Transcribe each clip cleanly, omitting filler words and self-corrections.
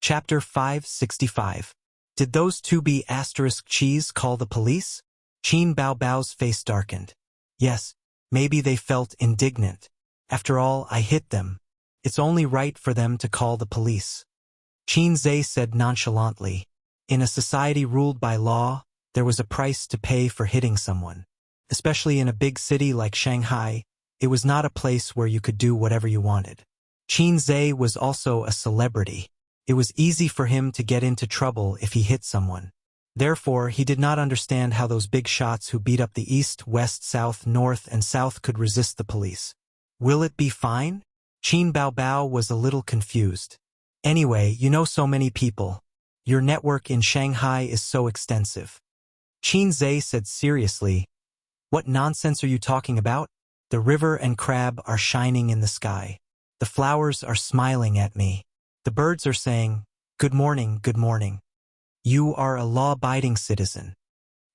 Chapter 565. Did those two cheese call the police? Qin Baobao's face darkened. Yes, maybe they felt indignant. After all, I hit them. It's only right for them to call the police. Qin Zhe said nonchalantly. In a society ruled by law, there was a price to pay for hitting someone. Especially in a big city like Shanghai, it was not a place where you could do whatever you wanted. Qin Zhe was also a celebrity. It was easy for him to get into trouble if he hit someone. Therefore, he did not understand how those big shots who beat up the east, west, south, north, and south could resist the police. Will it be fine? Qin Baobao was a little confused. Anyway, you know so many people. Your network in Shanghai is so extensive. Qin Zhe said seriously, "What nonsense are you talking about? The river and crab are shining in the sky. The flowers are smiling at me. The birds are saying, 'Good morning, good morning.' You are a law-abiding citizen."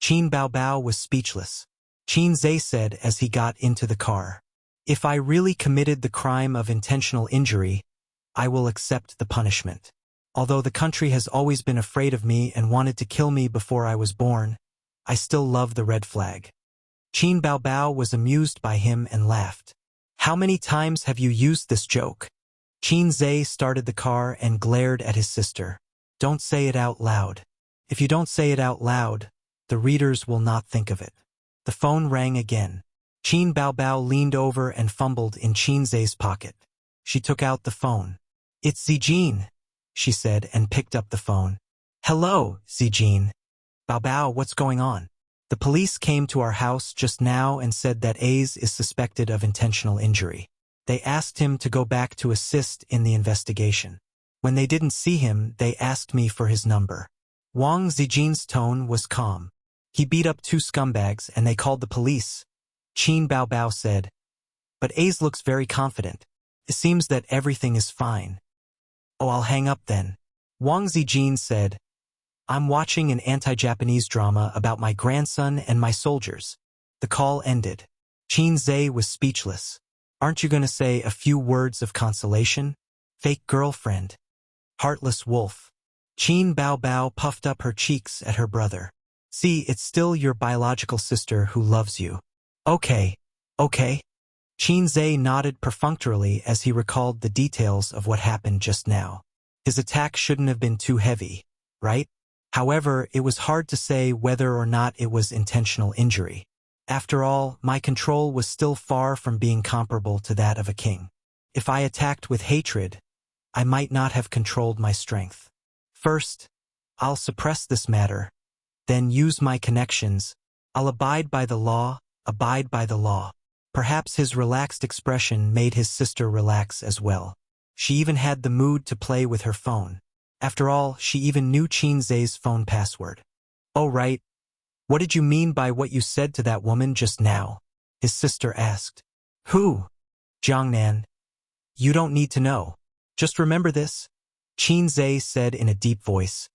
Qin Baobao was speechless. Qin Zhe said as he got into the car, "If I really committed the crime of intentional injury, I will accept the punishment. Although the country has always been afraid of me and wanted to kill me before I was born, I still love the red flag." Qin Baobao was amused by him and laughed. "How many times have you used this joke?" Qin Zhe started the car and glared at his sister. "Don't say it out loud. If you don't say it out loud, the readers will not think of it." The phone rang again. Qin Baobao leaned over and fumbled in Qin Zhe's pocket. She took out the phone. "It's Zijin," she said and picked up the phone. "Hello, Zijin." "Baobao, what's going on?" "The police came to our house just now and said that Ace is suspected of intentional injury. They asked him to go back to assist in the investigation. When they didn't see him, they asked me for his number." Wang Zijin's tone was calm. "He beat up two scumbags and they called the police," Qin Baobao said. "But Ace looks very confident. It seems that everything is fine." "Oh, I'll hang up then," Wang Zijin said. "I'm watching an anti-Japanese drama about my grandson and my soldiers." The call ended. Qin Zhe was speechless. "Aren't you going to say a few words of consolation? Fake girlfriend. Heartless wolf." Qin Baobao puffed up her cheeks at her brother. "See, it's still your biological sister who loves you." Okay. Qin Zhe nodded perfunctorily as he recalled the details of what happened just now. His attack shouldn't have been too heavy, right? However, it was hard to say whether or not it was intentional injury. After all, my control was still far from being comparable to that of a king. If I attacked with hatred, I might not have controlled my strength. First, I'll suppress this matter, then use my connections. I'll abide by the law. Perhaps his relaxed expression made his sister relax as well. She even had the mood to play with her phone. After all, she even knew Qin Zhe's phone password. "Oh, right. What did you mean by what you said to that woman just now?" his sister asked. "Who?" "Jiangnan. You don't need to know. Just remember this," Qin Zhe said in a deep voice.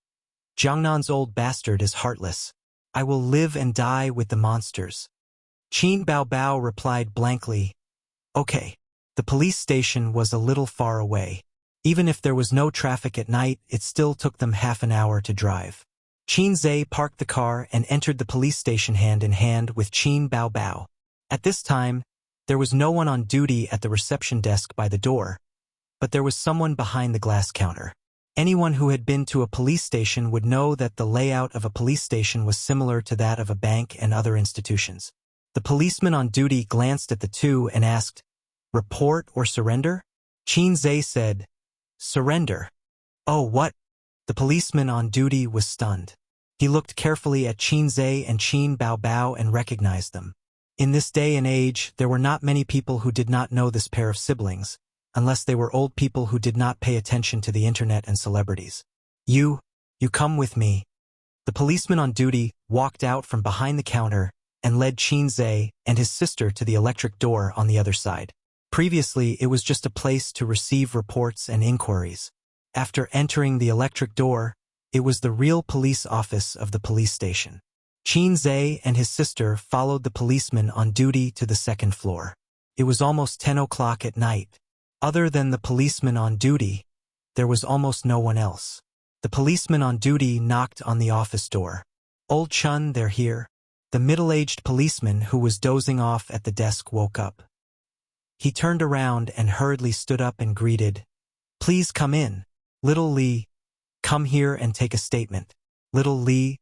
"Jiangnan's old bastard is heartless. I will live and die with the monsters." Qin Baobao replied blankly, "Okay." The police station was a little far away. Even if there was no traffic at night, it still took them half an hour to drive. Qin Zhe parked the car and entered the police station hand in hand with Qin Baobao. At this time, there was no one on duty at the reception desk by the door, but there was someone behind the glass counter. Anyone who had been to a police station would know that the layout of a police station was similar to that of a bank and other institutions. The policeman on duty glanced at the two and asked, "Report or surrender?" Qin Zhe said, "Surrender." "Oh, what?" The policeman on duty was stunned. He looked carefully at Qin Zhe and Qin Baobao and recognized them. In this day and age, there were not many people who did not know this pair of siblings, unless they were old people who did not pay attention to the internet and celebrities. You come with me." The policeman on duty walked out from behind the counter and led Qin Zhe and his sister to the electric door on the other side. Previously, it was just a place to receive reports and inquiries. After entering the electric door, it was the real police office of the police station. Qin Zhe and his sister followed the policeman on duty to the second floor. It was almost 10 o'clock at night. Other than the policeman on duty, there was almost no one else. The policeman on duty knocked on the office door. "Old Chun, they're here." The middle-aged policeman who was dozing off at the desk woke up. He turned around and hurriedly stood up and greeted, "Please come in. Little Lee, come here and take a statement." Little Lee?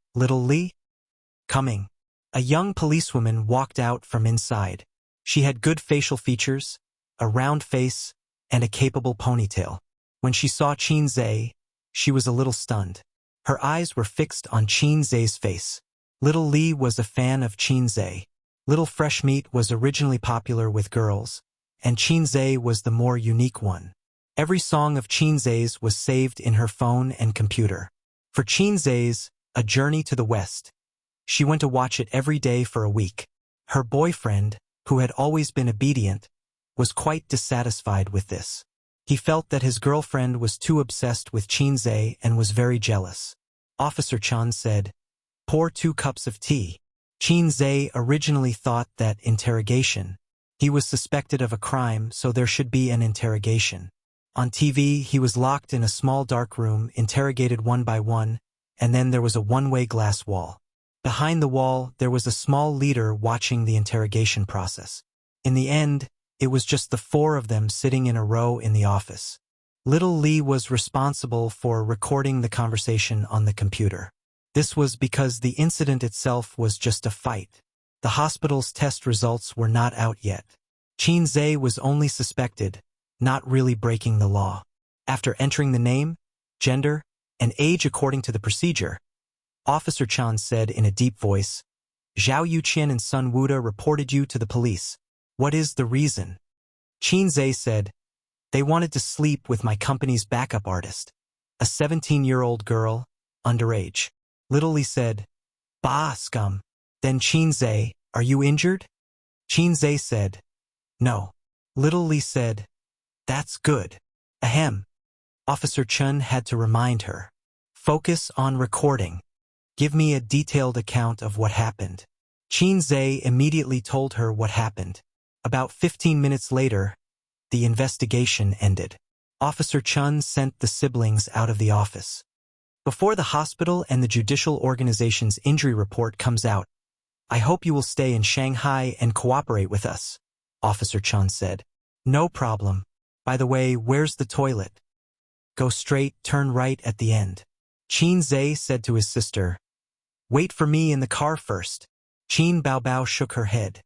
Coming." A young policewoman walked out from inside. She had good facial features, a round face, and a capable ponytail. When she saw Qin Zhe, she was a little stunned. Her eyes were fixed on Qin Zhe's face. Little Lee was a fan of Qin Zhe. Little Fresh Meat was originally popular with girls, and Qin Zhe was the more unique one. Every song of Qin Zhe's was saved in her phone and computer. For Qin Zhe's A Journey to the West, she went to watch it every day for a week. Her boyfriend, who had always been obedient, was quite dissatisfied with this. He felt that his girlfriend was too obsessed with Qin Zhe and was very jealous. Officer Chun said, "Pour 2 cups of tea." Qin Zhe originally thought that interrogation. He was suspected of a crime, so there should be an interrogation. On TV, he was locked in a small dark room, interrogated one by one, and then there was a one-way glass wall. Behind the wall, there was a small leader watching the interrogation process. In the end, it was just the 4 of them sitting in a row in the office. Little Lee was responsible for recording the conversation on the computer. This was because the incident itself was just a fight. The hospital's test results were not out yet. Qin Zhe was only suspected, not really breaking the law. After entering the name, gender, and age according to the procedure, Officer Chan said in a deep voice, "Zhao Yuqian and Sun Wuda reported you to the police. What is the reason?" Qin Zhe said, "They wanted to sleep with my company's backup artist, a 17-year-old girl, underage." Little Lee said, "Bah, scum." Then Qin Zhe, "Are you injured?" Qin Zhe said, "No." Little Lee said, "That's good." Ahem. Officer Chun had to remind her, "Focus on recording. Give me a detailed account of what happened." Qin Zhe immediately told her what happened. About 15 minutes later, the investigation ended. Officer Chun sent the siblings out of the office. "Before the hospital and the judicial organization's injury report comes out, I hope you will stay in Shanghai and cooperate with us," Officer Chun said. "No problem. By the way, where's the toilet?" "Go straight, turn right at the end." Qin Zhe said to his sister, "Wait for me in the car first." Qin Baobao shook her head.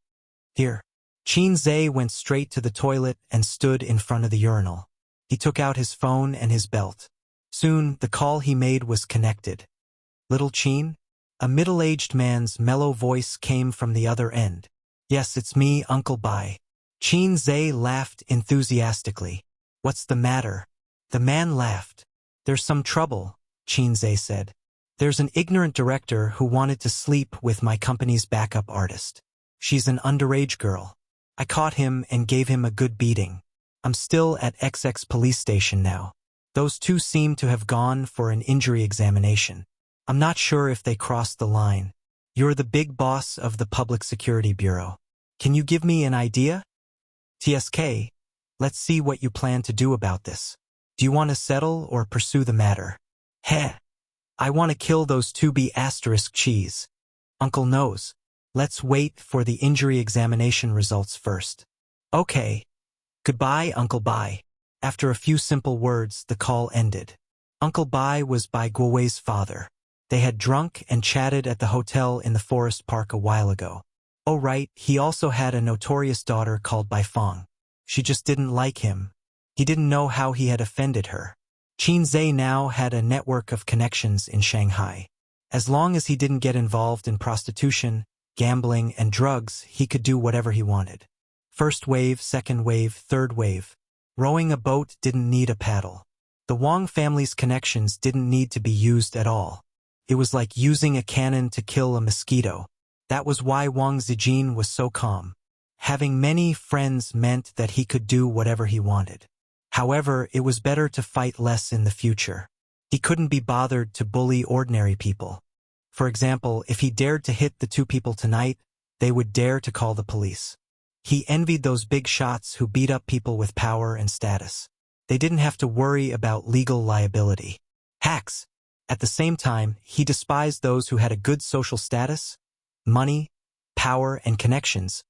"Here." Qin Zhe went straight to the toilet and stood in front of the urinal. He took out his phone and his belt. Soon, the call he made was connected. "Little Qin?" A middle-aged man's mellow voice came from the other end. "Yes, it's me, Uncle Bai." Qin Zhe laughed enthusiastically. "What's the matter?" The man laughed. "There's some trouble," Qin Zhe said. "There's an ignorant director who wanted to sleep with my company's backup artist. She's an underage girl. I caught him and gave him a good beating. I'm still at XX police station now. Those 2 seem to have gone for an injury examination. I'm not sure if they crossed the line. You're the big boss of the Public Security Bureau. Can you give me an idea? TSK, let's see what you plan to do about this. Do you want to settle or pursue the matter?" "Heh. I want to kill those 2B asterisk cheese." "Uncle knows. Let's wait for the injury examination results first." "Okay. Goodbye, Uncle Bai." After a few simple words, the call ended. Uncle Bai was Bai Guowei's father. They had drunk and chatted at the hotel in the forest park a while ago. Oh right, he also had a notorious daughter called Bai Fong. She just didn't like him. He didn't know how he had offended her. Qin Zhe now had a network of connections in Shanghai. As long as he didn't get involved in prostitution, gambling, and drugs, he could do whatever he wanted. First wave, second wave, third wave. Rowing a boat didn't need a paddle. The Wang family's connections didn't need to be used at all. It was like using a cannon to kill a mosquito. That was why Wang Zijin was so calm. Having many friends meant that he could do whatever he wanted. However, it was better to fight less in the future. He couldn't be bothered to bully ordinary people. For example, if he dared to hit the 2 people tonight, they would dare to call the police. He envied those big shots who beat up people with power and status. They didn't have to worry about legal liability. Hacks. At the same time, he despised those who had a good social status, money, power, and connections,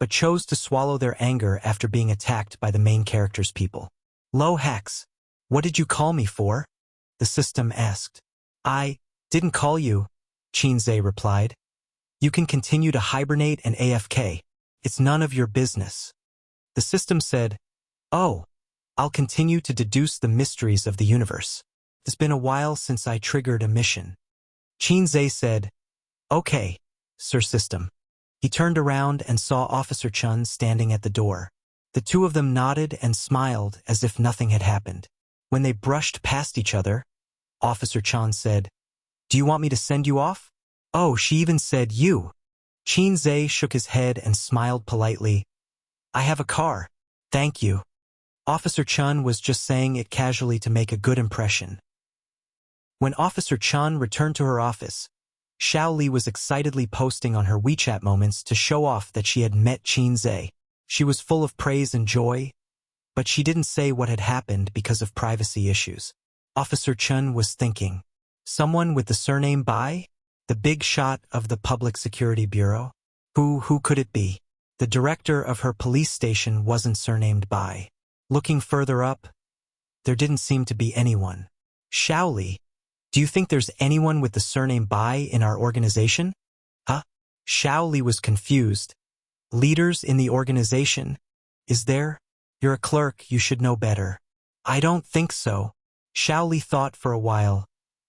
but chose to swallow their anger after being attacked by the main character's people. "Lo Hex, what did you call me for?" the system asked. "I didn't call you," Qinze replied. "You can continue to hibernate and AFK. It's none of your business." The system said, "Oh, I'll continue to deduce the mysteries of the universe. It's been a while since I triggered a mission." Qinze said, "Okay, Sir System." He turned around and saw Officer Chun standing at the door. The two of them nodded and smiled as if nothing had happened. When they brushed past each other, Officer Chun said, "Do you want me to send you off?" "Oh, she even said you." Qinze shook his head and smiled politely. "I have a car. Thank you." Officer Chun was just saying it casually to make a good impression. When Officer Chun returned to her office, Xiao Li was excitedly posting on her WeChat moments to show off that she had met Qinze. She was full of praise and joy, but she didn't say what had happened because of privacy issues. Officer Chun was thinking, someone with the surname Bai? The big shot of the Public Security Bureau? Who could it be? The director of her police station wasn't surnamed Bai. Looking further up, there didn't seem to be anyone. "Xiao Li, do you think there's anyone with the surname Bai in our organization?" "Huh?" Xiao Li was confused. "Leaders in the organization? Is there? You're a clerk, you should know better." "I don't think so." Xiao Li thought for a while.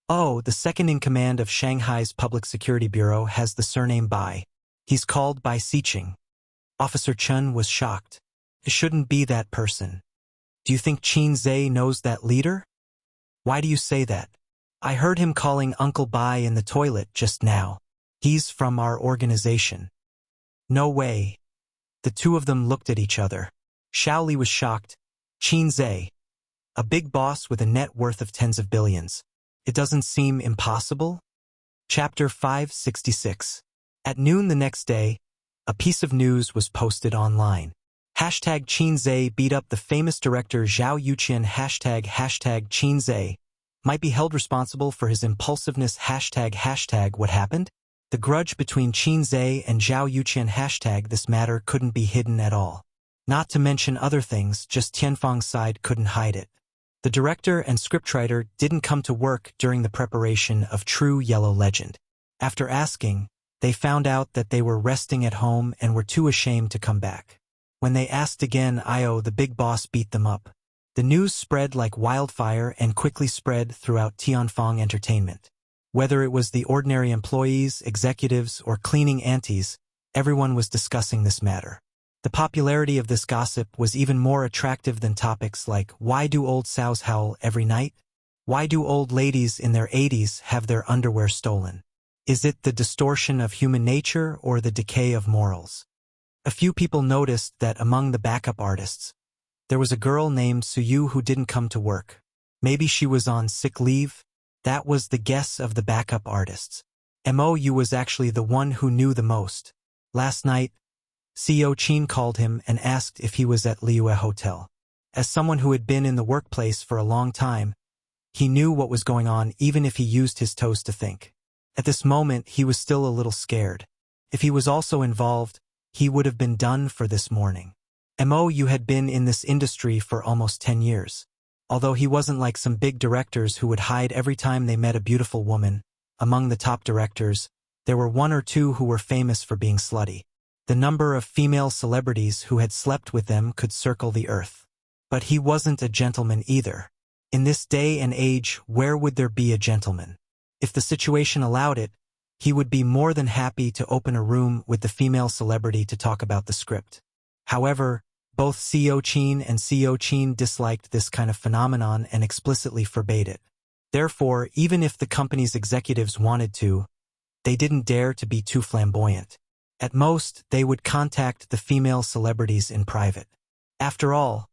"Oh, the second in command of Shanghai's Public Security Bureau has the surname Bai. He's called Bai Siqing." Officer Chun was shocked. "It shouldn't be that person." "Do you think Qinze knows that leader?" "Why do you say that?" "I heard him calling Uncle Bai in the toilet just now. He's from our organization." "No way." The two of them looked at each other. Xiao Li was shocked. "Qinze, a big boss with a net worth of tens of billions. It doesn't seem impossible?" Chapter 566. At noon the next day, a piece of news was posted online. #Qinze beat up the famous director Zhao Yuqian #Qinze might be held responsible for his impulsiveness #what happened? The grudge between Qinze and Zhao Yuqian this matter couldn't be hidden at all. Not to mention other things, just Tianfang's side couldn't hide it. The director and scriptwriter didn't come to work during the preparation of True Yellow Legend. After asking, they found out that they were resting at home and were too ashamed to come back. When they asked again, the big boss beat them up. The news spread like wildfire and quickly spread throughout Tianfang Entertainment. Whether it was the ordinary employees, executives, or cleaning aunties, everyone was discussing this matter. The popularity of this gossip was even more attractive than topics like, why do old sows howl every night? Why do old ladies in their 80s have their underwear stolen? Is it the distortion of human nature or the decay of morals? A few people noticed that among the backup artists, there was a girl named Suyu who didn't come to work. Maybe she was on sick leave? That was the guess of the backup artists. Mou was actually the one who knew the most. Last night, CEO Qin called him and asked if he was at Liyue Hotel. As someone who had been in the workplace for a long time, he knew what was going on even if he used his toes to think. At this moment, he was still a little scared. If he was also involved, he would have been done for this morning. Mou had been in this industry for almost 10 years. Although he wasn't like some big directors who would hide every time they met a beautiful woman, among the top directors, there were one or two who were famous for being slutty. The number of female celebrities who had slept with them could circle the earth. But he wasn't a gentleman either. In this day and age, where would there be a gentleman? If the situation allowed it, he would be more than happy to open a room with the female celebrity to talk about the script. However, both CEO Qin and CEO Qin disliked this kind of phenomenon and explicitly forbade it. Therefore, even if the company's executives wanted to, they didn't dare to be too flamboyant. At most, they would contact the female celebrities in private. After all,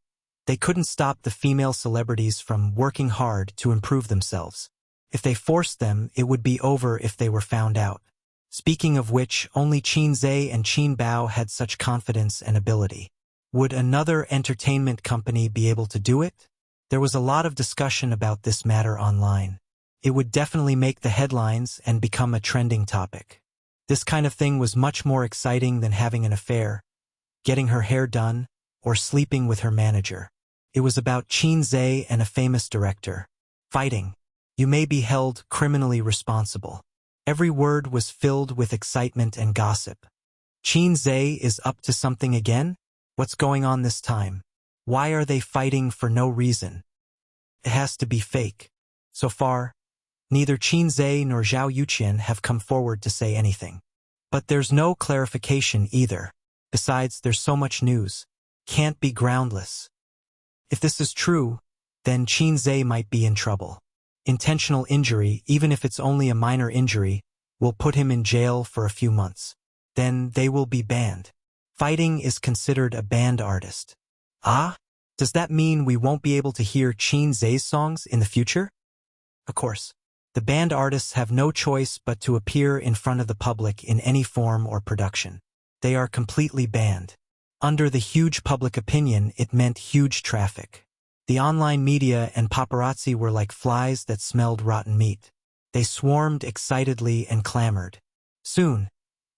they couldn't stop the female celebrities from working hard to improve themselves. If they forced them, it would be over if they were found out. Speaking of which, only Qinze and Qin Bao had such confidence and ability. Would another entertainment company be able to do it? There was a lot of discussion about this matter online. It would definitely make the headlines and become a trending topic. This kind of thing was much more exciting than having an affair, getting her hair done, or sleeping with her manager. It was about Qin Zhe and a famous director. Fighting. You may be held criminally responsible. Every word was filled with excitement and gossip. Qin Zhe is up to something again? What's going on this time? Why are they fighting for no reason? It has to be fake. So far, neither Qin Zhe nor Zhao Yuqian have come forward to say anything. But there's no clarification either. Besides, there's so much news. Can't be groundless. If this is true, then Qin Zhe might be in trouble. Intentional injury, even if it's only a minor injury, will put him in jail for a few months. Then they will be banned. Fighting is considered a banned artist. Ah? Does that mean we won't be able to hear Qin Zhe's songs in the future? Of course. The banned artists have no choice but to appear in front of the public in any form or production. They are completely banned. Under the huge public opinion, it meant huge traffic. The online media and paparazzi were like flies that smelled rotten meat. They swarmed excitedly and clamored. Soon,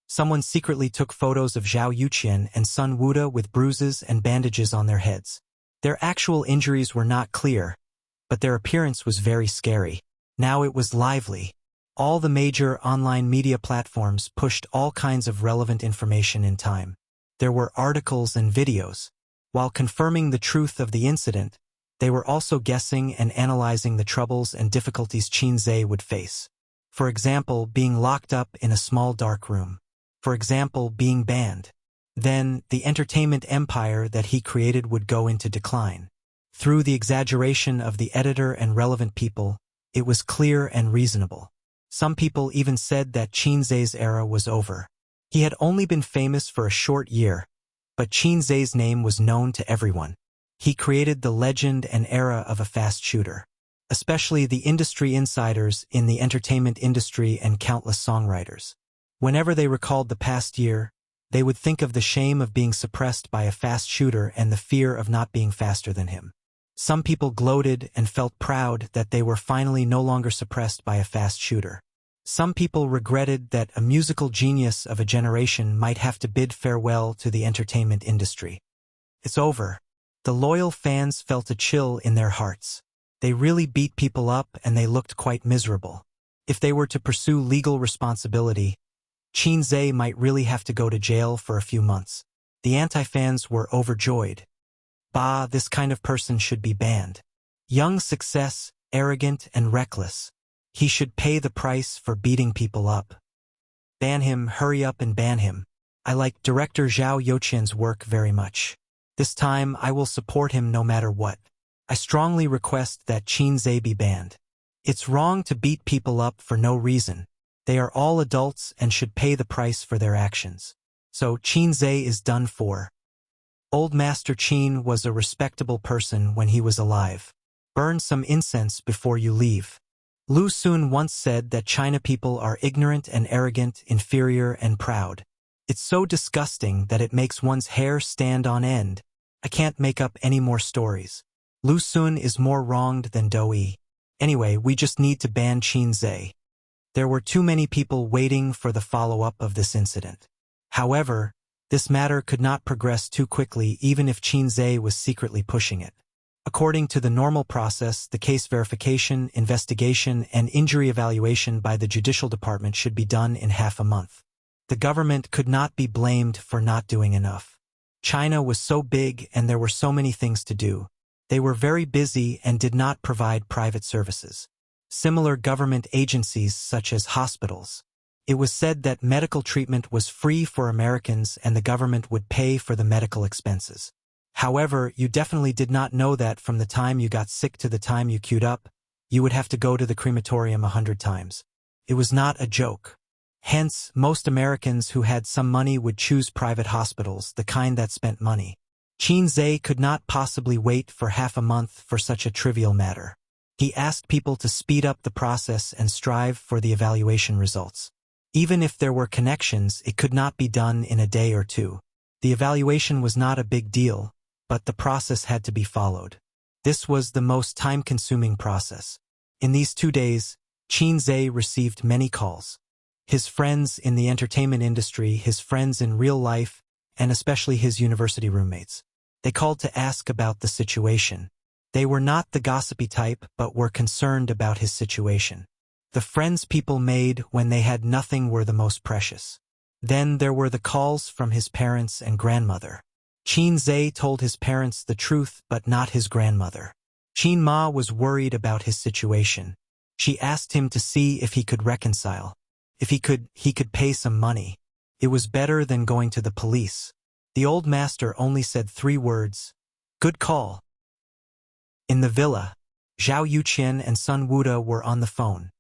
someone secretly took photos of Zhao Yuqian and Sun Wuda with bruises and bandages on their heads. Their actual injuries were not clear, but their appearance was very scary. Now it was lively. All the major online media platforms pushed all kinds of relevant information in time. There were articles and videos. While confirming the truth of the incident, they were also guessing and analyzing the troubles and difficulties Qin Zhe would face. For example, being locked up in a small dark room. For example, being banned. Then, the entertainment empire that he created would go into decline. Through the exaggeration of the editor and relevant people, it was clear and reasonable. Some people even said that Qin Zhe's era was over. He had only been famous for a short year, but Qin Zhe's name was known to everyone. He created the legend and era of a fast shooter. Especially the industry insiders in the entertainment industry and countless songwriters. Whenever they recalled the past year, they would think of the shame of being suppressed by a fast shooter and the fear of not being faster than him. Some people gloated and felt proud that they were finally no longer suppressed by a fast shooter. Some people regretted that a musical genius of a generation might have to bid farewell to the entertainment industry. It's over. The loyal fans felt a chill in their hearts. They really beat people up and they looked quite miserable. If they were to pursue legal responsibility, Qin Zhe might really have to go to jail for a few months. The anti-fans were overjoyed. Bah, this kind of person should be banned. Young success, arrogant and reckless. He should pay the price for beating people up. Ban him, hurry up and ban him. I like director Zhao Yuqian's work very much. This time I will support him no matter what. I strongly request that Qin Zhe be banned. It's wrong to beat people up for no reason. They are all adults and should pay the price for their actions. So Qin Zhe is done for. Old Master Qin was a respectable person when he was alive. Burn some incense before you leave. Lu Xun once said that China people are ignorant and arrogant, inferior and proud. It's so disgusting that it makes one's hair stand on end. I can't make up any more stories. Lu Xun is more wronged than Dou. Anyway, we just need to ban Qin Zhe. There were too many people waiting for the follow-up of this incident. However, this matter could not progress too quickly even if Qin Zhe was secretly pushing it. According to the normal process, the case verification, investigation, and injury evaluation by the judicial department should be done in half a month. The government could not be blamed for not doing enough. China was so big and there were so many things to do. They were very busy and did not provide private services. Similar government agencies such as hospitals. It was said that medical treatment was free for Americans and the government would pay for the medical expenses. However, you definitely did not know that from the time you got sick to the time you queued up, you would have to go to the crematorium 100 times. It was not a joke. Hence, most Americans who had some money would choose private hospitals, the kind that spent money. Qin Zhe could not possibly wait for half a month for such a trivial matter. He asked people to speed up the process and strive for the evaluation results. Even if there were connections, it could not be done in a day or two. The evaluation was not a big deal, but the process had to be followed. This was the most time-consuming process. In these 2 days, Qin Zhe received many calls. His friends in the entertainment industry, his friends in real life, and especially his university roommates. They called to ask about the situation. They were not the gossipy type, but were concerned about his situation. The friends people made when they had nothing were the most precious. Then there were the calls from his parents and grandmother. Qin Zhe told his parents the truth, but not his grandmother. Qin Ma was worried about his situation. She asked him to see if he could reconcile. If he could pay some money. It was better than going to the police. The old master only said 3 words. Good call. In the villa, Zhao Yuqian and Sun Wuda were on the phone.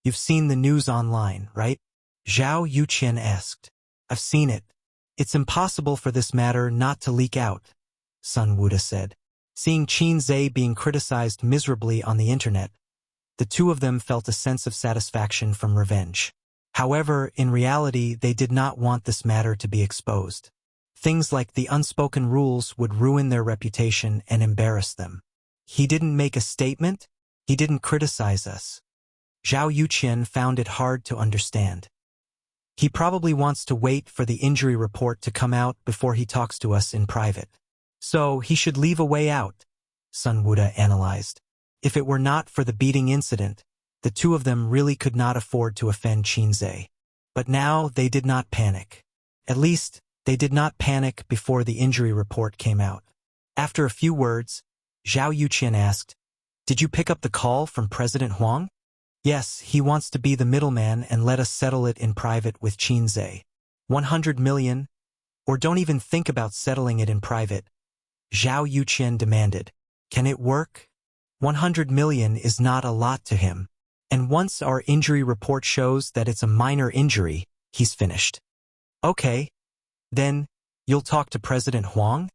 You've seen the news online, right? Zhao Yuqian asked. I've seen it. It's impossible for this matter not to leak out, Sun Wuda said. Seeing Qin Zhe being criticized miserably on the internet, the two of them felt a sense of satisfaction from revenge. However, in reality, they did not want this matter to be exposed. Things like the unspoken rules would ruin their reputation and embarrass them. He didn't make a statement. He didn't criticize us. Zhao Yuqian found it hard to understand. He probably wants to wait for the injury report to come out before he talks to us in private. So he should leave a way out, Sun Wuda analyzed. If it were not for the beating incident, the two of them really could not afford to offend Qin Zhe. But now they did not panic. At least, they did not panic before the injury report came out. After a few words, Zhao Yuqian asked, Did you pick up the call from President Huang? Yes, he wants to be the middleman and let us settle it in private with Qin Zhe. 100 million? Or don't even think about settling it in private. Zhao Yuqian demanded. Can it work? 100 million is not a lot to him. And once our injury report shows that it's a minor injury, he's finished. Okay. Then, you'll talk to President Huang?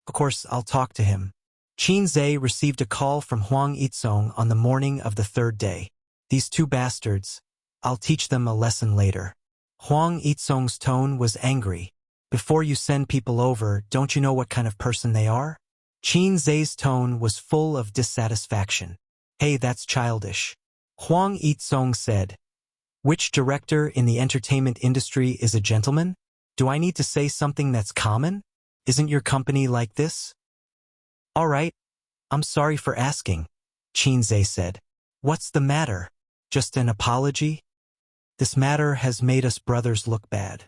Of course, I'll talk to him. Qin Zhe received a call from Huang Yizong on the morning of the 3rd day. These two bastards, I'll teach them a lesson later. Huang Yizong's tone was angry. Before you send people over, don't you know what kind of person they are? Qin Zhe's tone was full of dissatisfaction. Hey, that's childish. Huang Yizong said. Which director in the entertainment industry is a gentleman? Do I need to say something that's common? Isn't your company like this? All right. I'm sorry for asking, Qin Zhe said. What's the matter? Just an apology? This matter has made us brothers look bad.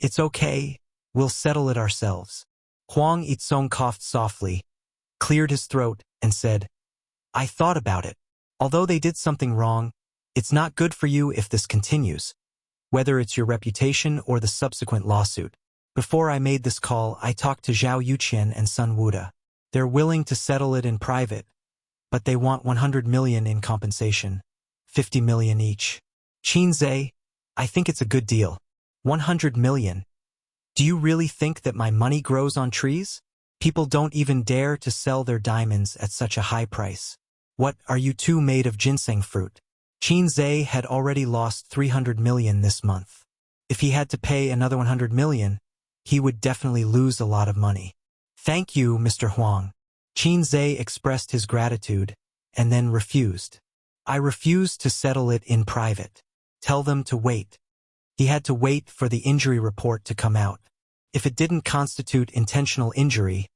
It's okay. We'll settle it ourselves. Huang Yizong coughed softly, cleared his throat, and said, I thought about it. Although they did something wrong, it's not good for you if this continues, whether it's your reputation or the subsequent lawsuit. Before I made this call, I talked to Zhao Yuqian and Sun Wuda. They're willing to settle it in private, but they want 100 million in compensation, 50 million each. Qin Zhe, I think it's a good deal. 100 million. Do you really think that my money grows on trees? People don't even dare to sell their diamonds at such a high price. What, are you two made of ginseng fruit? Qin Zhe had already lost 300 million this month. If he had to pay another 100 million, he would definitely lose a lot of money. Thank you, Mr. Huang. Qin Zhe expressed his gratitude, and then refused. I refuse to settle it in private. Tell them to wait. He had to wait for the injury report to come out. If it didn't constitute intentional injury,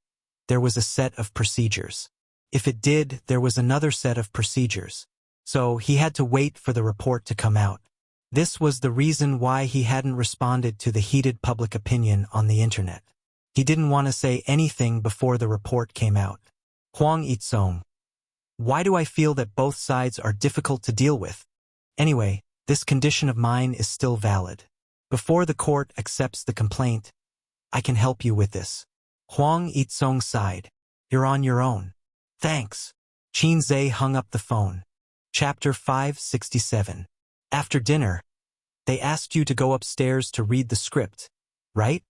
there was a set of procedures. If it did, there was another set of procedures. So he had to wait for the report to come out. This was the reason why he hadn't responded to the heated public opinion on the internet. He didn't want to say anything before the report came out. Huang Yizong. Why do I feel that both sides are difficult to deal with? Anyway, this condition of mine is still valid. Before the court accepts the complaint, I can help you with this. Huang Yizong sighed. You're on your own. Thanks. Qin Zhe hung up the phone. Chapter 567. After dinner, they asked you to go upstairs to read the script, right?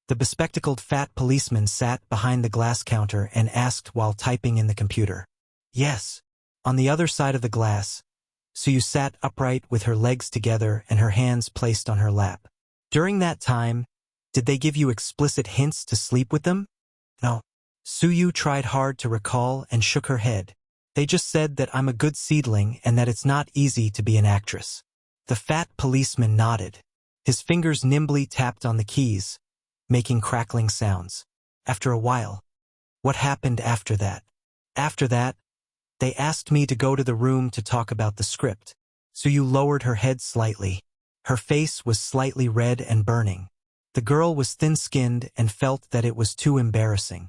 The bespectacled fat policeman sat behind the glass counter and asked while typing in the computer. Yes. On the other side of the glass, Suyu sat upright with her legs together and her hands placed on her lap. During that time, did they give you explicit hints to sleep with them? No. Suyu tried hard to recall and shook her head. They just said that I'm a good seedling and that it's not easy to be an actress. The fat policeman nodded. His fingers nimbly tapped on the keys, making crackling sounds. After a while, what happened after that? After that, they asked me to go to the room to talk about the script. Suyu lowered her head slightly. Her face was slightly red and burning. The girl was thin-skinned and felt that it was too embarrassing.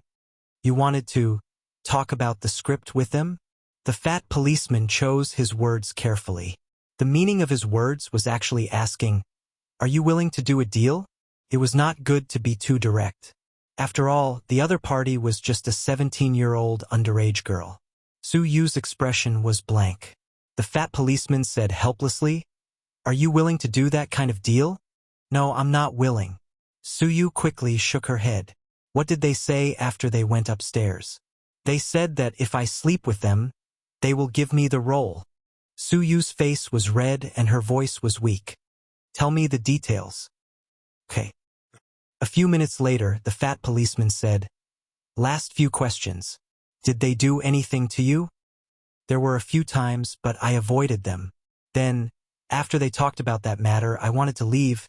You wanted to talk about the script with them? The fat policeman chose his words carefully. The meaning of his words was actually asking, "Are you willing to do a deal?" It was not good to be too direct. After all, the other party was just a 17-year-old underage girl. Suyu's expression was blank. The fat policeman said helplessly, "Are you willing to do that kind of deal?" "No, I'm not willing." Suyu quickly shook her head. What did they say after they went upstairs? They said that if I sleep with them, they will give me the role. Suyu's face was red and her voice was weak. Tell me the details. Okay. A few minutes later, the fat policeman said, "Last few questions. Did they do anything to you?" "There were a few times, but I avoided them. Then, after they talked about that matter, I wanted to leave,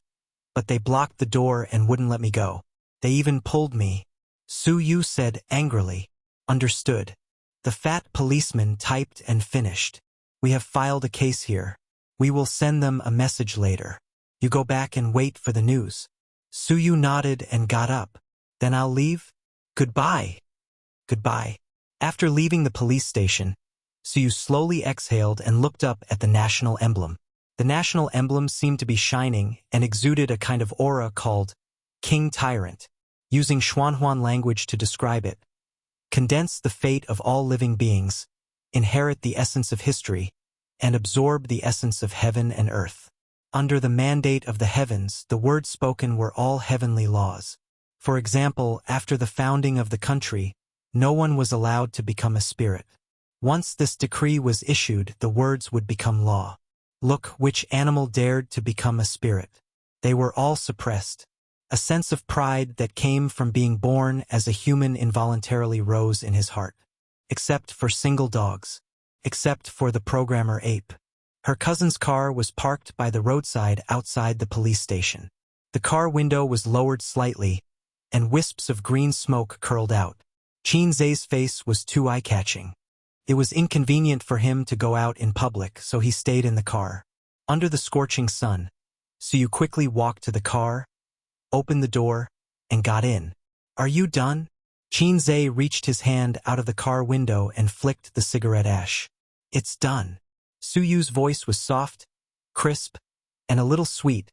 but they blocked the door and wouldn't let me go. They even pulled me." Suyu said angrily. Understood. The fat policeman typed and finished. "We have filed a case here. We will send them a message later. You go back and wait for the news." Suyu nodded and got up. "Then I'll leave? Goodbye." Goodbye. After leaving the police station, Suyu slowly exhaled and looked up at the national emblem. The national emblem seemed to be shining and exuded a kind of aura called King Tyrant, using Xuanhuan language to describe it. Condense the fate of all living beings, inherit the essence of history, and absorb the essence of heaven and earth. Under the mandate of the heavens, the words spoken were all heavenly laws. For example, after the founding of the country, no one was allowed to become a spirit. Once this decree was issued, the words would become law. Look, which animal dared to become a spirit. They were all suppressed. A sense of pride that came from being born as a human involuntarily rose in his heart. Except for single dogs. Except for the programmer ape. Her cousin's car was parked by the roadside outside the police station. The car window was lowered slightly, and wisps of green smoke curled out. Qin Zhe's face was too eye-catching. It was inconvenient for him to go out in public, so he stayed in the car. Under the scorching sun, Suyu quickly walked to the car, opened the door, and got in. "Are you done?" Qin Zhe reached his hand out of the car window and flicked the cigarette ash. "It's done." Suyu's voice was soft, crisp, and a little sweet,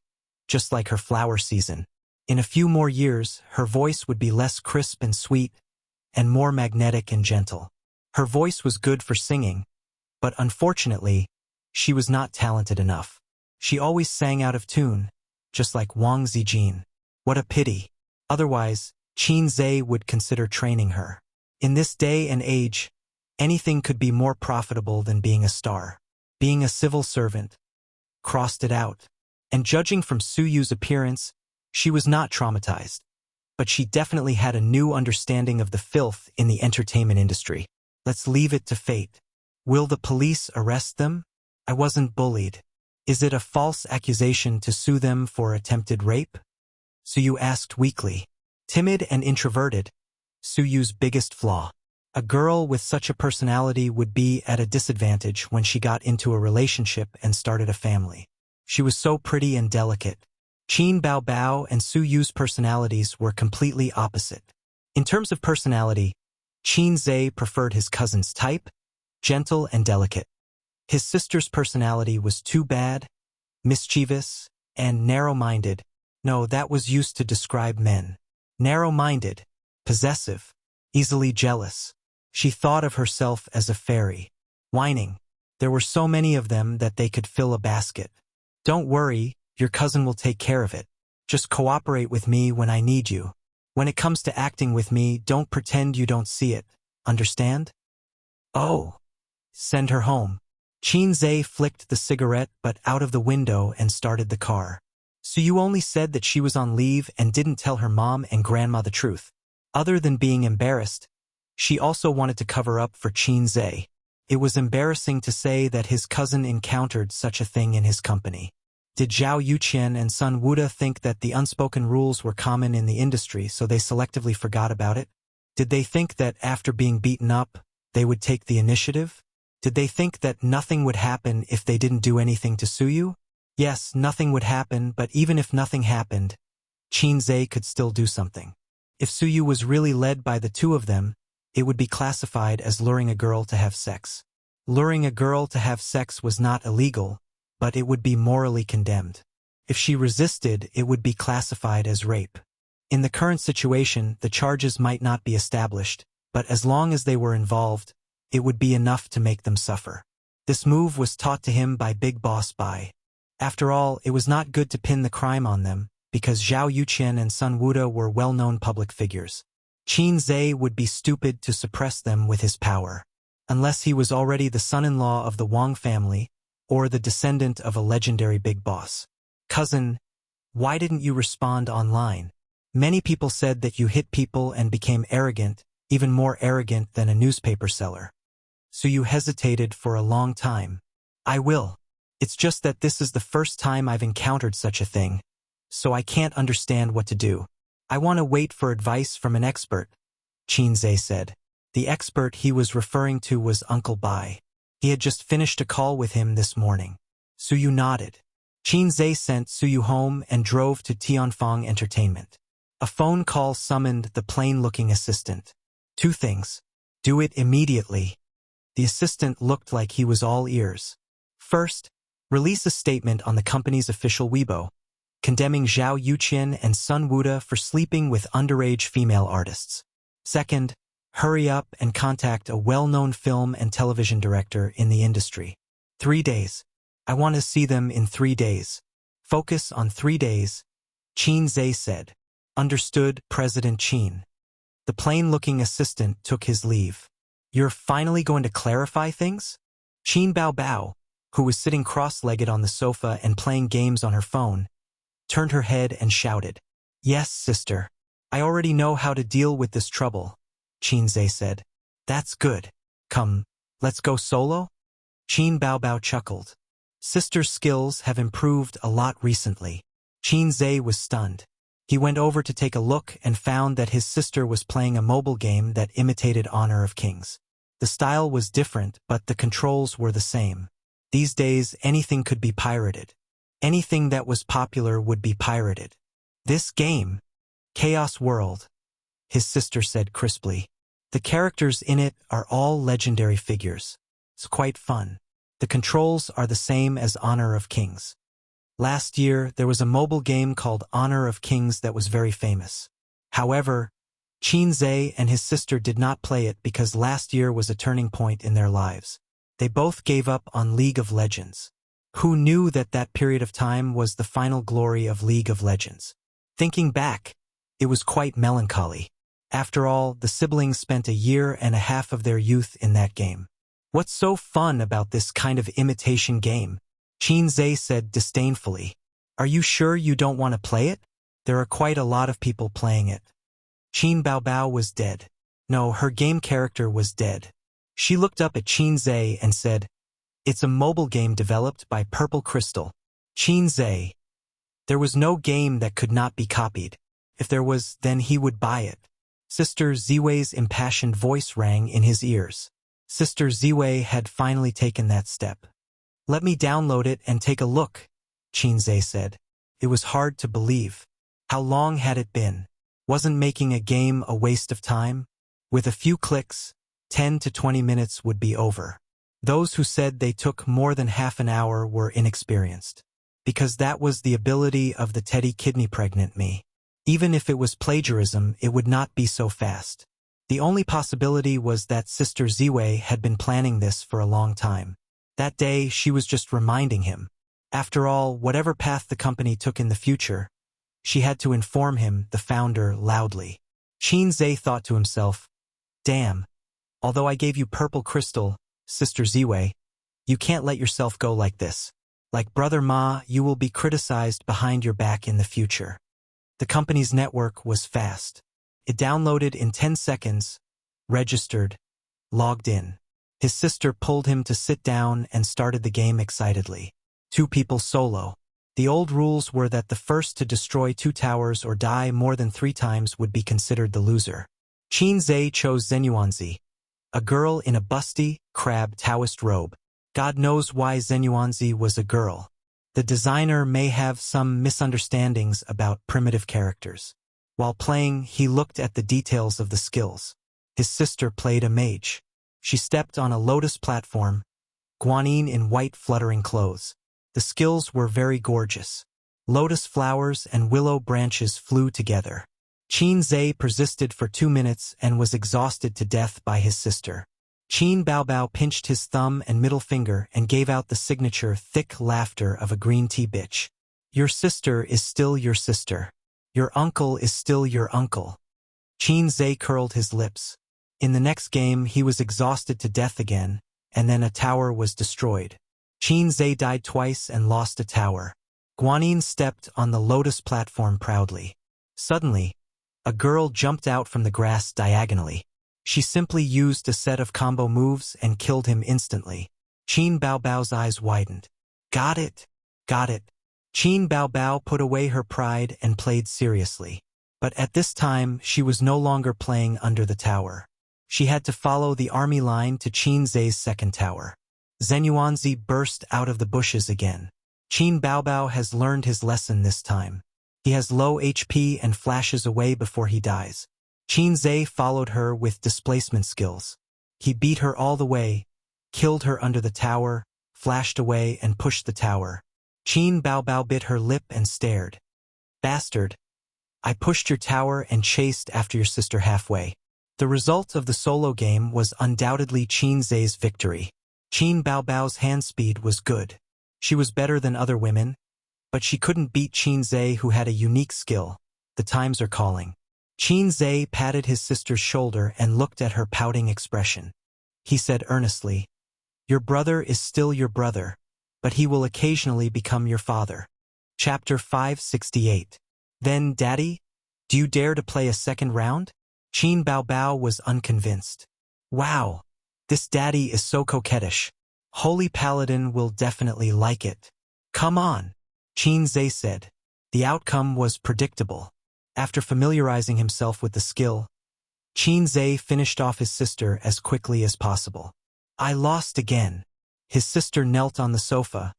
just like her flower season. In a few more years, her voice would be less crisp and sweet, and more magnetic and gentle. Her voice was good for singing, but unfortunately, she was not talented enough. She always sang out of tune, just like Wang Zijin. What a pity. Otherwise, Qin Zhe would consider training her. In this day and age, anything could be more profitable than being a star. Being a civil servant. Crossed it out. And judging from Suyu's appearance, she was not traumatized. But she definitely had a new understanding of the filth in the entertainment industry. Let's leave it to fate. Will the police arrest them? I wasn't bullied. Is it a false accusation to sue them for attempted rape? Suyu asked weakly. Timid and introverted, Suyu's biggest flaw. A girl with such a personality would be at a disadvantage when she got into a relationship and started a family. She was so pretty and delicate. Qin Baobao and Suyu's personalities were completely opposite. In terms of personality, Qin Zhe preferred his cousin's type, gentle and delicate. His sister's personality was too bad, mischievous, and narrow-minded. No, that was used to describe men. Narrow-minded, possessive, easily jealous. She thought of herself as a fairy. Whining. There were so many of them that they could fill a basket. Don't worry, your cousin will take care of it. Just cooperate with me when I need you. When it comes to acting with me, don't pretend you don't see it. Understand? Oh. Send her home. Qin Zhe flicked the cigarette but out of the window and started the car. So you only said that she was on leave and didn't tell her mom and grandma the truth. Other than being embarrassed, she also wanted to cover up for Qin Zhe. It was embarrassing to say that his cousin encountered such a thing in his company. Did Zhao Yuqian and Sun Wuda think that the unspoken rules were common in the industry, so they selectively forgot about it? Did they think that after being beaten up, they would take the initiative? Did they think that nothing would happen if they didn't do anything to sue you? Yes, nothing would happen, but even if nothing happened, Qin Zhe could still do something. If Suyu was really led by the two of them, it would be classified as luring a girl to have sex. Luring a girl to have sex was not illegal, but it would be morally condemned. If she resisted, it would be classified as rape. In the current situation, the charges might not be established, but as long as they were involved, it would be enough to make them suffer. This move was taught to him by Big Boss Bai. After all, it was not good to pin the crime on them, because Zhao Yuqian and Sun Wuda were well-known public figures. Qin Zhe would be stupid to suppress them with his power. Unless he was already the son-in-law of the Wang family, or the descendant of a legendary big boss. Cousin, why didn't you respond online? Many people said that you hit people and became arrogant, even more arrogant than a newspaper seller. So you hesitated for a long time. I will. It's just that this is the first time I've encountered such a thing, so I can't understand what to do. I want to wait for advice from an expert, Qin Zhe said. The expert he was referring to was Uncle Bai. He had just finished a call with him this morning. Suyu nodded. Qin Zhe sent Suyu home and drove to Tianfang Entertainment. A phone call summoned the plain-looking assistant. Two things. Do it immediately. The assistant looked like he was all ears. First, release a statement on the company's official Weibo, condemning Zhao Yuqian and Sun Wuda for sleeping with underage female artists. Second, hurry up and contact a well-known film and television director in the industry. 3 days. I want to see them in 3 days. Focus on 3 days, Qin Zhe said. Understood, President Qin. The plain-looking assistant took his leave. You're finally going to clarify things? Qin Bao, who was sitting cross-legged on the sofa and playing games on her phone, turned her head and shouted. Yes, sister. I already know how to deal with this trouble, Qin Zhe said. That's good. Come, let's go solo? Qin Bao chuckled. Sister's skills have improved a lot recently. Qin Zhe was stunned. He went over to take a look and found that his sister was playing a mobile game that imitated Honor of Kings. The style was different, but the controls were the same. These days, anything could be pirated. Anything that was popular would be pirated. This game, Chaos World, his sister said crisply. The characters in it are all legendary figures. It's quite fun. The controls are the same as Honor of Kings. Last year, there was a mobile game called Honor of Kings that was very famous. However, Qin Zhe and his sister did not play it because last year was a turning point in their lives. They both gave up on League of Legends. Who knew that that period of time was the final glory of League of Legends? Thinking back, it was quite melancholy. After all, the siblings spent 1.5 years of their youth in that game. What's so fun about this kind of imitation game? Qin Zhe said disdainfully. Are you sure you don't want to play it? There are quite a lot of people playing it. Qin Bao was dead. No, her game character was dead. She looked up at Qin Zhe and said, It's a mobile game developed by Purple Crystal. Qin Zhe. There was no game that could not be copied. If there was, then he would buy it. Sister Ziwei's impassioned voice rang in his ears. Sister Ziwei had finally taken that step. Let me download it and take a look, Qin Zhe said. It was hard to believe. How long had it been? Wasn't making a game a waste of time? With a few clicks, 10 to 20 minutes would be over. Those who said they took more than half an hour were inexperienced. Because that was the ability of the Teddy kidney pregnant me. Even if it was plagiarism, it would not be so fast. The only possibility was that Sister Ziwei had been planning this for a long time. That day, she was just reminding him. After all, whatever path the company took in the future, she had to inform him, the founder, loudly. Qin Zhe thought to himself, Damn, although I gave you Purple Crystal, Sister Ziwei, you can't let yourself go like this. Like Brother Ma, you will be criticized behind your back in the future. The company's network was fast. It downloaded in 10 seconds, registered, logged in. His sister pulled him to sit down and started the game excitedly. 2 people solo. The old rules were that the first to destroy 2 towers or die more than 3 times would be considered the loser. Qin Zhe chose Zenyuanzi, a girl in a busty, crab Taoist robe. God knows why Zenyuanzi was a girl. The designer may have some misunderstandings about primitive characters. While playing, he looked at the details of the skills. His sister played a mage. She stepped on a lotus platform, Guanyin in white fluttering clothes. The skills were very gorgeous. Lotus flowers and willow branches flew together. Qin Zhe persisted for 2 minutes and was exhausted to death by his sister. Qin Baobao pinched his thumb and middle finger and gave out the signature thick laughter of a green tea bitch. Your sister is still your sister. Your uncle is still your uncle. Qin Zhe curled his lips. In the next game he was exhausted to death again, and then a tower was destroyed. Qin Zhe died twice and lost a tower. Guanyin stepped on the lotus platform proudly. Suddenly, a girl jumped out from the grass diagonally. She simply used a set of combo moves and killed him instantly. Qin Baobao's eyes widened. Got it. Got it. Qin Baobao put away her pride and played seriously. But at this time, she was no longer playing under the tower. She had to follow the army line to Qin Zhe's second tower. Zenyuanzi burst out of the bushes again. Qin Baobao has learned his lesson this time. He has low HP and flashes away before he dies. Qin Zhe followed her with displacement skills. He beat her all the way, killed her under the tower, flashed away and pushed the tower. Qin Baobao bit her lip and stared. Bastard. I pushed your tower and chased after your sister halfway. The result of the solo game was undoubtedly Qin Zhe's victory. Qin Baobao's hand speed was good. She was better than other women, but she couldn't beat Qin Zhe, who had a unique skill. The times are calling. Qin Zhe patted his sister's shoulder and looked at her pouting expression. He said earnestly, Your brother is still your brother, but he will occasionally become your father. Chapter 568. Then, Daddy, do you dare to play a second round? Qin Baobao was unconvinced. Wow, this daddy is so coquettish. Holy Paladin will definitely like it. Come on, Qin Zhe said. The outcome was predictable. After familiarizing himself with the skill, Qin Zhe finished off his sister as quickly as possible. I lost again. His sister knelt on the sofa,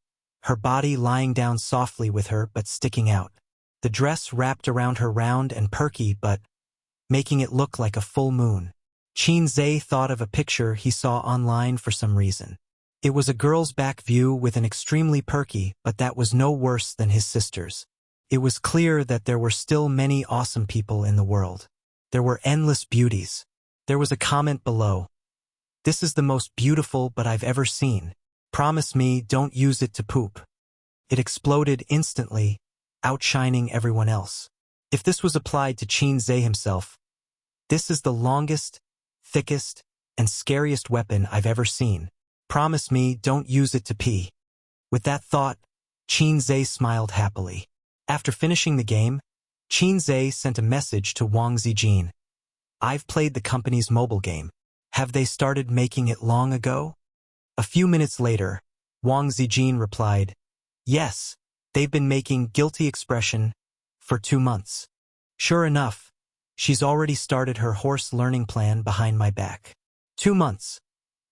her body lying down softly with her but sticking out. The dress wrapped around her round and perky but making it look like a full moon. Qin Zhe thought of a picture he saw online for some reason. It was a girl's back view with an extremely perky, but that was no worse than his sister's. It was clear that there were still many awesome people in the world. There were endless beauties. There was a comment below. This is the most beautiful but I've ever seen. Promise me don't use it to poop. It exploded instantly, outshining everyone else. If this was applied to Qin Zhe himself, this is the longest, thickest, and scariest weapon I've ever seen. Promise me don't use it to pee. With that thought, Qin Zhe smiled happily. After finishing the game, Qin Zhe sent a message to Wang Zijin. I've played the company's mobile game. Have they started making it long ago? A few minutes later, Wang Zijin replied, Yes, they've been making Guilty Expression for 2 months. Sure enough, she's already started her horse learning plan behind my back. 2 months.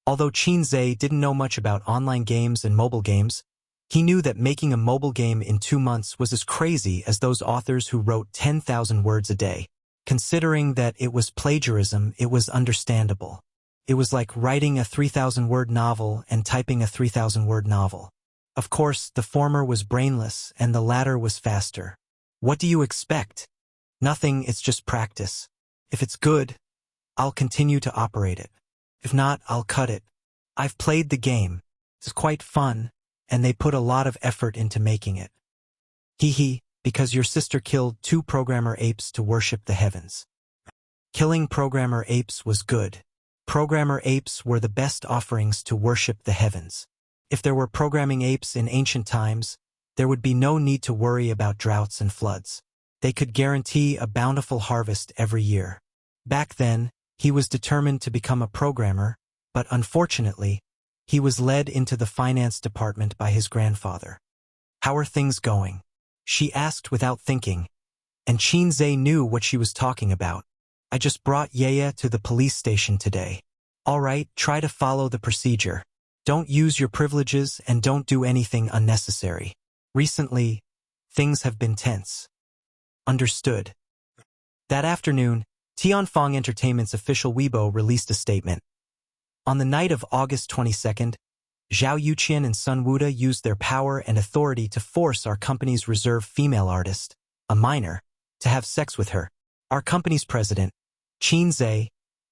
Although Qin Zhe didn't know much about online games and mobile games, he knew that making a mobile game in 2 months was as crazy as those authors who wrote 10,000 words a day. Considering that it was plagiarism, it was understandable. It was like writing a 3,000-word novel and typing a 3,000-word novel. Of course, the former was brainless and the latter was faster. What do you expect? Nothing, it's just practice. If it's good, I'll continue to operate it. If not, I'll cut it. I've played the game. It's quite fun, and they put a lot of effort into making it. Hee, because your sister killed 2 programmer apes to worship the heavens. Killing programmer apes was good. Programmer apes were the best offerings to worship the heavens. If there were programming apes in ancient times, there would be no need to worry about droughts and floods. They could guarantee a bountiful harvest every year. Back then, he was determined to become a programmer, But unfortunately, he was led into the finance department by his grandfather. "How are things going?" she asked without thinking, and Qinze knew what she was talking about. "I just brought Yaya to the police station today." "All right, try to follow the procedure. Don't use your privileges and don't do anything unnecessary. Recently, things have been tense." "Understood." That afternoon, Tianfeng Entertainment's official Weibo released a statement. On the night of August 22nd, Zhao Yuqian and Sun Wuda used their power and authority to force our company's reserve female artist, a minor, to have sex with her. Our company's president, Qinze,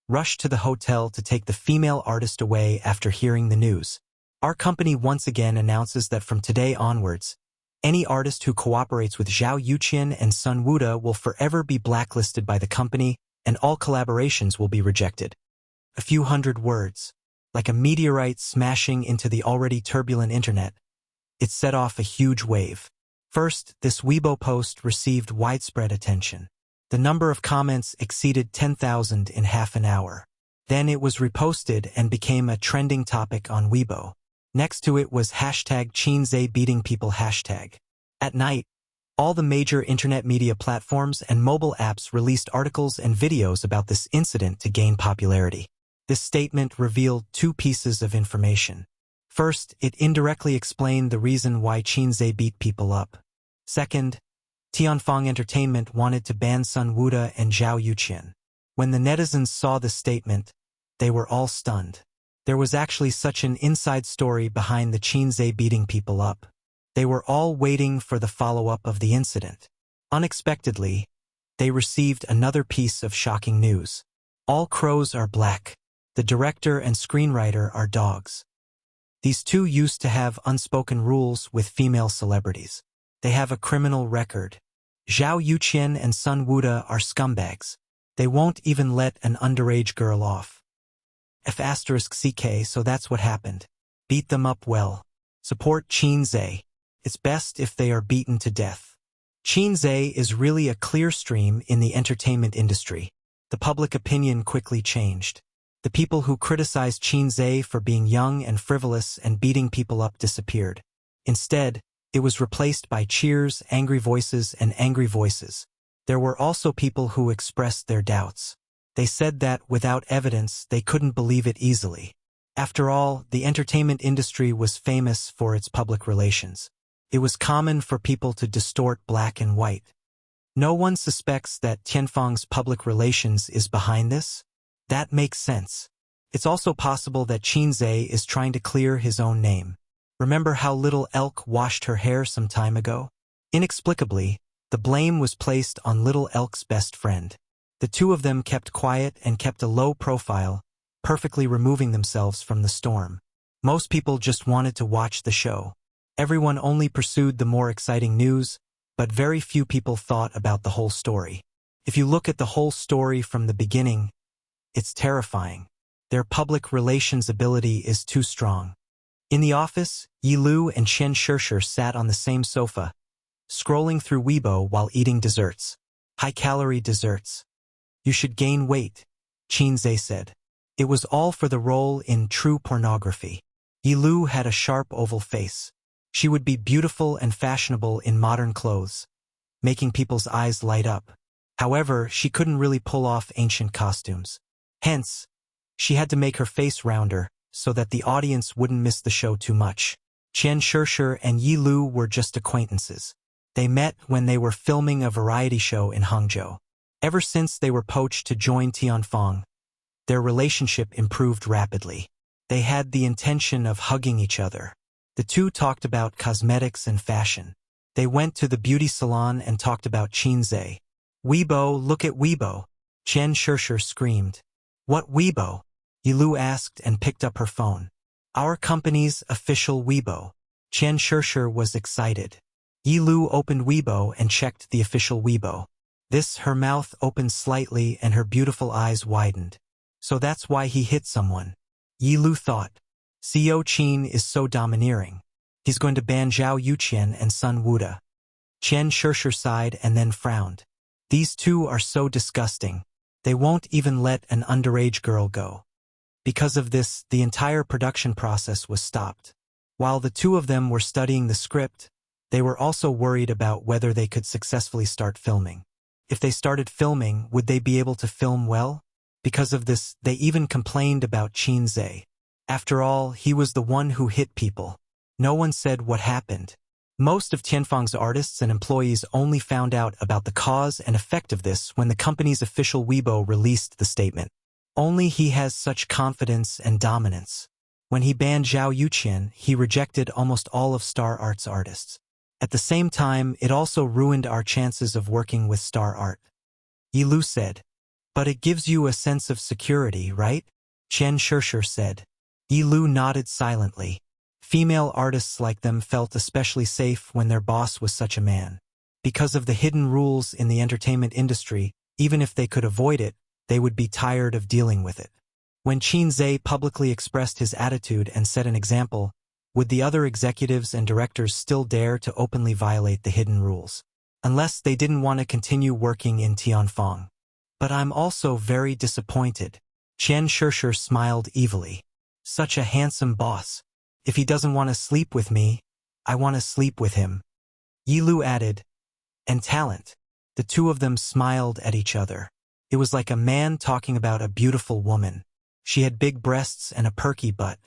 rushed to the hotel to take the female artist away after hearing the news. Our company once again announces that from today onwards, any artist who cooperates with Zhao Yuqian and Sun Wuda will forever be blacklisted by the company, and all collaborations will be rejected. A few hundred words, like a meteorite smashing into the already turbulent internet. It set off a huge wave. First, this Weibo post received widespread attention. The number of comments exceeded 10,000 in half an hour. Then it was reposted and became a trending topic on Weibo. Next to it was hashtag Qinze beating people hashtag. At night, all the major internet media platforms and mobile apps released articles and videos about this incident to gain popularity. This statement revealed two pieces of information. First, it indirectly explained the reason why Qinze beat people up. Second, Tianfeng Entertainment wanted to ban Sun Wuda and Zhao Yuqian. When the netizens saw the statement, they were all stunned. There was actually such an inside story behind the Qinze beating people up. They were all waiting for the follow-up of the incident. Unexpectedly, they received another piece of shocking news. All crows are black. The director and screenwriter are dogs. These two used to have unspoken rules with female celebrities. They have a criminal record. Zhao Yuqian and Sun Wuda are scumbags. They won't even let an underage girl off. F***CK, so that's what happened. Beat them up well. Support Qinze. It's best if they are beaten to death. Qinze is really a clear stream in the entertainment industry. The public opinion quickly changed. The people who criticized Qinze for being young and frivolous and beating people up disappeared. Instead, it was replaced by cheers, angry voices, and angry voices. There were also people who expressed their doubts. They said that, without evidence, they couldn't believe it easily. After all, the entertainment industry was famous for its public relations. It was common for people to distort black and white. No one suspects that Tianfeng's public relations is behind this? That makes sense. It's also possible that Qinze is trying to clear his own name. Remember how Little Elk washed her hair some time ago? Inexplicably, the blame was placed on Little Elk's best friend. The two of them kept quiet and kept a low profile, perfectly removing themselves from the storm. Most people just wanted to watch the show. Everyone only pursued the more exciting news, but very few people thought about the whole story. If you look at the whole story from the beginning, it's terrifying. Their public relations ability is too strong. In the office, Yi Lu and Chen Shishir sat on the same sofa, scrolling through Weibo while eating desserts. High-calorie desserts. "You should gain weight," Qinze said. It was all for the role in True Pornography. Yi Lu had a sharp oval face. She would be beautiful and fashionable in modern clothes, making people's eyes light up. However, she couldn't really pull off ancient costumes. Hence, she had to make her face rounder, so that the audience wouldn't miss the show too much. Chen Shishir and Yi Lu were just acquaintances. They met when they were filming a variety show in Hangzhou. Ever since they were poached to join Tianfeng, their relationship improved rapidly. They had the intention of hugging each other. The two talked about cosmetics and fashion. They went to the beauty salon and talked about Qinze. "Weibo, look at Weibo!" Chen Shishir screamed. "What Weibo?" Yi Lu asked and picked up her phone. "Our company's official Weibo." Chen Shishir was excited. Yi Lu opened Weibo and checked the official Weibo. Her mouth opened slightly and her beautiful eyes widened. So that's why he hit someone. Yi Lu thought. CEO Qin is so domineering. He's going to ban Zhao Yuqian and Sun Wuda. Chen Shishir sighed and then frowned. These two are so disgusting. They won't even let an underage girl go. Because of this, the entire production process was stopped. While the two of them were studying the script, they were also worried about whether they could successfully start filming. If they started filming, would they be able to film well? Because of this, they even complained about Qin Zhe. After all, he was the one who hit people. No one said what happened. Most of Tianfang's artists and employees only found out about the cause and effect of this when the company's official Weibo released the statement. Only he has such confidence and dominance. When he banned Zhao Yuqian, he rejected almost all of Star Art's artists. At the same time, it also ruined our chances of working with Star Art. Yi Lu said. But it gives you a sense of security, right? Chen Shishir said. Yi Lu nodded silently. Female artists like them felt especially safe when their boss was such a man. Because of the hidden rules in the entertainment industry, even if they could avoid it, they would be tired of dealing with it. When Qin Zhe publicly expressed his attitude and set an example, would the other executives and directors still dare to openly violate the hidden rules? Unless they didn't want to continue working in Tianfang. But I'm also very disappointed. Chen Shishir smiled evilly. Such a handsome boss. If he doesn't want to sleep with me, I want to sleep with him. Yi Lu added. And talent. The two of them smiled at each other. It was like a man talking about a beautiful woman. She had big breasts and a perky butt.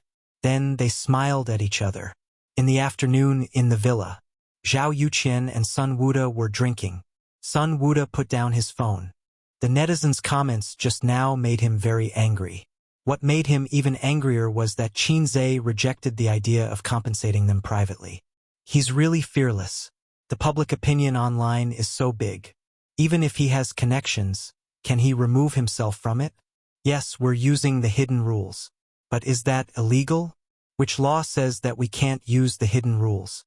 Then they smiled at each other. In the afternoon, in the villa, Zhao Yuqian and Sun Wuda were drinking. Sun Wuda put down his phone. The netizens' comments just now made him very angry. What made him even angrier was that Qin Zhe rejected the idea of compensating them privately. He's really fearless. The public opinion online is so big. Even if he has connections, can he remove himself from it? Yes, we're using the hidden rules. But is that illegal? Which law says that we can't use the hidden rules?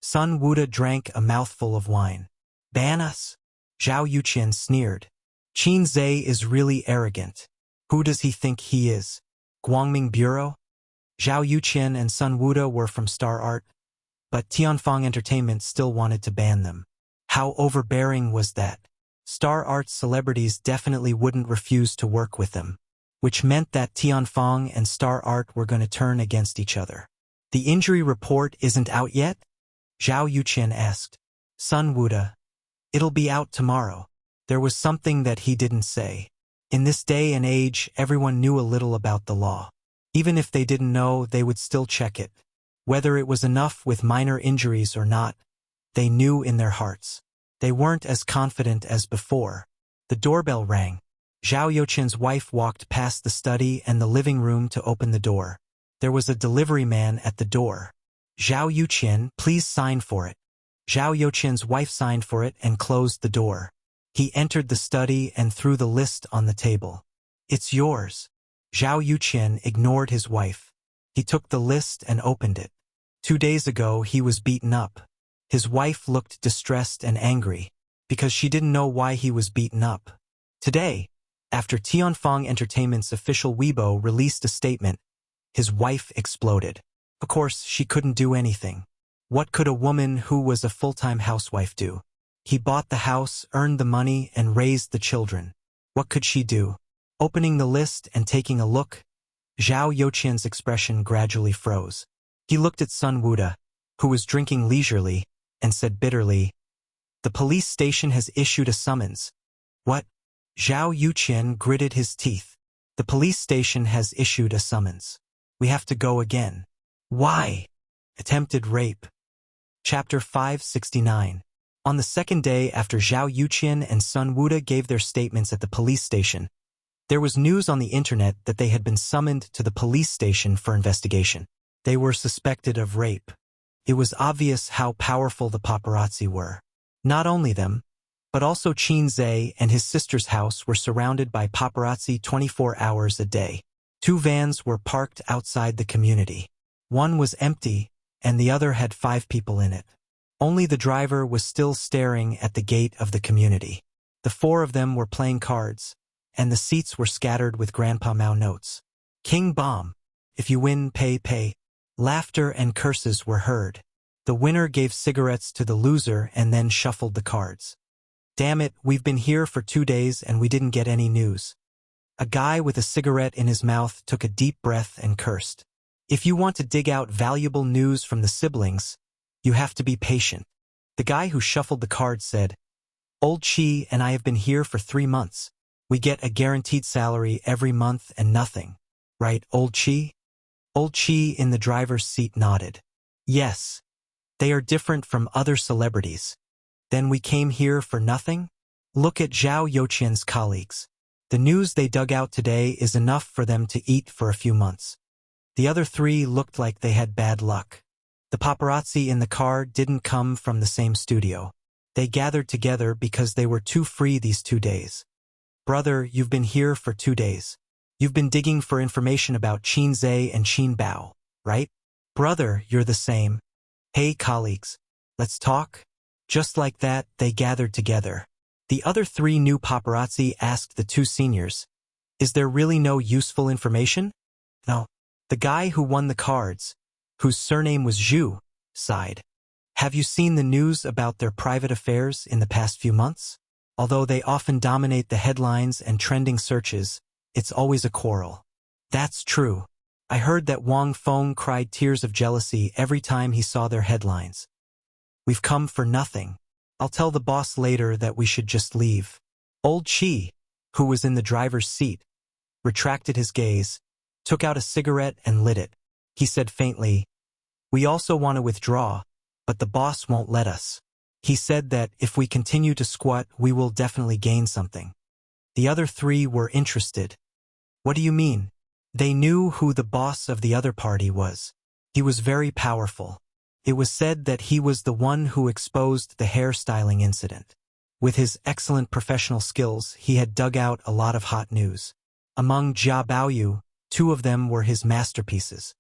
Sun Wuda drank a mouthful of wine. Ban us? Zhao Yuqian sneered. Qin Zhe is really arrogant. Who does he think he is? Guangming Bureau? Zhao Yuqian and Sun Wuda were from Star Art, but Tianfang Entertainment still wanted to ban them. How overbearing was that? Star Art's celebrities definitely wouldn't refuse to work with them, which meant that Tianfang and Star Art were going to turn against each other. The injury report isn't out yet? Zhao Yuqian asked. Sun Wuda. It'll be out tomorrow. There was something that he didn't say. In this day and age, everyone knew a little about the law. Even if they didn't know, they would still check it. Whether it was enough with minor injuries or not, they knew in their hearts. They weren't as confident as before. The doorbell rang. Zhao Yuqian's wife walked past the study and the living room to open the door. There was a delivery man at the door. Zhao Yuqian, please sign for it. Zhao Yuqian's wife signed for it and closed the door. He entered the study and threw the list on the table. It's yours. Zhao Yuqian ignored his wife. He took the list and opened it. 2 days ago, he was beaten up. His wife looked distressed and angry, because she didn't know why he was beaten up. Today, after Tianfang Entertainment's official Weibo released a statement, his wife exploded. Of course, she couldn't do anything. What could a woman who was a full-time housewife do? He bought the house, earned the money, and raised the children. What could she do? Opening the list and taking a look, Zhao Yuqian's expression gradually froze. He looked at Sun Wuda, who was drinking leisurely, and said bitterly, "The police station has issued a summons." What? Zhao Yuqian gritted his teeth. The police station has issued a summons. We have to go again. Why? Attempted rape. Chapter 569. On the second day after Zhao Yuqian and Sun Wuda gave their statements at the police station, there was news on the internet that they had been summoned to the police station for investigation. They were suspected of rape. It was obvious how powerful the paparazzi were. Not only them, but also Qin Zhe and his sister's house were surrounded by paparazzi 24 hours a day. 2 vans were parked outside the community. One was empty, and the other had 5 people in it. Only the driver was still staring at the gate of the community. The 4 of them were playing cards, and the seats were scattered with Grandpa Mao notes. King Bomb. If you win, pay. Laughter and curses were heard. The winner gave cigarettes to the loser and then shuffled the cards. Damn it, we've been here for 2 days and we didn't get any news. A guy with a cigarette in his mouth took a deep breath and cursed. If you want to dig out valuable news from the siblings, you have to be patient. The guy who shuffled the cards said, Old Chi and I have been here for 3 months. We get a guaranteed salary every month and nothing. Right, Old Chi? Old Chi in the driver's seat nodded. Yes. They are different from other celebrities. Then we came here for nothing? Look at Zhao Youqian's colleagues. The news they dug out today is enough for them to eat for a few months. The other 3 looked like they had bad luck. The paparazzi in the car didn't come from the same studio. They gathered together because they were too free these 2 days. Brother, you've been here for 2 days. You've been digging for information about Qin Zhe and Qin Bao, right? Brother, you're the same. Hey, colleagues, let's talk? Just like that, they gathered together. The other 3 new paparazzi asked the 2 seniors, Is there really no useful information? No. The guy who won the cards, whose surname was Zhu, sighed. Have you seen the news about their private affairs in the past few months? Although they often dominate the headlines and trending searches, it's always a quarrel. That's true. I heard that Wang Feng cried tears of jealousy every time he saw their headlines. We've come for nothing. I'll tell the boss later that we should just leave. Old Chi, who was in the driver's seat, retracted his gaze, took out a cigarette and lit it. He said faintly, We also want to withdraw, but the boss won't let us. He said that if we continue to squat, we will definitely gain something. The other 3 were interested. What do you mean? They knew who the boss of the other party was. He was very powerful. It was said that he was the one who exposed the hairstyling incident. With his excellent professional skills, he had dug out a lot of hot news. Among Jia Baoyu, 2 of them were his masterpieces.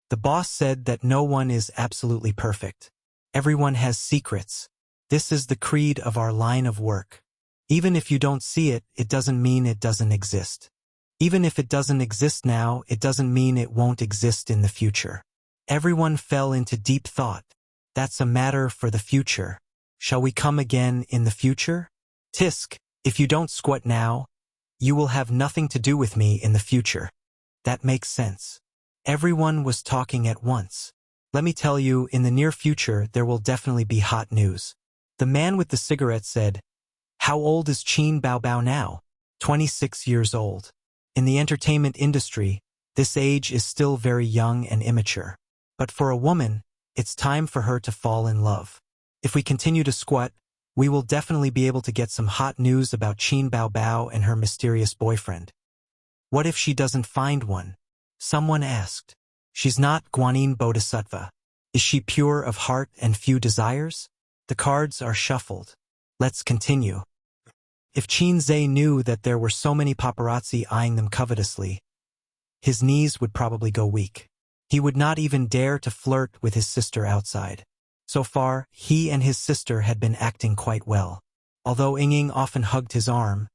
The boss said that no one is absolutely perfect. Everyone has secrets. This is the creed of our line of work. Even if you don't see it, it doesn't mean it doesn't exist. Even if it doesn't exist now, it doesn't mean it won't exist in the future. Everyone fell into deep thought. That's a matter for the future. Shall we come again in the future? Tisk, if you don't squat now, you will have nothing to do with me in the future. That makes sense. Everyone was talking at once. Let me tell you, in the near future, there will definitely be hot news. The man with the cigarette said, How old is Qin Bao Bao now? 26 years old. In the entertainment industry, this age is still very young and immature. But for a woman, it's time for her to fall in love. If we continue to squat, we will definitely be able to get some hot news about Qin Bao Bao and her mysterious boyfriend. What if she doesn't find one? Someone asked. She's not Guanyin Bodhisattva. Is she pure of heart and few desires? The cards are shuffled. Let's continue. If Qin Zhe knew that there were so many paparazzi eyeing them covetously, his knees would probably go weak. He would not even dare to flirt with his sister outside. So far, he and his sister had been acting quite well. Although Ying often hugged his arm,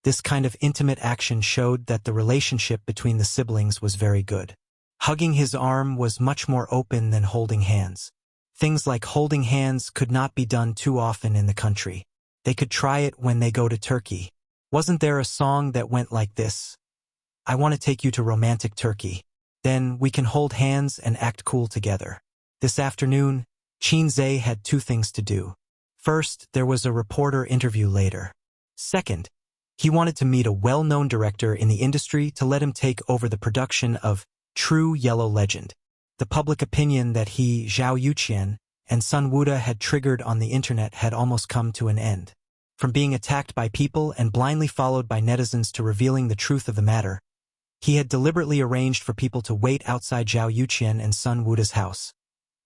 this kind of intimate action showed that the relationship between the siblings was very good. Hugging his arm was much more open than holding hands. Things like holding hands could not be done too often in the country. They could try it when they go to Turkey. Wasn't there a song that went like this? I want to take you to romantic Turkey. Then we can hold hands and act cool together. This afternoon, Qin Zhe had 2 things to do. First, there was a reporter interview later. Second, he wanted to meet a well-known director in the industry to let him take over the production of True Yellow Legend. The public opinion that he, Zhao Youqian, and Sun Wuda had triggered on the internet had almost come to an end. From being attacked by people and blindly followed by netizens to revealing the truth of the matter, he had deliberately arranged for people to wait outside Zhao Youqian and Sun Wuda's house,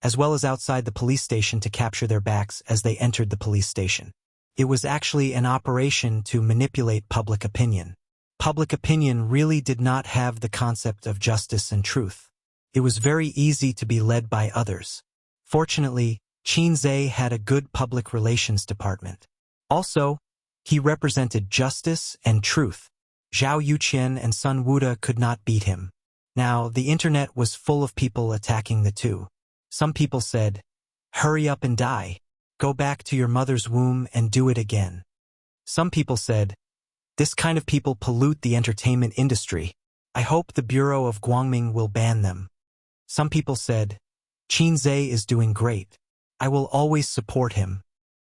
as well as outside the police station to capture their backs as they entered the police station. It was actually an operation to manipulate public opinion. Public opinion really did not have the concept of justice and truth. It was very easy to be led by others. Fortunately, Qin Zhe had a good public relations department. Also, he represented justice and truth. Zhao Youqian and Sun Wuda could not beat him. Now, the internet was full of people attacking the two. Some people said, "Hurry up and die. Go back to your mother's womb and do it again." Some people said, This kind of people pollute the entertainment industry. I hope the Bureau of Guangming will ban them. Some people said, Qin Zhe is doing great. I will always support him.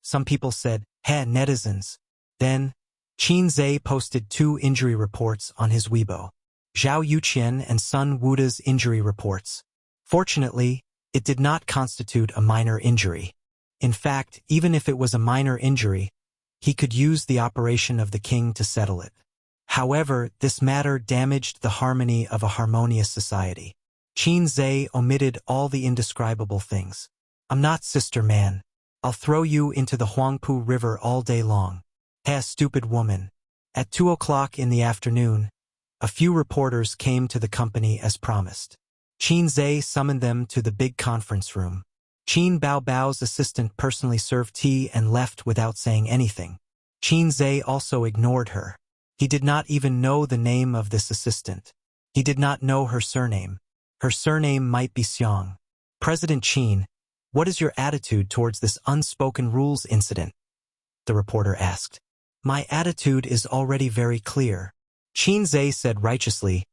Some people said, heh, netizens. Then, Qin Zhe posted 2 injury reports on his Weibo. Zhao Yuqian and Sun Wuda's injury reports. Fortunately, it did not constitute a minor injury. In fact, even if it was a minor injury, he could use the operation of the king to settle it. However, this matter damaged the harmony of a harmonious society. Qin Zhe omitted all the indescribable things. I'm not sister man. I'll throw you into the Huangpu River all day long. Heh, stupid woman. At 2 o'clock in the afternoon, a few reporters came to the company as promised. Qin Zhe summoned them to the big conference room. Qin Baobao's assistant personally served tea and left without saying anything. Qin Zhe also ignored her. He did not even know the name of this assistant. He did not know her surname. Her surname might be Xiang. President Qin, what is your attitude towards this unspoken rules incident? The reporter asked. My attitude is already very clear. Qin Zhe said righteously,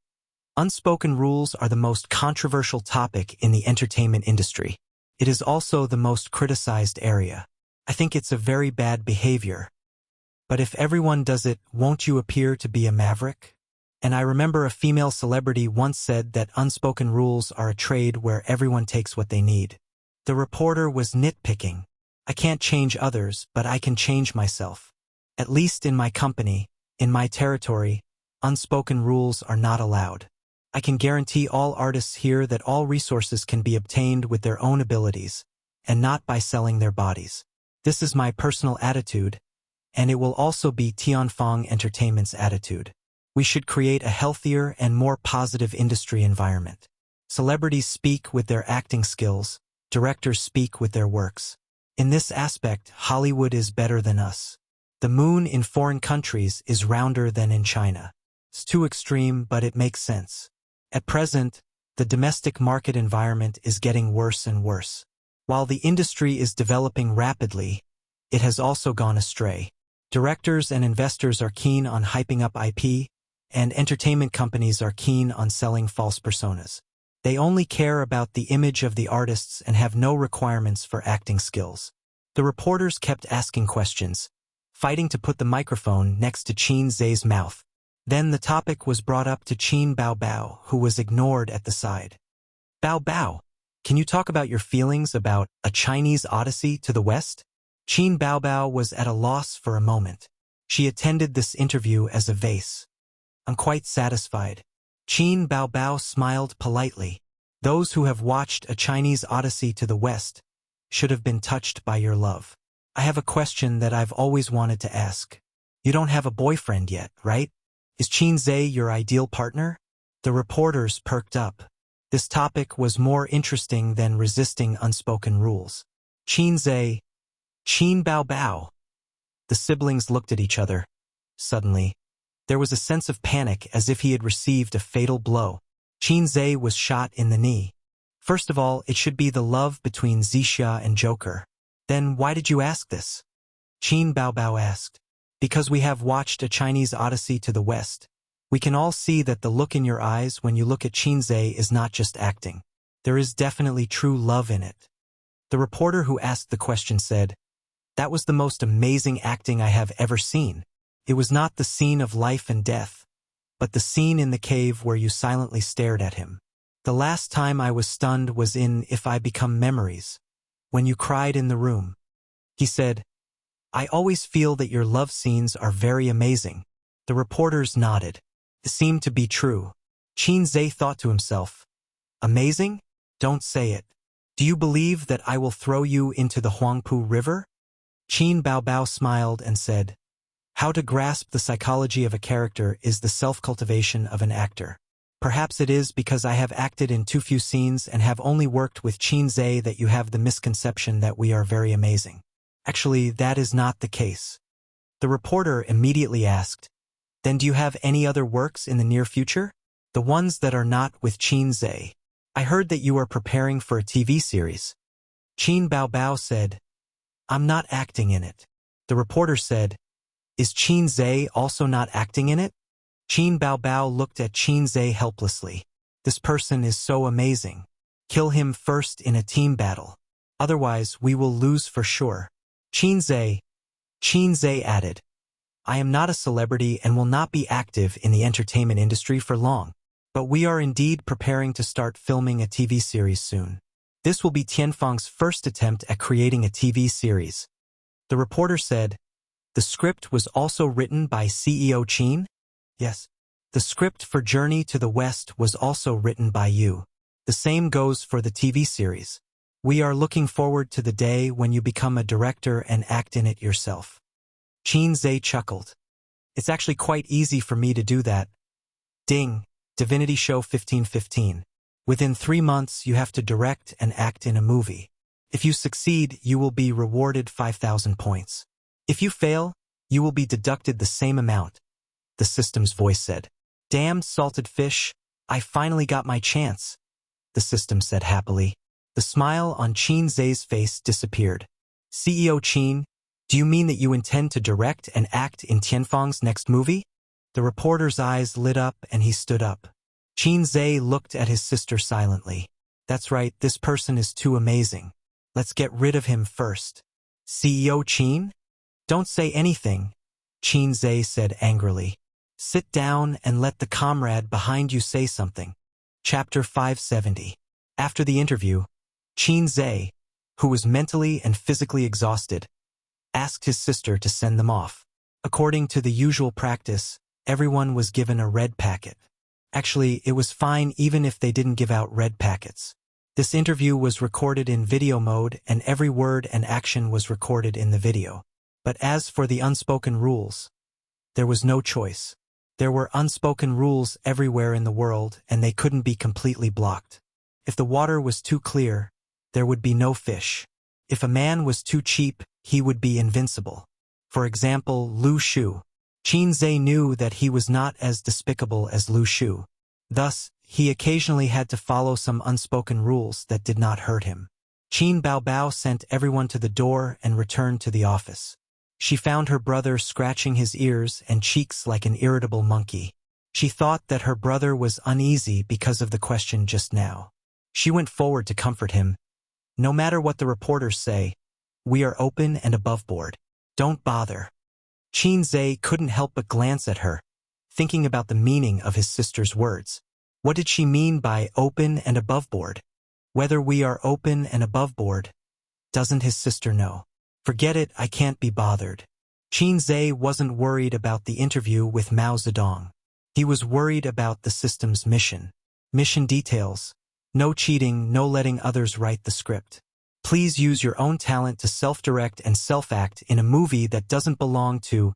unspoken rules are the most controversial topic in the entertainment industry. It is also the most criticized area. I think it's a very bad behavior. But if everyone does it, won't you appear to be a maverick? And I remember a female celebrity once said that unspoken rules are a trade where everyone takes what they need. The reporter was nitpicking. I can't change others, but I can change myself. At least in my company, in my territory, unspoken rules are not allowed. I can guarantee all artists here that all resources can be obtained with their own abilities, and not by selling their bodies. This is my personal attitude, and it will also be Tianfeng Entertainment's attitude. We should create a healthier and more positive industry environment. Celebrities speak with their acting skills, directors speak with their works. In this aspect, Hollywood is better than us. The moon in foreign countries is rounder than in China. It's too extreme, but it makes sense. At present, the domestic market environment is getting worse and worse. While the industry is developing rapidly, it has also gone astray. Directors and investors are keen on hyping up IP, and entertainment companies are keen on selling false personas. They only care about the image of the artists and have no requirements for acting skills. The reporters kept asking questions, fighting to put the microphone next to Qin Zhe's mouth. Then the topic was brought up to Qin Baobao, who was ignored at the side. Baobao, can you talk about your feelings about A Chinese Odyssey to the West? Qin Baobao was at a loss for a moment. She attended this interview as a vase. I'm quite satisfied. Qin Baobao smiled politely. Those who have watched A Chinese Odyssey to the West should have been touched by your love. I have a question that I've always wanted to ask. You don't have a boyfriend yet, right? Is Qin Zhe your ideal partner? The reporters perked up. This topic was more interesting than resisting unspoken rules. Qin Zhe, Qin Baobao. The siblings looked at each other. Suddenly, there was a sense of panic as if he had received a fatal blow. Qin Zhe was shot in the knee. First of all, it should be the love between Zixia and Joker. Then why did you ask this? Qin Baobao asked. Because we have watched A Chinese Odyssey to the West. We can all see that the look in your eyes when you look at Qin Zhe is not just acting. There is definitely true love in it. The reporter who asked the question said, that was the most amazing acting I have ever seen. It was not the scene of life and death, but the scene in the cave where you silently stared at him. The last time I was stunned was in If I Become Memories, when you cried in the room. He said, I always feel that your love scenes are very amazing. The reporters nodded. It seemed to be true. Qin Zhe thought to himself, amazing? Don't say it. Do you believe that I will throw you into the Huangpu River? Qin Baobao smiled and said, how to grasp the psychology of a character is the self-cultivation of an actor. Perhaps it is because I have acted in too few scenes and have only worked with Qin Zhe that you have the misconception that we are very amazing. Actually, that is not the case. The reporter immediately asked, then do you have any other works in the near future? The ones that are not with Qin Zhe. I heard that you are preparing for a TV series. Qin Baobao said, I'm not acting in it. The reporter said, Is Qin Zhe also not acting in it? Qin Baobao looked at Qin Zhe helplessly. This person is so amazing. Kill him first in a team battle. Otherwise, we will lose for sure. Qin Zhe added, I am not a celebrity and will not be active in the entertainment industry for long. But we are indeed preparing to start filming a TV series soon. This will be Tianfeng's first attempt at creating a TV series. The reporter said, the script was also written by CEO Qin? Yes. The script for Journey to the West was also written by you. The same goes for the TV series. We are looking forward to the day when you become a director and act in it yourself. Qin Zhe chuckled. It's actually quite easy for me to do that. Ding, Divinity Show 1515. Within 3 months, you have to direct and act in a movie. If you succeed, you will be rewarded 5,000 points. If you fail, you will be deducted the same amount. The system's voice said. Damn salted fish, I finally got my chance. The system said happily. The smile on Qin Zhe's face disappeared. CEO Qin, do you mean that you intend to direct and act in Tianfeng's next movie? The reporter's eyes lit up and he stood up. Qin Zhe looked at his sister silently. That's right, this person is too amazing. Let's get rid of him first. CEO Qin? Don't say anything, Qin Zhe said angrily. Sit down and let the comrade behind you say something. Chapter 570. After the interview, Qin Zhe, who was mentally and physically exhausted, asked his sister to send them off. According to the usual practice, everyone was given a red packet. Actually, it was fine even if they didn't give out red packets. This interview was recorded in video mode and every word and action was recorded in the video. But as for the unspoken rules, there was no choice. There were unspoken rules everywhere in the world and they couldn't be completely blocked. If the water was too clear, there would be no fish. If a man was too cheap, he would be invincible. For example, Lu Shu. Qin Zhe knew that he was not as despicable as Lu Shu. Thus, he occasionally had to follow some unspoken rules that did not hurt him. Qin Baobao sent everyone to the door and returned to the office. She found her brother scratching his ears and cheeks like an irritable monkey. She thought that her brother was uneasy because of the question just now. She went forward to comfort him. No matter what the reporters say, we are open and above board. Don't bother. Qin Zhe couldn't help but glance at her, thinking about the meaning of his sister's words. What did she mean by open and above board? Whether we are open and above board, doesn't his sister know? Forget it, I can't be bothered. Qin Zhe wasn't worried about the interview with Mao Zedong. He was worried about the system's mission. Mission details. No cheating, no letting others write the script. Please use your own talent to self-direct and self-act in a movie that doesn't belong to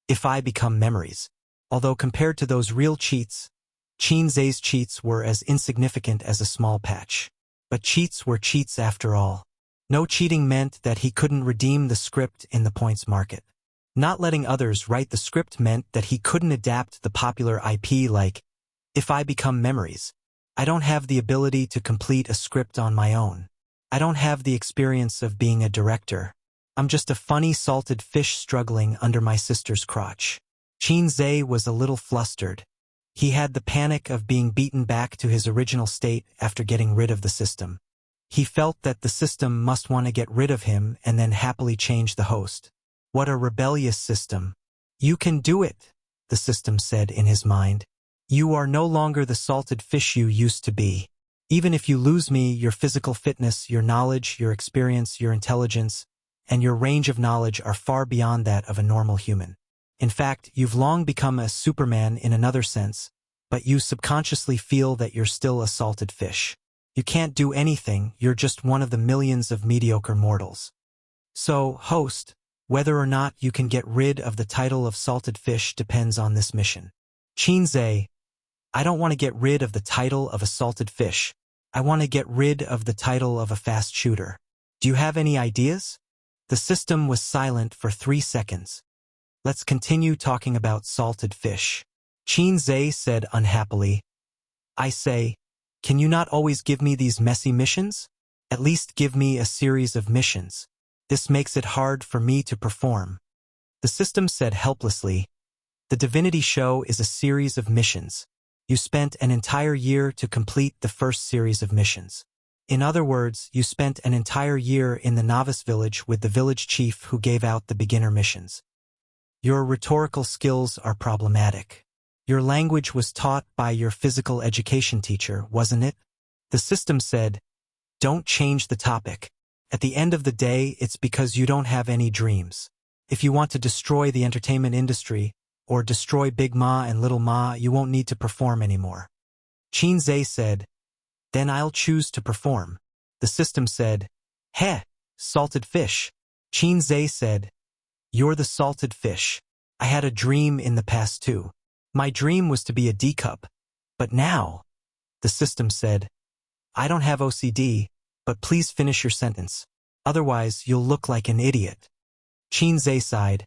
If I Become Memories. Although compared to those real cheats, Qin Zhe's cheats were as insignificant as a small patch. But cheats were cheats after all. No cheating meant that he couldn't redeem the script in the points market. Not letting others write the script meant that he couldn't adapt the popular IP like If I Become Memories. I don't have the ability to complete a script on my own. I don't have the experience of being a director. I'm just a funny salted fish struggling under my sister's crotch. Qin Zhe was a little flustered. He had the panic of being beaten back to his original state after getting rid of the system. He felt that the system must want to get rid of him and then happily change the host. What a rebellious system. You can do it, the system said in his mind. You are no longer the salted fish you used to be. Even if you lose me, your physical fitness, your knowledge, your experience, your intelligence, and your range of knowledge are far beyond that of a normal human. In fact, you've long become a Superman in another sense, but you subconsciously feel that you're still a salted fish. You can't do anything, you're just one of the millions of mediocre mortals. So, host, whether or not you can get rid of the title of salted fish depends on this mission. Qin Zhe, I don't want to get rid of the title of a salted fish. I want to get rid of the title of a fast shooter. Do you have any ideas? The system was silent for 3 seconds. Let's continue talking about salted fish. Qin Zhe said unhappily, I say, can you not always give me these messy missions? At least give me a series of missions. This makes it hard for me to perform. The system said helplessly, "The divinity show is a series of missions. You spent an entire year to complete the first series of missions. In other words, you spent an entire year in the novice village with the village chief who gave out the beginner missions. Your rhetorical skills are problematic. Your language was taught by your physical education teacher, wasn't it?" The system said, "Don't change the topic. At the end of the day, it's because you don't have any dreams. If you want to destroy the entertainment industry, or destroy Big Ma and Little Ma, you won't need to perform anymore." Qin Zhe said, "Then I'll choose to perform." The system said, "Heh, salted fish." Qin Zhe said, "You're the salted fish. I had a dream in the past too. My dream was to be a D-cup. But now," the system said, "I don't have OCD, but please finish your sentence. Otherwise, you'll look like an idiot." Qin Zhe sighed,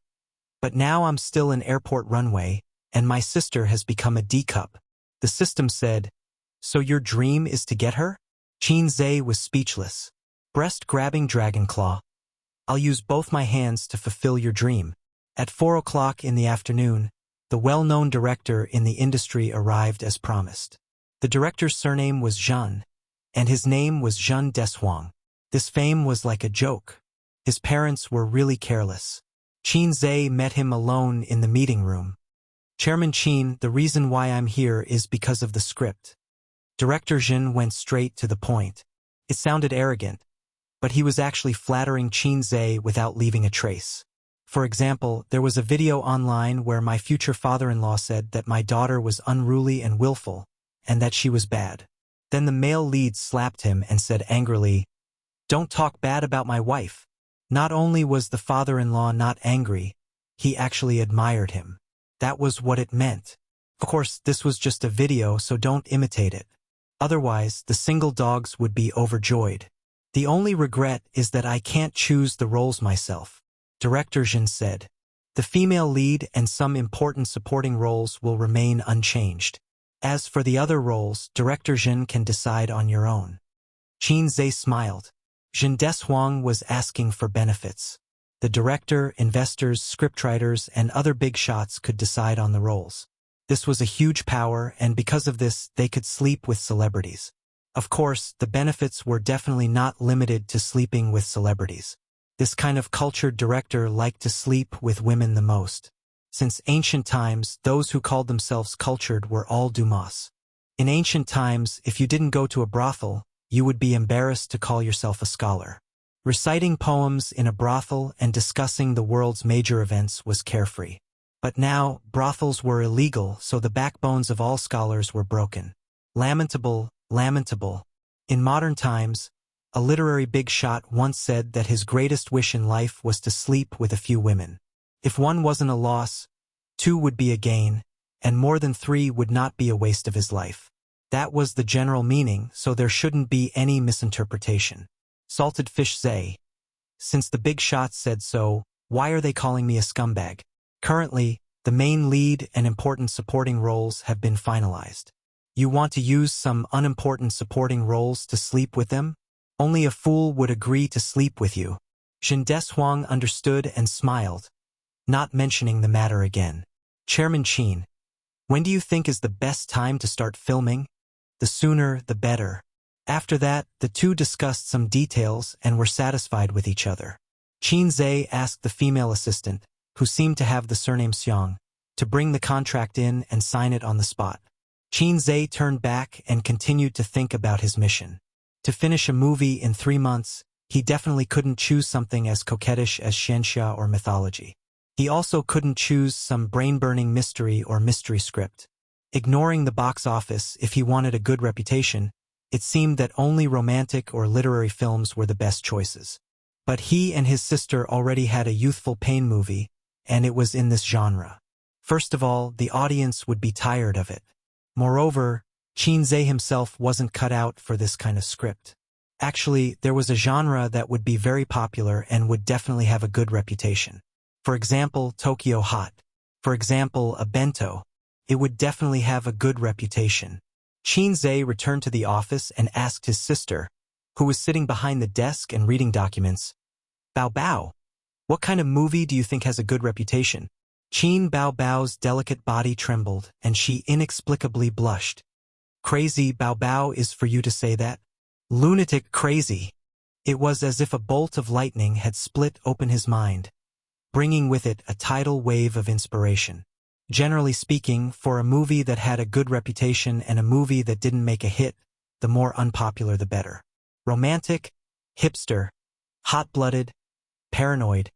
"But now I'm still in airport runway, and my sister has become a D-cup." The system said, "So your dream is to get her?" Qin Zhe was speechless. Breast-grabbing dragon claw. "I'll use both my hands to fulfill your dream." At 4 o'clock in the afternoon, the well-known director in the industry arrived as promised. The director's surname was Zhen, and his name was Zhen Deshuang. This fame was like a joke. His parents were really careless. Qin Zhe met him alone in the meeting room. "Chairman Qin, the reason why I'm here is because of the script." Director Zhen went straight to the point. It sounded arrogant, but he was actually flattering Qin Zhe without leaving a trace. For example, there was a video online where my future father-in-law said that my daughter was unruly and willful, and that she was bad. Then the male lead slapped him and said angrily, "Don't talk bad about my wife." Not only was the father-in-law not angry, he actually admired him. That was what it meant. Of course, this was just a video, so don't imitate it. Otherwise, the single dogs would be overjoyed. "The only regret is that I can't choose the roles myself," Director Zhen said. "The female lead and some important supporting roles will remain unchanged. As for the other roles, Director Zhen can decide on your own." Qin Zhe smiled. Zhen Deshuang was asking for benefits. The director, investors, scriptwriters, and other big shots could decide on the roles. This was a huge power, and because of this, they could sleep with celebrities. Of course, the benefits were definitely not limited to sleeping with celebrities. This kind of cultured director liked to sleep with women the most. Since ancient times, those who called themselves cultured were all Dumas. In ancient times, if you didn't go to a brothel, you would be embarrassed to call yourself a scholar. Reciting poems in a brothel and discussing the world's major events was carefree. But now, brothels were illegal, so the backbones of all scholars were broken. Lamentable, lamentable. In modern times, a literary big shot once said that his greatest wish in life was to sleep with a few women. If one wasn't a loss, 2 would be a gain, and more than 3 would not be a waste of his life. That was the general meaning, so there shouldn't be any misinterpretation. Salted fish Zhe. Since the big shots said so, why are they calling me a scumbag? Currently, the main lead and important supporting roles have been finalized. You want to use some unimportant supporting roles to sleep with them? Only a fool would agree to sleep with you. Zhen Deshuang understood and smiled, not mentioning the matter again. Chairman Qin, when do you think is the best time to start filming? The sooner, the better. After that, the two discussed some details and were satisfied with each other. Qin Zhe asked the female assistant, who seemed to have the surname Xiang, to bring the contract in and sign it on the spot. Qin Zhe turned back and continued to think about his mission. To finish a movie in 3 months, he definitely couldn't choose something as coquettish as xianxia or mythology. He also couldn't choose some brain-burning mystery or mystery script. Ignoring the box office, if he wanted a good reputation, it seemed that only romantic or literary films were the best choices. But he and his sister already had a youthful pain movie, and it was in this genre. First of all, the audience would be tired of it. Moreover, Qin Zhe himself wasn't cut out for this kind of script. Actually, there was a genre that would be very popular and would definitely have a good reputation. For example, Tokyo Hot. For example, a bento. It would definitely have a good reputation. Qin Zhe returned to the office and asked his sister, who was sitting behind the desk and reading documents, "Bao Bao, What kind of movie do you think has a good reputation? Qin Bao Bao's delicate body trembled, and she inexplicably blushed. Crazy Bao Bao is for you to say that? Lunatic crazy. It was as if a bolt of lightning had split open his mind, bringing with it a tidal wave of inspiration. Generally speaking, for a movie that had a good reputation and a movie that didn't make a hit, the more unpopular the better. Romantic, hipster, hot-blooded, paranoid,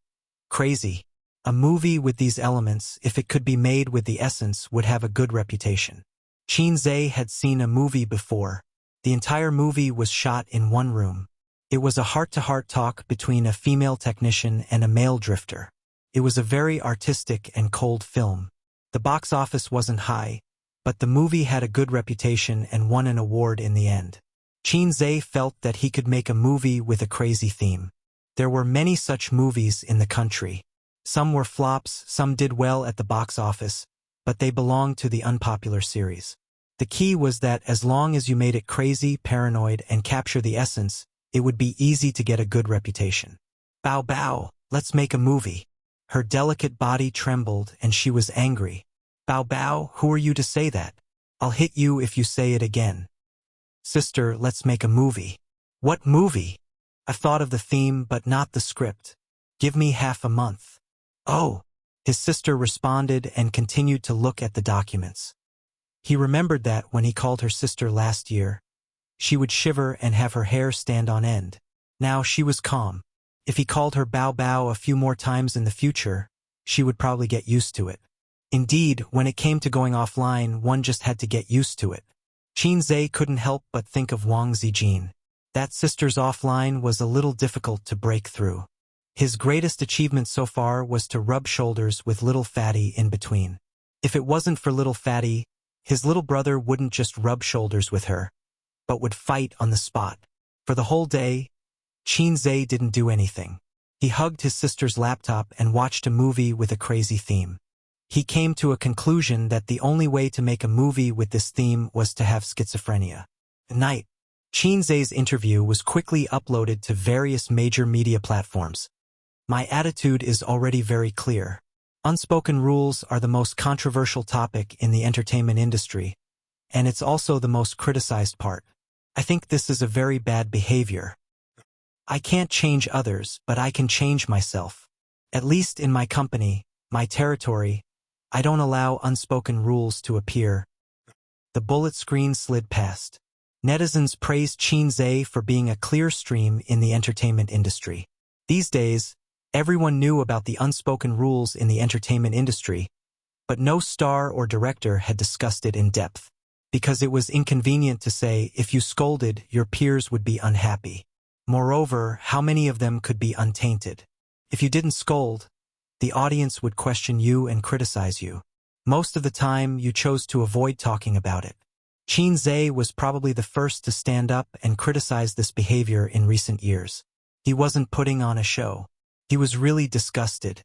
crazy. A movie with these elements, if it could be made with the essence, would have a good reputation. Qin Zhe had seen a movie before. The entire movie was shot in one room. It was a heart-to-heart talk between a female technician and a male drifter. It was a very artistic and cold film. The box office wasn't high, but the movie had a good reputation and won an award in the end. Qin Zhe felt that he could make a movie with a crazy theme. There were many such movies in the country. Some were flops, some did well at the box office, but they belonged to the unpopular series. The key was that as long as you made it crazy, paranoid, and capture the essence, it would be easy to get a good reputation. Bao Bao, let's make a movie. Her delicate body trembled and she was angry. Bao Bao, who are you to say that? I'll hit you if you say it again. Sister, let's make a movie. What movie? I've thought of the theme but not the script. Give me half a month. Oh, his sister responded and continued to look at the documents. He remembered that when he called her sister last year, she would shiver and have her hair stand on end. Now she was calm. If he called her Bao Bao a few more times in the future, she would probably get used to it. Indeed, when it came to going offline, one just had to get used to it. Qin Zhe couldn't help but think of Wang Zijin. That sister's offline was a little difficult to break through. His greatest achievement so far was to rub shoulders with little Fatty in between. If it wasn't for little Fatty, his little brother wouldn't just rub shoulders with her, but would fight on the spot. For the whole day, Qin Zhe didn't do anything. He hugged his sister's laptop and watched a movie with a crazy theme. He came to a conclusion that the only way to make a movie with this theme was to have schizophrenia. At night, Qin Zhe's interview was quickly uploaded to various major media platforms. My attitude is already very clear. Unspoken rules are the most controversial topic in the entertainment industry, and it's also the most criticized part. I think this is a very bad behavior. I can't change others, but I can change myself. At least in my company, my territory, I don't allow unspoken rules to appear. The bullet screen slid past. Netizens praised Qin Zhe for being a clear stream in the entertainment industry. These days, everyone knew about the unspoken rules in the entertainment industry, but no star or director had discussed it in depth. Because it was inconvenient to say if you scolded, your peers would be unhappy. Moreover, how many of them could be untainted? If you didn't scold, the audience would question you and criticize you. Most of the time, you chose to avoid talking about it. Qin Zhe was probably the first to stand up and criticize this behavior in recent years. He wasn't putting on a show. He was really disgusted.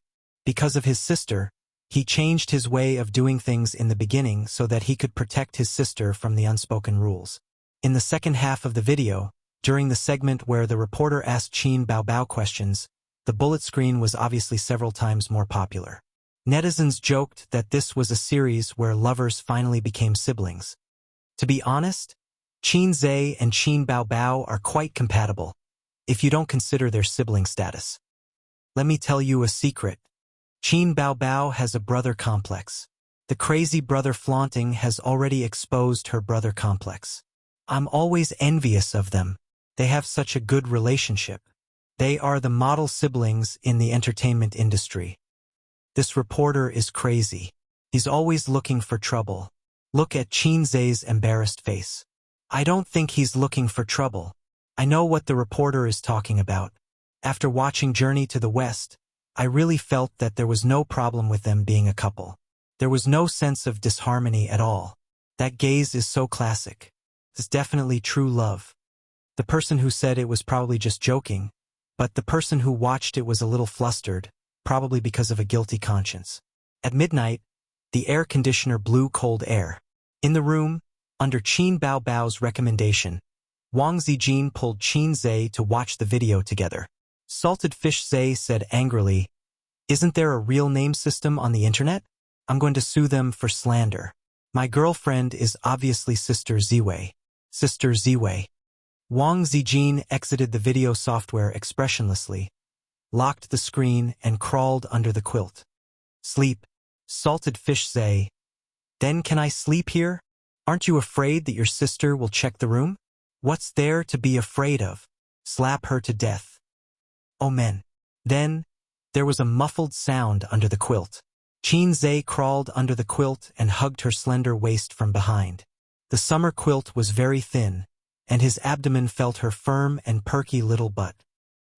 Because of his sister, he changed his way of doing things in the beginning so that he could protect his sister from the unspoken rules. In the second half of the video, during the segment where the reporter asked Qin Bao Bao questions, the bullet screen was obviously several times more popular. Netizens joked that this was a series where lovers finally became siblings. To be honest, Qin Zhe and Qin Bao Bao are quite compatible, if you don't consider their sibling status. Let me tell you a secret. Qin Bao Bao has a brother complex. The crazy brother flaunting has already exposed her brother complex. I'm always envious of them. They have such a good relationship. They are the model siblings in the entertainment industry. This reporter is crazy. He's always looking for trouble. Look at Qin Zhe's embarrassed face. I don't think he's looking for trouble. I know what the reporter is talking about. After watching Journey to the West, I really felt that there was no problem with them being a couple. There was no sense of disharmony at all. That gaze is so classic. It's definitely true love. The person who said it was probably just joking, but the person who watched it was a little flustered, probably because of a guilty conscience. At midnight, the air conditioner blew cold air. In the room, under Qin Bao Bao's recommendation, Wang Zijin pulled Qin Zhe to watch the video together. Salted Fish Zhe said angrily, Isn't there a real name system on the internet? I'm going to sue them for slander. My girlfriend is obviously Sister Ziwei. Sister Ziwei. Wang Zijin exited the video software expressionlessly, locked the screen, and crawled under the quilt. Sleep. Salted fish say. Then can I sleep here? Aren't you afraid that your sister will check the room? What's there to be afraid of? Slap her to death. Oh men. Then, there was a muffled sound under the quilt. Qin Zhe crawled under the quilt and hugged her slender waist from behind. The summer quilt was very thin, and his abdomen felt her firm and perky little butt.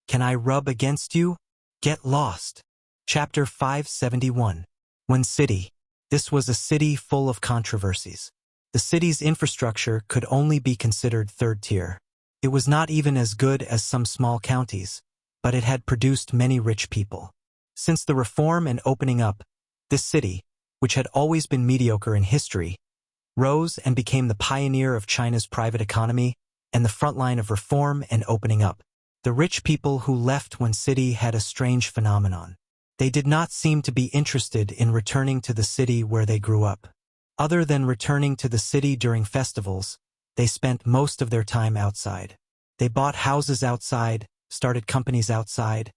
Can I rub against you? Get lost. Chapter 571. Wen City. This was a city full of controversies. The city's infrastructure could only be considered third tier. It was not even as good as some small counties, but it had produced many rich people. Since the reform and opening up, this city, which had always been mediocre in history, rose and became the pioneer of China's private economy and the front line of reform and opening up. The rich people who left Wen City had a strange phenomenon. They did not seem to be interested in returning to the city where they grew up. Other than returning to the city during festivals, they spent most of their time outside. They bought houses outside, started companies outside,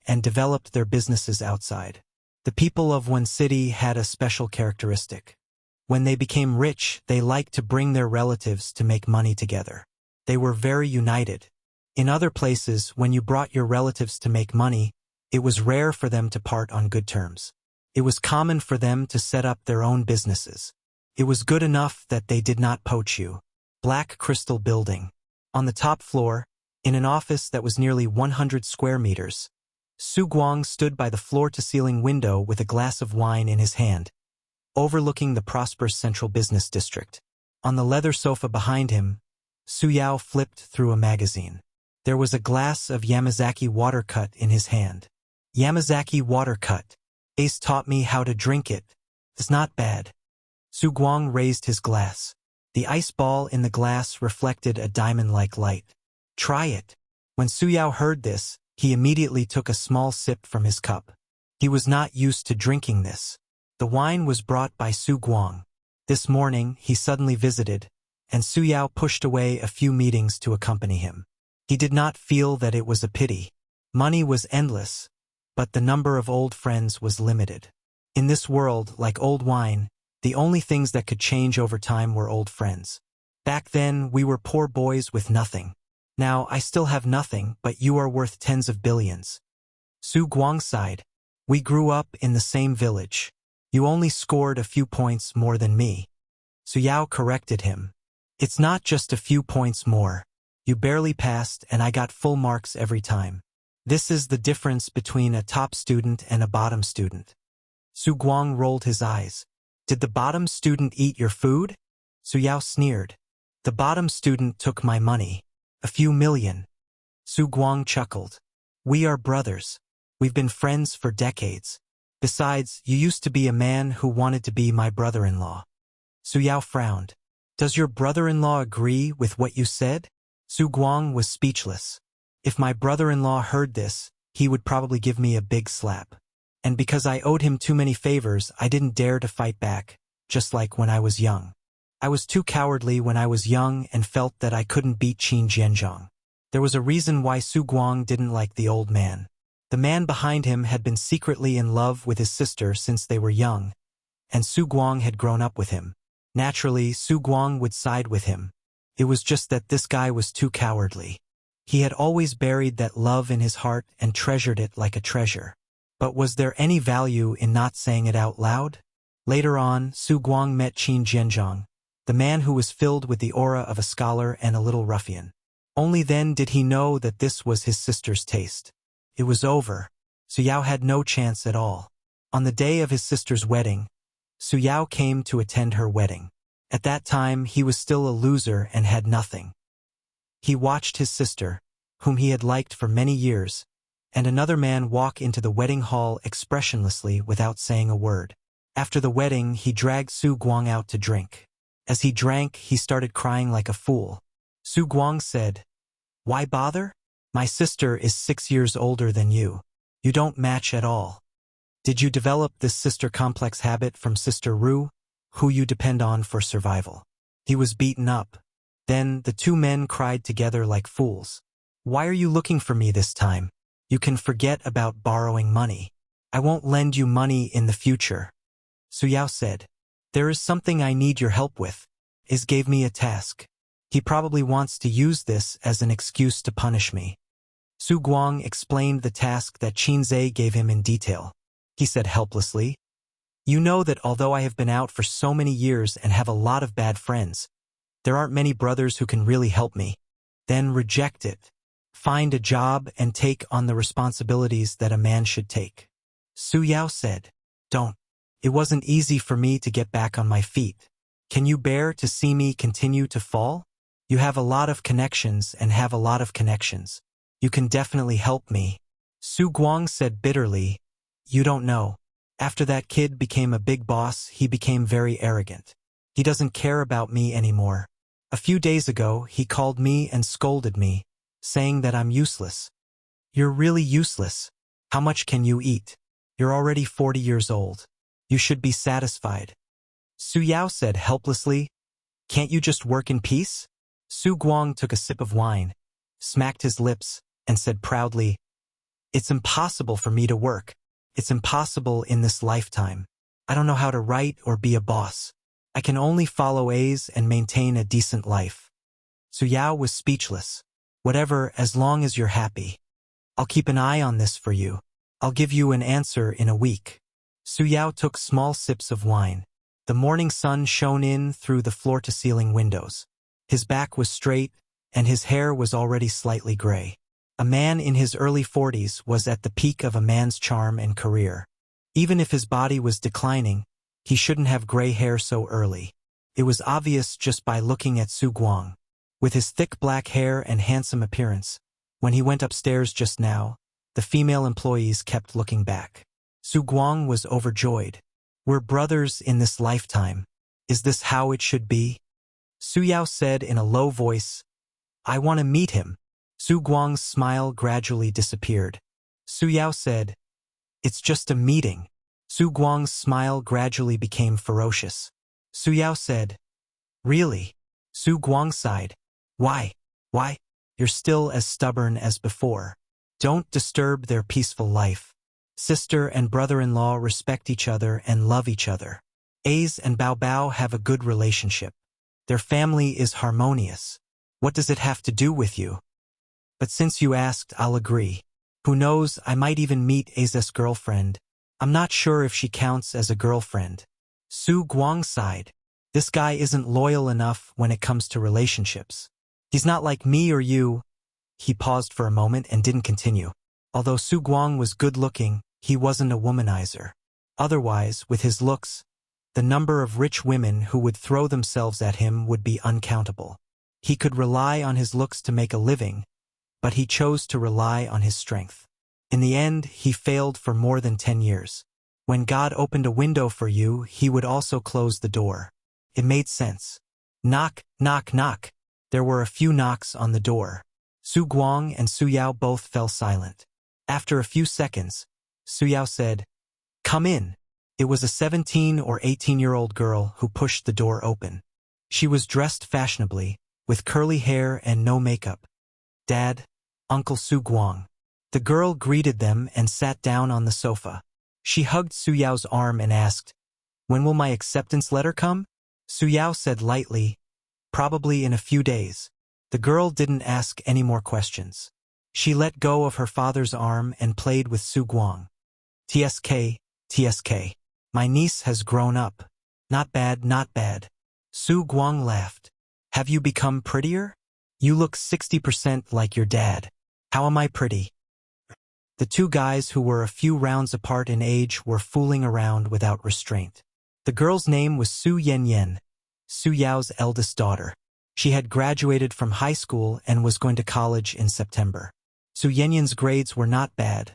and developed their businesses outside. The people of Wen City had a special characteristic. When they became rich, they liked to bring their relatives to make money together. They were very united. In other places, when you brought your relatives to make money, it was rare for them to part on good terms. It was common for them to set up their own businesses. It was good enough that they did not poach you. Black Crystal Building. On the top floor, in an office that was nearly 100 square meters, Su Guang stood by the floor-to-ceiling window with a glass of wine in his hand, overlooking the prosperous central business district. On the leather sofa behind him, Su Yao flipped through a magazine. There was a glass of Yamazaki water cut in his hand. Yamazaki water cut. Ace taught me how to drink it. It's not bad. Su Guang raised his glass. The ice ball in the glass reflected a diamond-like light. Try it. When Su Yao heard this, he immediately took a small sip from his cup. He was not used to drinking this. The wine was brought by Su Guang. This morning, he suddenly visited, and Su Yao pushed away a few meetings to accompany him. He did not feel that it was a pity. Money was endless, but the number of old friends was limited. In this world, like old wine, the only things that could change over time were old friends. Back then, we were poor boys with nothing. Now, I still have nothing, but you are worth tens of billions. Su Guang sighed. We grew up in the same village. You only scored a few points more than me. Su Yao corrected him. It's not just a few points more. You barely passed and I got full marks every time. This is the difference between a top student and a bottom student. Su Guang rolled his eyes. Did the bottom student eat your food? Su Yao sneered. The bottom student took my money. A few million. Su Guang chuckled. We are brothers. We've been friends for decades. Besides, you used to be a man who wanted to be my brother-in-law. Su Yao frowned. Does your brother-in-law agree with what you said? Su Guang was speechless. If my brother-in-law heard this, he would probably give me a big slap. And because I owed him too many favors, I didn't dare to fight back, just like when I was young. I was too cowardly when I was young and felt that I couldn't beat Qin Jianzhong. There was a reason why Su Guang didn't like the old man. The man behind him had been secretly in love with his sister since they were young, and Su Guang had grown up with him. Naturally, Su Guang would side with him. It was just that this guy was too cowardly. He had always buried that love in his heart and treasured it like a treasure. But was there any value in not saying it out loud? Later on, Su Guang met Qin Jianzhong, the man who was filled with the aura of a scholar and a little ruffian. Only then did he know that this was his sister's taste. It was over. Su Yao had no chance at all. On the day of his sister's wedding, Su Yao came to attend her wedding. At that time, he was still a loser and had nothing. He watched his sister, whom he had liked for many years, and another man walk into the wedding hall expressionlessly without saying a word. After the wedding, he dragged Su Guang out to drink. As he drank, he started crying like a fool. Su Guang said, "Why bother? My sister is 6 years older than you. You don't match at all." Did you develop this sister complex habit from Sister Ru, who you depend on for survival? He was beaten up. Then the two men cried together like fools. Why are you looking for me this time? You can forget about borrowing money. I won't lend you money in the future. Su Yao said, there is something I need your help with. Is gave me a task. He probably wants to use this as an excuse to punish me. Su Guang explained the task that Qinzhe gave him in detail. He said helplessly, you know that although I have been out for so many years and have a lot of bad friends, there aren't many brothers who can really help me. Then reject it. Find a job and take on the responsibilities that a man should take. Su Yao said, don't. It wasn't easy for me to get back on my feet. Can you bear to see me continue to fall? You have a lot of connections and have a lot of connections. You can definitely help me. Su Guang said bitterly, you don't know. After that kid became a big boss, he became very arrogant. He doesn't care about me anymore. A few days ago, he called me and scolded me, saying that I'm useless. You're really useless. How much can you eat? You're already 40 years old. You should be satisfied. Su Yao said helplessly, can't you just work in peace? Su Guang took a sip of wine, smacked his lips, and said proudly, it's impossible for me to work. It's impossible in this lifetime. I don't know how to write or be a boss. I can only follow A's and maintain a decent life. Su Yao was speechless. Whatever, as long as you're happy. I'll keep an eye on this for you. I'll give you an answer in a week. Su Yao took small sips of wine. The morning sun shone in through the floor-to-ceiling windows. His back was straight, and his hair was already slightly gray. A man in his early 40s was at the peak of a man's charm and career. Even if his body was declining, he shouldn't have gray hair so early. It was obvious just by looking at Su Guang. With his thick black hair and handsome appearance, when he went upstairs just now, the female employees kept looking back. Su Guang was overjoyed. We're brothers in this lifetime. Is this how it should be? Su Yao said in a low voice, I want to meet him. Su Guang's smile gradually disappeared. Su Yao said, it's just a meeting. Su Guang's smile gradually became ferocious. Su Yao said, really? Su Guang sighed. Why? Why? You're still as stubborn as before. Don't disturb their peaceful life. Sister and brother-in-law respect each other and love each other. A's and Bao Bao have a good relationship. Their family is harmonious. What does it have to do with you? But since you asked, I'll agree. Who knows, I might even meet A's girlfriend. I'm not sure if she counts as a girlfriend. Su Guang sighed. This guy isn't loyal enough when it comes to relationships. He's not like me or you. He paused for a moment and didn't continue. Although Su Guang was good-looking, he wasn't a womanizer. Otherwise, with his looks, the number of rich women who would throw themselves at him would be uncountable. He could rely on his looks to make a living, but he chose to rely on his strength. In the end, he failed for more than 10 years. When God opened a window for you, he would also close the door. It made sense. Knock, knock, knock. There were a few knocks on the door. Su Guang and Su Yao both fell silent. After a few seconds, Su Yao said, come in. It was a 17 or 18-year-old girl who pushed the door open. She was dressed fashionably, with curly hair and no makeup. Dad, Uncle Su Guang. The girl greeted them and sat down on the sofa. She hugged Su Yao's arm and asked, when will my acceptance letter come? Su Yao said lightly, probably in a few days. The girl didn't ask any more questions. She let go of her father's arm and played with Su Guang. TSK, TSK. My niece has grown up. Not bad, not bad. Su Guang laughed. Have you become prettier? You look 60% like your dad. How am I pretty? The two guys who were a few rounds apart in age were fooling around without restraint. The girl's name was Su Yanyan, Su Yao's eldest daughter. She had graduated from high school and was going to college in September. Su Yanyan's grades were not bad,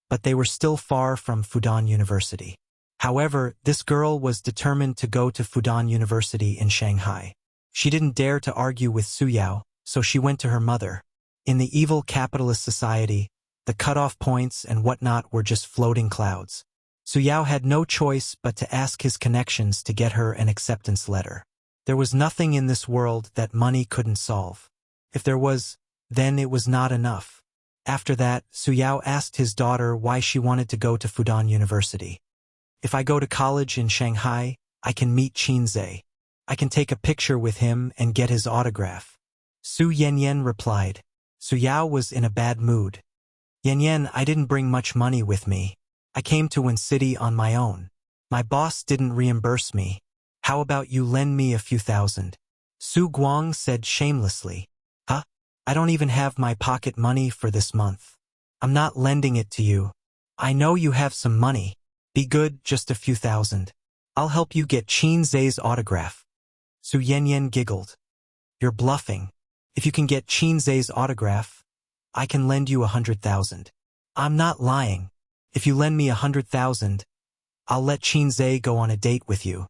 but they were still far from Fudan University. However, this girl was determined to go to Fudan University in Shanghai. She didn't dare to argue with Su Yao, so she went to her mother. In the evil capitalist society, the cutoff points and whatnot were just floating clouds. Su Yao had no choice but to ask his connections to get her an acceptance letter. There was nothing in this world that money couldn't solve. If there was, then it was not enough. After that, Su Yao asked his daughter why she wanted to go to Fudan University. If I go to college in Shanghai, I can meet Qinze. I can take a picture with him and get his autograph. Su Yanyan replied. Su Yao was in a bad mood. Yanyan, I didn't bring much money with me. I came to Wen City on my own. My boss didn't reimburse me. How about you lend me a few thousand? Su Guang said shamelessly. Huh? I don't even have my pocket money for this month. I'm not lending it to you. I know you have some money. Be good, just a few thousand. I'll help you get Qinze's autograph. Su Yanyan giggled. You're bluffing. If you can get Qinze's autograph, I can lend you 100,000. I'm not lying. If you lend me 100,000, I'll let Qinze go on a date with you.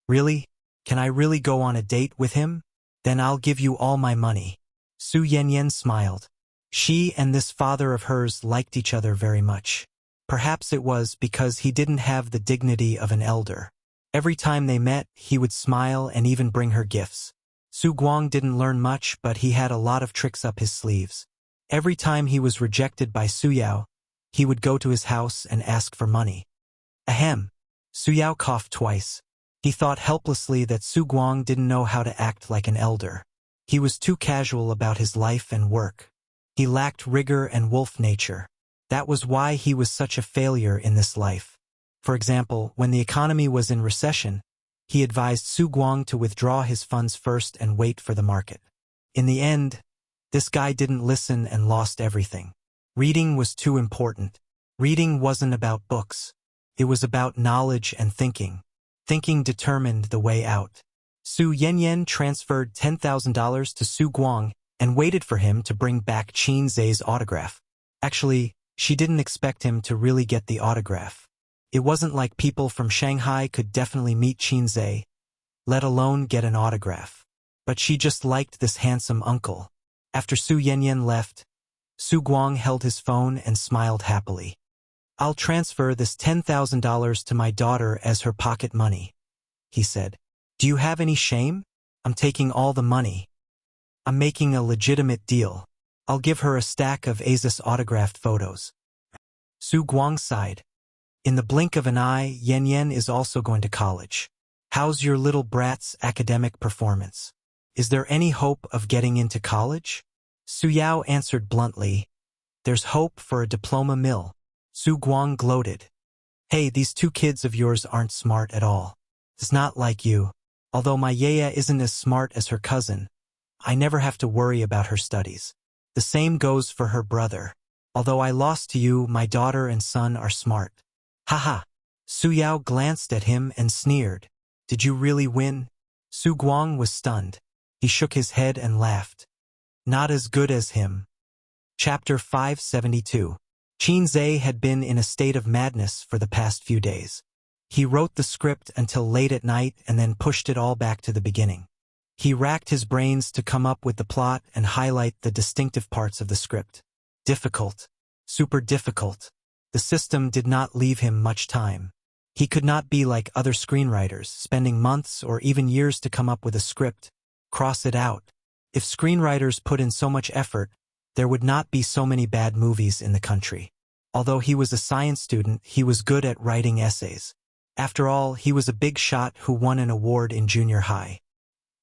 Really? Can I really go on a date with him? Then I'll give you all my money. Su Yanyan smiled. She and this father of hers liked each other very much. Perhaps it was because he didn't have the dignity of an elder. Every time they met, he would smile and even bring her gifts. Su Guang didn't learn much, but he had a lot of tricks up his sleeves. Every time he was rejected by Su Yao, he would go to his house and ask for money. Ahem. Su Yao coughed twice. He thought helplessly that Su Guang didn't know how to act like an elder. He was too casual about his life and work. He lacked rigor and wolf nature. That was why he was such a failure in this life. For example, when the economy was in recession, he advised Su Guang to withdraw his funds first and wait for the market. In the end, this guy didn't listen and lost everything. Reading was too important. Reading wasn't about books. It was about knowledge and thinking. Thinking determined the way out. Su Yanyan transferred $10,000 to Su Guang and waited for him to bring back Qinze's autograph. Actually, she didn't expect him to really get the autograph. It wasn't like people from Shanghai could definitely meet Qinze, let alone get an autograph. But she just liked this handsome uncle. After Su Yanyan left, Su Guang held his phone and smiled happily. I'll transfer this $10,000 to my daughter as her pocket money, he said. Do you have any shame? I'm taking all the money. I'm making a legitimate deal. I'll give her a stack of Asus autographed photos. Su Guang sighed. In the blink of an eye, Yanyan is also going to college. How's your little brat's academic performance? Is there any hope of getting into college? Su Yao answered bluntly. There's hope for a diploma mill. Su Guang gloated. Hey, these two kids of yours aren't smart at all. It's not like you. Although my Yaya isn't as smart as her cousin, I never have to worry about her studies. The same goes for her brother. Although I lost to you, my daughter and son are smart. Haha. Su Yao glanced at him and sneered. Did you really win? Su Guang was stunned. He shook his head and laughed. Not as good as him. Chapter 572. Qinze had been in a state of madness for the past few days. He wrote the script until late at night and then pushed it all back to the beginning. He racked his brains to come up with the plot and highlight the distinctive parts of the script. Difficult. Super difficult. The system did not leave him much time. He could not be like other screenwriters, spending months or even years to come up with a script. Cross it out. If screenwriters put in so much effort, there would not be so many bad movies in the country. Although he was a science student, he was good at writing essays. After all, he was a big shot who won an award in junior high.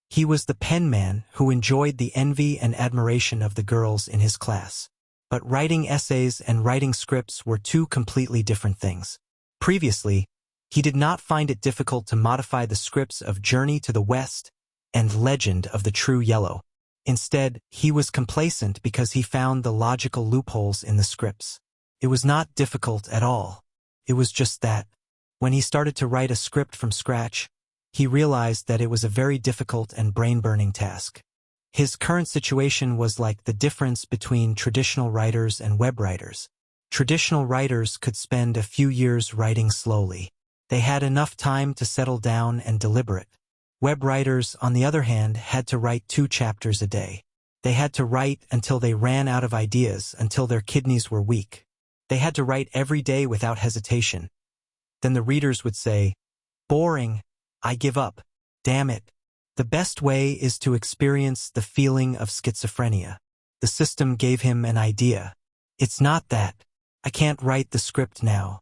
He was the pen man who enjoyed the envy and admiration of the girls in his class. But writing essays and writing scripts were two completely different things. Previously, he did not find it difficult to modify the scripts of Journey to the West and Legend of the True Yellow. Instead, he was complacent because he found the logical loopholes in the scripts. It was not difficult at all. It was just that, when he started to write a script from scratch, he realized that it was a very difficult and brain-burning task. His current situation was like the difference between traditional writers and web writers. Traditional writers could spend a few years writing slowly. They had enough time to settle down and deliberate. Web writers, on the other hand, had to write 2 chapters a day. They had to write until they ran out of ideas, until their kidneys were weak. They had to write every day without hesitation. Then the readers would say, "Boring, I give up, damn it." The best way is to experience the feeling of schizophrenia. The system gave him an idea. It's not that. I can't write the script now.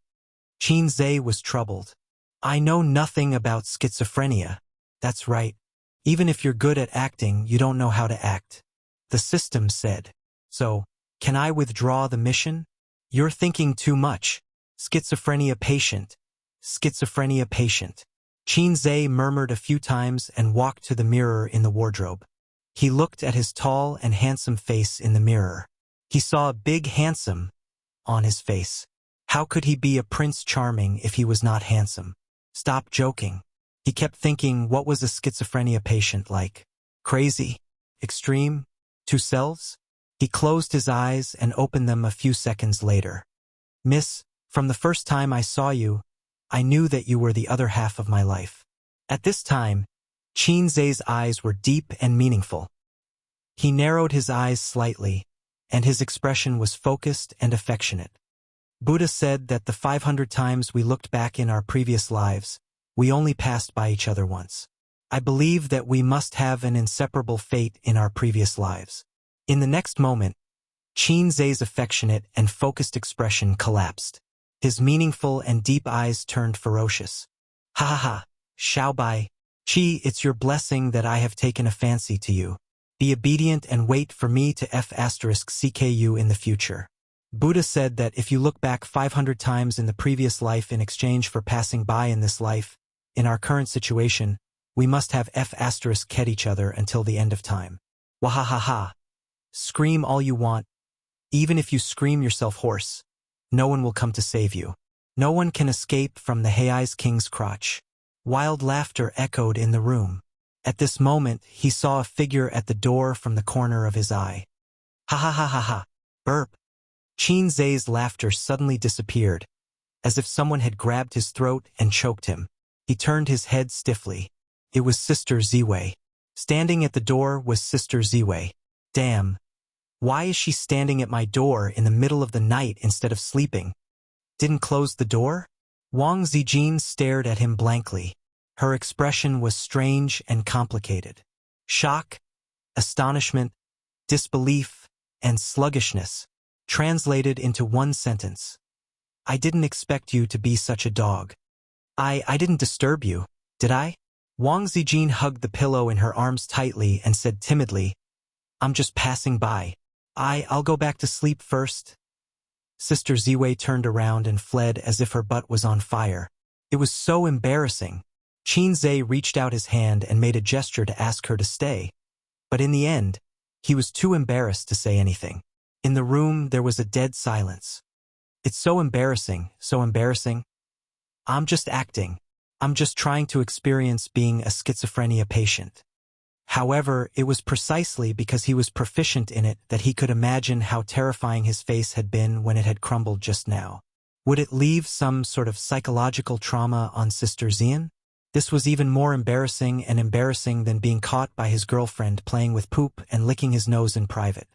Qin was troubled. I know nothing about schizophrenia. That's right. Even if you're good at acting, you don't know how to act. The system said. So, can I withdraw the mission? You're thinking too much. Schizophrenia patient. Schizophrenia patient. Qin murmured a few times and walked to the mirror in the wardrobe. He looked at his tall and handsome face in the mirror. He saw a big handsome on his face. How could he be a Prince Charming if he was not handsome? Stop joking. He kept thinking, what was a schizophrenia patient like? Crazy? Extreme? Two selves? He closed his eyes and opened them a few seconds later. Miss, from the first time I saw you, I knew that you were the other half of my life. At this time, Qin's eyes were deep and meaningful. He narrowed his eyes slightly, and his expression was focused and affectionate. Buddha said that the 500 times we looked back in our previous lives, we only passed by each other once. I believe that we must have an inseparable fate in our previous lives. In the next moment, Qin's affectionate and focused expression collapsed. His meaningful and deep eyes turned ferocious. Ha ha ha, Xiaobai. Qi, it's your blessing that I have taken a fancy to you. Be obedient and wait for me to f***ck in the future. Buddha said that if you look back 500 times in the previous life in exchange for passing by in this life, in our current situation, we must have f***ket each other until the end of time. Wahahaha. Scream all you want. Even if you scream yourself hoarse, no one will come to save you. No one can escape from the Hei's king's crotch. Wild laughter echoed in the room. At this moment, he saw a figure at the door from the corner of his eye. Ha ha ha ha ha. Burp. Qin's laughter suddenly disappeared, as if someone had grabbed his throat and choked him. He turned his head stiffly. It was Sister Ziwei. Standing at the door was Sister Ziwei. Damn. Why is she standing at my door in the middle of the night instead of sleeping? Didn't close the door? Wang Zijin stared at him blankly. Her expression was strange and complicated. Shock, astonishment, disbelief, and sluggishness, translated into one sentence. I didn't expect you to be such a dog. I didn't disturb you, did I? Wang Zijin hugged the pillow in her arms tightly and said timidly, I'm just passing by. I'll go back to sleep first. Sister Ziwei turned around and fled as if her butt was on fire. It was so embarrassing. Qin reached out his hand and made a gesture to ask her to stay. But in the end, he was too embarrassed to say anything. In the room, there was a dead silence. It's so embarrassing, so embarrassing. I'm just acting. I'm just trying to experience being a schizophrenia patient. However, it was precisely because he was proficient in it that he could imagine how terrifying his face had been when it had crumbled just now. Would it leave some sort of psychological trauma on Sister Xian? This was even more embarrassing than being caught by his girlfriend playing with poop and licking his nose in private.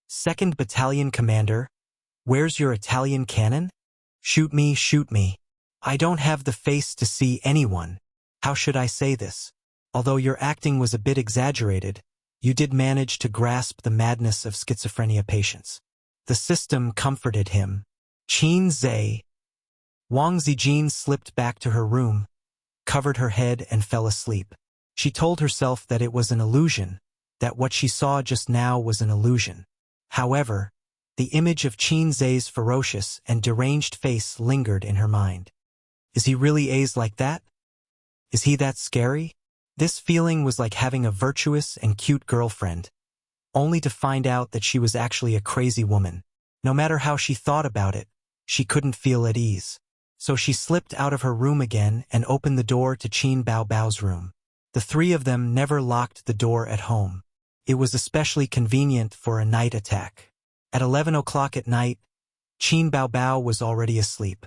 2nd Battalion Commander, where's your Italian cannon? Shoot me, shoot me. I don't have the face to see anyone. How should I say this? Although your acting was a bit exaggerated, you did manage to grasp the madness of schizophrenia patients. The system comforted him. Qin. Wang Zijin slipped back to her room, covered her head and fell asleep. She told herself that it was an illusion, that what she saw just now was an illusion. However, the image of Qin's ferocious and deranged face lingered in her mind. Is he really like that? Is he that scary? This feeling was like having a virtuous and cute girlfriend, only to find out that she was actually a crazy woman. No matter how she thought about it, she couldn't feel at ease. So she slipped out of her room again and opened the door to Qin Baobao's room. The three of them never locked the door at home. It was especially convenient for a night attack. At 11 o'clock at night, Qin Baobao was already asleep.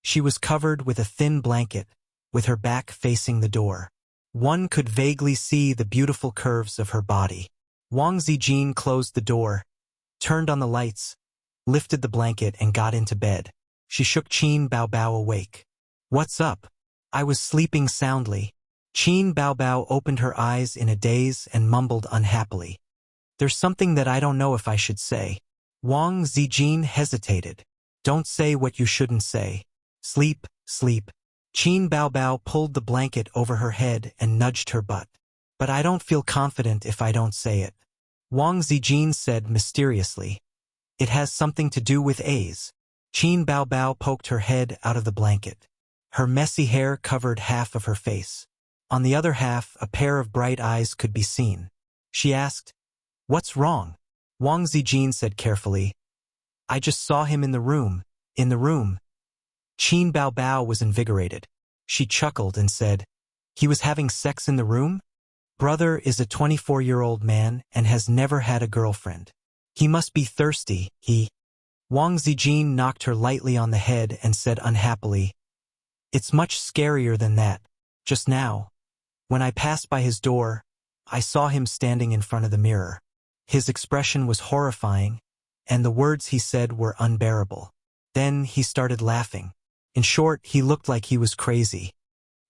She was covered with a thin blanket, with her back facing the door. One could vaguely see the beautiful curves of her body. Wang Zijin closed the door, turned on the lights, lifted the blanket and got into bed. She shook Qin Baobao awake. What's up? I was sleeping soundly. Qin Baobao opened her eyes in a daze and mumbled unhappily. There's something that I don't know if I should say. Wang Zijin hesitated. Don't say what you shouldn't say. Sleep, sleep. Qin Baobao pulled the blanket over her head and nudged her butt. But I don't feel confident if I don't say it. Wang Zijin said mysteriously. It has something to do with A's. Qin Baobao poked her head out of the blanket. Her messy hair covered half of her face. On the other half, a pair of bright eyes could be seen. She asked, "What's wrong?" Wang Zijin said carefully, "I just saw him in the room. In the room." Qin Baobao was invigorated. She chuckled and said, "He was having sex in the room? Brother is a 24-year-old man and has never had a girlfriend. He must be thirsty, he." Wang Zijin knocked her lightly on the head and said unhappily, "It's much scarier than that. Just now, when I passed by his door, I saw him standing in front of the mirror. His expression was horrifying, and the words he said were unbearable. Then he started laughing. In short, he looked like he was crazy."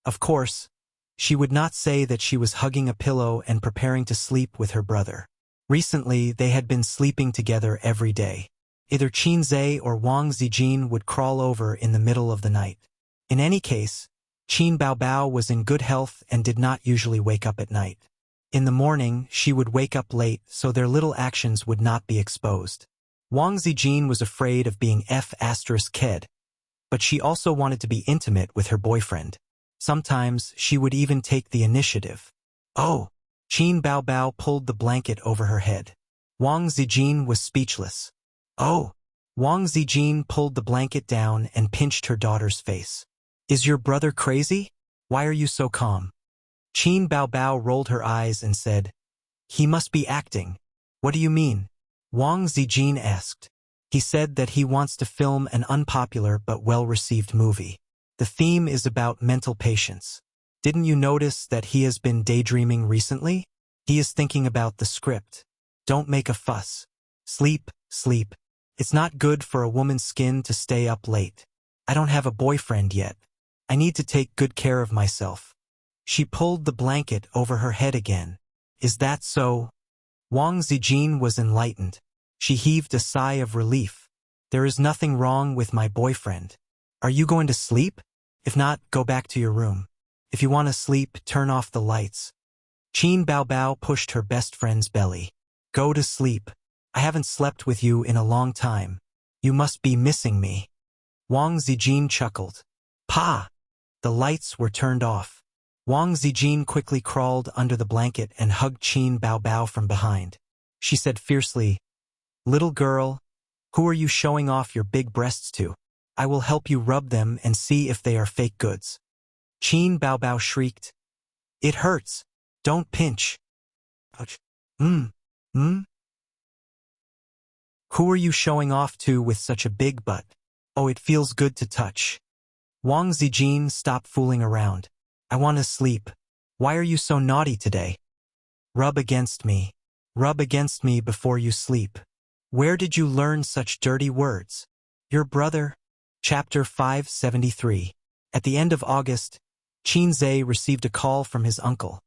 Of course, she would not say that she was hugging a pillow and preparing to sleep with her brother. Recently, they had been sleeping together every day. Either Qin Zhe or Wang Zijin would crawl over in the middle of the night. In any case, Qin Baobao was in good health and did not usually wake up at night. In the morning, she would wake up late so their little actions would not be exposed. Wang Zijin was afraid of being F***ked, but she also wanted to be intimate with her boyfriend. Sometimes she would even take the initiative. "Oh!" Qin Baobao pulled the blanket over her head. Wang Zijin was speechless. "Oh!" Wang Zijin pulled the blanket down and pinched her daughter's face. "Is your brother crazy? Why are you so calm?" Qin Baobao rolled her eyes and said, "He must be acting." "What do you mean?" Wang Zijin asked. "He said that he wants to film an unpopular but well-received movie. The theme is about mental patience. Didn't you notice that he has been daydreaming recently? He is thinking about the script. Don't make a fuss. Sleep, sleep. It's not good for a woman's skin to stay up late. I don't have a boyfriend yet. I need to take good care of myself." She pulled the blanket over her head again. "Is that so?" Wang Zijin was enlightened. She heaved a sigh of relief. "There is nothing wrong with my boyfriend. Are you going to sleep? If not, go back to your room. If you want to sleep, turn off the lights." Qin Baobao pushed her best friend's belly. "Go to sleep. I haven't slept with you in a long time. You must be missing me." Wang Zijin chuckled. "Pa!" The lights were turned off. Wang Zijin quickly crawled under the blanket and hugged Qin Baobao from behind. She said fiercely, "Little girl, who are you showing off your big breasts to? I will help you rub them and see if they are fake goods." Qin Baobao shrieked, "It hurts. Don't pinch." Ouch. Who are you showing off to with such a big butt? Oh, it feels good to touch." Wang Zijin, stop fooling around. "I want to sleep. Why are you so naughty today? Rub against me. Rub against me before you sleep. Where did you learn such dirty words? Your brother?" Chapter 573. At the end of August, Qin Zhe received a call from his uncle,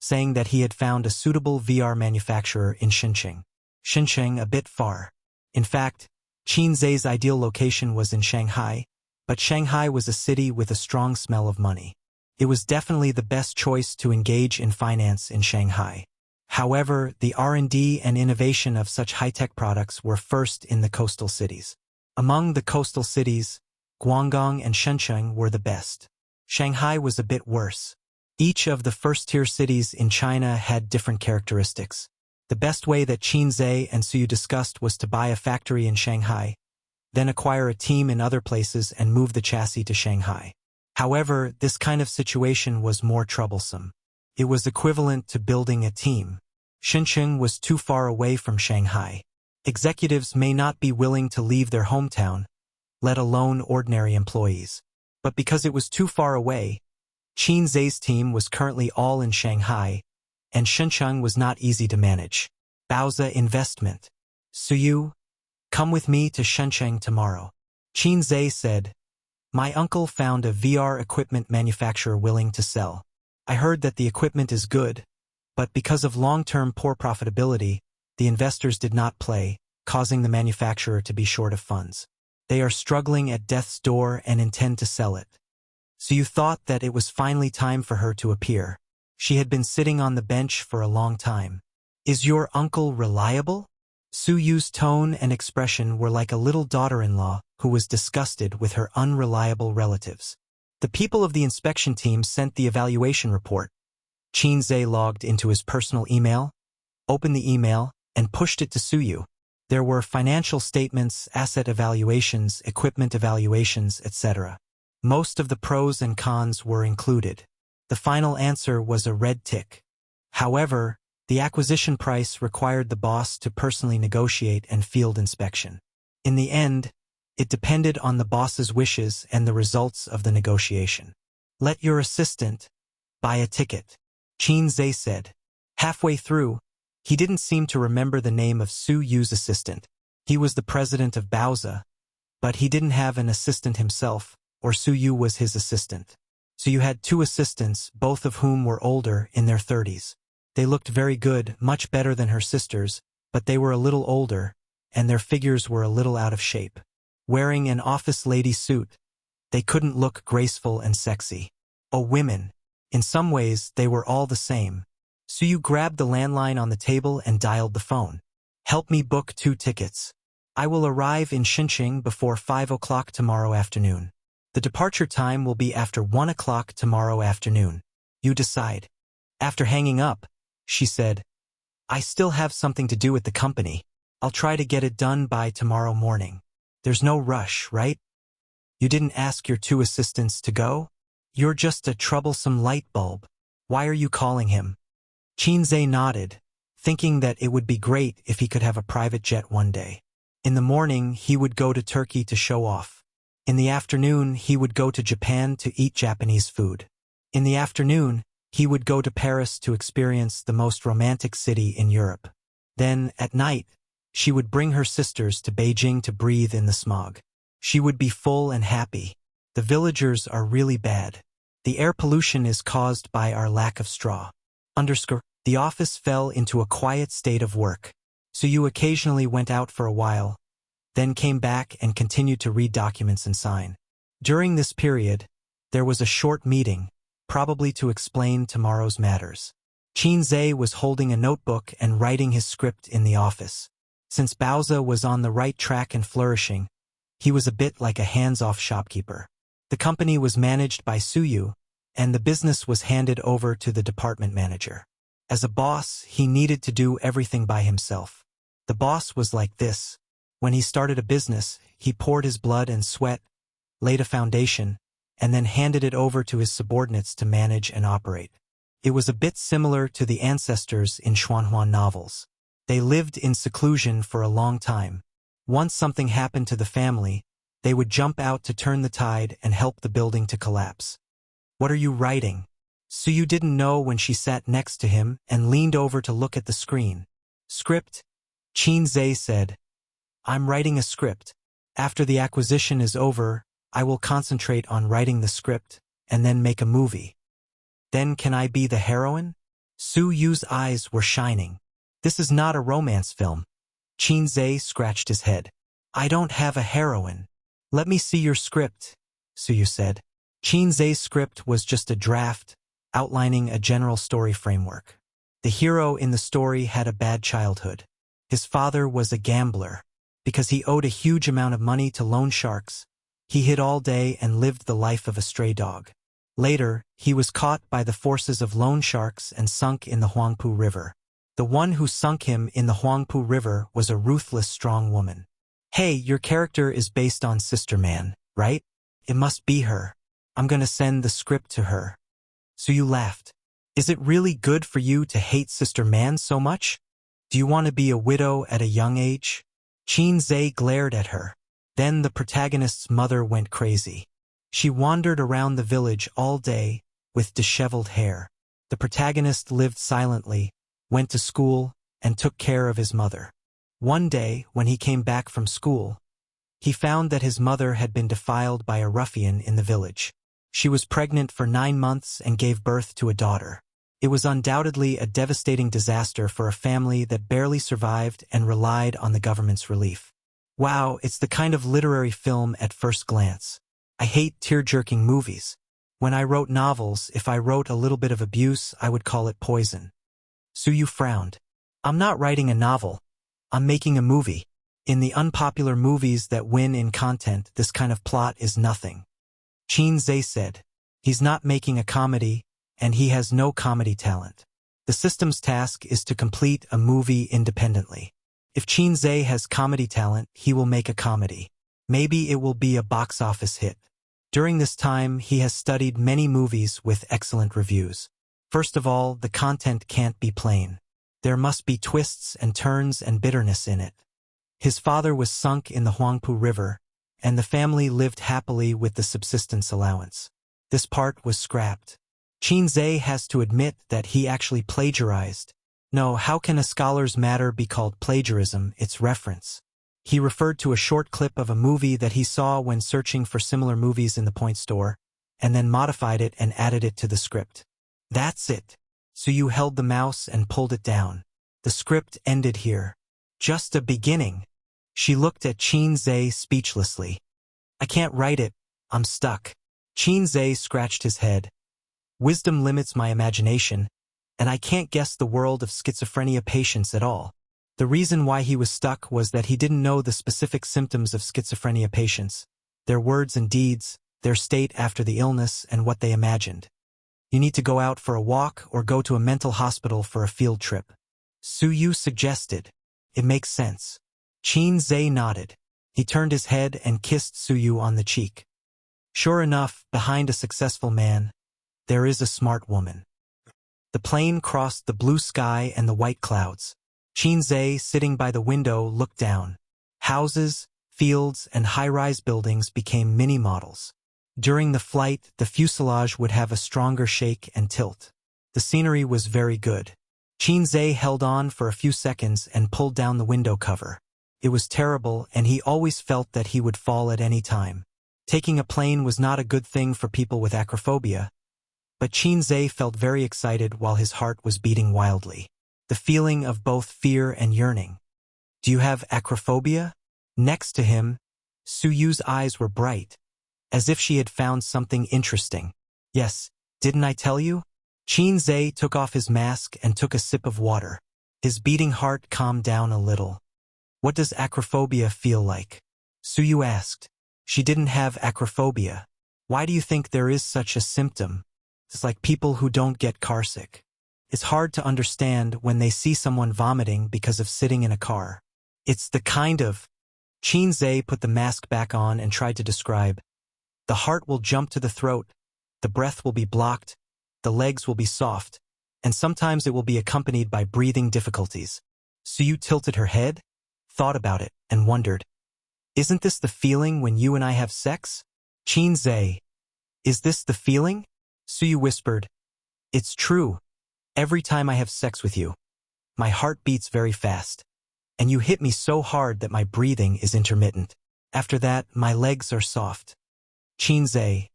saying that he had found a suitable VR manufacturer in Xincheng. Xincheng a bit far. In fact, Qin Zhe's ideal location was in Shanghai, but Shanghai was a city with a strong smell of money. It was definitely the best choice to engage in finance in Shanghai. However, the R&D and innovation of such high-tech products were first in the coastal cities. Among the coastal cities, Guangdong and Shenzhen were the best. Shanghai was a bit worse. Each of the first-tier cities in China had different characteristics. The best way that Qin Zhe and Suyu discussed was to buy a factory in Shanghai, then acquire a team in other places and move the chassis to Shanghai. However, this kind of situation was more troublesome. It was equivalent to building a team. Shenzhen was too far away from Shanghai. Executives may not be willing to leave their hometown, let alone ordinary employees. But because it was too far away, Qin Zhe's team was currently all in Shanghai, and Shenzhen was not easy to manage. Baoza investment. "Suyu, come with me to Shenzhen tomorrow." Qin Zhe said, My uncle found a VR equipment manufacturer willing to sell. I heard that the equipment is good, but because of long-term poor profitability, the investors did not play, causing the manufacturer to be short of funds. They are struggling at death's door and intend to sell it. So you thought that it was finally time for her to appear. She had been sitting on the bench for a long time. Is your uncle reliable? Su Yu's tone and expression were like a little daughter-in-law who was disgusted with her unreliable relatives. The people of the inspection team sent the evaluation report. Qin Zhe logged into his personal email, opened the email, and pushed it to Su Yu. There were financial statements, asset evaluations, equipment evaluations, etc. Most of the pros and cons were included. The final answer was a red tick. However, the acquisition price required the boss to personally negotiate and field inspection. In the end, it depended on the boss's wishes and the results of the negotiation. Let your assistant buy a ticket, Qin Zhe said. Halfway through, he didn't seem to remember the name of Su Yu's assistant. He was the president of Baoza, but he didn't have an assistant himself, or Su Yu was his assistant. So you had two assistants, both of whom were older, in their 30s. They looked very good, much better than her sisters, but they were a little older, and their figures were a little out of shape. Wearing an office lady suit, they couldn't look graceful and sexy. Oh, women. In some ways, they were all the same. Su Yu grabbed the landline on the table and dialed the phone. Help me book 2 tickets. I will arrive in Xinqing before 5 o'clock tomorrow afternoon. The departure time will be after 1 o'clock tomorrow afternoon. You decide. After hanging up, she said, I still have something to do at the company. I'll try to get it done by tomorrow morning. There's no rush, right? You didn't ask your 2 assistants to go? You're just a troublesome light bulb. Why are you calling him? Qin Zhe nodded, thinking that it would be great if he could have a private jet one day. In the morning, he would go to Turkey to show off. In the afternoon, he would go to Japan to eat Japanese food. In the afternoon, he would go to Paris to experience the most romantic city in Europe. Then, at night, she would bring her sisters to Beijing to breathe in the smog. She would be full and happy. The villagers are really bad. The air pollution is caused by our lack of straw. The office fell into a quiet state of work. So you occasionally went out for a while, then came back and continued to read documents and sign. During this period, there was a short meeting, probably to explain tomorrow's matters. Qin Zhe was holding a notebook and writing his script in the office. Since Baoza was on the right track and flourishing, he was a bit like a hands-off shopkeeper. The company was managed by Su Yu, and the business was handed over to the department manager. As a boss, he needed to do everything by himself. The boss was like this. When he started a business, he poured his blood and sweat, laid a foundation, and then handed it over to his subordinates to manage and operate. It was a bit similar to the ancestors in Xuanhuan novels. They lived in seclusion for a long time. Once something happened to the family, they would jump out to turn the tide and help the building to collapse. What are you writing? Su Yu didn't know when she sat next to him and leaned over to look at the screen. Script? Qin Zhe said. I'm writing a script. After the acquisition is over, I will concentrate on writing the script and then make a movie. Then can I be the heroine? Su Yu's eyes were shining. This is not a romance film. Qin Zhe scratched his head. I don't have a heroine. Let me see your script, Su Yu said. Qin Zhe's script was just a draft, outlining a general story framework. The hero in the story had a bad childhood. His father was a gambler. Because he owed a huge amount of money to loan sharks, he hid all day and lived the life of a stray dog. Later, he was caught by the forces of loan sharks and sunk in the Huangpu River. The one who sunk him in the Huangpu River was a ruthless, strong woman. Hey, your character is based on Sister Man, right? It must be her. I'm gonna send the script to her. So you laughed. Is it really good for you to hate Sister Man so much? Do you want to be a widow at a young age? Qin Zhe glared at her. Then the protagonist's mother went crazy. She wandered around the village all day, with disheveled hair. The protagonist lived silently, went to school, and took care of his mother. One day, when he came back from school, He found that his mother had been defiled by a ruffian in the village. She was pregnant for 9 months and gave birth to a daughter. It was undoubtedly a devastating disaster for a family that barely survived and relied on the government's relief. Wow, it's the kind of literary film at first glance. I hate tear-jerking movies. When I wrote novels, if I wrote a little bit of abuse, I would call it poison. Suyu frowned. I'm not writing a novel. I'm making a movie. In the unpopular movies that win in content, this kind of plot is nothing. Qin Zhe said. He's not making a comedy, and he has no comedy talent. The system's task is to complete a movie independently. If Qin Zhe has comedy talent, he will make a comedy. Maybe it will be a box office hit. During this time, he has studied many movies with excellent reviews. First of all, the content can't be plain. There must be twists and turns and bitterness in it. His father was sunk in the Huangpu River, and the family lived happily with the subsistence allowance. This part was scrapped. Qin Zhe has to admit that he actually plagiarized. No, how can a scholar's matter be called plagiarism? It's reference. He referred to a short clip of a movie that he saw when searching for similar movies in the point store, and then modified it and added it to the script. That's it. Suyu held the mouse and pulled it down. The script ended here. Just a beginning. She looked at Qin Zhe speechlessly. I can't write it. I'm stuck. Qin Zhe scratched his head. Wisdom limits my imagination, and I can't guess the world of schizophrenia patients at all. The reason why he was stuck was that he didn't know the specific symptoms of schizophrenia patients, their words and deeds, their state after the illness, and what they imagined. You need to go out for a walk or go to a mental hospital for a field trip. Suyu suggested. It makes sense. Qin Zhe nodded. He turned his head and kissed Suyu on the cheek. Sure enough, behind a successful man, there is a smart woman. The plane crossed the blue sky and the white clouds. Qin Zhe, sitting by the window, looked down. Houses, fields, and high-rise buildings became mini-models. During the flight, the fuselage would have a stronger shake and tilt. The scenery was very good. Qin Zhe held on for a few seconds and pulled down the window cover. It was terrible, and he always felt that he would fall at any time. Taking a plane was not a good thing for people with acrophobia, but Qin Zhe felt very excited while his heart was beating wildly. The feeling of both fear and yearning. Do you have acrophobia? Next to him, Suyu's eyes were bright, as if she had found something interesting. Yes, didn't I tell you? Qin Zhe took off his mask and took a sip of water. His beating heart calmed down a little. What does acrophobia feel like? Suyu asked. She didn't have acrophobia. Why do you think there is such a symptom? It's like people who don't get carsick. It's hard to understand when they see someone vomiting because of sitting in a car. It's the kind of... Qin Zhe put the mask back on and tried to describe. The heart will jump to the throat, the breath will be blocked, the legs will be soft, and sometimes it will be accompanied by breathing difficulties. Suyu tilted her head, thought about it, and wondered, isn't this the feeling when you and I have sex? Qin Zhe, is this the feeling? Suyu whispered, it's true. Every time I have sex with you, my heart beats very fast, and you hit me so hard that my breathing is intermittent. After that, my legs are soft. Qin Zhe.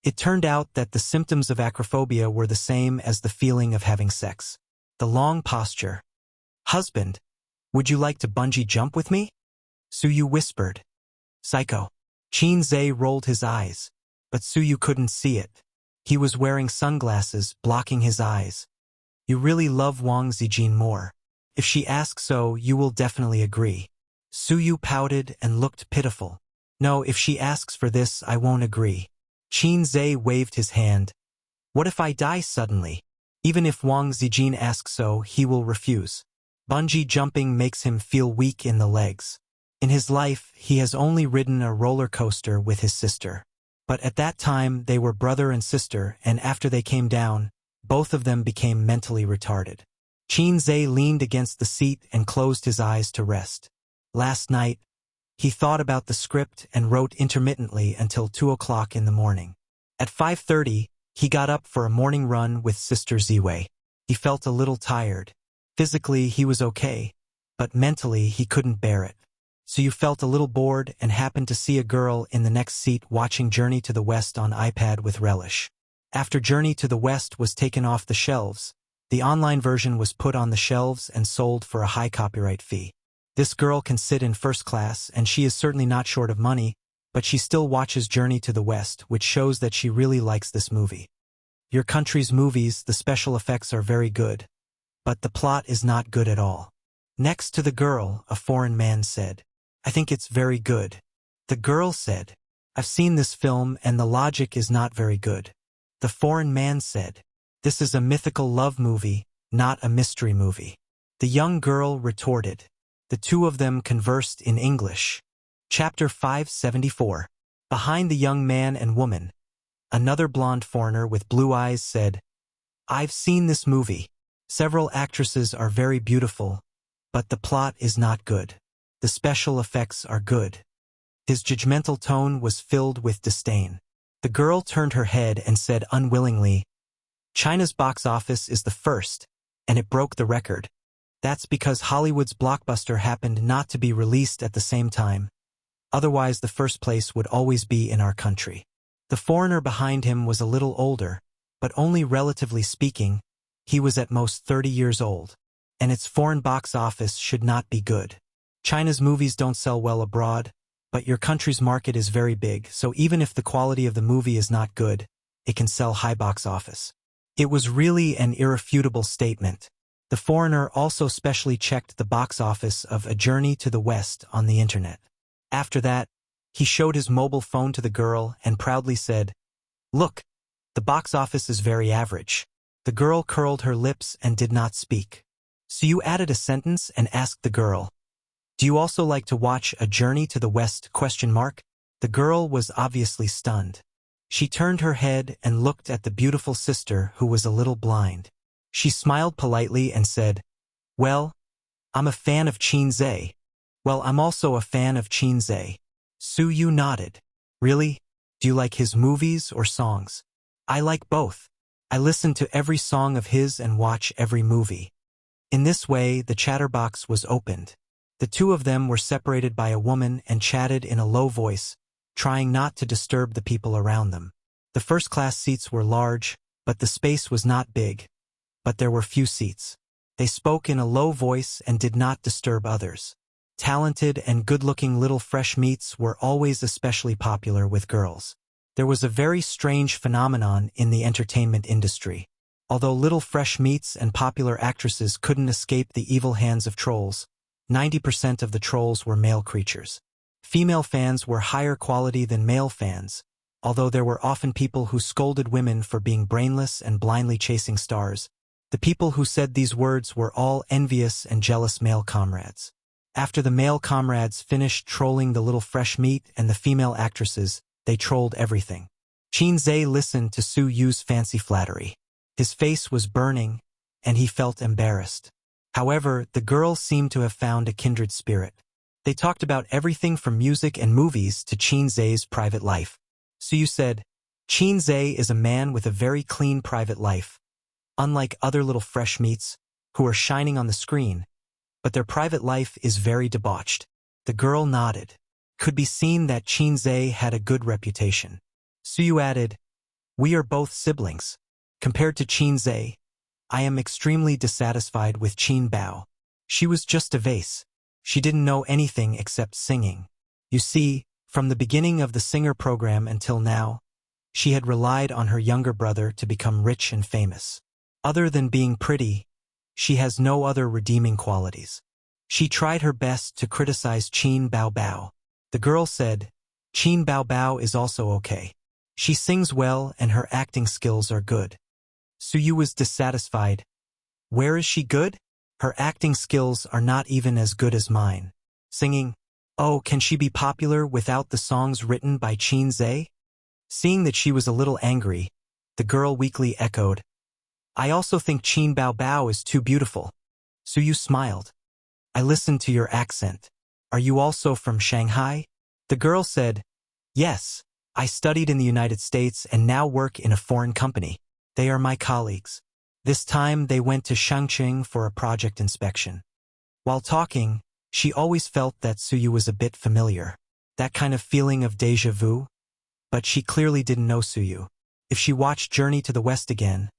It turned out that the symptoms of acrophobia were the same as the feeling of having sex. The long posture. Husband, would you like to bungee jump with me? Suyu whispered. Psycho. Qin Zhe rolled his eyes, but Suyu couldn't see it. He was wearing sunglasses, blocking his eyes. You really love Wang Zijin more. If she asks so, you will definitely agree. Suyu pouted and looked pitiful. No, if she asks for this, I won't agree. Qin Zhe waved his hand. What if I die suddenly? Even if Wang Zijin asks so, he will refuse. Bungee jumping makes him feel weak in the legs. In his life, he has only ridden a roller coaster with his sister. But at that time, they were brother and sister, and after they came down, both of them became mentally retarded. Qin Zhe leaned against the seat and closed his eyes to rest. Last night, he thought about the script and wrote intermittently until 2 o'clock in the morning. At 5:30, he got up for a morning run with Sister Ziwei. He felt a little tired. Physically, he was okay, but mentally, he couldn't bear it. So you felt a little bored and happened to see a girl in the next seat watching Journey to the West on iPad with relish. After Journey to the West was taken off the shelves, the online version was put on the shelves and sold for a high copyright fee. This girl can sit in first class and she is certainly not short of money, but she still watches Journey to the West, which shows that she really likes this movie. Your country's movies, the special effects are very good, but the plot is not good at all. Next to the girl, a foreign man said, I think it's very good. The girl said, I've seen this film and the logic is not very good. The foreign man said, this is a mythical love movie, not a mystery movie. The young girl retorted. The two of them conversed in English. Chapter 574. Behind the young man and woman, another blonde foreigner with blue eyes said, I've seen this movie. Several actresses are very beautiful, but the plot is not good. The special effects are good. His judgmental tone was filled with disdain. The girl turned her head and said unwillingly, China's box office is the first, and it broke the record. That's because Hollywood's blockbuster happened not to be released at the same time. Otherwise, the first place would always be in our country. The foreigner behind him was a little older, but only relatively speaking, he was at most 30 years old, and its foreign box office should not be good. China's movies don't sell well abroad, but your country's market is very big, so even if the quality of the movie is not good, it can sell high box office. It was really an irrefutable statement. The foreigner also specially checked the box office of A Journey to the West on the internet. After that, he showed his mobile phone to the girl and proudly said, Look, the box office is very average. The girl curled her lips and did not speak. So you added a sentence and asked the girl, Do you also like to watch A Journey to the West? The girl was obviously stunned. She turned her head and looked at the beautiful sister who was a little blind. She smiled politely and said, Well, I'm a fan of Qin Zhe. Well, I'm also a fan of Qin Zhe. Su Yu nodded. Really? Do you like his movies or songs? I like both. I listen to every song of his and watch every movie. In this way, the chatterbox was opened. The two of them were separated by a woman and chatted in a low voice, trying not to disturb the people around them. The first-class seats were large, but the space was not big. But there were few seats. They spoke in a low voice and did not disturb others. Talented and good-looking little fresh meats were always especially popular with girls. There was a very strange phenomenon in the entertainment industry. Although little fresh meats and popular actresses couldn't escape the evil hands of trolls, 90% of the trolls were male creatures. Female fans were higher quality than male fans, although there were often people who scolded women for being brainless and blindly chasing stars. The people who said these words were all envious and jealous male comrades. After the male comrades finished trolling the little fresh meat and the female actresses, they trolled everything. Qin Zhe listened to Su Yu's fancy flattery. His face was burning, and he felt embarrassed. However, the girl seemed to have found a kindred spirit. They talked about everything from music and movies to Qin Zhe's private life. Su Yu said, Qin Zhe is a man with a very clean private life, unlike other little fresh meats who are shining on the screen, but their private life is very debauched. The girl nodded. Could be seen that Qin Zhe had a good reputation. Su Yu added, We are both siblings. Compared to Qin Zhe, I am extremely dissatisfied with Qin Bao. She was just a vase. She didn't know anything except singing. You see, from the beginning of the singer program until now, she had relied on her younger brother to become rich and famous. Other than being pretty, she has no other redeeming qualities. She tried her best to criticize Qin Bao Bao. The girl said, Qin Bao Bao is also okay. She sings well and her acting skills are good. Su Yu was dissatisfied. Where is she good? Her acting skills are not even as good as mine. Singing, oh, can she be popular without the songs written by Qin Zhe? Seeing that she was a little angry, the girl weakly echoed, I also think Qin Bao Bao is too beautiful. Su Yu smiled. I listened to your accent. Are you also from Shanghai? The girl said, Yes, I studied in the United States and now work in a foreign company. They are my colleagues. This time they went to Chongqing for a project inspection. While talking, She always felt that Suyu was a bit familiar. That kind of feeling of déjà vu. But she clearly didn't know Suyu. If she watched Journey to the West again,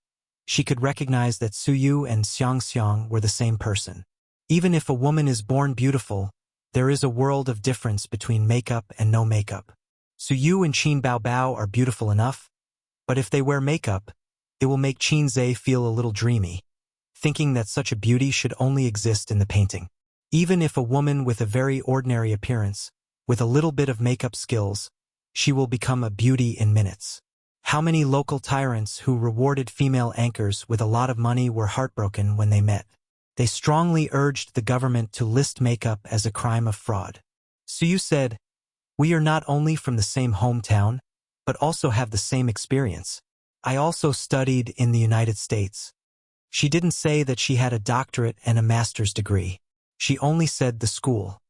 she could recognize that Suyu and Xiang were the same person. Even if a woman is born beautiful, there is a world of difference between makeup and no makeup. Suyu and Qin Baobao are beautiful enough, but if they wear makeup, it will make Qin Zhe feel a little dreamy, thinking that such a beauty should only exist in the painting. Even if a woman with a very ordinary appearance, with a little bit of makeup skills, she will become a beauty in minutes. How many local tyrants who rewarded female anchors with a lot of money were heartbroken when they met? They strongly urged the government to list makeup as a crime of fraud. Suyu said, "We are not only from the same hometown, but also have the same experience. I also studied in the United States." She didn't say that she had a doctorate and a master's degree. She only said the school.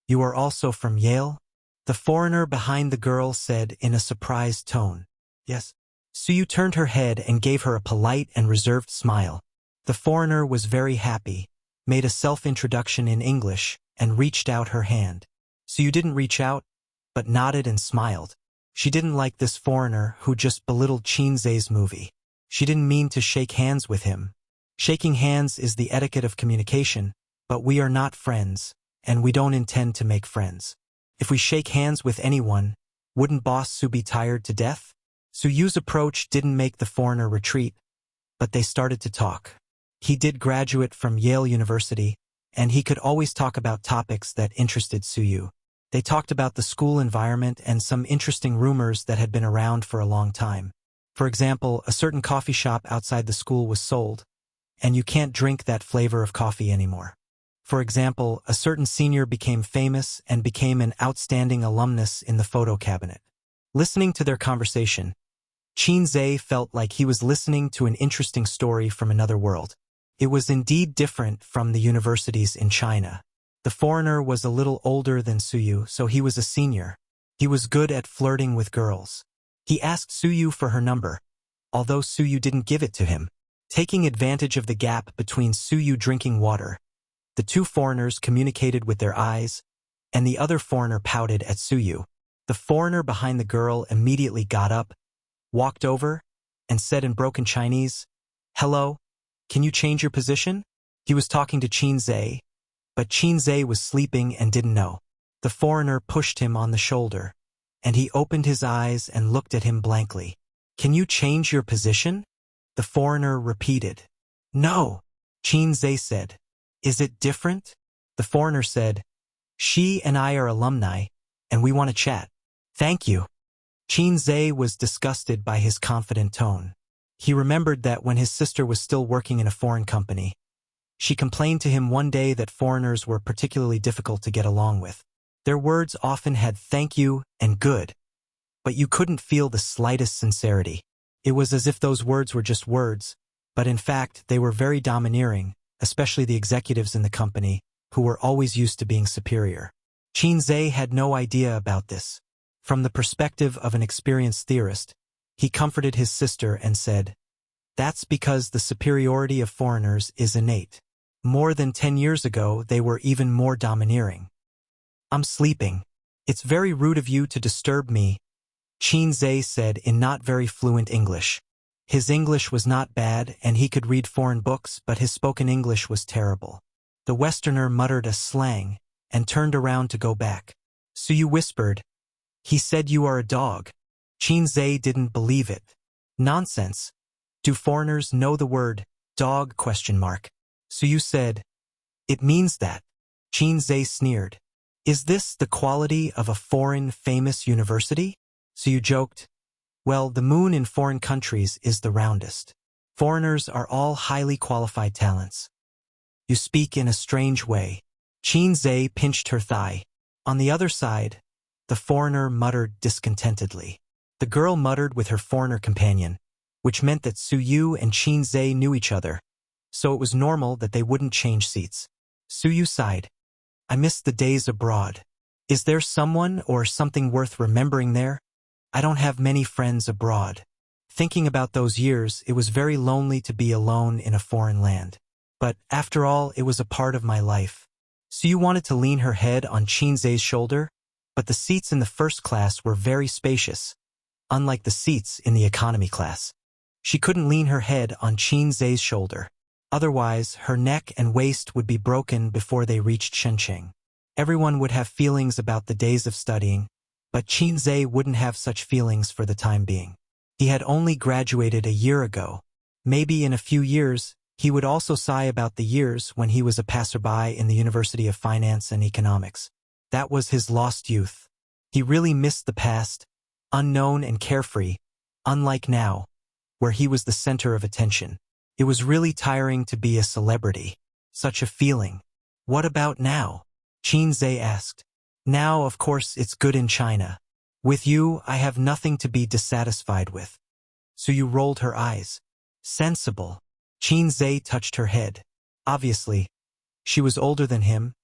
"You are also from Yale?" The foreigner behind the girl said in a surprised tone. "Yes." Suyu turned her head and gave her a polite and reserved smile. The foreigner was very happy, made a self-introduction in English, and reached out her hand. Suyu didn't reach out, but nodded and smiled. She didn't like this foreigner who just belittled Qin Zhe's movie. She didn't mean to shake hands with him. Shaking hands is the etiquette of communication, but we are not friends, and we don't intend to make friends. If we shake hands with anyone, wouldn't Boss Su be tired to death? Suyu's approach didn't make the foreigner retreat, but they started to talk. He did graduate from Yale University, and he could always talk about topics that interested Suyu. They talked about the school environment and some interesting rumors that had been around for a long time. For example, a certain coffee shop outside the school was sold, and you can't drink that flavor of coffee anymore. For example, a certain senior became famous and became an outstanding alumnus in the photo cabinet. Listening to their conversation, Qin Zhe felt like he was listening to an interesting story from another world. It was indeed different from the universities in China. The foreigner was a little older than Suyu, so he was a senior. He was good at flirting with girls. He asked Suyu for her number, although Suyu didn't give it to him. Taking advantage of the gap between Suyu drinking water, the two foreigners communicated with their eyes, and the other foreigner pouted at Suyu. The foreigner behind the girl immediately got up, walked over, and said in broken Chinese, "Hello, can you change your position?" He was talking to Qin Zhe, but Qin Zhe was sleeping and didn't know. The foreigner pushed him on the shoulder, and he opened his eyes and looked at him blankly. "Can you change your position?" The foreigner repeated. "No," Qin Zhe said. "Is it different?" The foreigner said, "She and I are alumni, and we want to chat." "Thank you." Qin Zhe was disgusted by his confident tone. He remembered that when his sister was still working in a foreign company, she complained to him one day that foreigners were particularly difficult to get along with. Their words often had "thank you" and "good," but you couldn't feel the slightest sincerity. It was as if those words were just words, but in fact they were very domineering, especially the executives in the company, who were always used to being superior. Qin Zhe had no idea about this. From the perspective of an experienced theorist, he comforted his sister and said, "That's because the superiority of foreigners is innate. More than 10 years ago, they were even more domineering." "I'm sleeping. It's very rude of you to disturb me," Qin Zhe said in not very fluent English. His English was not bad and he could read foreign books, but his spoken English was terrible. The Westerner muttered a slang and turned around to go back. Suyu whispered, "He said you are a dog." Qin Zhe didn't believe it. "Nonsense. Do foreigners know the word dog?" Suyu said, "It means that." Qin Zhe sneered. "Is this the quality of a foreign famous university?" Suyu joked, "Well, the moon in foreign countries is the roundest. Foreigners are all highly qualified talents." "You speak in a strange way." Qin Zhe pinched her thigh. On the other side, the foreigner muttered discontentedly. The girl muttered with her foreigner companion, which meant that Suyu and Qin Zhe knew each other, so it was normal that they wouldn't change seats. Suyu sighed. "I miss the days abroad. Is there someone or something worth remembering there? I don't have many friends abroad." Thinking about those years, it was very lonely to be alone in a foreign land. But, after all, it was a part of my life. Su wanted to lean her head on Qinzai's shoulder, but the seats in the first class were very spacious, unlike the seats in the economy class. She couldn't lean her head on Qinzai's shoulder. Otherwise, her neck and waist would be broken before they reached Shenzhen. Everyone would have feelings about the days of studying, but Qinzai wouldn't have such feelings for the time being. He had only graduated a year ago. Maybe in a few years, he would also sigh about the years when he was a passerby in the University of Finance and Economics. That was his lost youth. He really missed the past, unknown and carefree, unlike now, where he was the center of attention. It was really tiring to be a celebrity. Such a feeling. What about now? Qinzai asked. Now, of course, it's good in China. With you, I have nothing to be dissatisfied with. Su rolled her eyes. Sensible. Qinzai touched her head. Obviously, she was older than him,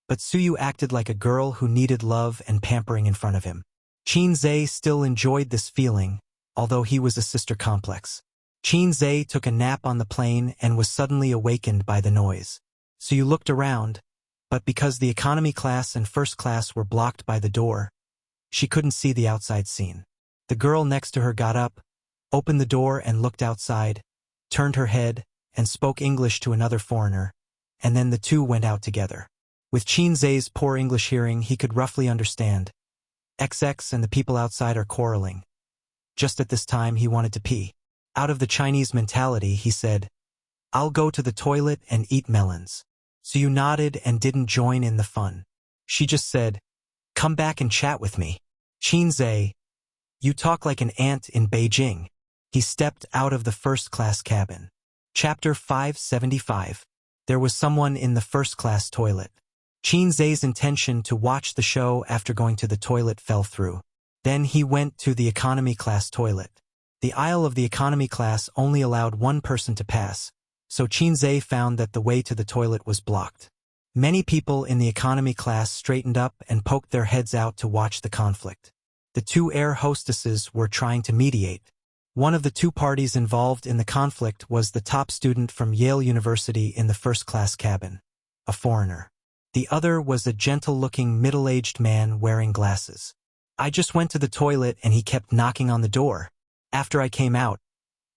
but Su acted like a girl who needed love and pampering in front of him. Qinzai still enjoyed this feeling, although he was a sister complex. Qinzai took a nap on the plane and was suddenly awakened by the noise. Su looked around, but because the economy class and first class were blocked by the door, she couldn't see the outside scene. The girl next to her got up, opened the door and looked outside, turned her head, and spoke English to another foreigner, and then the two went out together. With Qinzai's poor English hearing, he could roughly understand. XX and the people outside are quarreling. Just at this time, he wanted to pee. Out of the Chinese mentality, he said, I'll go to the toilet and eat melons. Su nodded and didn't join in the fun. She just said, come back and chat with me. Qinzai, you talk like an ant in Beijing. He stepped out of the first-class cabin. Chapter 575. There was someone in the first-class toilet. Qinzai's intention to watch the show after going to the toilet fell through. Then he went to the economy class toilet. The aisle of the economy class only allowed one person to pass, so Qinzai found that the way to the toilet was blocked. Many people in the economy class straightened up and poked their heads out to watch the conflict. The two air hostesses were trying to mediate. One of the two parties involved in the conflict was the top student from Yale University in the first-class cabin, a foreigner. The other was a gentle-looking middle-aged man wearing glasses. I just went to the toilet and he kept knocking on the door. After I came out,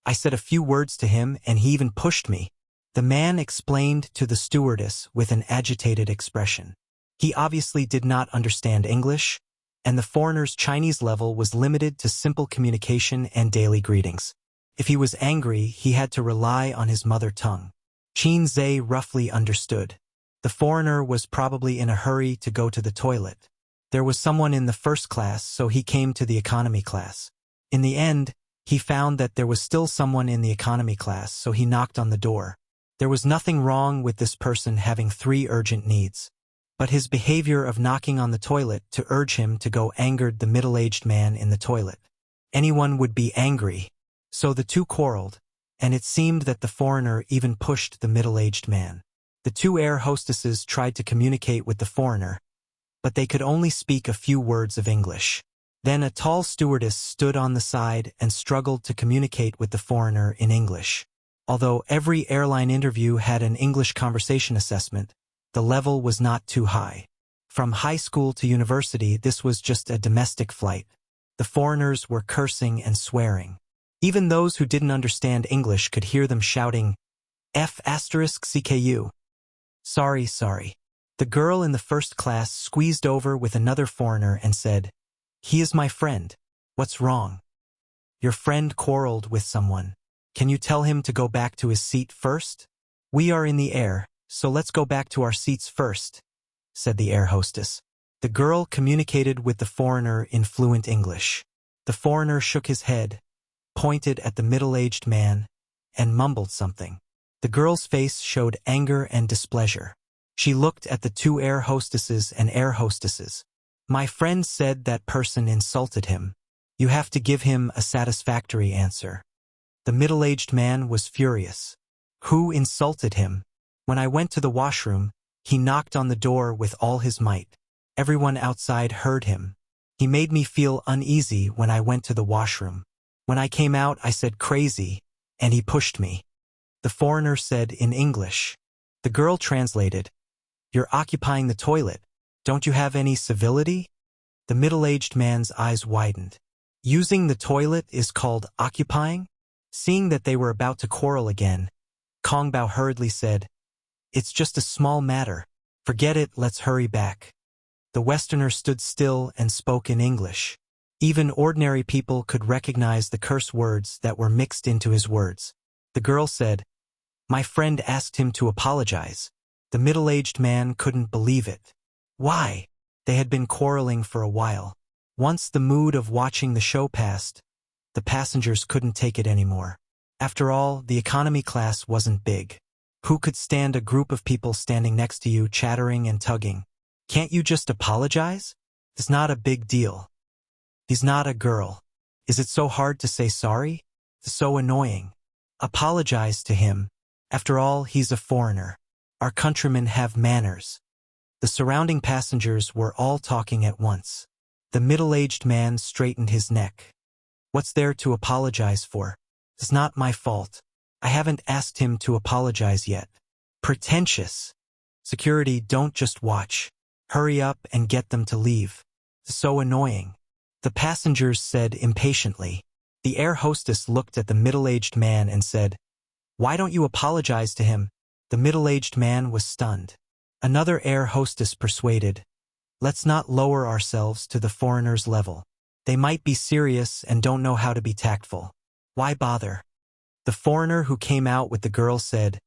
I said a few words to him and he even pushed me. The man explained to the stewardess with an agitated expression. He obviously did not understand English, and the foreigner's Chinese level was limited to simple communication and daily greetings. If he was angry, he had to rely on his mother tongue. Qinzai roughly understood. The foreigner was probably in a hurry to go to the toilet. There was someone in the first class, so he came to the economy class. In the end, he found that there was still someone in the economy class, so he knocked on the door. There was nothing wrong with this person having 3 urgent needs. But his behavior of knocking on the toilet to urge him to go angered the middle-aged man in the toilet. Anyone would be angry. So the two quarreled, and it seemed that the foreigner even pushed the middle-aged man. The two air hostesses tried to communicate with the foreigner, but they could only speak a few words of English. Then a tall stewardess stood on the side and struggled to communicate with the foreigner in English. Although every airline interview had an English conversation assessment, the level was not too high. From high school to university, this was just a domestic flight. The foreigners were cursing and swearing. Even those who didn't understand English could hear them shouting, F***CKU. Sorry. The girl in the first class squeezed over with another foreigner and said, he is my friend. What's wrong? Your friend quarreled with someone. Can you tell him to go back to his seat first? We are in the air, so let's go back to our seats first, said the air hostess. The girl communicated with the foreigner in fluent English. The foreigner shook his head, pointed at the middle-aged man, and mumbled something. The girl's face showed anger and displeasure. She looked at the two air hostesses and air hostesses. My friend said that person insulted him. You have to give him a satisfactory answer. The middle-aged man was furious. Who insulted him? When I went to the washroom, he knocked on the door with all his might. Everyone outside heard him. He made me feel uneasy when I went to the washroom. When I came out, I said crazy, and he pushed me. The foreigner said in English. The girl translated, You're occupying the toilet. Don't you have any civility? The middle-aged man's eyes widened. Using the toilet is called occupying? Seeing that they were about to quarrel again, Kong Bao hurriedly said, "It's just a small matter. Forget it, let's hurry back." The Westerner stood still and spoke in English. Even ordinary people could recognize the curse words that were mixed into his words. The girl said, "My friend asked him to apologize." The middle-aged man couldn't believe it. Why? They had been quarreling for a while. Once the mood of watching the show passed, the passengers couldn't take it anymore. After all, the economy class wasn't big. Who could stand a group of people standing next to you chattering and tugging? Can't you just apologize? It's not a big deal. He's not a girl. Is it so hard to say sorry? It's so annoying. Apologize to him. After all, he's a foreigner. Our countrymen have manners. The surrounding passengers were all talking at once. The middle-aged man straightened his neck. What's there to apologize for? It's not my fault. I haven't asked him to apologize yet. Pretentious. Security, don't just watch. Hurry up and get them to leave. It's so annoying. The passengers said impatiently. The air hostess looked at the middle-aged man and said, "Why don't you apologize to him?" The middle-aged man was stunned. Another air hostess persuaded, "Let's not lower ourselves to the foreigner's level. They might be serious and don't know how to be tactful. Why bother?" The foreigner who came out with the girl said,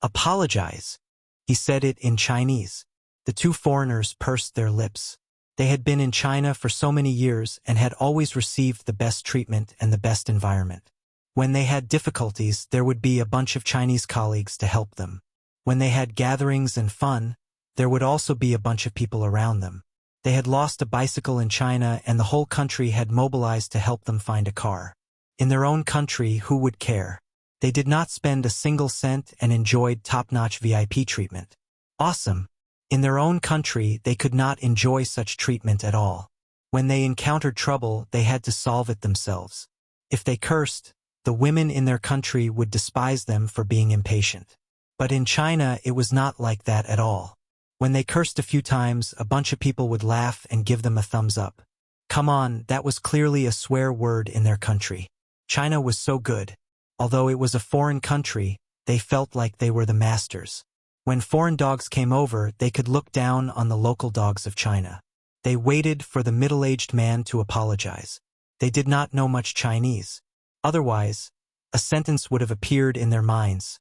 "Apologize." He said it in Chinese. The two foreigners pursed their lips. They had been in China for so many years and had always received the best treatment and the best environment. When they had difficulties, there would be a bunch of Chinese colleagues to help them. When they had gatherings and fun, there would also be a bunch of people around them. They had lost a bicycle in China and the whole country had mobilized to help them find a car. In their own country, who would care? They did not spend a single cent and enjoyed top-notch VIP treatment. Awesome. In their own country, they could not enjoy such treatment at all. When they encountered trouble, they had to solve it themselves. If they cursed, the women in their country would despise them for being impatient. But in China, it was not like that at all. When they cursed a few times, a bunch of people would laugh and give them a thumbs up. Come on, that was clearly a swear word in their country. China was so good. Although it was a foreign country, they felt like they were the masters. When foreign dogs came over, they could look down on the local dogs of China. They waited for the middle-aged man to apologize. They did not know much Chinese. Otherwise, a sentence would have appeared in their minds.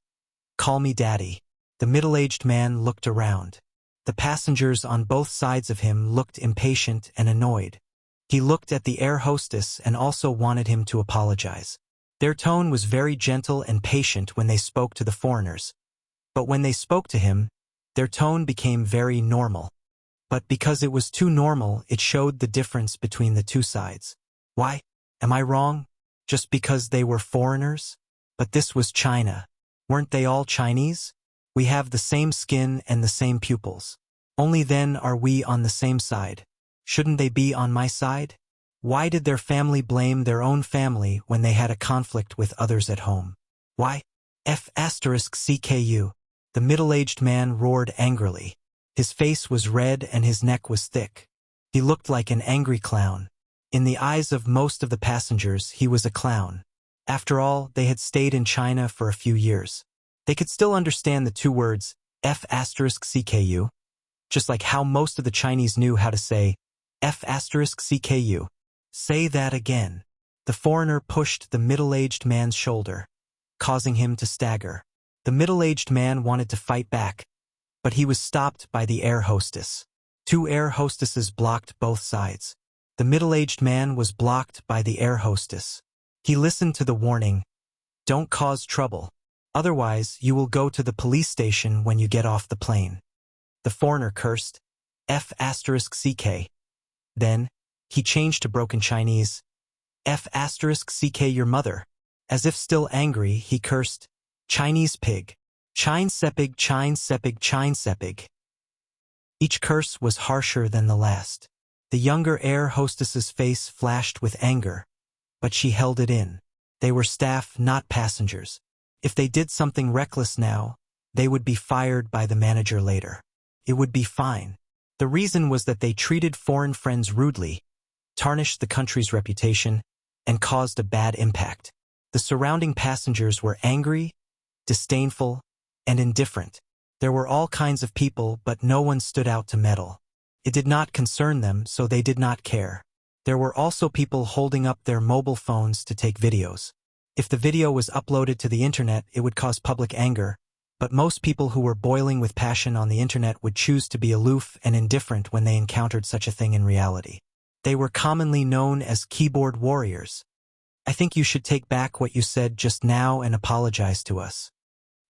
"Call me daddy." The middle-aged man looked around. The passengers on both sides of him looked impatient and annoyed. He looked at the air hostess and also wanted him to apologize. Their tone was very gentle and patient when they spoke to the foreigners. But when they spoke to him, their tone became very normal. But because it was too normal, it showed the difference between the two sides. Why? Am I wrong? Just because they were foreigners? But this was China. Weren't they all Chinese? We have the same skin and the same pupils. Only then are we on the same side. Shouldn't they be on my side? Why did their family blame their own family when they had a conflict with others at home? Why? F***CKU. The middle-aged man roared angrily. His face was red and his neck was thick. He looked like an angry clown. In the eyes of most of the passengers, he was a clown. After all, they had stayed in China for a few years. They could still understand the two words, F***CKU, just like how most of the Chinese knew how to say F***CKU. Say that again. The foreigner pushed the middle-aged man's shoulder, causing him to stagger. The middle-aged man wanted to fight back, but he was stopped by the air hostess. Two air hostesses blocked both sides. The middle-aged man was blocked by the air hostess. He listened to the warning, "Don't cause trouble. Otherwise, you will go to the police station when you get off the plane." The foreigner cursed, F***CK. Then, he changed to broken Chinese, F***CK your mother. As if still angry, he cursed, "Chinese pig. Chine sepig, chine sepig, chine sepig." Each curse was harsher than the last. The younger air hostess's face flashed with anger, but she held it in. They were staff, not passengers. If they did something reckless now, they would be fired by the manager later. it would be fine. The reason was that they treated foreign friends rudely, tarnished the country's reputation, and caused a bad impact. The surrounding passengers were angry, disdainful, and indifferent. There were all kinds of people, but no one stood out to meddle. It did not concern them, so they did not care. There were also people holding up their mobile phones to take videos. If the video was uploaded to the internet, it would cause public anger, but most people who were boiling with passion on the internet would choose to be aloof and indifferent when they encountered such a thing in reality. They were commonly known as keyboard warriors. I think you should take back what you said just now and apologize to us.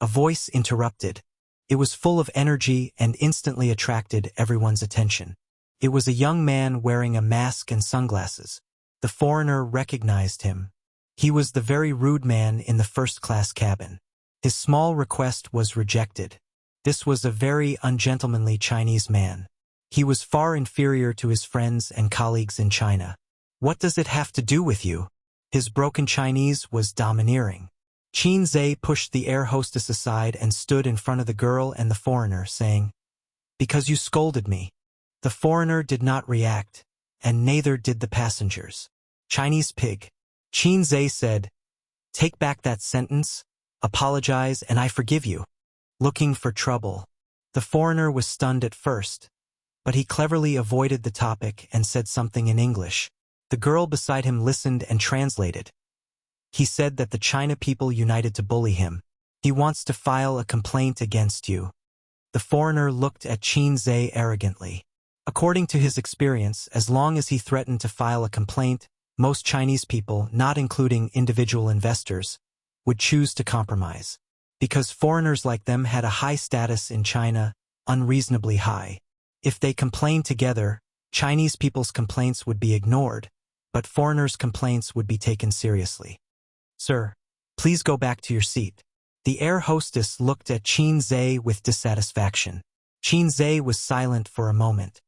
A voice interrupted. It was full of energy and instantly attracted everyone's attention. It was a young man wearing a mask and sunglasses. The foreigner recognized him. He was the very rude man in the first-class cabin. His small request was rejected. This was a very ungentlemanly Chinese man. He was far inferior to his friends and colleagues in China. What does it have to do with you? His broken Chinese was domineering. Qin Zhe pushed the air hostess aside and stood in front of the girl and the foreigner, saying, "Because you scolded me." The foreigner did not react, and neither did the passengers. "Chinese pig." Qin Zhe said, "Take back that sentence, apologize, and I forgive you." Looking for trouble. The foreigner was stunned at first, but he cleverly avoided the topic and said something in English. The girl beside him listened and translated. He said that the China people united to bully him. He wants to file a complaint against you. The foreigner looked at Qin Zhe arrogantly. According to his experience, as long as he threatened to file a complaint, most Chinese people, not including individual investors, would choose to compromise. Because foreigners like them had a high status in China, unreasonably high. If they complained together, Chinese people's complaints would be ignored, but foreigners' complaints would be taken seriously. "Sir, please go back to your seat." The air hostess looked at Qin Zhe with dissatisfaction. Qin Zhe was silent for a moment.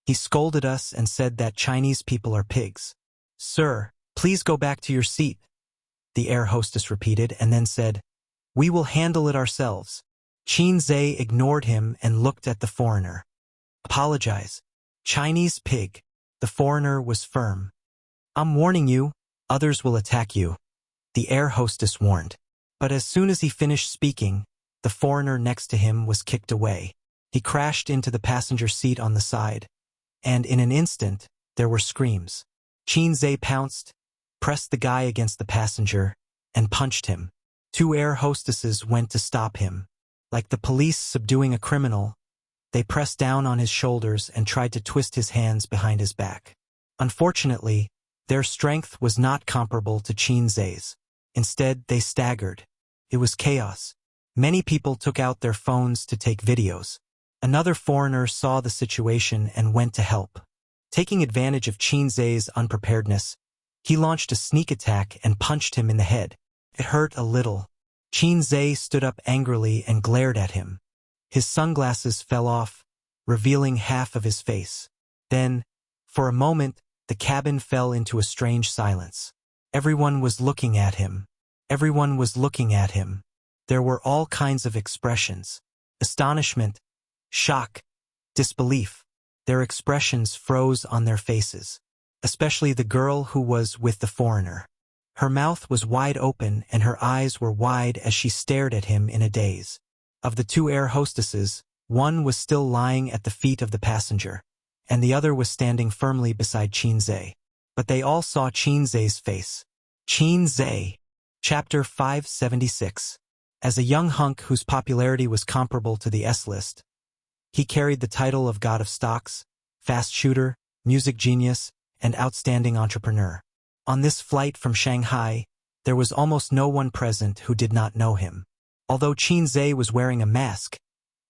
"He scolded us and said that Chinese people are pigs." "Sir, please go back to your seat," the air hostess repeated, and then said, "We will handle it ourselves." Qin Zhe ignored him and looked at the foreigner. "Apologize. Chinese pig." The foreigner was firm. "I'm warning you, others will attack you," the air hostess warned. But as soon as he finished speaking, the foreigner next to him was kicked away. He crashed into the passenger seat on the side, and in an instant, there were screams. Qin Zhe pounced, pressed the guy against the passenger, and punched him. Two air hostesses went to stop him. Like the police subduing a criminal, they pressed down on his shoulders and tried to twist his hands behind his back. Unfortunately, their strength was not comparable to Qin Zhe's. Instead, they staggered. It was chaos. Many people took out their phones to take videos. Another foreigner saw the situation and went to help. Taking advantage of Qin Zhe's unpreparedness, he launched a sneak attack and punched him in the head. It hurt a little. Qin Zhe stood up angrily and glared at him. His sunglasses fell off, revealing half of his face. Then, for a moment, the cabin fell into a strange silence. Everyone was looking at him. Everyone was looking at him. There were all kinds of expressions. Astonishment, shock, disbelief. Their expressions froze on their faces. Especially the girl who was with the foreigner. Her mouth was wide open and her eyes were wide as she stared at him in a daze. Of the two air hostesses, one was still lying at the feet of the passenger, and the other was standing firmly beside Qin Zhe. But they all saw Qin Zhe's face. Qin Zhe. Chapter 576. As a young hunk whose popularity was comparable to the S-list, he carried the title of God of Stocks, Fast Shooter, Music Genius, and Outstanding Entrepreneur. On this flight from Shanghai, there was almost no one present who did not know him. Although Qin Zhe was wearing a mask,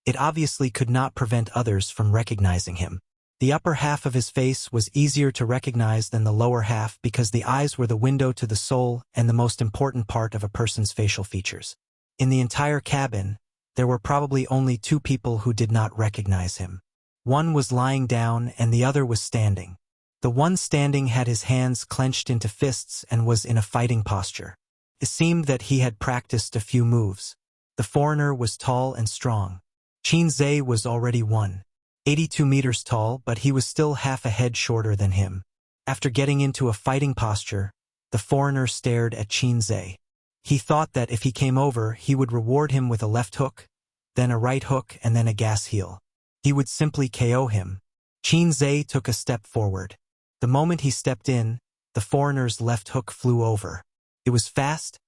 it obviously could not prevent others from recognizing him. The upper half of his face was easier to recognize than the lower half because the eyes were the window to the soul and the most important part of a person's facial features. In the entire cabin, there were probably only two people who did not recognize him. One was lying down and the other was standing. The one standing had his hands clenched into fists and was in a fighting posture. It seemed that he had practiced a few moves. The foreigner was tall and strong. Qinzhe was already 182 meters tall, but he was still half a head shorter than him. After getting into a fighting posture, the foreigner stared at Qinzhe. He thought that if he came over, he would reward him with a left hook, then a right hook, and then a gas heel. He would simply KO him. Qinzhe took a step forward. The moment he stepped in, the foreigner's left hook flew over. It was fast,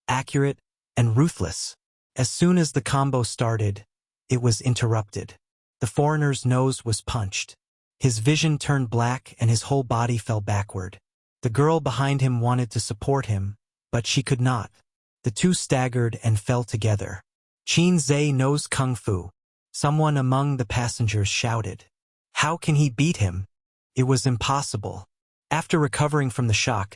accurate, and ruthless. As soon as the combo started, it was interrupted. The foreigner's nose was punched. His vision turned black and his whole body fell backward. The girl behind him wanted to support him, but she could not. The two staggered and fell together. Qinzhe knows kung fu. Someone among the passengers shouted. How can he beat him? It was impossible. After recovering from the shock,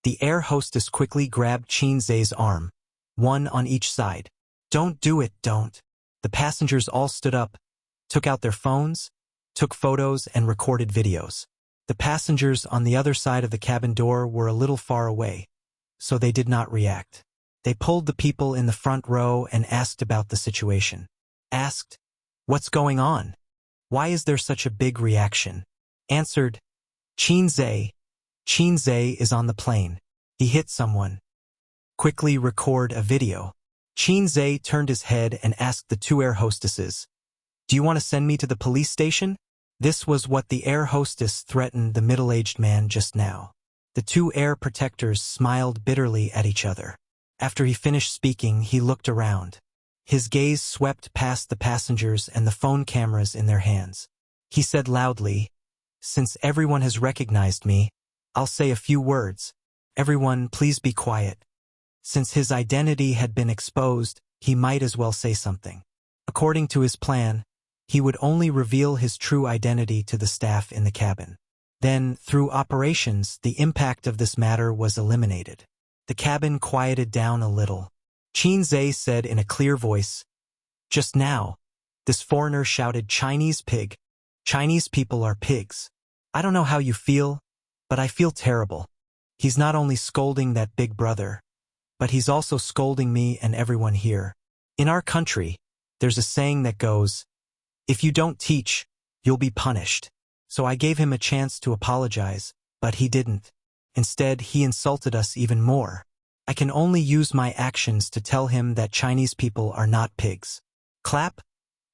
the air hostess quickly grabbed Qinzhe's arm, one on each side. Don't do it, don't. The passengers all stood up, took out their phones, took photos and recorded videos. The passengers on the other side of the cabin door were a little far away, so they did not react. They pulled the people in the front row and asked about the situation. Asked, what's going on? Why is there such a big reaction? Answered, Qinzhe is on the plane. He hit someone. Quickly record a video. Qinzhe turned his head and asked the two air hostesses, do you want to send me to the police station? This was what the air hostess threatened the middle-aged man just now. The two air protectors smiled bitterly at each other. After he finished speaking, he looked around. His gaze swept past the passengers and the phone cameras in their hands. He said loudly, since everyone has recognized me, I'll say a few words. Everyone, please be quiet. Since his identity had been exposed, he might as well say something. According to his plan, he would only reveal his true identity to the staff in the cabin. Then, through operations, the impact of this matter was eliminated. The cabin quieted down a little. Qinzhe said in a clear voice, just now, this foreigner shouted Chinese pig. Chinese people are pigs. I don't know how you feel, but I feel terrible. He's not only scolding that big brother, but he's also scolding me and everyone here. In our country, there's a saying that goes, if you don't teach, you'll be punished. So I gave him a chance to apologize, but he didn't. Instead, he insulted us even more. I can only use my actions to tell him that Chinese people are not pigs. Clap,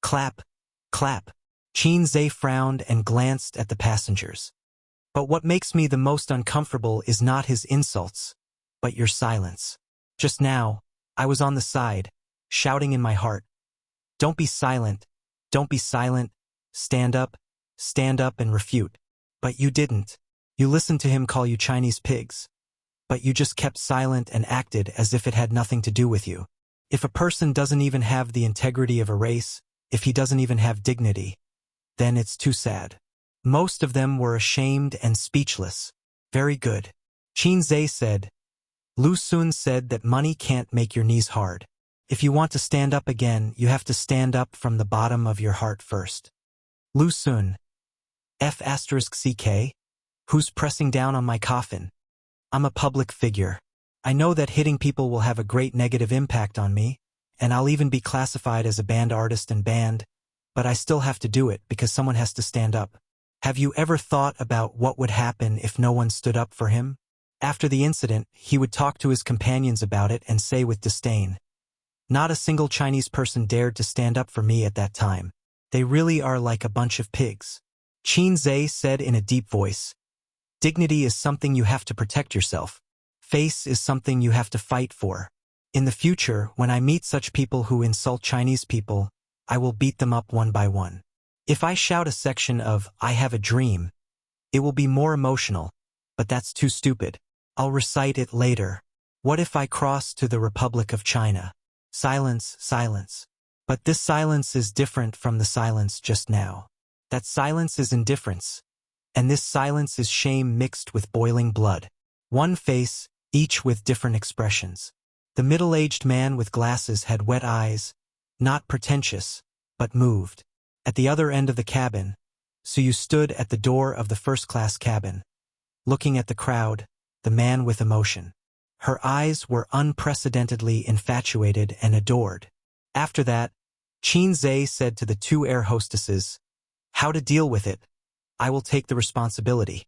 clap, clap. Qinzhe frowned and glanced at the passengers. But what makes me the most uncomfortable is not his insults, but your silence. Just now, I was on the side, shouting in my heart, don't be silent, don't be silent, stand up and refute. But you didn't. You listened to him call you Chinese pigs. But you just kept silent and acted as if it had nothing to do with you. If a person doesn't even have the integrity of a race, if he doesn't even have dignity, then it's too sad. Most of them were ashamed and speechless. Very good. Qinzhe said. Lu Sun said that money can't make your knees hard. If you want to stand up again, you have to stand up from the bottom of your heart first. Lu Sun. F*CK? Who's pressing down on my coffin? I'm a public figure. I know that hitting people will have a great negative impact on me, and I'll even be classified as a banned artist and banned, but I still have to do it because someone has to stand up. Have you ever thought about what would happen if no one stood up for him? After the incident, he would talk to his companions about it and say with disdain, not a single Chinese person dared to stand up for me at that time. They really are like a bunch of pigs. Qinzhe said in a deep voice, dignity is something you have to protect yourself. Face is something you have to fight for. In the future, when I meet such people who insult Chinese people, I will beat them up one by one. If I shout a section of I have a dream, it will be more emotional, but that's too stupid. I'll recite it later. What if I cross to the Republic of China? Silence, silence. But this silence is different from the silence just now. That silence is indifference, and this silence is shame mixed with boiling blood. One face, each with different expressions. The middle-aged man with glasses had wet eyes, not pretentious, but moved. At the other end of the cabin, Suyu stood at the door of the first-class cabin, looking at the crowd, the man with emotion. Her eyes were unprecedentedly infatuated and adored. After that, Qin Zhe said to the two air hostesses, "How to deal with it? I will take the responsibility."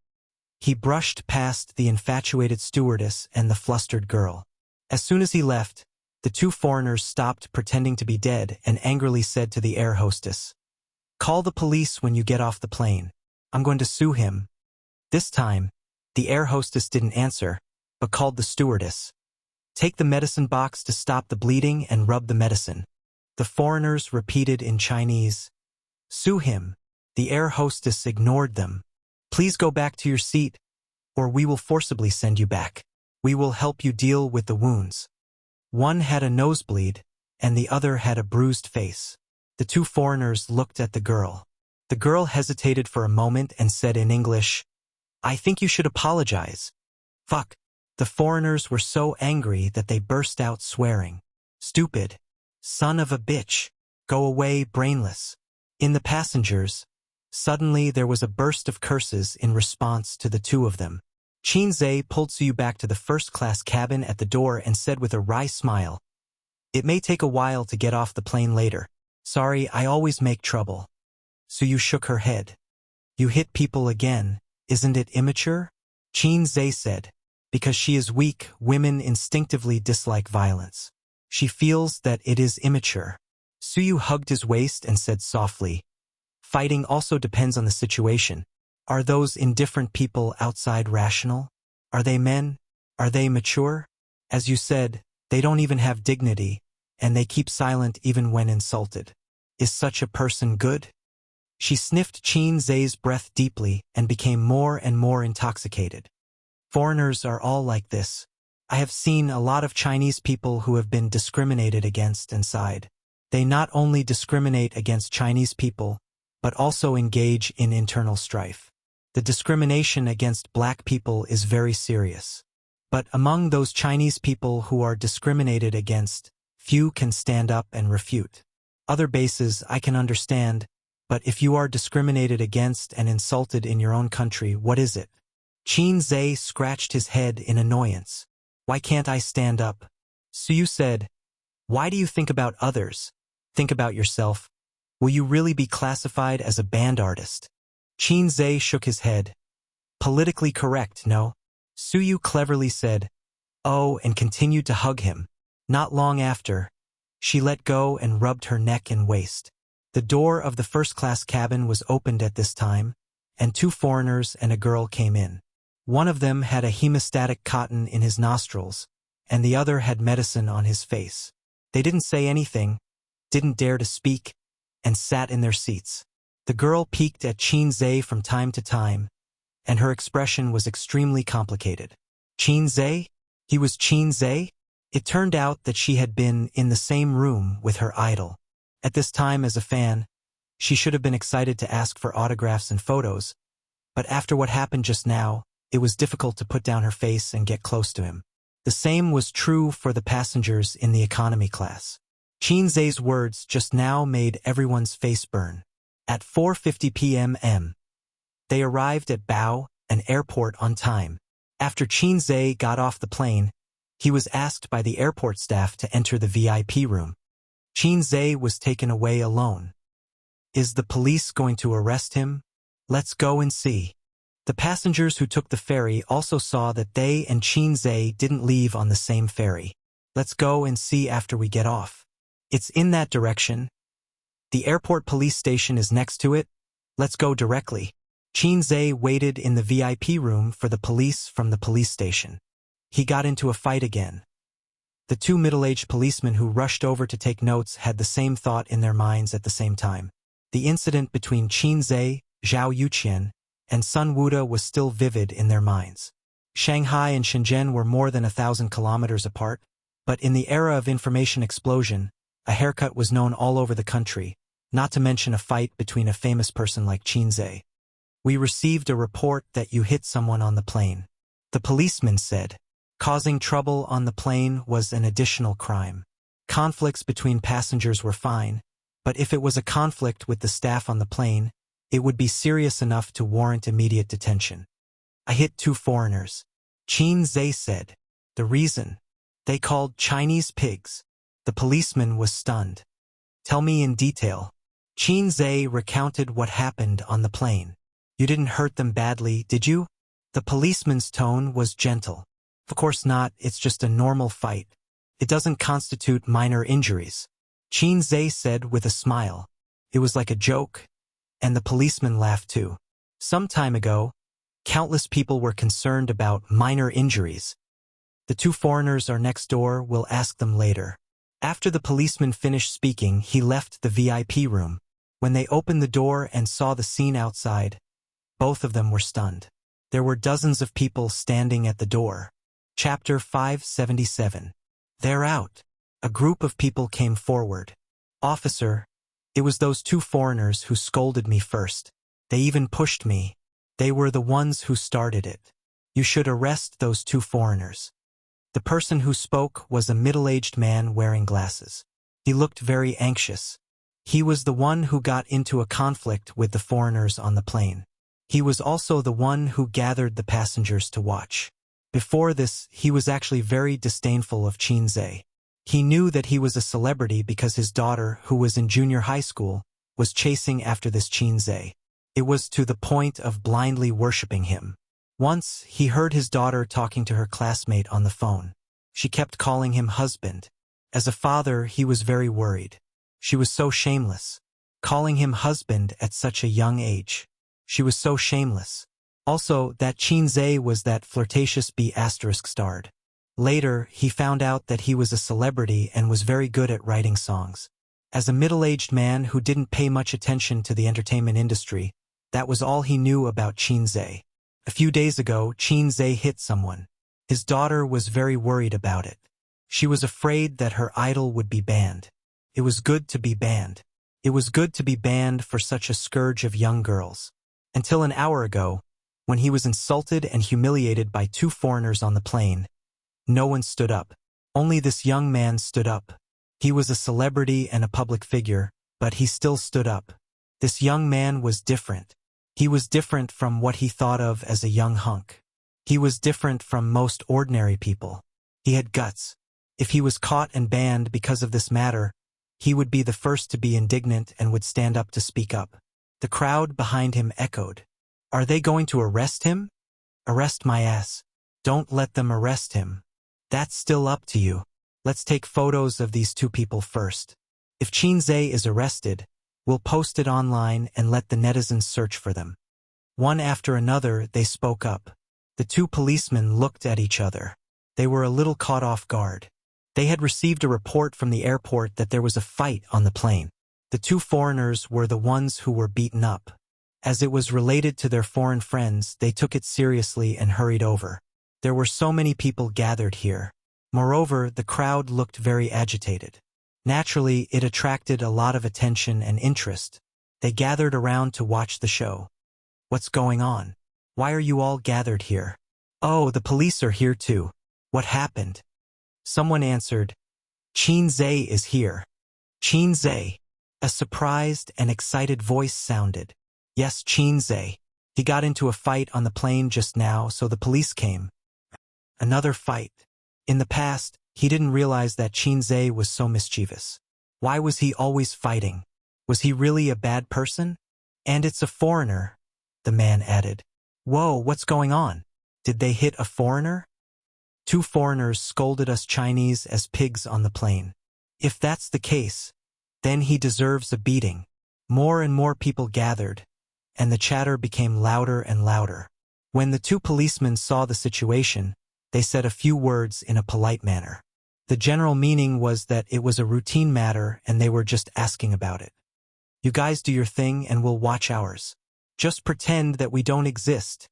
He brushed past the infatuated stewardess and the flustered girl. As soon as he left, the two foreigners stopped pretending to be dead and angrily said to the air hostess, "Call the police when you get off the plane. I'm going to sue him." This time, the air hostess didn't answer, but called the stewardess. "Take the medicine box to stop the bleeding and rub the medicine." The foreigners repeated in Chinese, "Sue him." The air hostess ignored them. "Please go back to your seat, or we will forcibly send you back. We will help you deal with the wounds." One had a nosebleed, and the other had a bruised face. The two foreigners looked at the girl. The girl hesitated for a moment and said in English, "I think you should apologize." Fuck. The foreigners were so angry that they burst out swearing. "Stupid. Son of a bitch. Go away, brainless." In the passengers, suddenly there was a burst of curses in response to the two of them. Qin Zhe pulled Suyu back to the first-class cabin at the door and said with a wry smile, "It may take a while to get off the plane later. Sorry, I always make trouble." Suyu shook her head. "You hit people again, isn't it immature?" Qin Zhe said, "Because she is weak, women instinctively dislike violence. She feels that it is immature." Suyu hugged his waist and said softly, "Fighting also depends on the situation. Are those indifferent people outside rational? Are they men? Are they mature? As you said, they don't even have dignity, and they keep silent even when insulted. Is such a person good?" She sniffed Qin Zhe's breath deeply and became more and more intoxicated. "Foreigners are all like this. I have seen a lot of Chinese people who have been discriminated against and sighed. They not only discriminate against Chinese people, but also engage in internal strife. The discrimination against black people is very serious. But among those Chinese people who are discriminated against, few can stand up and refute. Other bases I can understand, but if you are discriminated against and insulted in your own country, what is it?" Qin Zhe scratched his head in annoyance. "Why can't I stand up?" Suyu said, "Why do you think about others? Think about yourself. Will you really be classified as a band artist?" Qin Zhe shook his head. "Politically correct, no?" Suyu cleverly said, "Oh," and continued to hug him. Not long after, she let go and rubbed her neck and waist. The door of the first-class cabin was opened at this time, and two foreigners and a girl came in. One of them had a hemostatic cotton in his nostrils, and the other had medicine on his face. They didn't say anything, didn't dare to speak, and sat in their seats. The girl peeked at Qin Zhe from time to time, and her expression was extremely complicated. Qin Zhe? He was Qin Zhe? It turned out that she had been in the same room with her idol. At this time, as a fan, she should have been excited to ask for autographs and photos, but after what happened just now, it was difficult to put down her face and get close to him. The same was true for the passengers in the economy class. Qin Zhe's words just now made everyone's face burn. At 4:50 p.m. they arrived at Bao, an airport, on time. After Qin Zhe got off the plane, he was asked by the airport staff to enter the VIP room. Qin Zhe was taken away alone. "Is the police going to arrest him? Let's go and see." The passengers who took the ferry also saw that they and Qin Zhe didn't leave on the same ferry. "Let's go and see after we get off. It's in that direction. The airport police station is next to it. Let's go directly." Qin Zhe waited in the VIP room for the police from the police station. He got into a fight again. The two middle-aged policemen who rushed over to take notes had the same thought in their minds at the same time. The incident between Qin Zhe, Zhao Yuqian, and Sun Wuda was still vivid in their minds. Shanghai and Shenzhen were more than 1,000 kilometers apart, but in the era of information explosion, a haircut was known all over the country, not to mention a fight between a famous person like Qin Zhe. "We received a report that you hit someone on the plane," the policeman said. Causing trouble on the plane was an additional crime. Conflicts between passengers were fine, but if it was a conflict with the staff on the plane, it would be serious enough to warrant immediate detention. "I hit two foreigners," Qin Zhe said. "The reason? They called Chinese pigs." The policeman was stunned. Tell me in detail. Qin Zhe recounted what happened on the plane. You didn't hurt them badly, did you? The policeman's tone was gentle. Of course not, it's just a normal fight. It doesn't constitute minor injuries. Qin Zhe said with a smile. It was like a joke, and the policeman laughed too. Some time ago, countless people were concerned about minor injuries. The two foreigners are next door, we'll ask them later. After the policeman finished speaking, he left the VIP room. When they opened the door and saw the scene outside, both of them were stunned. There were dozens of people standing at the door. Chapter 577. They're out. A group of people came forward. Officer, it was those two foreigners who scolded me first. They even pushed me. They were the ones who started it. You should arrest those two foreigners. The person who spoke was a middle-aged man wearing glasses. He looked very anxious. He was the one who got into a conflict with the foreigners on the plane. He was also the one who gathered the passengers to watch. Before this, he was actually very disdainful of Qin Zhe. He knew that he was a celebrity because his daughter, who was in junior high school, was chasing after this Qin Zhe. It was to the point of blindly worshipping him. Once, he heard his daughter talking to her classmate on the phone. She kept calling him husband. As a father, he was very worried. She was so shameless. Calling him husband at such a young age. She was so shameless. Also, that Qin Zhe was that flirtatious B***starred. Later, he found out that he was a celebrity and was very good at writing songs. As a middle-aged man who didn't pay much attention to the entertainment industry, that was all he knew about Qin Zhe. A few days ago, Qin Zhe hit someone. His daughter was very worried about it. She was afraid that her idol would be banned. It was good to be banned. It was good to be banned for such a scourge of young girls. Until an hour ago, when he was insulted and humiliated by two foreigners on the plane, no one stood up. Only this young man stood up. He was a celebrity and a public figure, but he still stood up. This young man was different. He was different from what he thought of as a young hunk. He was different from most ordinary people. He had guts. If he was caught and banned because of this matter, he would be the first to be indignant and would stand up to speak up. The crowd behind him echoed. Are they going to arrest him? Arrest my ass. Don't let them arrest him. That's still up to you. Let's take photos of these two people first. If Qin Zhe is arrested, we'll post it online and let the netizens search for them. One after another, they spoke up. The two policemen looked at each other. They were a little caught off guard. They had received a report from the airport that there was a fight on the plane. The two foreigners were the ones who were beaten up. As it was related to their foreign friends, they took it seriously and hurried over. There were so many people gathered here. Moreover, the crowd looked very agitated. Naturally, it attracted a lot of attention and interest. They gathered around to watch the show. What's going on? Why are you all gathered here? Oh, the police are here too. What happened? Someone answered, Qin Zhe is here. Qin Zhe. A surprised and excited voice sounded. Yes, Qin Zhe. He got into a fight on the plane just now, so the police came. Another fight. In the past, he didn't realize that Qin Zhe was so mischievous. Why was he always fighting? Was he really a bad person? And it's a foreigner, the man added. Whoa, what's going on? Did they hit a foreigner? Two foreigners scolded us Chinese as pigs on the plane. If that's the case, then he deserves a beating. More and more people gathered, and the chatter became louder and louder. When the two policemen saw the situation, they said a few words in a polite manner. The general meaning was that it was a routine matter and they were just asking about it. You guys do your thing and we'll watch ours. Just pretend that we don't exist,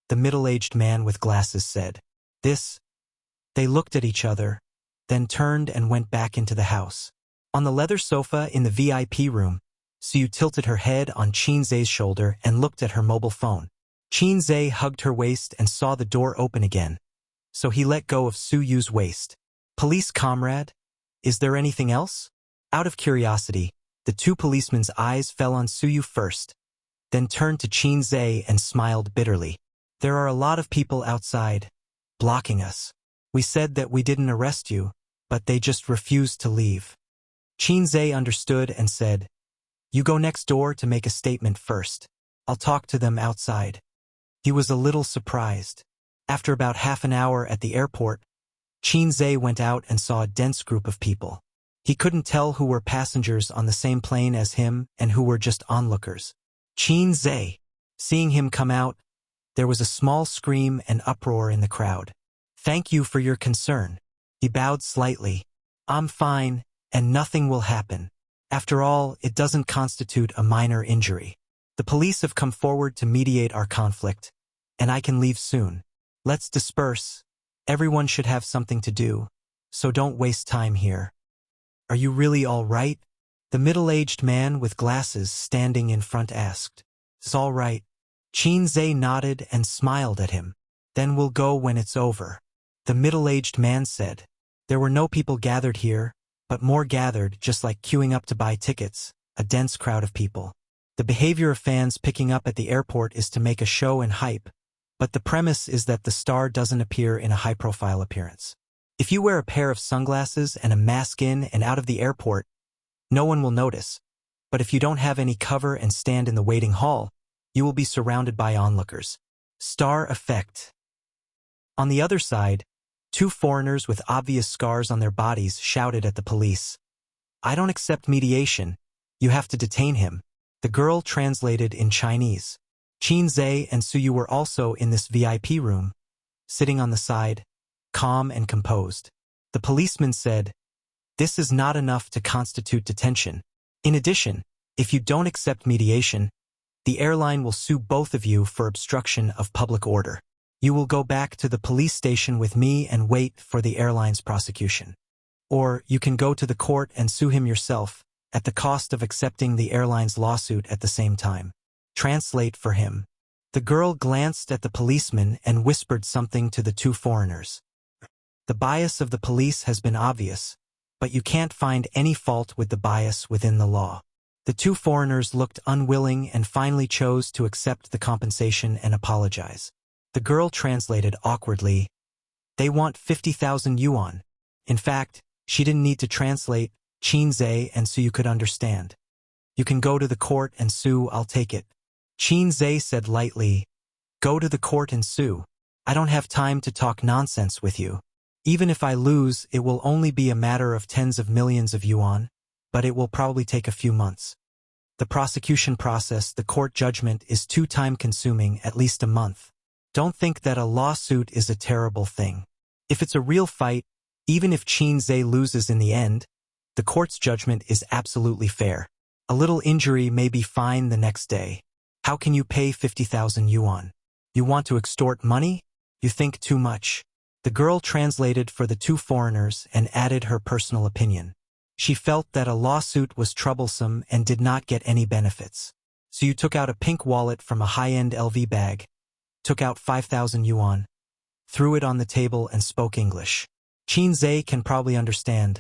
the middle-aged man with glasses said. They looked at each other, then turned and went back into the house. On the leather sofa in the VIP room, Suyu tilted her head on Qin Zhe's shoulder and looked at her mobile phone. Qin Zhe hugged her waist and saw the door open again, so he let go of Suyu's waist. Police comrade, is there anything else? Out of curiosity, the two policemen's eyes fell on Suyu first, then turned to Qin Zhe and smiled bitterly. There are a lot of people outside, blocking us. We said that we didn't arrest you, but they just refused to leave. Qinze understood and said, "You go next door to make a statement first. I'll talk to them outside." He was a little surprised. After about half an hour at the airport, Qinze went out and saw a dense group of people. He couldn't tell who were passengers on the same plane as him and who were just onlookers. Qinze, seeing him come out, there was a small scream and uproar in the crowd. "Thank you for your concern." He bowed slightly. "I'm fine, and nothing will happen. After all, it doesn't constitute a minor injury. The police have come forward to mediate our conflict, and I can leave soon. Let's disperse. Everyone should have something to do, so don't waste time here." "Are you really all right?" The middle-aged man with glasses standing in front asked. "It's all right." Qinze nodded and smiled at him. "Then we'll go when it's over." The middle-aged man said. There were no people gathered here, but more gathered, just like queuing up to buy tickets, a dense crowd of people. The behavior of fans picking up at the airport is to make a show and hype, but the premise is that the star doesn't appear in a high-profile appearance. If you wear a pair of sunglasses and a mask in and out of the airport, no one will notice. But if you don't have any cover and stand in the waiting hall, you will be surrounded by onlookers. Star effect. On the other side, two foreigners with obvious scars on their bodies shouted at the police. "I don't accept mediation. You have to detain him." The girl translated in Chinese. Qinze and Suyu were also in this VIP room, sitting on the side, calm and composed. The policeman said, "This is not enough to constitute detention. In addition, if you don't accept mediation, the airline will sue both of you for obstruction of public order. You will go back to the police station with me and wait for the airline's prosecution. Or you can go to the court and sue him yourself, at the cost of accepting the airline's lawsuit at the same time. Translate for him." The girl glanced at the policeman and whispered something to the two foreigners. "The bias of the police has been obvious, but you can't find any fault with the bias within the law." The two foreigners looked unwilling and finally chose to accept the compensation and apologize. The girl translated awkwardly, "They want 50,000 yuan. In fact, she didn't need to translate Qinze and Suyu could understand. "You can go to the court and sue, I'll take it." Qinze said lightly, "Go to the court and sue. I don't have time to talk nonsense with you. Even if I lose, it will only be a matter of tens of millions of yuan, but it will probably take a few months. The prosecution process, the court judgment, is too time-consuming, at least a month. Don't think that a lawsuit is a terrible thing. If it's a real fight, even if Qinze loses in the end, the court's judgment is absolutely fair. A little injury may be fine the next day. How can you pay 50,000 yuan? You want to extort money? You think too much." The girl translated for the two foreigners and added her personal opinion. She felt that a lawsuit was troublesome and did not get any benefits. So you took out a pink wallet from a high-end LV bag, took out 5,000 yuan, threw it on the table and spoke English. Qinze can probably understand.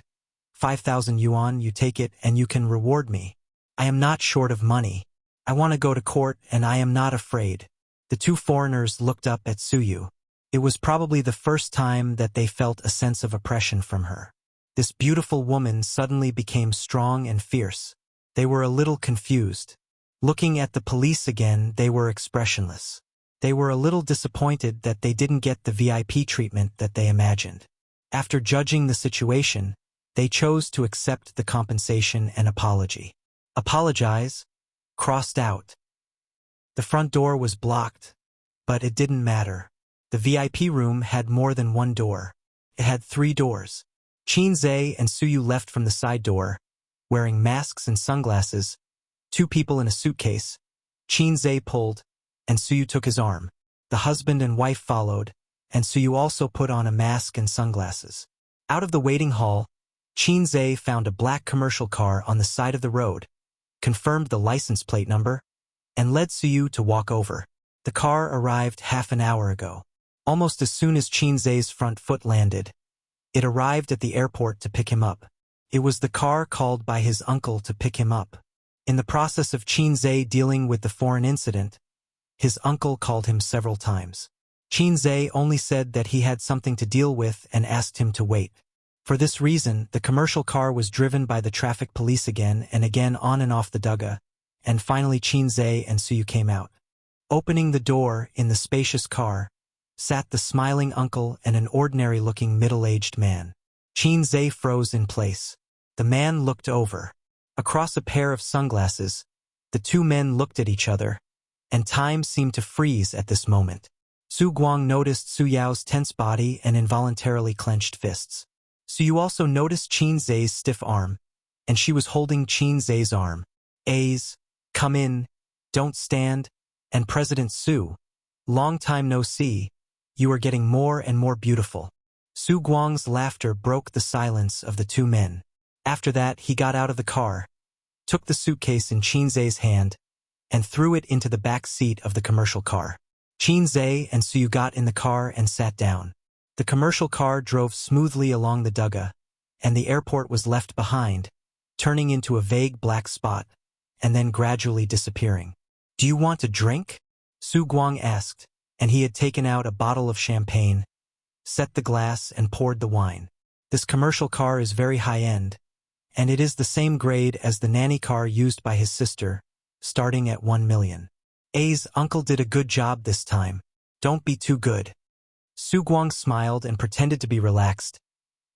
5,000 yuan, you take it and you can reward me. I am not short of money. I want to go to court and I am not afraid." The two foreigners looked up at Suyu. It was probably the first time that they felt a sense of oppression from her. This beautiful woman suddenly became strong and fierce. They were a little confused. Looking at the police again, they were expressionless. They were a little disappointed that they didn't get the VIP treatment that they imagined. After judging the situation, they chose to accept the compensation and apology. Apologize? Crossed out. The front door was blocked, but it didn't matter. The VIP room had more than one door. It had 3 doors. Qinze and Suyu left from the side door, wearing masks and sunglasses, 2 people in a suitcase. Qinze pulled, and Suyu took his arm. The husband and wife followed, and Suyu also put on a mask and sunglasses. Out of the waiting hall, Qinze found a black commercial car on the side of the road, confirmed the license plate number, and led Suyu to walk over. The car arrived half an hour ago. Almost as soon as Qinze's front foot landed, it arrived at the airport to pick him up. It was the car called by his uncle to pick him up. In the process of Qinze dealing with the foreign incident, his uncle called him several times. Qinze only said that he had something to deal with and asked him to wait. For this reason, the commercial car was driven by the traffic police again and again on and off the Duga, and finally Qinzhe and Suyu came out. Opening the door in the spacious car, sat the smiling uncle and an ordinary-looking middle-aged man. Qinzhe froze in place. The man looked over. Across a pair of sunglasses, the two men looked at each other, and time seemed to freeze at this moment. Su Guang noticed Su Yao's tense body and involuntarily clenched fists. Suyu also noticed Qinzhe's stiff arm, and she was holding Qinzhe's arm. A's, come in, don't stand, and President Su, long time no see, you are getting more and more beautiful. Su Guang's laughter broke the silence of the two men. After that, he got out of the car, took the suitcase in Qinzhe's hand, and threw it into the back seat of the commercial car. Qinzhe and Suyu got in the car and sat down. The commercial car drove smoothly along the Duga, and the airport was left behind, turning into a vague black spot, and then gradually disappearing. Do you want a drink? Su Guang asked, and he had taken out a bottle of champagne, set the glass and poured the wine. This commercial car is very high-end, and it is the same grade as the nanny car used by his sister, starting at 1 million. A's uncle did a good job this time. Don't be too good. Su Guang smiled and pretended to be relaxed.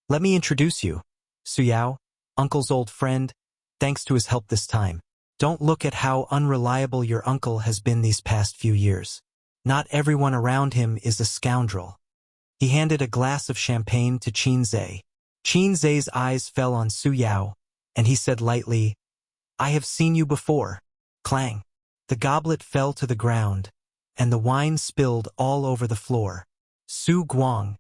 Let me introduce you. Su Yao, uncle's old friend, thanks to his help this time. Don't look at how unreliable your uncle has been these past few years. Not everyone around him is a scoundrel. He handed a glass of champagne to Qinzhe. Qinzhe's eyes fell on Su Yao, and he said lightly, I have seen you before. Clang. The goblet fell to the ground, and the wine spilled all over the floor. Su Guang.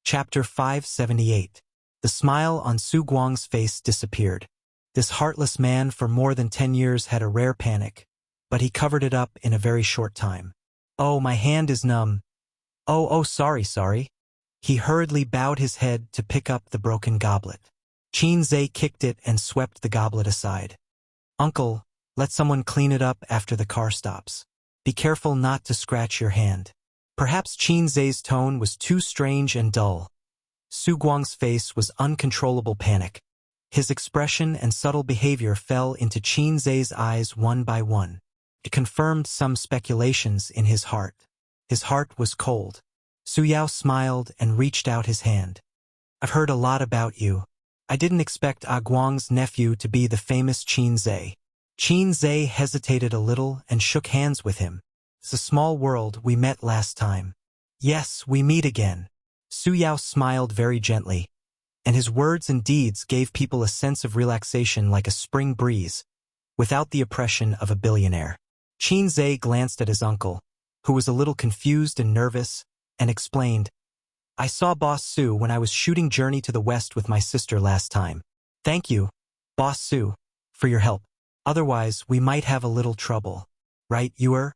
Chapter 578. The smile on Su Guang's face disappeared. This heartless man for more than 10 years had a rare panic, but he covered it up in a very short time. Oh, my hand is numb. Oh, sorry. He hurriedly bowed his head to pick up the broken goblet. Qinzhe kicked it and swept the goblet aside. Uncle, let someone clean it up after the car stops. Be careful not to scratch your hand. Perhaps Qinzhe's tone was too strange and dull. Su Guang's face was uncontrollable panic. His expression and subtle behavior fell into Qinzhe's eyes one by one. It confirmed some speculations in his heart. His heart was cold. Su Yao smiled and reached out his hand. I've heard a lot about you. I didn't expect Ah Guang's nephew to be the famous Qinzhe. Qinzhe hesitated a little and shook hands with him. It's a small world. We met last time. Yes, we meet again. Su Yao smiled very gently, and his words and deeds gave people a sense of relaxation like a spring breeze, without the oppression of a billionaire. Qinzhe glanced at his uncle, who was a little confused and nervous, and explained, I saw Boss Su when I was shooting Journey to the West with my sister last time. Thank you, Boss Su, for your help. Otherwise, we might have a little trouble. Right, Yuer?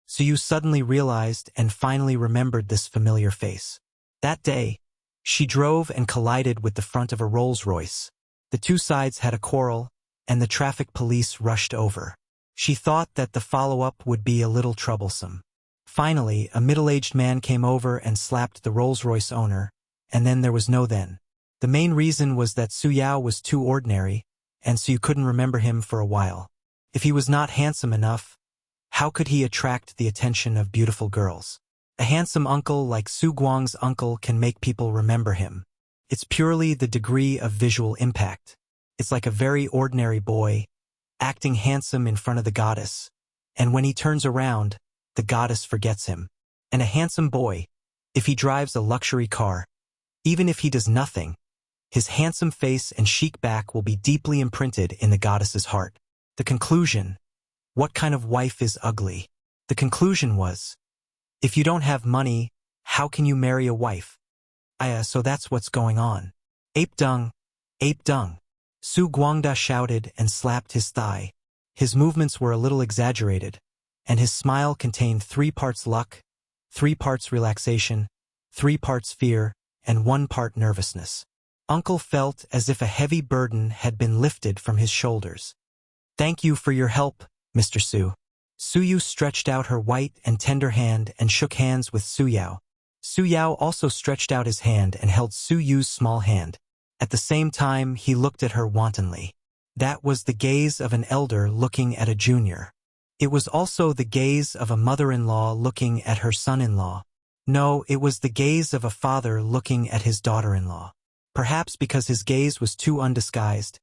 Suyu suddenly realized and finally remembered this familiar face. That day, she drove and collided with the front of a Rolls-Royce. The two sides had a quarrel, and the traffic police rushed over. She thought that the follow-up would be a little troublesome. Finally, a middle-aged man came over and slapped the Rolls-Royce owner, and then there was no then. The main reason was that Su Yao was too ordinary, and so you couldn't remember him for a while. If he was not handsome enough, how could he attract the attention of beautiful girls? A handsome uncle like Su Guang's uncle can make people remember him. It's purely the degree of visual impact. It's like a very ordinary boy, acting handsome in front of the goddess, and when he turns around, the goddess forgets him. And a handsome boy, if he drives a luxury car, even if he does nothing, his handsome face and chic back will be deeply imprinted in the goddess's heart. The conclusion: what kind of wife is ugly? The conclusion was, if you don't have money, how can you marry a wife? So that's what's going on. Ape dung, ape dung. Su Guangda shouted and slapped his thigh. His movements were a little exaggerated, and his smile contained 3 parts luck, 3 parts relaxation, 3 parts fear, and 1 part nervousness. Uncle felt as if a heavy burden had been lifted from his shoulders. Thank you for your help, Mr. Su. Suyu stretched out her white and tender hand and shook hands with Su Yao. Su Yao also stretched out his hand and held Su Yu's small hand. At the same time, he looked at her wantonly. That was the gaze of an elder looking at a junior. It was also the gaze of a mother-in-law looking at her son-in-law. No, it was the gaze of a father looking at his daughter-in-law. Perhaps because his gaze was too undisguised,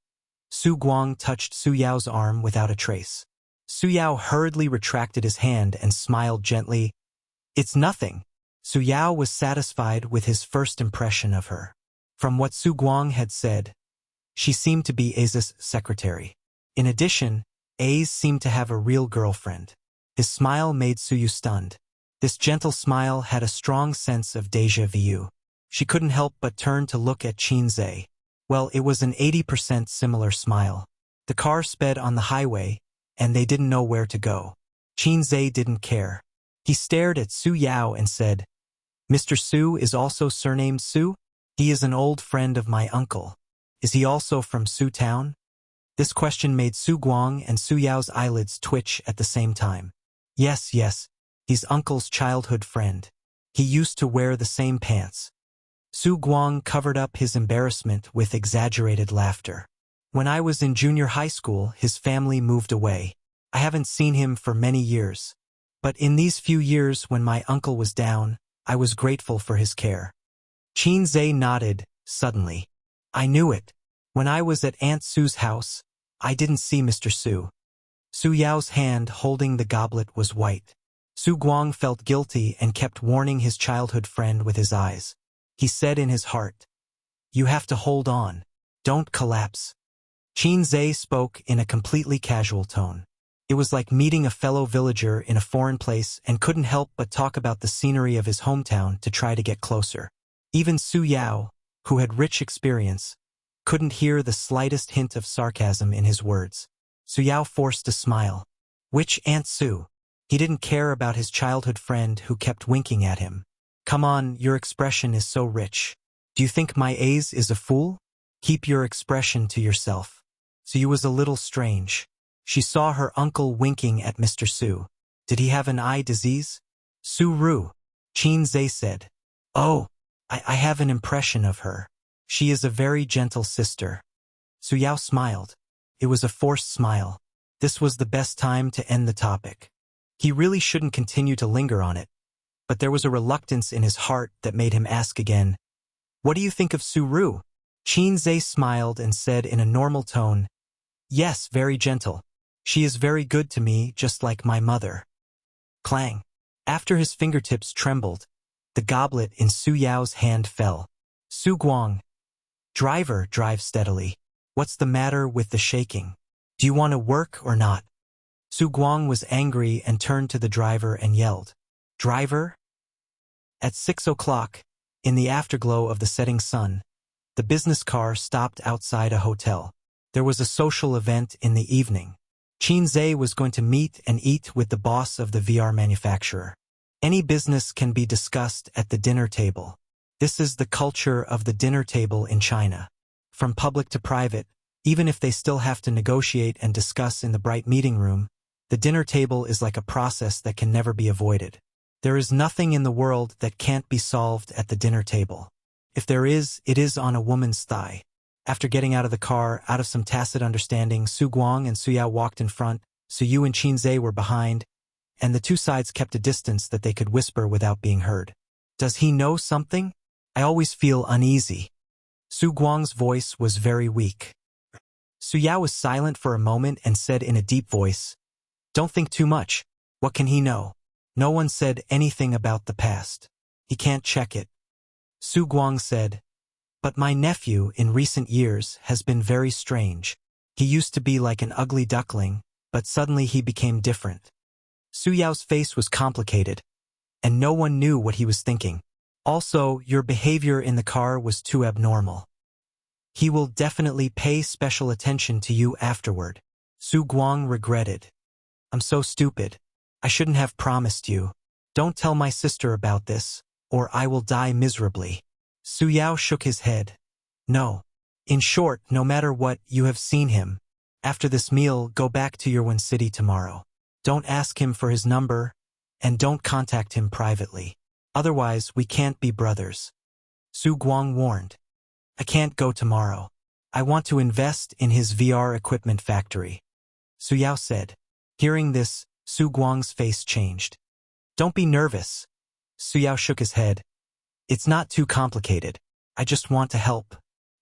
Su Guang touched Su Yao's arm without a trace. Su Yao hurriedly retracted his hand and smiled gently. It's nothing. Su Yao was satisfied with his first impression of her. From what Su Guang had said, she seemed to be A's secretary. In addition, A's seemed to have a real girlfriend. His smile made Su Yu stunned. This gentle smile had a strong sense of déjà vu. She couldn't help but turn to look at Qin Zhe. Well, it was an 80% similar smile. The car sped on the highway, and they didn't know where to go. Qin Zhe didn't care. He stared at Su Yao and said, Mr. Su is also surnamed Su? He is an old friend of my uncle. Is he also from Su Town? This question made Su Guang and Su Yao's eyelids twitch at the same time. Yes, he's uncle's childhood friend. He used to wear the same pants. Su Guang covered up his embarrassment with exaggerated laughter. When I was in junior high school, his family moved away. I haven't seen him for many years. But in these few years when my uncle was down, I was grateful for his care. Qin Zhe nodded, suddenly. I knew it. When I was at Aunt Su's house, I didn't see Mr. Su. Su Yao's hand holding the goblet was white. Su Guang felt guilty and kept warning his childhood friend with his eyes. He said in his heart, You have to hold on. Don't collapse. Qin Zhe spoke in a completely casual tone. It was like meeting a fellow villager in a foreign place and couldn't help but talk about the scenery of his hometown to try to get closer. Even Su Yao, who had rich experience, couldn't hear the slightest hint of sarcasm in his words. Su Yao forced a smile. Which Aunt Su? He didn't care about his childhood friend who kept winking at him. Come on, your expression is so rich. Do you think my A's is a fool? Keep your expression to yourself. Su Yu was a little strange. She saw her uncle winking at Mr. Su. Did he have an eye disease? Su Ru. Qin Zhe said. Oh, I have an impression of her. She is a very gentle sister. Su Yao smiled. It was a forced smile. This was the best time to end the topic. He really shouldn't continue to linger on it. But there was a reluctance in his heart that made him ask again, What do you think of Su Ru? Qin Zhe smiled and said in a normal tone, Yes, very gentle. She is very good to me, just like my mother. Clang. After his fingertips trembled, the goblet in Su Yao's hand fell. Su Guang. Driver, drive steadily. What's the matter with the shaking? Do you want to work or not? Su Guang was angry and turned to the driver and yelled, Driver? At 6 o'clock, in the afterglow of the setting sun, the business car stopped outside a hotel. There was a social event in the evening. Qin Zhe was going to meet and eat with the boss of the VR manufacturer. Any business can be discussed at the dinner table. This is the culture of the dinner table in China. From public to private, even if they still have to negotiate and discuss in the bright meeting room, the dinner table is like a process that can never be avoided. There is nothing in the world that can't be solved at the dinner table. If there is, it is on a woman's thigh. After getting out of the car, out of some tacit understanding, Su Guang and Su Yao walked in front, Su Yu and Qin Zhe were behind, and the two sides kept a distance that they could whisper without being heard. Does he know something? I always feel uneasy. Su Guang's voice was very weak. Su Yao was silent for a moment and said in a deep voice, Don't think too much. What can he know? No one said anything about the past. He can't check it. Su Guang said, But my nephew in recent years has been very strange. He used to be like an ugly duckling, but suddenly he became different. Su Yao's face was complicated, and no one knew what he was thinking. Also, your behavior in the car was too abnormal. He will definitely pay special attention to you afterward. Su Guang regretted. I'm so stupid. I shouldn't have promised you. Don't tell my sister about this, or I will die miserably. Su Yao shook his head. No. In short, no matter what, you have seen him. After this meal, go back to Yurwen City tomorrow. Don't ask him for his number, and don't contact him privately. Otherwise, we can't be brothers. Su Guang warned. I can't go tomorrow. I want to invest in his VR equipment factory. Su Yao said. Hearing this, Su Guang's face changed. Don't be nervous. Su Yao shook his head. It's not too complicated. I just want to help.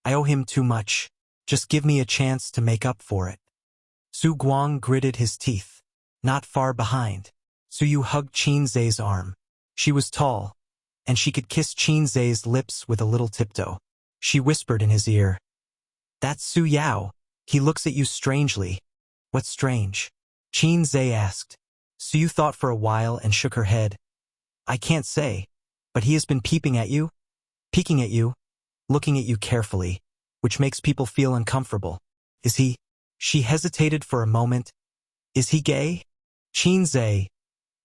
I owe him too much. Just give me a chance to make up for it. Su Guang gritted his teeth. Not far behind, Su Yu hugged Qin Zhe's arm. She was tall, and she could kiss Qin Zhe's lips with a little tiptoe. She whispered in his ear. That's Su Yao. He looks at you strangely. What's strange? Qin Zhe asked. Su Yu thought for a while and shook her head. I can't say, but he has been peeking at you, looking at you carefully, which makes people feel uncomfortable. Is he? She hesitated for a moment. Is he gay? Qin Zhe,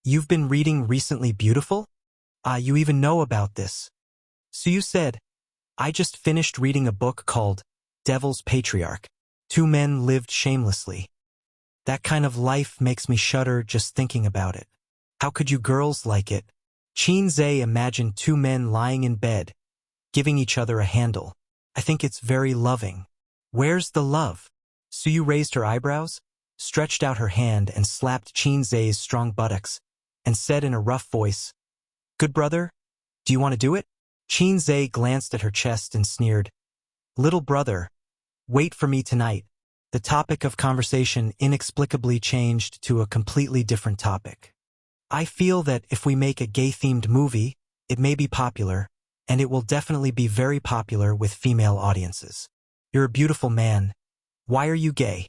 you've been reading Recently Beautiful? You even know about this. Su Yu said, I just finished reading a book called Devil's Patriarch. 2 men lived shamelessly. That kind of life makes me shudder just thinking about it. How could you girls like it? Qin Zhe imagined 2 men lying in bed, giving each other a handle. I think it's very loving. Where's the love? Su Yu raised her eyebrows, stretched out her hand and slapped Qin Zhe's strong buttocks, and said in a rough voice, Good brother, do you want to do it? Qin Zhe glanced at her chest and sneered, Little brother, wait for me tonight. The topic of conversation inexplicably changed to a completely different topic. I feel that if we make a gay-themed movie, it may be popular, and it will definitely be very popular with female audiences. You're a beautiful man. Why are you gay?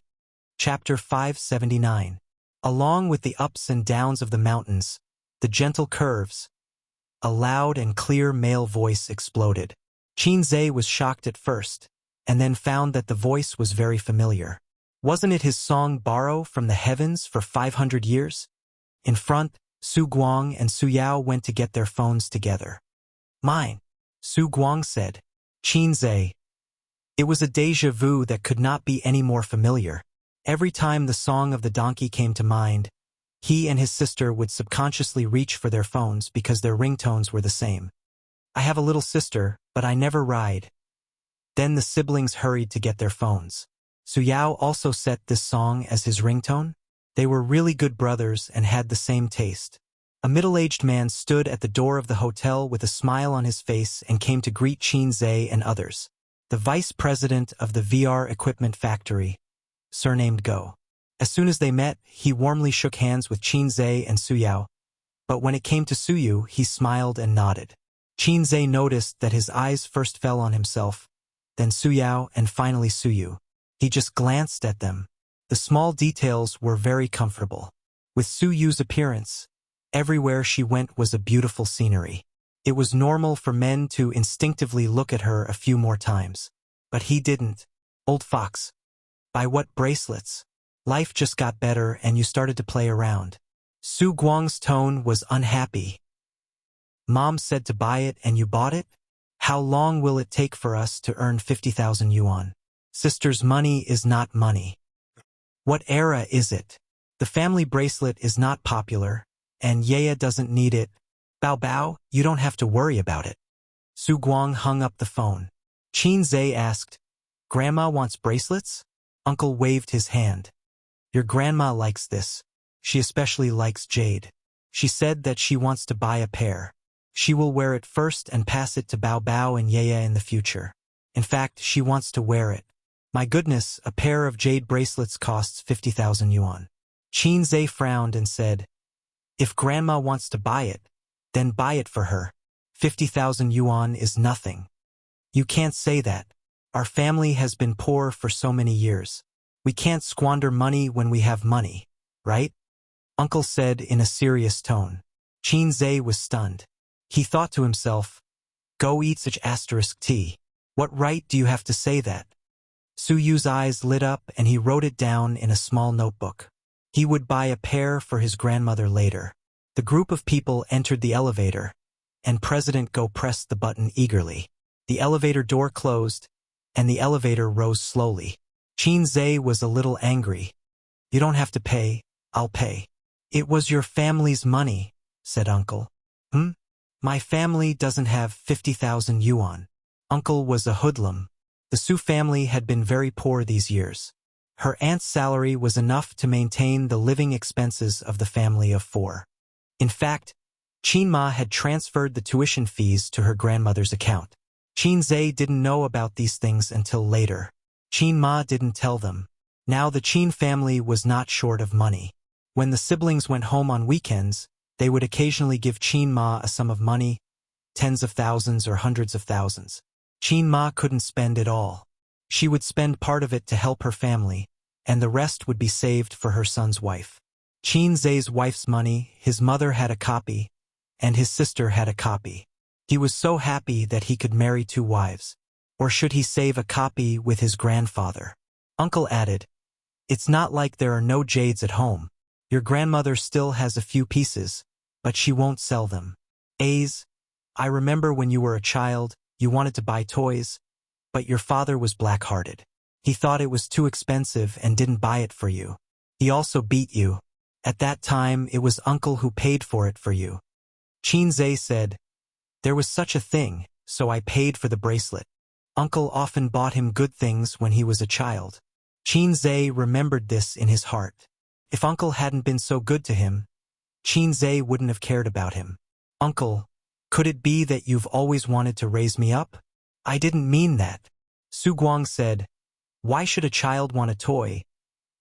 Chapter 579. Along with the ups and downs of the mountains, the gentle curves, a loud and clear male voice exploded. Qin Zhe was shocked at first, and then found that the voice was very familiar. Wasn't it his song Borrow from the Heavens for 500 years? In front, Su Guang and Su Yao went to get their phones together. Mine, Su Guang said. Qin Zhe. It was a déjà vu that could not be any more familiar. Every time the song of the donkey came to mind, he and his sister would subconsciously reach for their phones because their ringtones were the same. I have a little sister, but I never ride. Then the siblings hurried to get their phones. Su Yao also set this song as his ringtone. They were really good brothers and had the same taste. A middle-aged man stood at the door of the hotel with a smile on his face and came to greet Qin Zhe and others. The vice president of the VR equipment factory, surnamed Go. As soon as they met, he warmly shook hands with Qin Zhe and Su Yao. But when it came to Su Yu, he smiled and nodded. Qin Zhe noticed that his eyes first fell on himself, then Su Yao and finally Su Yu. He just glanced at them. The small details were very comfortable. With Su Yu's appearance, everywhere she went was a beautiful scenery. It was normal for men to instinctively look at her a few more times. But he didn't. Old fox. By what bracelets? Life just got better and you started to play around. Su Guang's tone was unhappy. Mom said to buy it and you bought it? How long will it take for us to earn 50,000 yuan? Sister's money is not money. What era is it? The family bracelet is not popular, and Yaya doesn't need it. Bao Bao, you don't have to worry about it. Su Guang hung up the phone. Qin Zhe asked, Grandma wants bracelets? Uncle waved his hand. Your grandma likes this. She especially likes jade. She said that she wants to buy a pair. She will wear it first and pass it to Bao Bao and Yaya in the future. In fact, she wants to wear it. My goodness, a pair of jade bracelets costs 50,000 yuan. Qin Zhe frowned and said, If Grandma wants to buy it, then buy it for her. 50,000 yuan is nothing. You can't say that. Our family has been poor for so many years. We can't squander money when we have money, right? Uncle said in a serious tone. Qin Zhe was stunned. He thought to himself, Go eat such asterisk tea. What right do you have to say that? Su Yu's eyes lit up and he wrote it down in a small notebook. He would buy a pair for his grandmother later. The group of people entered the elevator, and President Go pressed the button eagerly. The elevator door closed, and the elevator rose slowly. Qin Zhe was a little angry. You don't have to pay, I'll pay. It was your family's money, said Uncle. My family doesn't have 50,000 yuan. Uncle was a hoodlum, The Su family had been very poor these years. Her aunt's salary was enough to maintain the living expenses of the family of four. In fact, Qin Ma had transferred the tuition fees to her grandmother's account. Qin Zhe didn't know about these things until later. Qin Ma didn't tell them. Now the Qin family was not short of money. When the siblings went home on weekends, they would occasionally give Qin Ma a sum of money, tens of thousands or hundreds of thousands. Qin Ma couldn't spend it all. She would spend part of it to help her family, and the rest would be saved for her son's wife. Qin Zhe's wife's money, his mother had a copy, and his sister had a copy. He was so happy that he could marry two wives. Or should he save a copy with his grandfather? Uncle added, "It's not like there are no jades at home. Your grandmother still has a few pieces, but she won't sell them. A's, I remember when you were a child, you wanted to buy toys, but your father was black-hearted. He thought it was too expensive and didn't buy it for you. He also beat you. At that time, it was Uncle who paid for it for you." Qin Zhe said, "There was such a thing, so I paid for the bracelet. Uncle often bought him good things when he was a child." Qin Zhe remembered this in his heart. If Uncle hadn't been so good to him, Qin Zhe wouldn't have cared about him. "Uncle, could it be that you've always wanted to raise me up?" "I didn't mean that." Su Guang said, "Why should a child want a toy,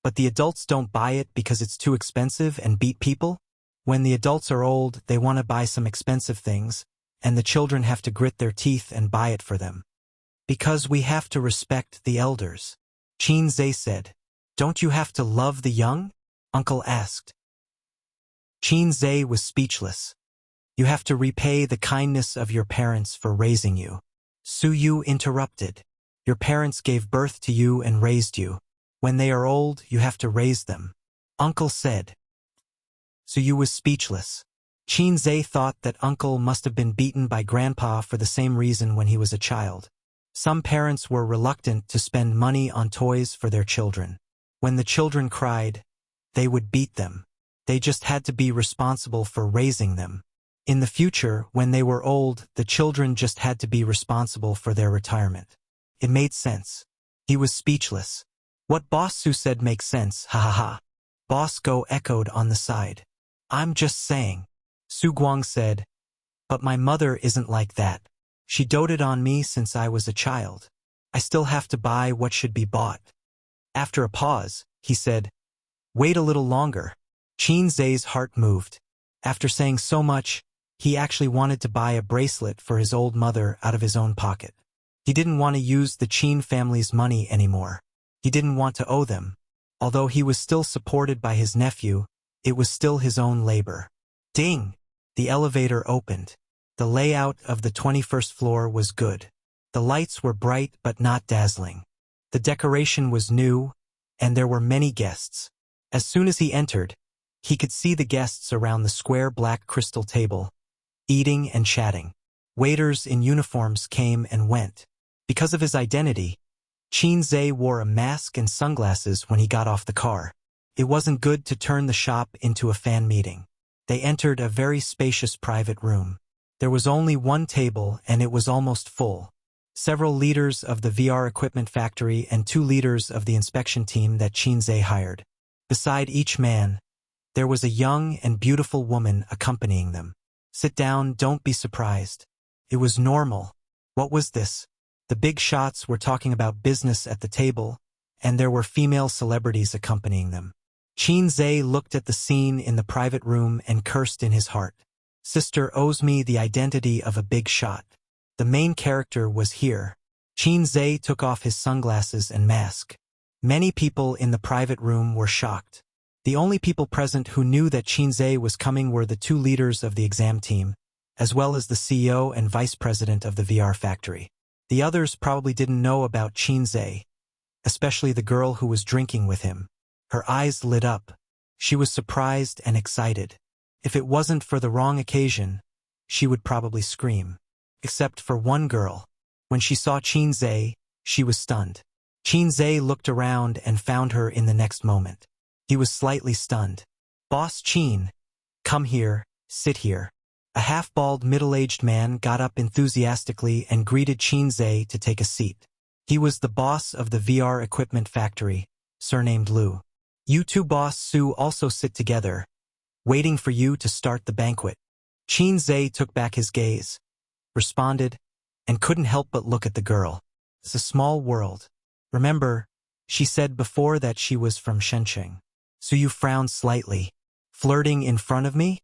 but the adults don't buy it because it's too expensive and beat people? When the adults are old, they want to buy some expensive things, and the children have to grit their teeth and buy it for them. Because we have to respect the elders." Qin Zhe said. "Don't you have to love the young?" Uncle asked. Qin Zhe was speechless. "You have to repay the kindness of your parents for raising you." Su Yu interrupted. "Your parents gave birth to you and raised you. When they are old, you have to raise them," Uncle said. Su Yu was speechless. Qin Zhe thought that Uncle must have been beaten by Grandpa for the same reason when he was a child. Some parents were reluctant to spend money on toys for their children. When the children cried, they would beat them. They just had to be responsible for raising them. In the future, when they were old, the children just had to be responsible for their retirement. It made sense. He was speechless. "What Boss Su said makes sense, ha ha ha." Boss Go echoed on the side. "I'm just saying." Su Guang said, "But my mother isn't like that. She doted on me since I was a child. I still have to buy what should be bought." After a pause, he said, "Wait a little longer." Qin Zhe's heart moved. After saying so much, he actually wanted to buy a bracelet for his old mother out of his own pocket. He didn't want to use the Qin family's money anymore. He didn't want to owe them. Although he was still supported by his nephew, it was still his own labor. Ding! The elevator opened. The layout of the 21st floor was good. The lights were bright but not dazzling. The decoration was new, and there were many guests. As soon as he entered, he could see the guests around the square black crystal table, eating and chatting. Waiters in uniforms came and went. Because of his identity, Qin Zhe wore a mask and sunglasses when he got off the car. It wasn't good to turn the shop into a fan meeting. They entered a very spacious private room. There was only one table and it was almost full. Several leaders of the VR equipment factory and 2 leaders of the inspection team that Qin Zhe hired. Beside each man, there was a young and beautiful woman accompanying them. "Sit down, don't be surprised." It was normal. What was this? The big shots were talking about business at the table, and there were female celebrities accompanying them. Qin Zhe looked at the scene in the private room and cursed in his heart. Sister owes me the identity of a big shot. The main character was here. Qin Zhe took off his sunglasses and mask. Many people in the private room were shocked. The only people present who knew that Qin Zhe was coming were the 2 leaders of the exam team, as well as the CEO and vice president of the VR factory. The others probably didn't know about Qin Zhe, especially the girl who was drinking with him. Her eyes lit up. She was surprised and excited. If it wasn't for the wrong occasion, she would probably scream. Except for one girl. When she saw Qin Zhe, she was stunned. Qin Zhe looked around and found her in the next moment. He was slightly stunned. "Boss Qin, come here, sit here." A half-bald middle-aged man got up enthusiastically and greeted Qin Zhe to take a seat. He was the boss of the VR equipment factory, surnamed Lu. You two boss Su also sit together, waiting for you to start the banquet. Qin Zhe took back his gaze, responded, and couldn't help but look at the girl. It's a small world. Remember, she said before that she was from Shenzhen. So you frowned slightly. Flirting in front of me?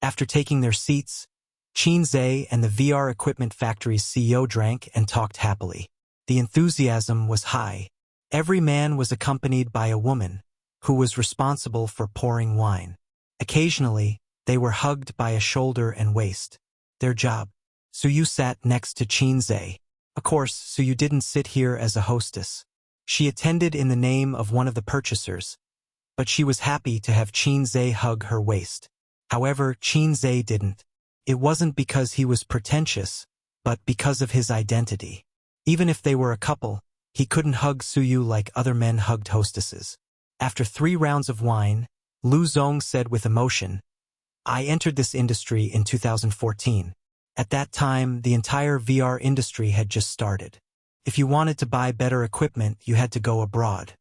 After taking their seats, Qin Zhe and the VR equipment factory's CEO drank and talked happily. The enthusiasm was high. Every man was accompanied by a woman, who was responsible for pouring wine. Occasionally, they were hugged by a shoulder and waist. Their job. So you sat next to Qin Zhe. Of course, so you didn't sit here as a hostess. She attended in the name of one of the purchasers, but she was happy to have Qin Zhe hug her waist. However, Qin Zhe didn't. It wasn't because he was pretentious, but because of his identity. Even if they were a couple, he couldn't hug Suyu like other men hugged hostesses. After 3 rounds of wine, Lu Zong said with emotion, I entered this industry in 2014. At that time, the entire VR industry had just started. If you wanted to buy better equipment, you had to go abroad.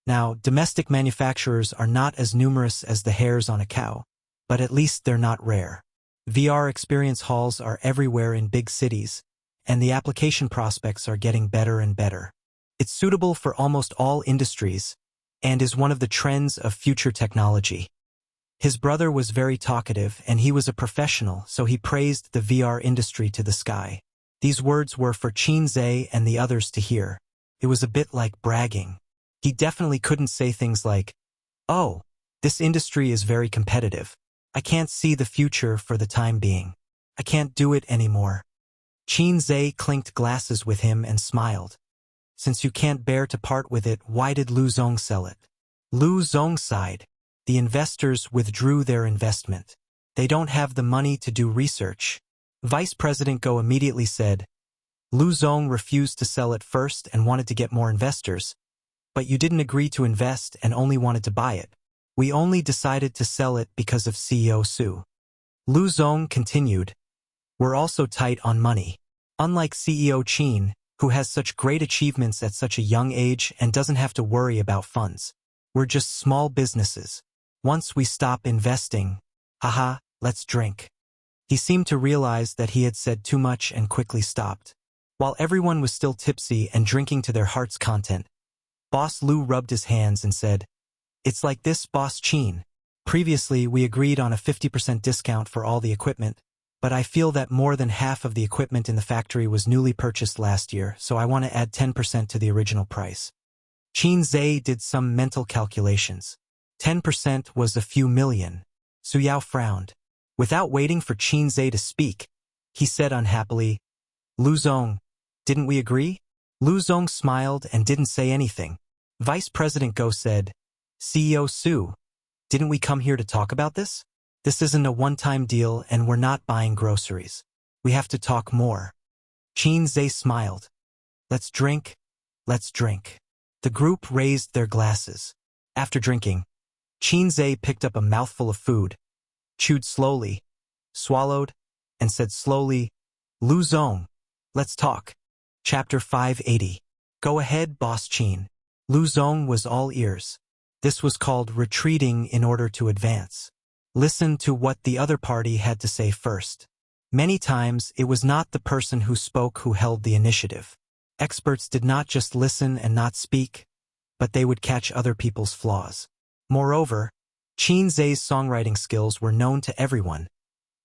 Now, domestic manufacturers are not as numerous as the hairs on a cow, but at least they're not rare. VR experience halls are everywhere in big cities, and the application prospects are getting better and better. It's suitable for almost all industries, and is one of the trends of future technology. His brother was very talkative, and he was a professional, so he praised the VR industry to the sky. These words were for Qin Zhe and the others to hear. It was a bit like bragging. He definitely couldn't say things like, oh, this industry is very competitive. I can't see the future for the time being. I can't do it anymore. Qin Zhe clinked glasses with him and smiled. Since you can't bear to part with it, why did Lu Zong sell it? Lu Zong sighed. The investors withdrew their investment. They don't have the money to do research. Vice President Go immediately said, Lu Zong refused to sell it first and wanted to get more investors, but you didn't agree to invest and only wanted to buy it. We only decided to sell it because of CEO Su. Lu Zong continued, we're also tight on money. Unlike CEO Qin, who has such great achievements at such a young age and doesn't have to worry about funds. We're just small businesses. Once we stop investing, let's drink. He seemed to realize that he had said too much and quickly stopped. While everyone was still tipsy and drinking to their heart's content, Boss Lu rubbed his hands and said, it's like this, Boss Qin. Previously, we agreed on a 50% discount for all the equipment, but I feel that more than half of the equipment in the factory was newly purchased last year, so I want to add 10% to the original price. Qin Zhe did some mental calculations. 10% was a few million. Su Yao frowned. Without waiting for Qin Zhe to speak, he said unhappily, Lu Zong, didn't we agree? Lu Zong smiled and didn't say anything. Vice President Go said, CEO Su, didn't we come here to talk about this? This isn't a one-time deal and we're not buying groceries. We have to talk more. Qin Zhe smiled. Let's drink. Let's drink. The group raised their glasses. After drinking, Qin Zhe picked up a mouthful of food, chewed slowly, swallowed, and said slowly, Lu Zong, let's talk. Chapter 580. Go ahead, Boss Qin. Lu Zong was all ears. This was called retreating in order to advance. Listen to what the other party had to say first. Many times, it was not the person who spoke who held the initiative. Experts did not just listen and not speak, but they would catch other people's flaws. Moreover, Qin Zhe's songwriting skills were known to everyone,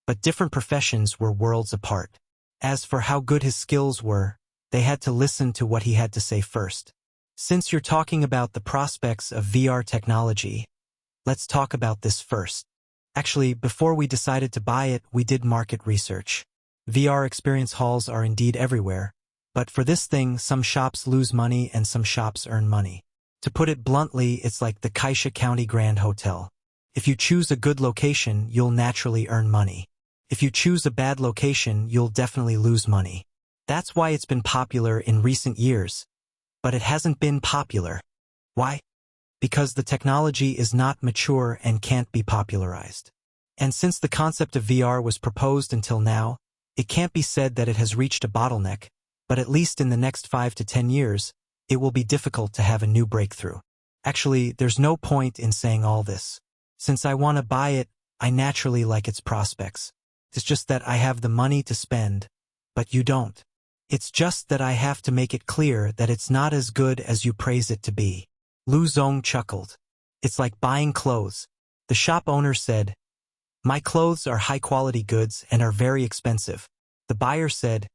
but different professions were worlds apart. As for how good his skills were, they had to listen to what he had to say first. Since you're talking about the prospects of VR technology, let's talk about this first. Actually, before we decided to buy it, we did market research. VR experience halls are indeed everywhere, but for this thing, some shops lose money and some shops earn money. To put it bluntly, it's like the Kaisha County Grand Hotel. If you choose a good location, you'll naturally earn money. If you choose a bad location, you'll definitely lose money. That's why it's been popular in recent years, but it hasn't been popular. Why? Because the technology is not mature and can't be popularized. And since the concept of VR was proposed until now, it can't be said that it has reached a bottleneck, but at least in the next 5 to 10 years, it will be difficult to have a new breakthrough. Actually, there's no point in saying all this. Since I want to buy it, I naturally like its prospects. It's just that I have the money to spend, but you don't. It's just that I have to make it clear that it's not as good as you praise it to be. Lu Zong chuckled. It's like buying clothes. The shop owner said, "My clothes are high-quality goods and are very expensive." The buyer said,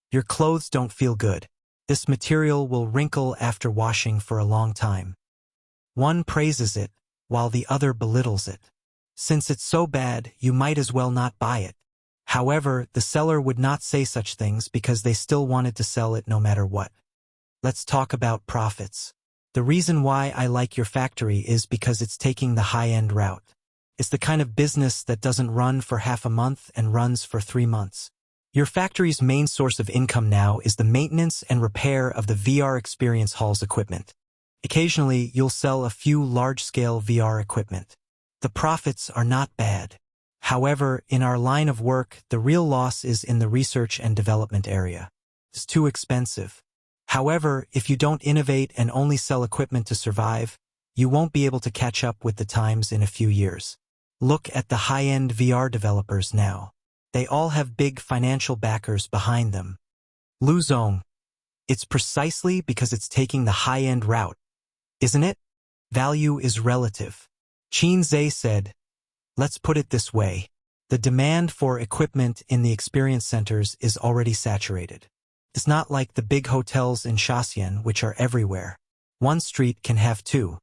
"Your clothes don't feel good. This material will wrinkle after washing for a long time." One praises it, while the other belittles it. Since it's so bad, you might as well not buy it. However, the seller would not say such things because they still wanted to sell it no matter what. Let's talk about profits. The reason why I like your factory is because it's taking the high-end route. It's the kind of business that doesn't run for half a month and runs for 3 months. Your factory's main source of income now is the maintenance and repair of the VR experience hall's equipment. Occasionally, you'll sell a few large-scale VR equipment. The profits are not bad. However, in our line of work, the real loss is in the research and development area. It's too expensive. However, if you don't innovate and only sell equipment to survive, you won't be able to catch up with the times in a few years. Look at the high-end VR developers now. They all have big financial backers behind them. Lu Zong. It's precisely because it's taking the high-end route, isn't it? Value is relative. Qin Zhe said, "Let's put it this way. The demand for equipment in the experience centers is already saturated. It's not like the big hotels in Shaxian, which are everywhere. One street can have 2.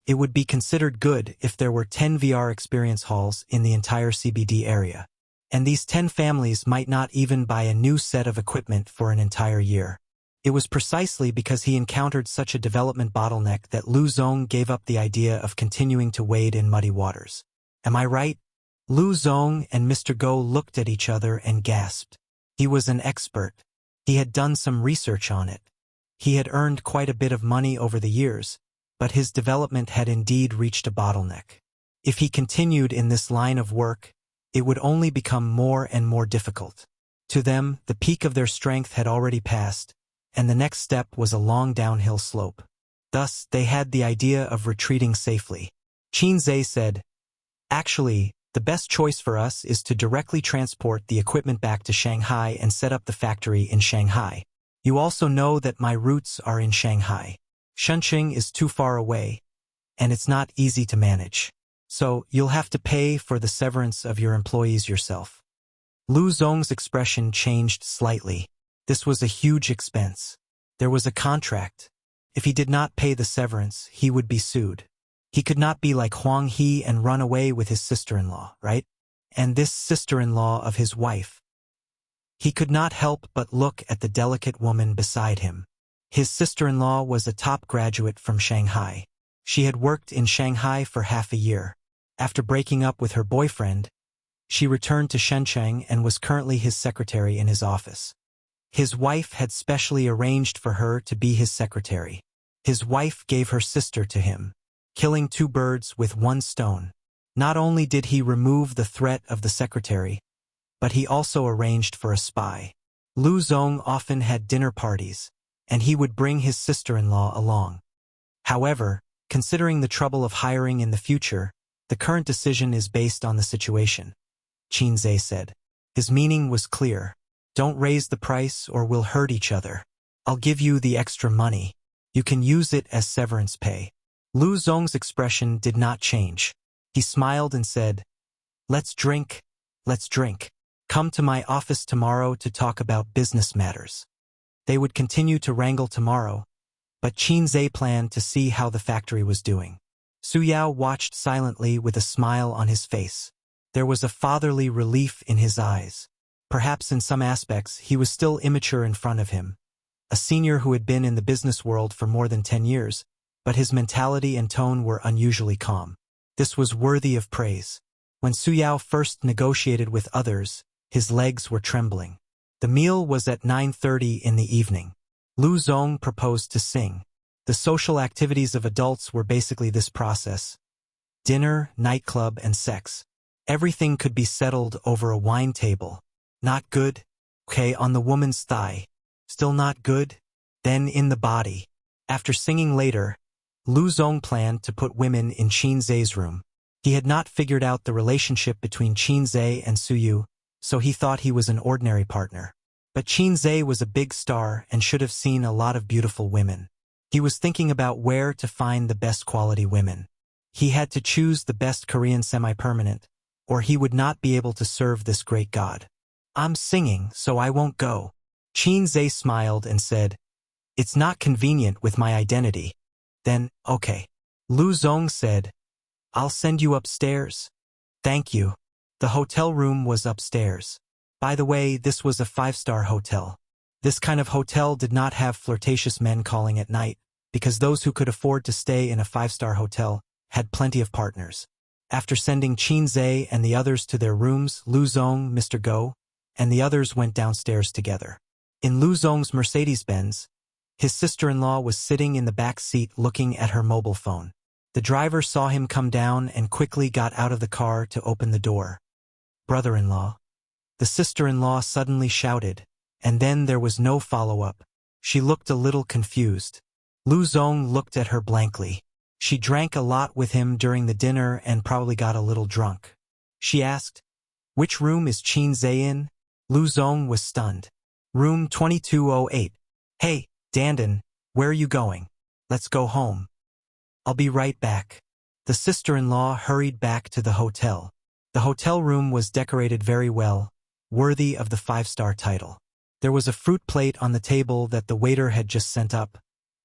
It would be considered good if there were 10 VR experience halls in the entire CBD area. And these 10 families might not even buy a new set of equipment for an entire year." It was precisely because he encountered such a development bottleneck that Lu Zong gave up the idea of continuing to wade in muddy waters. Am I right? Lu Zong and Mr. Go looked at each other and gasped. He was an expert. He had done some research on it. He had earned quite a bit of money over the years, but his development had indeed reached a bottleneck. If he continued in this line of work, it would only become more and more difficult. To them, the peak of their strength had already passed, and the next step was a long downhill slope. Thus, they had the idea of retreating safely. Qin Zhe said, "Actually, the best choice for us is to directly transport the equipment back to Shanghai and set up the factory in Shanghai. You also know that my roots are in Shanghai. Shenzhen is too far away, and it's not easy to manage. So, you'll have to pay for the severance of your employees yourself." Lu Zong's expression changed slightly. This was a huge expense. There was a contract. If he did not pay the severance, he would be sued. He could not be like Huang He and run away with his sister-in-law, right? And this sister-in-law of his wife. He could not help but look at the delicate woman beside him. His sister-in-law was a top graduate from Shanghai. She had worked in Shanghai for half a year. After breaking up with her boyfriend, she returned to Shenzhen and was currently his secretary in his office. His wife had specially arranged for her to be his secretary. His wife gave her sister to him, killing 2 birds with 1 stone. Not only did he remove the threat of the secretary, but he also arranged for a spy. Lu Zong often had dinner parties, and he would bring his sister-in-law along. However, considering the trouble of hiring in the future, the current decision is based on the situation, Qin Zhe said. His meaning was clear. Don't raise the price or we'll hurt each other. I'll give you the extra money. You can use it as severance pay. Lu Zong's expression did not change. He smiled and said, Let's drink. Come to my office tomorrow to talk about business matters." They would continue to wrangle tomorrow, but Qin Zhe planned to see how the factory was doing. Su Yao watched silently with a smile on his face. There was a fatherly relief in his eyes. Perhaps in some aspects he was still immature in front of him, a senior who had been in the business world for more than 10 years, but his mentality and tone were unusually calm. This was worthy of praise. When Su Yao first negotiated with others, his legs were trembling. The meal was at 9:30 in the evening. Lu Zong proposed to sing. The social activities of adults were basically this process: dinner, nightclub, and sex. Everything could be settled over a wine table. Not good? Okay, on the woman's thigh. Still not good? Then in the body. After singing later, Lu Zong planned to put women in Qin Zhe's room. He had not figured out the relationship between Qin Zhe and Suyu, so he thought he was an ordinary partner. But Qin Zhe was a big star and should have seen a lot of beautiful women. He was thinking about where to find the best quality women. He had to choose the best Korean semi-permanent, or he would not be able to serve this great god. I'm singing, so I won't go. Qin Zhe smiled and said, It's not convenient with my identity. Then, okay. Lu Zong said, I'll send you upstairs. Thank you. The hotel room was upstairs. By the way, this was a 5-star hotel. This kind of hotel did not have flirtatious men calling at night, because those who could afford to stay in a 5-star hotel had plenty of partners. After sending Qin Zhe and the others to their rooms, Lu Zong, Mr. Go, and the others went downstairs together. In Lu Zong's Mercedes-Benz, his sister-in-law was sitting in the back seat looking at her mobile phone. The driver saw him come down and quickly got out of the car to open the door. Brother-in-law. The sister-in-law suddenly shouted, and then there was no follow-up. She looked a little confused. Lu Zong looked at her blankly. She drank a lot with him during the dinner and probably got a little drunk. She asked, Which room is Qin Zhe in? Lu Zong was stunned. Room 2208. Hey, Dandan, where are you going? Let's go home. I'll be right back. The sister-in-law hurried back to the hotel. The hotel room was decorated very well, worthy of the 5-star title. There was a fruit plate on the table that the waiter had just sent up,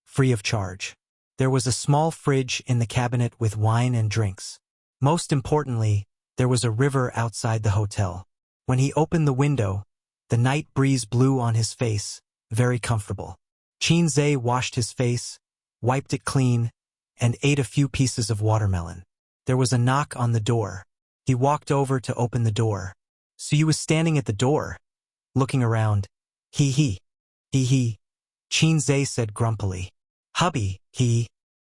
free of charge. There was a small fridge in the cabinet with wine and drinks. Most importantly, there was a river outside the hotel. When he opened the window, the night breeze blew on his face, very comfortable. Qin Zhe washed his face, wiped it clean, and ate a few pieces of watermelon. There was a knock on the door. He walked over to open the door. Suyu was standing at the door, looking around. Hee hee. Hee hee. Qin Zhe said grumpily. Hubby, he.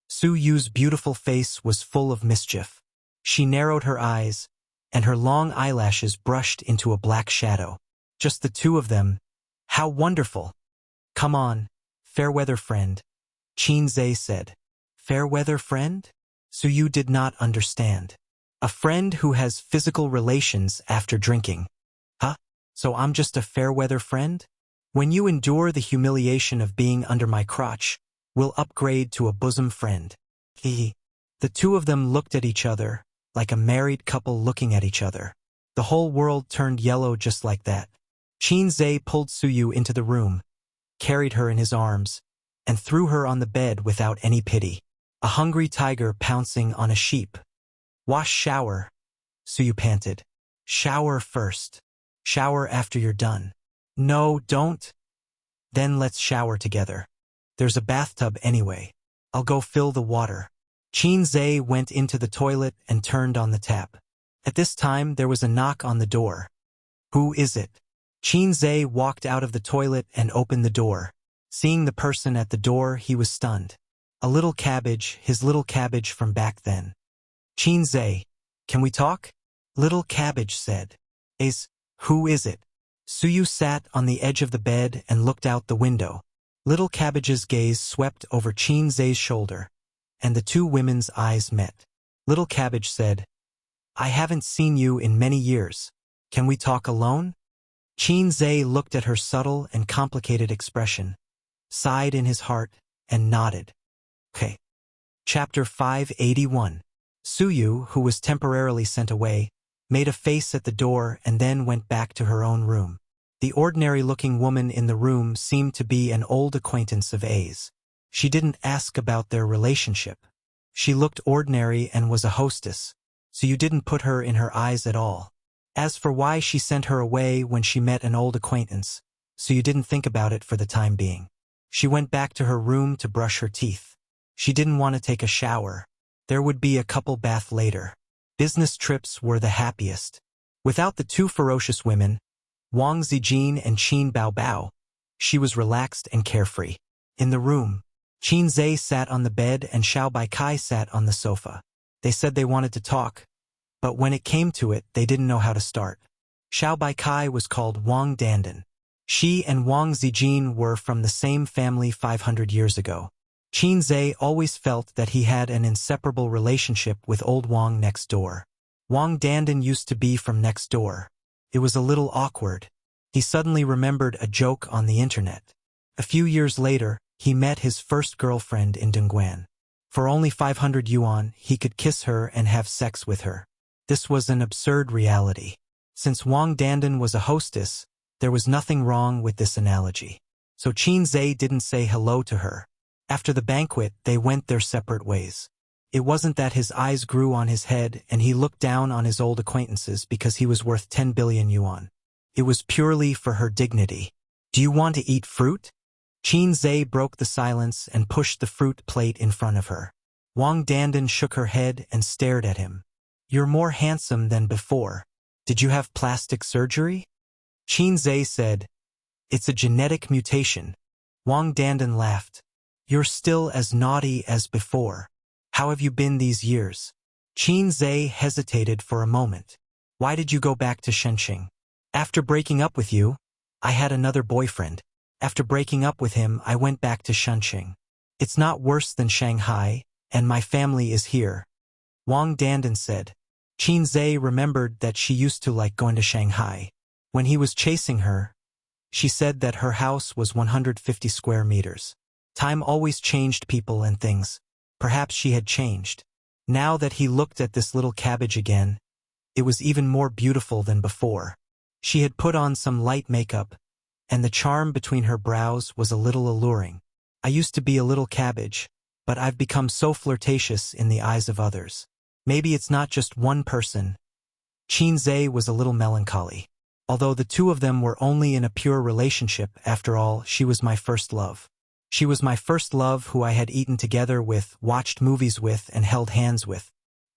Suyu's beautiful face was full of mischief. She narrowed her eyes, and her long eyelashes brushed into a black shadow. Just the two of them. How wonderful. Come on, fair-weather friend, Qin Zhe said. Fair-weather friend? Suyu did not understand. A friend who has physical relations after drinking. Huh? So I'm just a fair-weather friend? When you endure the humiliation of being under my crotch, we'll upgrade to a bosom friend. He. The two of them looked at each other, like a married couple looking at each other. The whole world turned yellow just like that. Qin Zhe pulled Suyu into the room, carried her in his arms, and threw her on the bed without any pity. A hungry tiger pouncing on a sheep. Wash shower, Suyu panted. Shower first. Shower after you're done. No, don't. Then let's shower together. There's a bathtub anyway. I'll go fill the water. Qin Zhe went into the toilet and turned on the tap. At this time, there was a knock on the door. Who is it? Qin Zhe walked out of the toilet and opened the door. Seeing the person at the door, he was stunned. A little cabbage, his little cabbage from back then. Qin Zhe, can we talk? Little cabbage said. Who is it? Suyu sat on the edge of the bed and looked out the window. Little cabbage's gaze swept over Qin Zhe's shoulder, and the two women's eyes met. Little cabbage said, I haven't seen you in many years. Can we talk alone? Qin Zhe looked at her subtle and complicated expression, sighed in his heart, and nodded. Okay. Chapter 581. Suyu, who was temporarily sent away, made a face at the door and then went back to her own room. The ordinary-looking woman in the room seemed to be an old acquaintance of A's. She didn't ask about their relationship. She looked ordinary and was a hostess, so you didn't put her in her eyes at all. As for why she sent her away when she met an old acquaintance, so you didn't think about it for the time being. She went back to her room to brush her teeth. She didn't want to take a shower. There would be a couple bath later. Business trips were the happiest. Without the two ferocious women, Wang Zijin and Qin Baobao, she was relaxed and carefree. In the room, Qin Zhe sat on the bed and Xiao Baikai sat on the sofa. They said they wanted to talk, but when it came to it, they didn't know how to start. Xiao Baikai was called Wang Dandan. She and Wang Zijin were from the same family 500 years ago. Qin Zhe always felt that he had an inseparable relationship with old Wang next door. Wang Dandan used to be from next door. It was a little awkward. He suddenly remembered a joke on the internet. A few years later, he met his first girlfriend in Dongguan. For only 500 yuan, he could kiss her and have sex with her. This was an absurd reality. Since Wang Dandan was a hostess, there was nothing wrong with this analogy. So Qin Zhe didn't say hello to her. After the banquet, they went their separate ways. It wasn't that his eyes grew on his head and he looked down on his old acquaintances because he was worth 10 billion yuan. It was purely for her dignity. Do you want to eat fruit? Qin Zhe broke the silence and pushed the fruit plate in front of her. Wang Dandan shook her head and stared at him. You're more handsome than before. Did you have plastic surgery? Qin Zhe said, It's a genetic mutation. Wang Dandan laughed. You're still as naughty as before. How have you been these years? Qin Zhe hesitated for a moment. Why did you go back to Shenqing? After breaking up with you, I had another boyfriend. After breaking up with him, I went back to Shenqing. It's not worse than Shanghai, and my family is here. Wang Dandan said. Qin Zhe remembered that she used to like going to Shanghai. When he was chasing her, she said that her house was 150 square meters. Time always changed people and things. Perhaps she had changed. Now that he looked at this little cabbage again, it was even more beautiful than before. She had put on some light makeup, and the charm between her brows was a little alluring. I used to be a little cabbage, but I've become so flirtatious in the eyes of others. Maybe it's not just one person. Qin Zhe was a little melancholy. Although the two of them were only in a pure relationship, after all, she was my first love. She was my first love who I had eaten together with, watched movies with, and held hands with.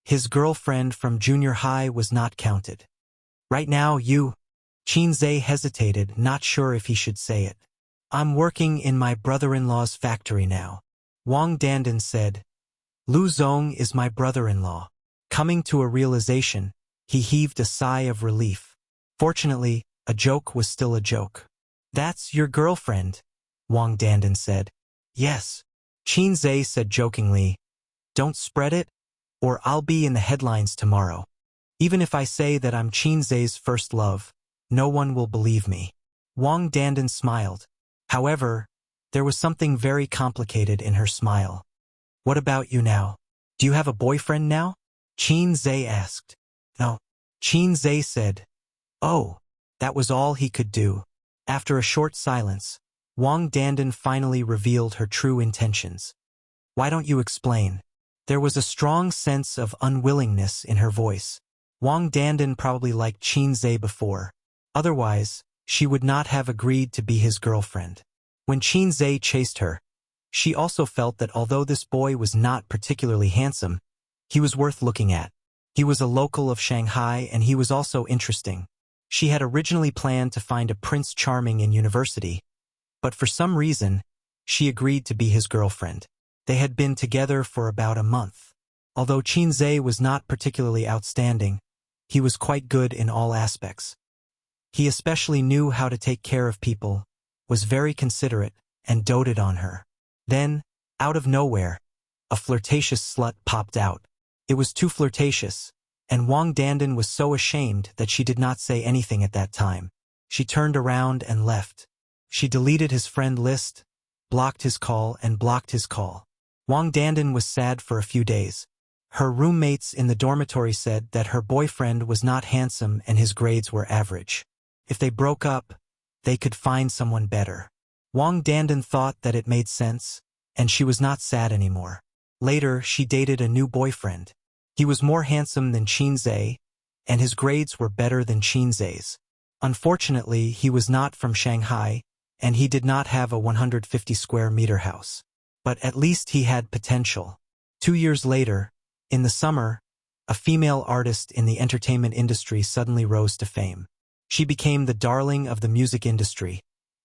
His girlfriend from junior high was not counted. Right now, you... Qin Zhe hesitated, not sure if he should say it. I'm working in my brother-in-law's factory now. Wang Dandan said. Lu Zong is my brother-in-law. Coming to a realization, he heaved a sigh of relief. Fortunately, a joke was still a joke. That's your girlfriend, Wang Dandan said. Yes. Qin Zhe said jokingly. Don't spread it, or I'll be in the headlines tomorrow. Even if I say that I'm Qin Zhe's first love, no one will believe me. Wang Dandan smiled. However, there was something very complicated in her smile. What about you now? Do you have a boyfriend now? Qin Zhe asked. No. Qin Zhe said. Oh, that was all he could do. After a short silence, Wang Dandan finally revealed her true intentions. Why don't you explain? There was a strong sense of unwillingness in her voice. Wang Dandan probably liked Qin Zhe before. Otherwise, she would not have agreed to be his girlfriend. When Qin Zhe chased her, she also felt that although this boy was not particularly handsome, he was worth looking at. He was a local of Shanghai and he was also interesting. She had originally planned to find a Prince Charming in university, but for some reason, she agreed to be his girlfriend. They had been together for about a month. Although Qin Zhe was not particularly outstanding, he was quite good in all aspects. He especially knew how to take care of people, was very considerate, and doted on her. Then, out of nowhere, a flirtatious slut popped out. It was too flirtatious, and Wang Dandan was so ashamed that she did not say anything at that time. She turned around and left. She deleted his friend list, blocked his call, and blocked his call. Wang Dandan was sad for a few days. Her roommates in the dormitory said that her boyfriend was not handsome and his grades were average. If they broke up, they could find someone better. Wang Dandan thought that it made sense, and she was not sad anymore. Later, she dated a new boyfriend. He was more handsome than Qin Zhe, and his grades were better than Qin Zhe's. Unfortunately, he was not from Shanghai, and he did not have a 150 square meter house. But at least he had potential. 2 years later, in the summer, a female artist in the entertainment industry suddenly rose to fame. She became the darling of the music industry,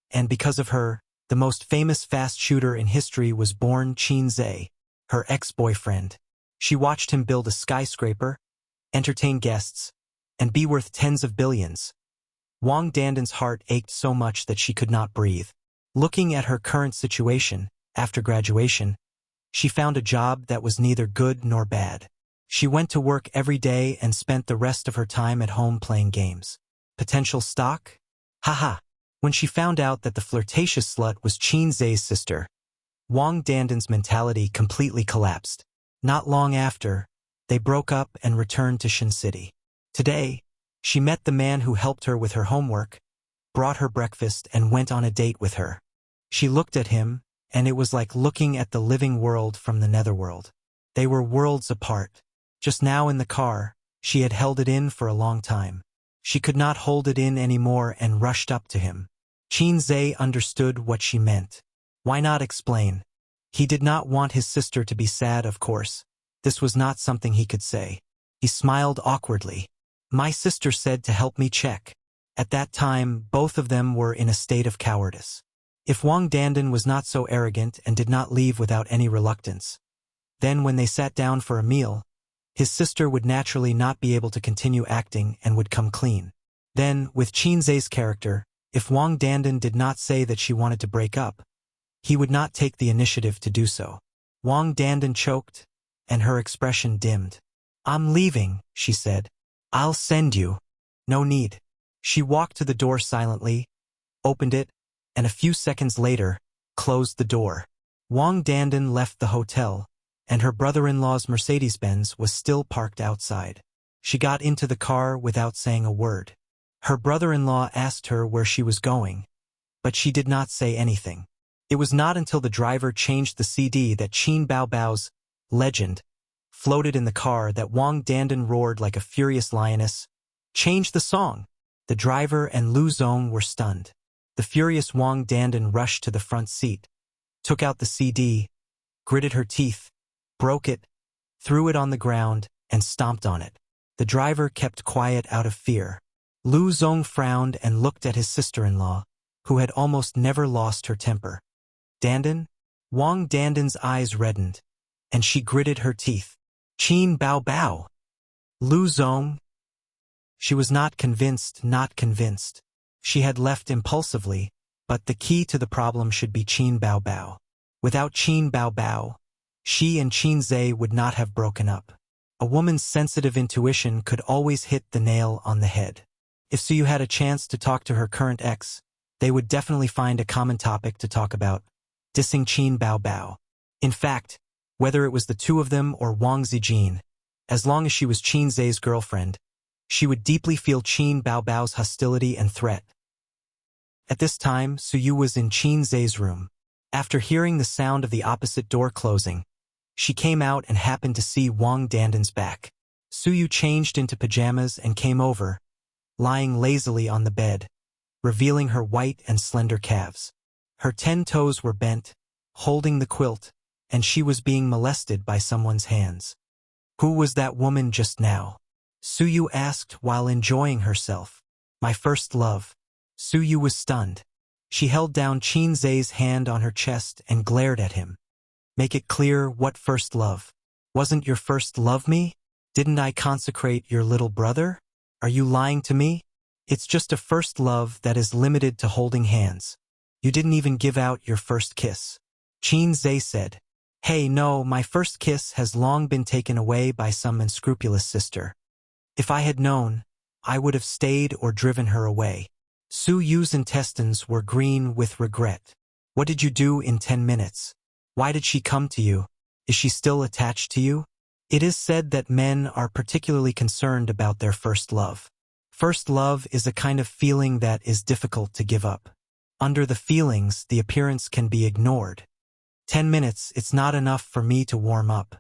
and because of her, the most famous fast shooter in history was born Qin Zhe, her ex-boyfriend. She watched him build a skyscraper, entertain guests, and be worth tens of billions. Wang Danden's heart ached so much that she could not breathe. Looking at her current situation, after graduation, she found a job that was neither good nor bad. She went to work every day and spent the rest of her time at home playing games. Potential stock? Haha. When she found out that the flirtatious slut was Qin Zhe's sister, Wang Danden's mentality completely collapsed. Not long after, they broke up and returned to Shin City. Today, she met the man who helped her with her homework, brought her breakfast and went on a date with her. She looked at him, and it was like looking at the living world from the netherworld. They were worlds apart. Just now in the car, she had held it in for a long time. She could not hold it in anymore and rushed up to him. Qin Zhe understood what she meant. Why not explain? He did not want his sister to be sad, of course. This was not something he could say. He smiled awkwardly. My sister said to help me check. At that time, both of them were in a state of cowardice. If Wang Danden was not so arrogant and did not leave without any reluctance, then when they sat down for a meal, his sister would naturally not be able to continue acting and would come clean. Then, with Qin Zhe's character, if Wang Danden did not say that she wanted to break up, he would not take the initiative to do so. Wang Danden choked, and her expression dimmed. I'm leaving, she said. I'll send you. No need. She walked to the door silently, opened it, and a few seconds later, closed the door. Wang Danden left the hotel, and her brother-in-law's Mercedes-Benz was still parked outside. She got into the car without saying a word. Her brother-in-law asked her where she was going, but she did not say anything. It was not until the driver changed the CD that Qin Baobao's Legend floated in the car that Wang Danden roared like a furious lioness. Change the song! The driver and Lu Zong were stunned. The furious Wang Danden rushed to the front seat, took out the CD, gritted her teeth, broke it, threw it on the ground, and stomped on it. The driver kept quiet out of fear. Lu Zong frowned and looked at his sister-in-law, who had almost never lost her temper. Danden? Wang Danden's eyes reddened, and she gritted her teeth. Qin Baobao. Lu Zong? She was not convinced. She had left impulsively, but the key to the problem should be Qin Baobao. Without Qin Baobao, she and Qin Zhe would not have broken up. A woman's sensitive intuition could always hit the nail on the head. If Suyu had a chance to talk to her current ex, they would definitely find a common topic to talk about, dissing Qin Baobao. In fact, whether it was the two of them or Wang Zijin, as long as she was Qin Zhe's girlfriend, she would deeply feel Qin Baobao's hostility and threat. At this time, Suyu was in Qin Zhe's room. After hearing the sound of the opposite door closing, she came out and happened to see Wang Danden's back. Suyu changed into pajamas and came over, lying lazily on the bed, revealing her white and slender calves. Her 10 toes were bent, holding the quilt, and she was being molested by someone's hands. Who was that woman just now? Suyu asked while enjoying herself. My first love. Suyu was stunned. She held down Qin Zhe's hand on her chest and glared at him. Make it clear, what first love? Wasn't your first love me? Didn't I consecrate your little brother? Are you lying to me? It's just a first love that is limited to holding hands. You didn't even give out your first kiss. Qin Zhe said. Hey, no, my first kiss has long been taken away by some unscrupulous sister. If I had known, I would have stayed or driven her away. Suyu's intestines were green with regret. What did you do in 10 minutes? Why did she come to you? Is she still attached to you? It is said that men are particularly concerned about their first love. First love is a kind of feeling that is difficult to give up. Under the feelings, the appearance can be ignored. 10 minutes, it's not enough for me to warm up.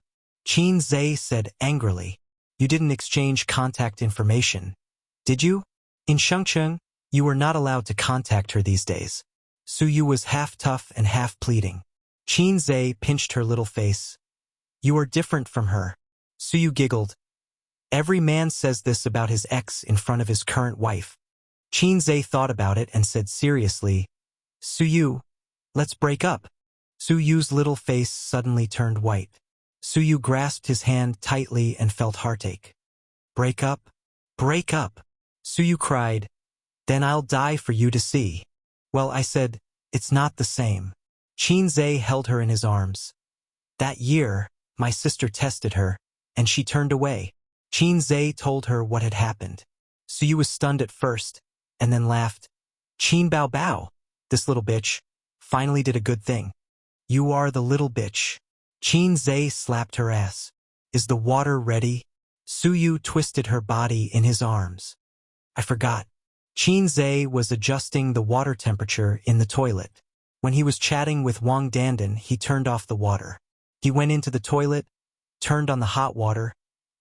Qin Zhe said angrily. You didn't exchange contact information, did you? In Shengcheng, you were not allowed to contact her these days. Suyu was half tough and half pleading. Qin Zhe pinched her little face. You are different from her. Suyu giggled. Every man says this about his ex in front of his current wife. Qin Zhe thought about it and said seriously, Suyu, let's break up. Suyu's little face suddenly turned white. Suyu grasped his hand tightly and felt heartache. Break up? Break up! Suyu cried. Then I'll die for you to see. Well, I said, it's not the same. Qin Zhe held her in his arms. That year, my sister tested her, and she turned away. Qin Zhe told her what had happened. Suyu was stunned at first, and then laughed. Qin Bao Bao, this little bitch, finally did a good thing. You are the little bitch. Qin Zhe slapped her ass. Is the water ready? Suyu twisted her body in his arms. I forgot. Qin Zhe was adjusting the water temperature in the toilet. When he was chatting with Wang Dandan, he turned off the water. He went into the toilet, turned on the hot water,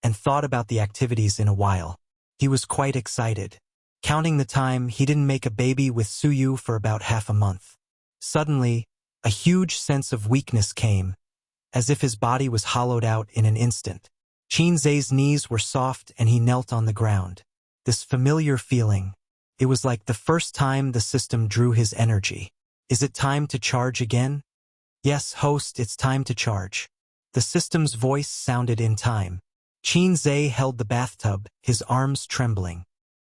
and thought about the activities in a while. He was quite excited. Counting the time, he didn't make a baby with Suyu for about half a month. Suddenly, a huge sense of weakness came, as if his body was hollowed out in an instant. Qin Zhe's knees were soft and he knelt on the ground. This familiar feeling. It was like the first time the system drew his energy. Is it time to charge again? Yes, host, it's time to charge. The system's voice sounded in time. Qin Zhe held the bathtub, his arms trembling.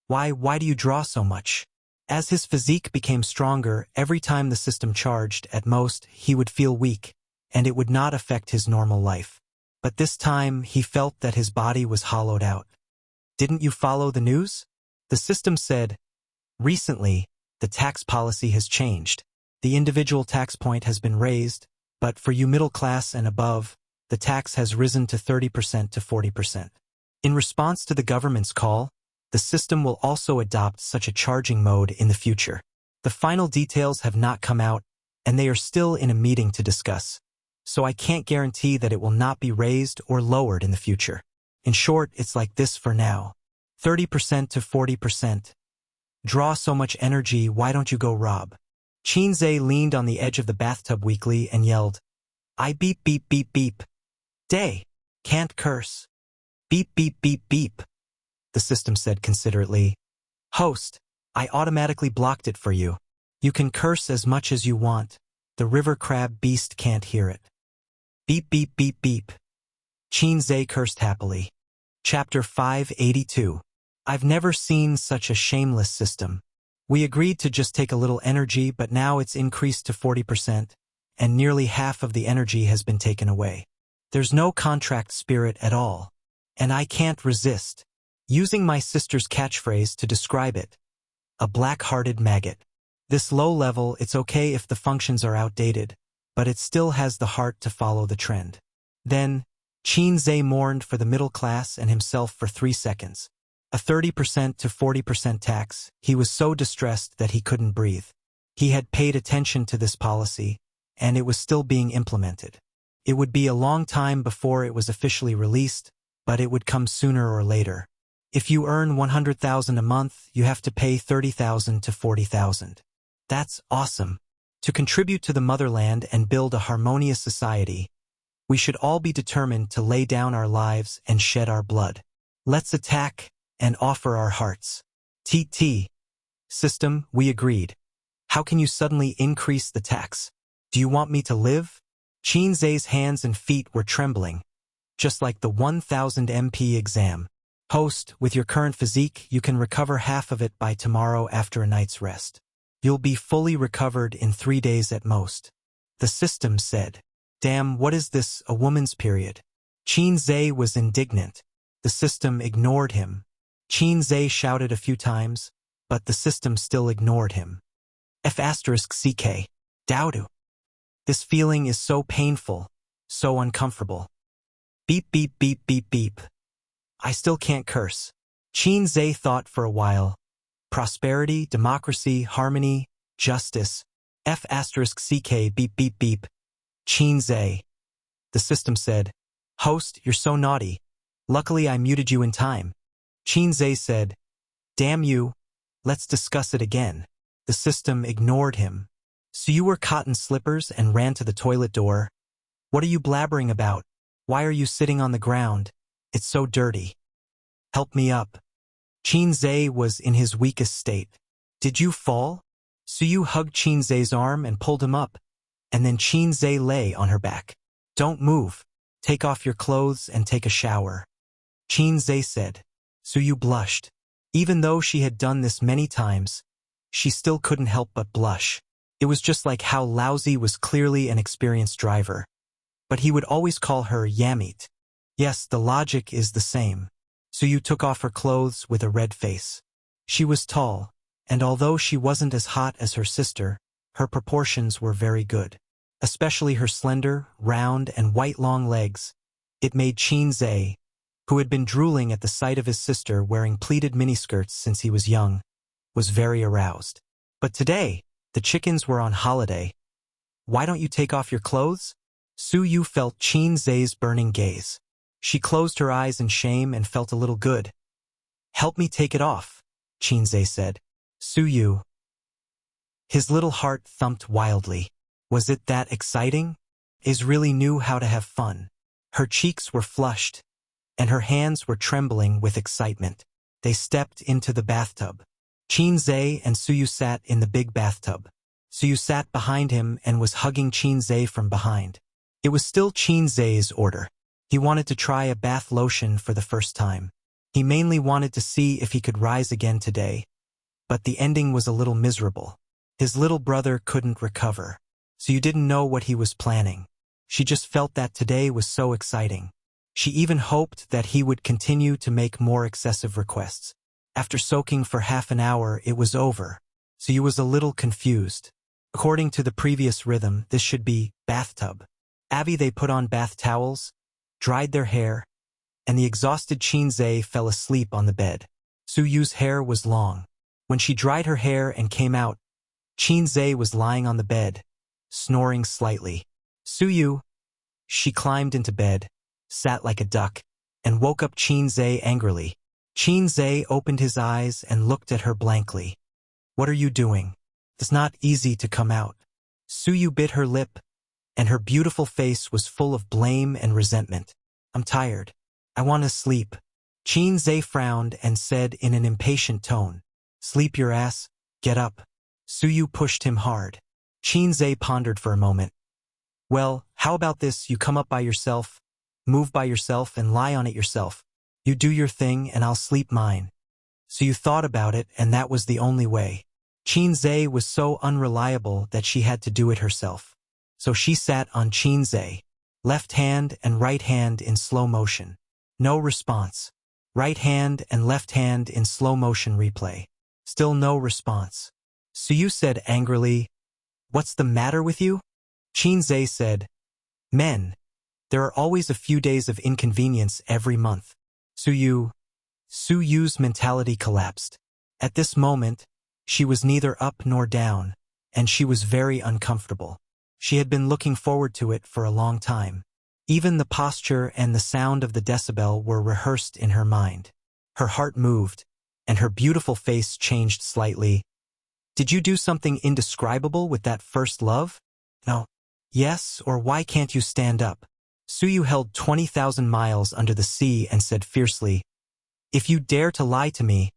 Why do you draw so much? As his physique became stronger, every time the system charged, at most, he would feel weak, and it would not affect his normal life. But this time, he felt that his body was hollowed out. Didn't you follow the news? The system said, recently, the tax policy has changed. The individual tax point has been raised, but for you middle class and above, the tax has risen to 30% to 40%. In response to the government's call, the system will also adopt such a charging mode in the future. The final details have not come out, and they are still in a meeting to discuss. So I can't guarantee that it will not be raised or lowered in the future. In short, it's like this for now. 30% to 40%. Draw so much energy, why don't you go rob? Qin Zhe leaned on the edge of the bathtub weakly and yelled, I beep beep beep beep. Day. Can't curse. Beep beep beep beep. The system said considerately. Host, I automatically blocked it for you. You can curse as much as you want. The river crab beast can't hear it. Beep beep beep beep. Qin Zhe cursed happily. Chapter 582. I've never seen such a shameless system. We agreed to just take a little energy, but now it's increased to 40%, and nearly half of the energy has been taken away. There's no contract spirit at all, and I can't resist. Using my sister's catchphrase to describe it, a black-hearted maggot. This low level, it's okay if the functions are outdated, but it still has the heart to follow the trend. Then, Qin Zhe mourned for the middle class and himself for 3 seconds. A 30% to 40% tax, he was so distressed that he couldn't breathe. He had paid attention to this policy, and it was still being implemented. It would be a long time before it was officially released, but it would come sooner or later. If you earn 100,000 a month, you have to pay 30,000 to 40,000. That's awesome. To contribute to the motherland and build a harmonious society, we should all be determined to lay down our lives and shed our blood. Let's attack and offer our hearts. TT. System, we agreed. How can you suddenly increase the tax? Do you want me to live? Qin Zhe's hands and feet were trembling, just like the 1000 MP exam. Host, with your current physique, you can recover half of it by tomorrow after a night's rest. You'll be fully recovered in 3 days at most. The system said. Damn, what is this, a woman's period? Qin Zhe was indignant. The system ignored him. Qin Zhe shouted a few times, but the system still ignored him. F***CK. Dowdu. This feeling is so painful, so uncomfortable. Beep beep beep beep beep. I still can't curse. Qin Zhe thought for a while. Prosperity, democracy, harmony, justice. F***CK beep beep beep. Qin Zhe. The system said, Host, you're so naughty. Luckily I muted you in time. Qin Zhe said, Damn you. Let's discuss it again. The system ignored him. So you wore cotton slippers and ran to the toilet door. What are you blabbering about? Why are you sitting on the ground? It's so dirty. Help me up. Qin Zhe was in his weakest state. Did you fall? Suyu hugged Qin Zhe's arm and pulled him up, and then Qin Zhe lay on her back. Don't move. Take off your clothes and take a shower. Qin Zhe said. Suyu blushed. Even though she had done this many times, she still couldn't help but blush. It was just like how Laozi was clearly an experienced driver, but he would always call her Yamit. Yes, the logic is the same. Suyu took off her clothes with a red face. She was tall, and although she wasn't as hot as her sister, her proportions were very good. Especially her slender, round, and white long legs. It made Qin, who had been drooling at the sight of his sister wearing pleated miniskirts since he was young, was very aroused. But today, the chickens were on holiday. Why don't you take off your clothes? Suyu felt Qin's burning gaze. She closed her eyes in shame and felt a little good. Help me take it off, Qin said. Suyu. His little heart thumped wildly. Was it that exciting? Is really knew how to have fun. Her cheeks were flushed, and her hands were trembling with excitement. They stepped into the bathtub. Qin and Suyu sat in the big bathtub. Suyu sat behind him and was hugging Qin from behind. It was still Qin's order. He wanted to try a bath lotion for the first time. He mainly wanted to see if he could rise again today, but the ending was a little miserable. His little brother couldn't recover. So you didn't know what he was planning. She just felt that today was so exciting. She even hoped that he would continue to make more excessive requests. After soaking for half an hour, it was over. So you was a little confused. According to the previous rhythm, this should be bathtub. They put on bath towels, dried their hair, and the exhausted Qin fell asleep on the bed. Suyu's hair was long. When she dried her hair and came out, Qin was lying on the bed, snoring slightly. Suyu. She climbed into bed, sat like a duck, and woke up Qin angrily. Qin opened his eyes and looked at her blankly. What are you doing? It's not easy to come out. Suyu bit her lip, and her beautiful face was full of blame and resentment. I'm tired. I want to sleep. Qin frowned and said in an impatient tone, Sleep your ass, get up. Suyu pushed him hard. Qin pondered for a moment. Well, how about this, you come up by yourself, move by yourself and lie on it yourself. You do your thing and I'll sleep mine. So you thought about it and that was the only way. Qin was so unreliable that she had to do it herself. So she sat on Qin, left hand and right hand in slow motion. No response. Right hand and left hand in slow motion replay. Still no response. Suyu said angrily, What's the matter with you? Qin said, Men. There are always a few days of inconvenience every month. Suyu's mentality collapsed. At this moment, she was neither up nor down, and she was very uncomfortable. She had been looking forward to it for a long time. Even the posture and the sound of the decibel were rehearsed in her mind. Her heart moved, and her beautiful face changed slightly. Did you do something indescribable with that first love? No. Yes, or why can't you stand up? Suyu held 20,000 miles under the sea and said fiercely, If you dare to lie to me,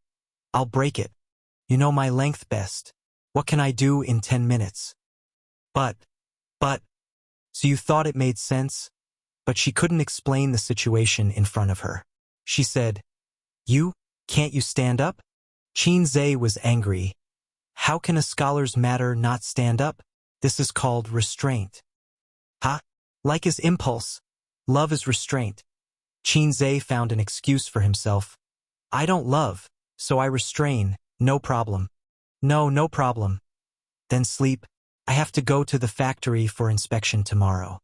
I'll break it. You know my length best. What can I do in 10 minutes? But. Suyu thought it made sense, but she couldn't explain the situation in front of her. She said, Can't you stand up? Qin was angry. How can a scholar's matter not stand up? This is called restraint. Like his impulse, love is restraint. Qin found an excuse for himself. I don't love, so I restrain, no problem. No problem. Then sleep. I have to go to the factory for inspection tomorrow.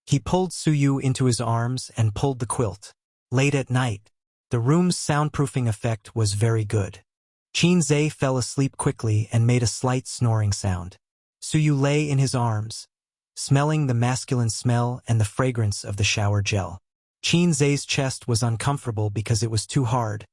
He pulled Suyu into his arms and pulled the quilt. Late at night, the room's soundproofing effect was very good. Qin fell asleep quickly and made a slight snoring sound. Suyu lay in his arms, smelling the masculine smell and the fragrance of the shower gel. Qin's chest was uncomfortable because it was too hard,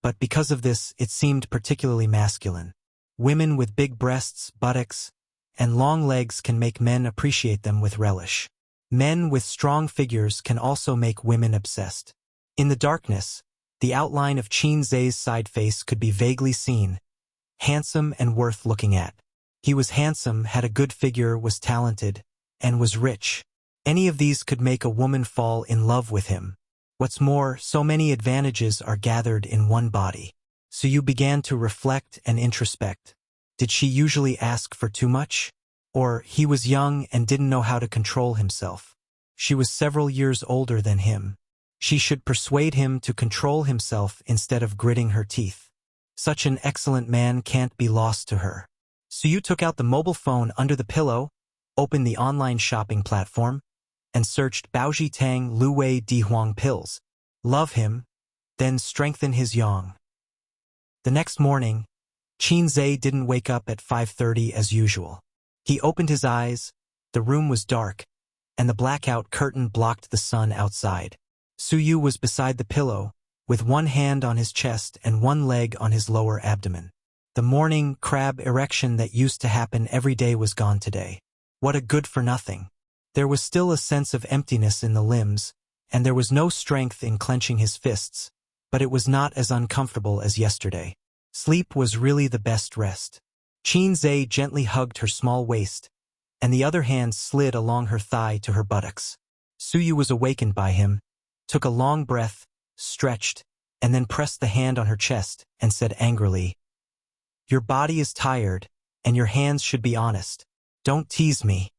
but because of this it seemed particularly masculine. Women with big breasts, buttocks, and long legs can make men appreciate them with relish. Men with strong figures can also make women obsessed. In the darkness, the outline of Qin's side face could be vaguely seen. Handsome and worth looking at. He was handsome, had a good figure, was talented, and was rich. Any of these could make a woman fall in love with him. What's more, so many advantages are gathered in one body. So you began to reflect and introspect. Did she usually ask for too much? Or he was young and didn't know how to control himself. She was several years older than him. She should persuade him to control himself instead of gritting her teeth. Such an excellent man can't be lost to her. So you took out the mobile phone under the pillow, opened the online shopping platform, and searched Baoji Tang Lu Wei Di Huang pills. Love him, then strengthen his yang. The next morning, Qin Zhe didn't wake up at 5:30 as usual. He opened his eyes, the room was dark, and the blackout curtain blocked the sun outside. Su Yu was beside the pillow, with one hand on his chest and one leg on his lower abdomen. The morning crab erection that used to happen every day was gone today. What a good-for-nothing. There was still a sense of emptiness in the limbs, and there was no strength in clenching his fists, but it was not as uncomfortable as yesterday. Sleep was really the best rest. Qin Zhe gently hugged her small waist, and the other hand slid along her thigh to her buttocks. Su Yu was awakened by him, took a long breath, stretched, and then pressed the hand on her chest and said angrily, "Your body is tired, and your hands should be honest. Don't tease me."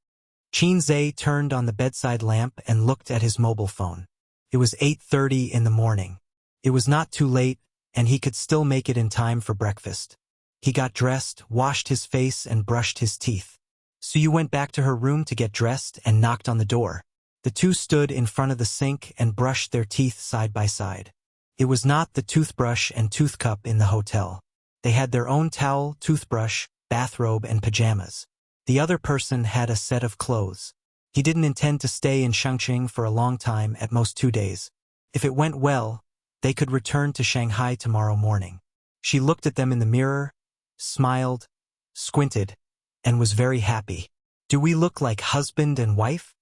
Qin Zhe turned on the bedside lamp and looked at his mobile phone. It was 8:30 in the morning. It was not too late, and he could still make it in time for breakfast. He got dressed, washed his face, and brushed his teeth. Su Yu went back to her room to get dressed and knocked on the door. The two stood in front of the sink and brushed their teeth side by side. It was not the toothbrush and toothcup in the hotel. They had their own towel, toothbrush, bathrobe, and pajamas. The other person had a set of clothes. He didn't intend to stay in Chongqing for a long time, at most 2 days. If it went well, they could return to Shanghai tomorrow morning. She looked at them in the mirror, smiled, squinted, and was very happy. "Do we look like husband and wife?"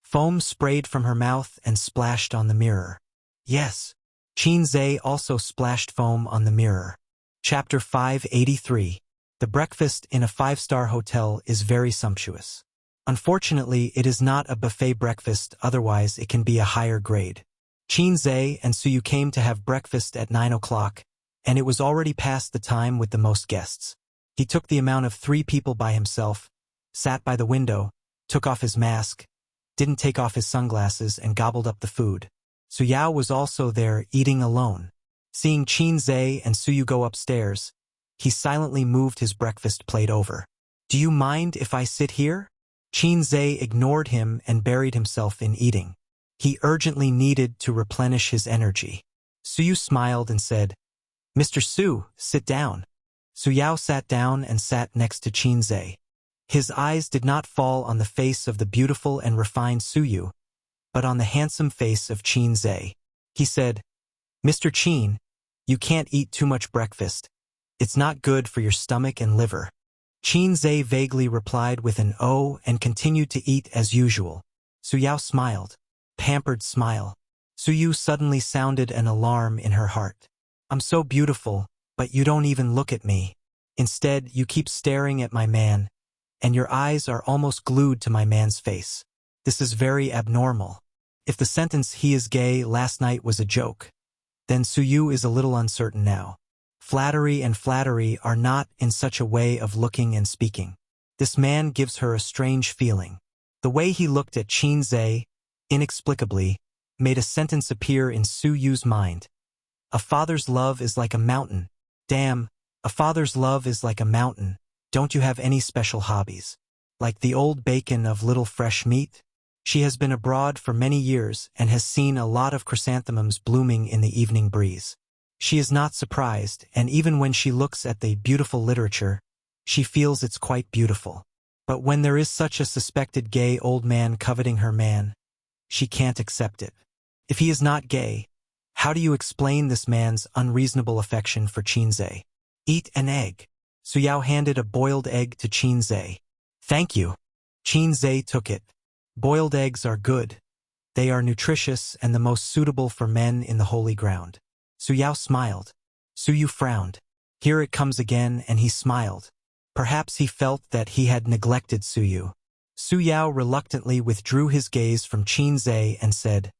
Foam sprayed from her mouth and splashed on the mirror. "Yes." Qin Zhe also splashed foam on the mirror. Chapter 583. The breakfast in a 5-star hotel is very sumptuous. Unfortunately, it is not a buffet breakfast, otherwise it can be a higher grade. Qin Zhe and Su Yu came to have breakfast at 9 o'clock, and it was already past the time with the most guests. He took the amount of 3 people by himself, sat by the window, took off his mask, didn't take off his sunglasses, and gobbled up the food. Su Yao was also there, eating alone. Seeing Qin Zhe and Su Yu go upstairs, he silently moved his breakfast plate over. "Do you mind if I sit here?" Qin Zhe ignored him and buried himself in eating. He urgently needed to replenish his energy. Su Yu smiled and said, "Mr. Su, sit down." Su Yao sat down and sat next to Qin Zhe. His eyes did not fall on the face of the beautiful and refined Su Yu, but on the handsome face of Qin Zhe. He said, "Mr. Qin, you can't eat too much breakfast. It's not good for your stomach and liver." Qin Zhe vaguely replied with an "oh" and continued to eat as usual. Su Yao smiled. Pampered smile. Su Yu suddenly sounded an alarm in her heart. "I'm so beautiful, but you don't even look at me. Instead, you keep staring at my man, and your eyes are almost glued to my man's face. This is very abnormal. If the sentence 'he is gay' last night was a joke, then Su Yu is a little uncertain now. Flattery and flattery are not in such a way of looking and speaking. This man gives her a strange feeling. The way he looked at Qin Zhe, inexplicably, made a sentence appear in Su Yu's mind. "A father's love is like a mountain. Damn, a father's love is like a mountain. Don't you have any special hobbies? Like the old bacon of little fresh meat?" She has been abroad for many years and has seen a lot of chrysanthemums blooming in the evening breeze. She is not surprised, and even when she looks at the beautiful literature, she feels it's quite beautiful. But when there is such a suspected gay old man coveting her man, she can't accept it. If he is not gay, how do you explain this man's unreasonable affection for Qin Zhe? "Eat an egg." Su Yao handed a boiled egg to Qin Zhe. "Thank you." Qin Zhe took it. Boiled eggs are good. They are nutritious and the most suitable for men in the holy ground. Su Yao smiled. Su Yu frowned. Here it comes again, and he smiled. Perhaps he felt that he had neglected Su Yu. Su Yao reluctantly withdrew his gaze from Qin Zhe and said,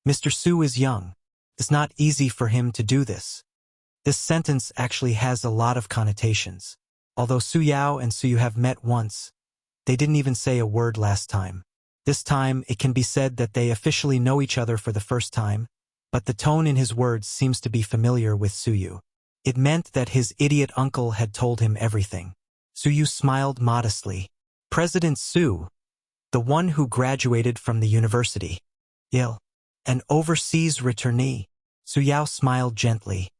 "Mr. Su is young. It's not easy for him to do this." This sentence actually has a lot of connotations. Although Su Yao and Su Yu have met once, they didn't even say a word last time. This time, it can be said that they officially know each other for the first time, but the tone in his words seems to be familiar with Su Yu. It meant that his idiot uncle had told him everything. Su Yu smiled modestly. President Su, the one who graduated from the university. Yale, an overseas returnee. Su Yao smiled gently.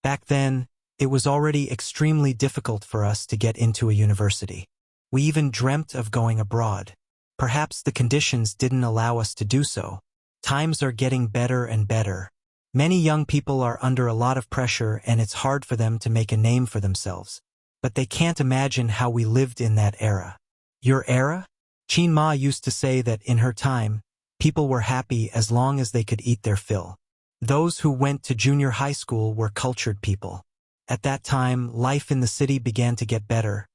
Back then, it was already extremely difficult for us to get into a university. We even dreamt of going abroad. Perhaps the conditions didn't allow us to do so. Times are getting better and better. Many young people are under a lot of pressure and it's hard for them to make a name for themselves. But they can't imagine how we lived in that era. Your era? Qin Ma used to say that in her time, people were happy as long as they could eat their fill. Those who went to junior high school were cultured people. At that time, life in the city began to get better,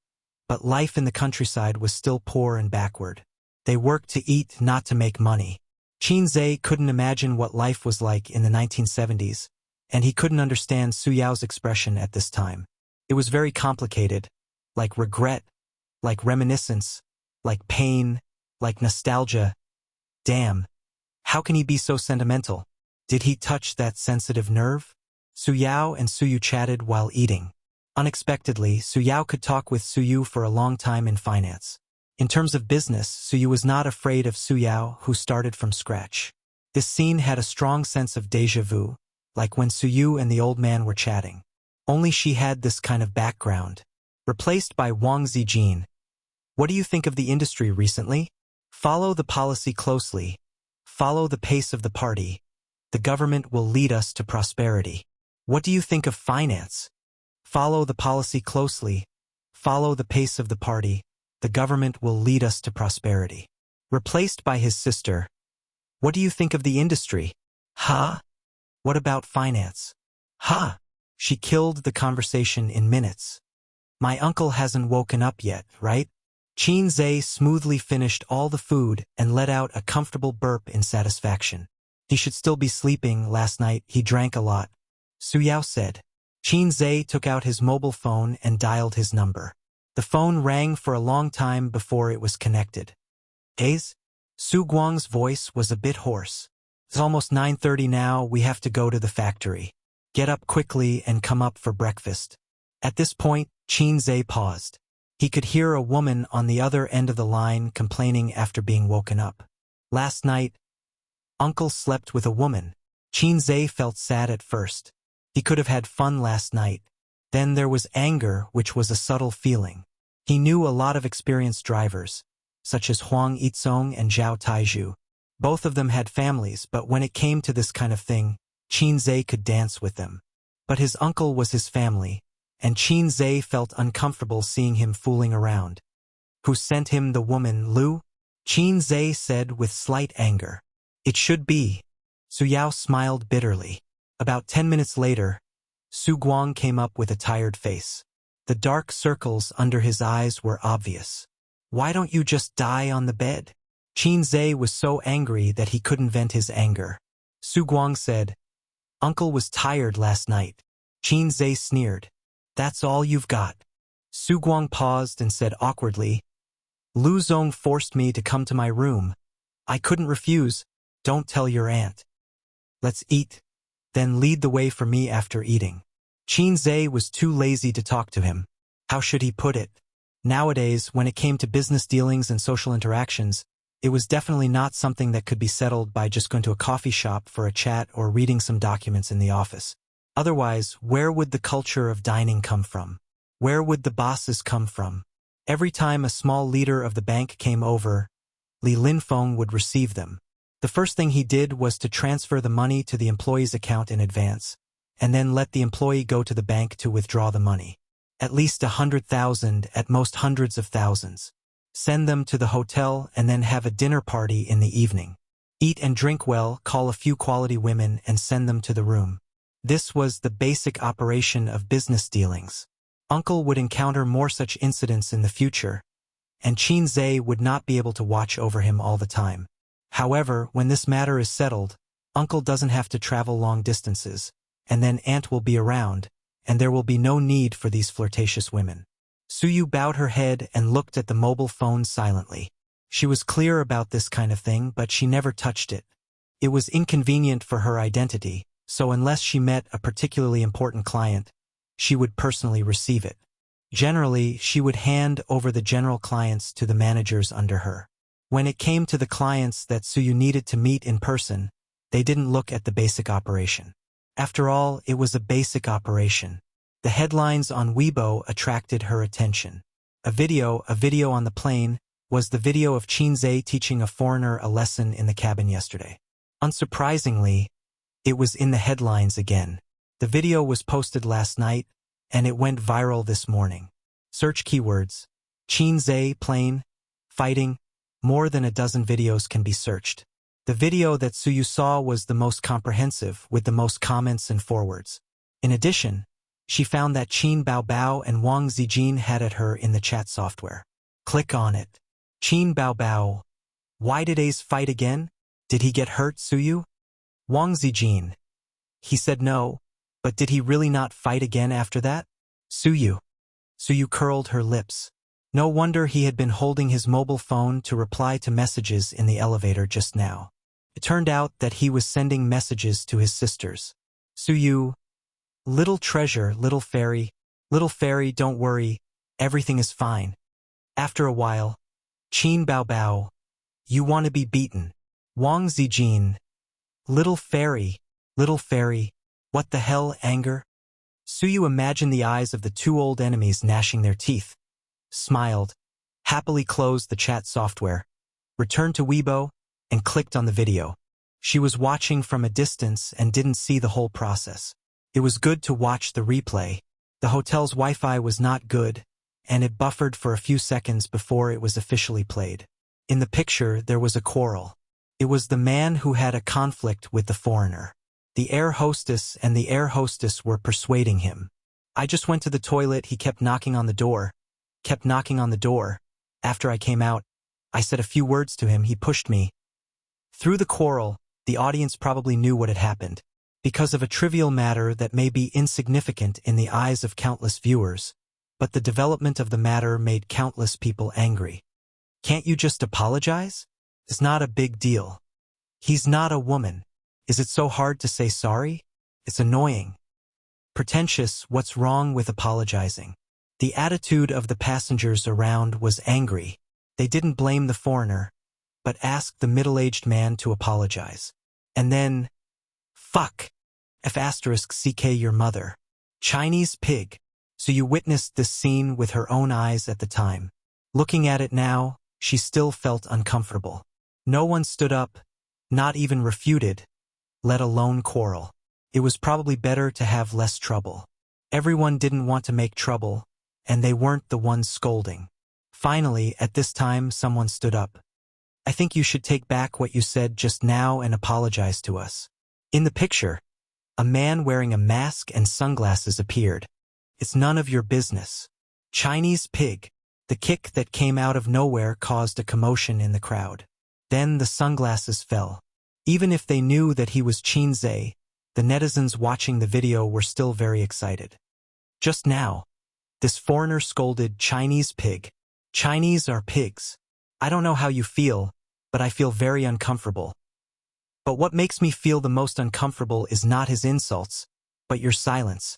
but life in the countryside was still poor and backward. They worked to eat, not to make money. Qin Zhe couldn't imagine what life was like in the 1970s, and he couldn't understand Su Yao's expression at this time. It was very complicated, like regret, like reminiscence, like pain, like nostalgia. Damn, how can he be so sentimental? Did he touch that sensitive nerve? Su Yao and Su Yu chatted while eating. Unexpectedly, Su Yao could talk with Su Yu for a long time in finance. In terms of business, Su Yu was not afraid of Su Yao, who started from scratch. This scene had a strong sense of déjà vu, like when Su Yu and the old man were chatting. Only she had this kind of background. Replaced by Wang Zijin. What do you think of the industry recently? Follow the policy closely. Follow the pace of the party. The government will lead us to prosperity. What do you think of finance? Follow the policy closely. Follow the pace of the party. The government will lead us to prosperity. Replaced by his sister. What do you think of the industry? Huh? What about finance? Huh? She killed the conversation in minutes. My uncle hasn't woken up yet, right? Qin Zhe smoothly finished all the food and let out a comfortable burp in satisfaction. He should still be sleeping. Last night he drank a lot. Su Yao said. Qin Zhe took out his mobile phone and dialed his number. The phone rang for a long time before it was connected. Ace? Su Guang's voice was a bit hoarse. It's almost 9:30 now, we have to go to the factory. Get up quickly and come up for breakfast. At this point, Qin Zhe paused. He could hear a woman on the other end of the line complaining after being woken up. Last night, Uncle slept with a woman. Qin Zhe felt sad at first. He could have had fun last night. Then there was anger, which was a subtle feeling. He knew a lot of experienced drivers, such as Huang Yizong and Zhao Taizhu. Both of them had families, but when it came to this kind of thing, Qin Zhe could dance with them. But his uncle was his family, and Qin Zhe felt uncomfortable seeing him fooling around. Who sent him the woman, Lu? Qin Zhe said with slight anger. It should be. Su Yao smiled bitterly. About 10 minutes later, Su Guang came up with a tired face. The dark circles under his eyes were obvious. Why don't you just die on the bed? Qin Zhe was so angry that he couldn't vent his anger. Su Guang said, Uncle was tired last night. Qin Zhe sneered. That's all you've got. Su Guang paused and said awkwardly, Lu Zong forced me to come to my room. I couldn't refuse. Don't tell your aunt. Let's eat. Then lead the way for me after eating. Qin Zhe was too lazy to talk to him. How should he put it? Nowadays, when it came to business dealings and social interactions, it was definitely not something that could be settled by just going to a coffee shop for a chat or reading some documents in the office. Otherwise, where would the culture of dining come from? Where would the bosses come from? Every time a small leader of the bank came over, Li Linfeng would receive them. The first thing he did was to transfer the money to the employee's account in advance, and then let the employee go to the bank to withdraw the money. At least 100,000, at most hundreds of thousands. Send them to the hotel and then have a dinner party in the evening. Eat and drink well, call a few quality women and send them to the room. This was the basic operation of business dealings. Uncle would encounter more such incidents in the future, and Qin Zhe would not be able to watch over him all the time. However, when this matter is settled, Uncle doesn't have to travel long distances, and then Aunt will be around, and there will be no need for these flirtatious women. Suyu bowed her head and looked at the mobile phone silently. She was clear about this kind of thing, but she never touched it. It was inconvenient for her identity, so unless she met a particularly important client, she would personally receive it. Generally, she would hand over the general clients to the managers under her. When it came to the clients that Suyu needed to meet in person, they didn't look at the basic operation. After all, it was a basic operation. The headlines on Weibo attracted her attention. A video on the plane, was the video of Qinzhe teaching a foreigner a lesson in the cabin yesterday. Unsurprisingly, it was in the headlines again. The video was posted last night, and it went viral this morning. Search keywords: Qinzhe plane, fighting. More than a dozen videos can be searched. The video that Suyu saw was the most comprehensive, with the most comments and forwards. In addition, she found that Qin Baobao and Wang Zijin had at her in the chat software. Click on it. Qin Baobao: why did Ace fight again? Did he get hurt, Suyu? Wang Zijin: he said no, but did he really not fight again after that? Suyu curled her lips. No wonder he had been holding his mobile phone to reply to messages in the elevator just now. It turned out that he was sending messages to his sisters. Suyu: little treasure, little fairy, don't worry, everything is fine. After a while, Qin Baobao: you want to be beaten. Wang Zijin: little fairy, what the hell, anger? Suyu imagined the eyes of the two old enemies gnashing their teeth, smiled, happily closed the chat software, returned to Weibo, and clicked on the video. She was watching from a distance and didn't see the whole process. It was good to watch the replay. The hotel's Wi-Fi was not good, and it buffered for a few seconds before it was officially played. In the picture, there was a quarrel. It was the man who had a conflict with the foreigner. The air hostess and the air hostess were persuading him. I just went to the toilet, he kept knocking on the door. After I came out, I said a few words to him, he pushed me. Through the quarrel, the audience probably knew what had happened. Because of a trivial matter that may be insignificant in the eyes of countless viewers, but the development of the matter made countless people angry. Can't you just apologize? It's not a big deal. He's not a woman. Is it so hard to say sorry? It's annoying. Pretentious, what's wrong with apologizing? The attitude of the passengers around was angry. They didn't blame the foreigner, but asked the middle-aged man to apologize. And then, fuck. F***ck your mother. Chinese pig. So you witnessed this scene with her own eyes at the time. Looking at it now, she still felt uncomfortable. No one stood up, not even refuted, let alone quarrel. It was probably better to have less trouble. Everyone didn't want to make trouble, and they weren't the ones scolding. Finally, at this time, someone stood up. I think you should take back what you said just now and apologize to us. In the picture, a man wearing a mask and sunglasses appeared. It's none of your business. Chinese pig. The kick that came out of nowhere caused a commotion in the crowd. Then the sunglasses fell. Even if they knew that he was Qinzhe, the netizens watching the video were still very excited. Just now, this foreigner scolded Chinese pig. Chinese are pigs. I don't know how you feel, but I feel very uncomfortable. But what makes me feel the most uncomfortable is not his insults, but your silence.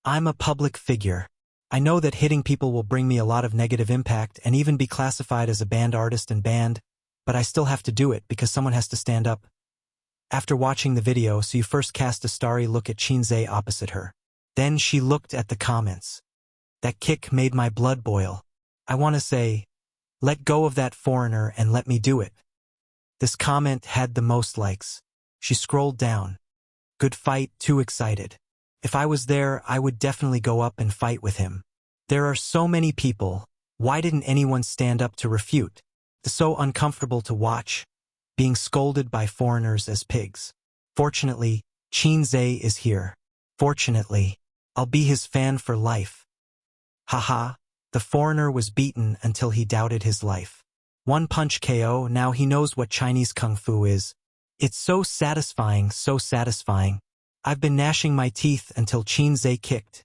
I'm a public figure. I know that hitting people will bring me a lot of negative impact and even be classified as a banned artist and banned, but I still have to do it because someone has to stand up. After watching the video, so you first cast a starry look at Qinzhe opposite her. Then she looked at the comments. That kick made my blood boil. I want to say, let go of that foreigner and let me do it. This comment had the most likes. She scrolled down. Good fight, too excited. If I was there, I would definitely go up and fight with him. There are so many people. Why didn't anyone stand up to refute? It's so uncomfortable to watch, being scolded by foreigners as pigs. Fortunately, Qinzhe is here. Fortunately, I'll be his fan for life. Haha, the foreigner was beaten until he doubted his life. One punch KO, now he knows what Chinese kung fu is. It's so satisfying, so satisfying. I've been gnashing my teeth until Qinzhe kicked.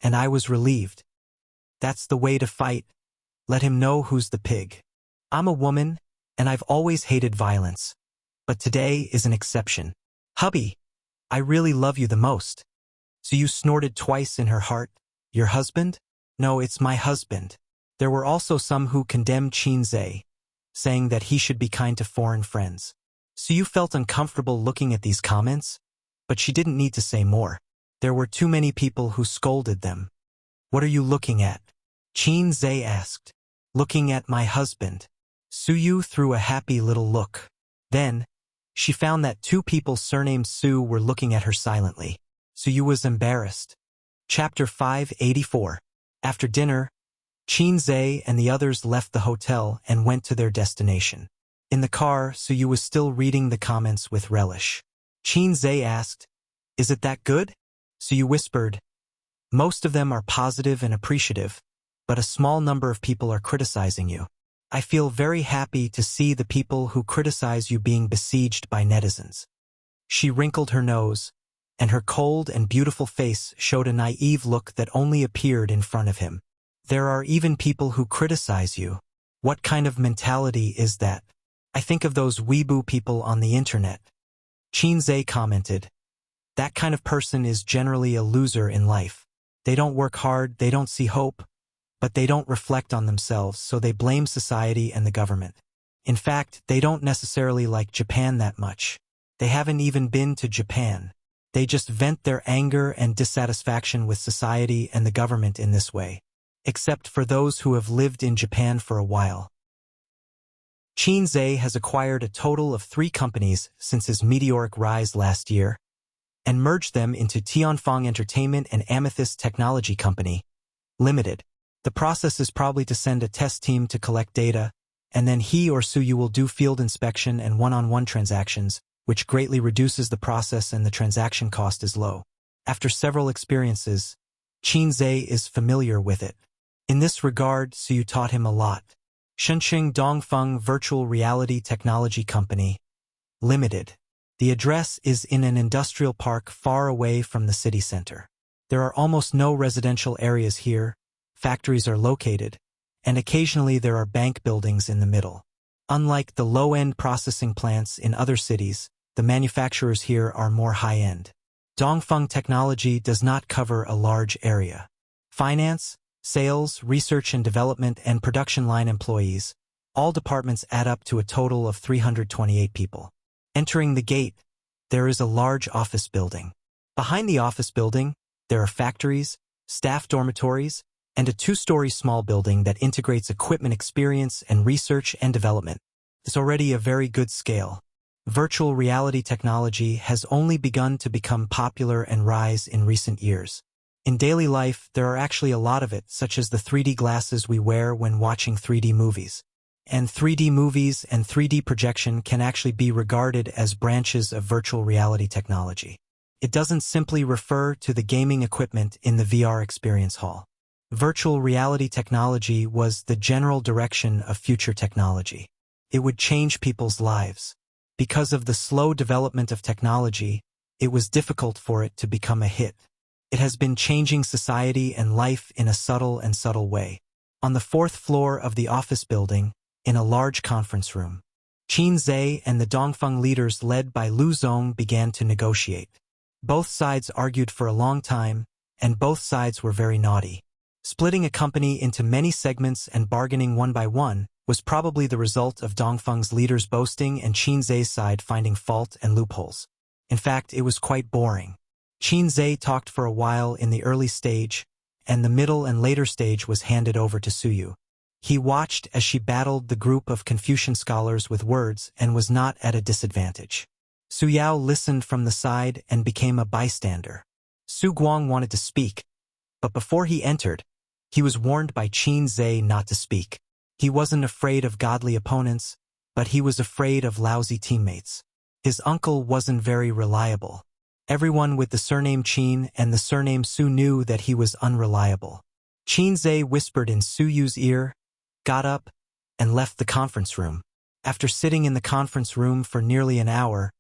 and I was relieved. That's the way to fight. Let him know who's the pig. I'm a woman, and I've always hated violence. But today is an exception. Hubby, I really love you the most. So you snorted twice in her heart? Your husband? No, it's my husband. There were also some who condemned Qin, saying that he should be kind to foreign friends. So you felt uncomfortable looking at these comments? But she didn't need to say more. There were too many people who scolded them. What are you looking at? Qin asked. Looking at my husband. Suyu threw a happy little look. Then, she found that two people surnamed Su were looking at her silently. Suyu was embarrassed. Chapter 584. After dinner, Qin and the others left the hotel and went to their destination. In the car, Suyu was still reading the comments with relish. Qin asked, "Is it that good?" Suyu whispered, "Most of them are positive and appreciative, but a small number of people are criticizing you. I feel very happy to see the people who criticize you being besieged by netizens." She wrinkled her nose, and her cold and beautiful face showed a naive look that only appeared in front of him. There are even people who criticize you. What kind of mentality is that? I think of those weeboo people on the internet. Qin commented. That kind of person is generally a loser in life. They don't work hard, they don't see hope, but they don't reflect on themselves, so they blame society and the government. In fact, they don't necessarily like Japan that much. They haven't even been to Japan. They just vent their anger and dissatisfaction with society and the government in this way. Except for those who have lived in Japan for a while. Qin has acquired a total of 3 companies since his meteoric rise last year, and merged them into Tianfeng Entertainment and Amethyst Technology Company, Limited. The process is probably to send a test team to collect data, and then he or Suyu will do field inspection and one-on-one transactions, which greatly reduces the process and the transaction cost is low. After several experiences, Qin is familiar with it. In this regard, Suyu taught him a lot. Shenzhen Dongfeng Virtual Reality Technology Company, Limited. The address is in an industrial park far away from the city center. There are almost no residential areas here, factories are located, and occasionally there are bank buildings in the middle. Unlike the low-end processing plants in other cities, the manufacturers here are more high-end. Dongfeng Technology does not cover a large area. Finance, sales, research and development, and production line employees, all departments add up to a total of 328 people. Entering the gate, there is a large office building. Behind the office building, there are factories, staff dormitories, and a 2-story small building that integrates equipment experience and research and development. It's already a very good scale. Virtual reality technology has only begun to become popular and rise in recent years. In daily life, there are actually a lot of it, such as the 3D glasses we wear when watching 3D movies. And 3D movies and 3D projection can actually be regarded as branches of virtual reality technology. It doesn't simply refer to the gaming equipment in the VR experience hall. Virtual reality technology was the general direction of future technology. It would change people's lives. Because of the slow development of technology, it was difficult for it to become a hit. It has been changing society and life in a subtle way. On the 4th floor of the office building, in a large conference room, Qin and the Dongfeng leaders led by Lu Zong began to negotiate. Both sides argued for a long time, and both sides were very naughty. Splitting a company into many segments and bargaining one by one was probably the result of Dongfeng's leaders boasting and Qin's side finding fault and loopholes. In fact, it was quite boring. Qin talked for a while in the early stage, and the middle and later stage was handed over to Suyu. He watched as she battled the group of Confucian scholars with words and was not at a disadvantage. Su Yao listened from the side and became a bystander. Su Guang wanted to speak, but before he entered, he was warned by Qin not to speak. He wasn't afraid of godly opponents, but he was afraid of lousy teammates. His uncle wasn't very reliable. Everyone with the surname Qin and the surname Su knew that he was unreliable. Qin whispered in Su Yu's ear, got up, and left the conference room. After sitting in the conference room for nearly an hour,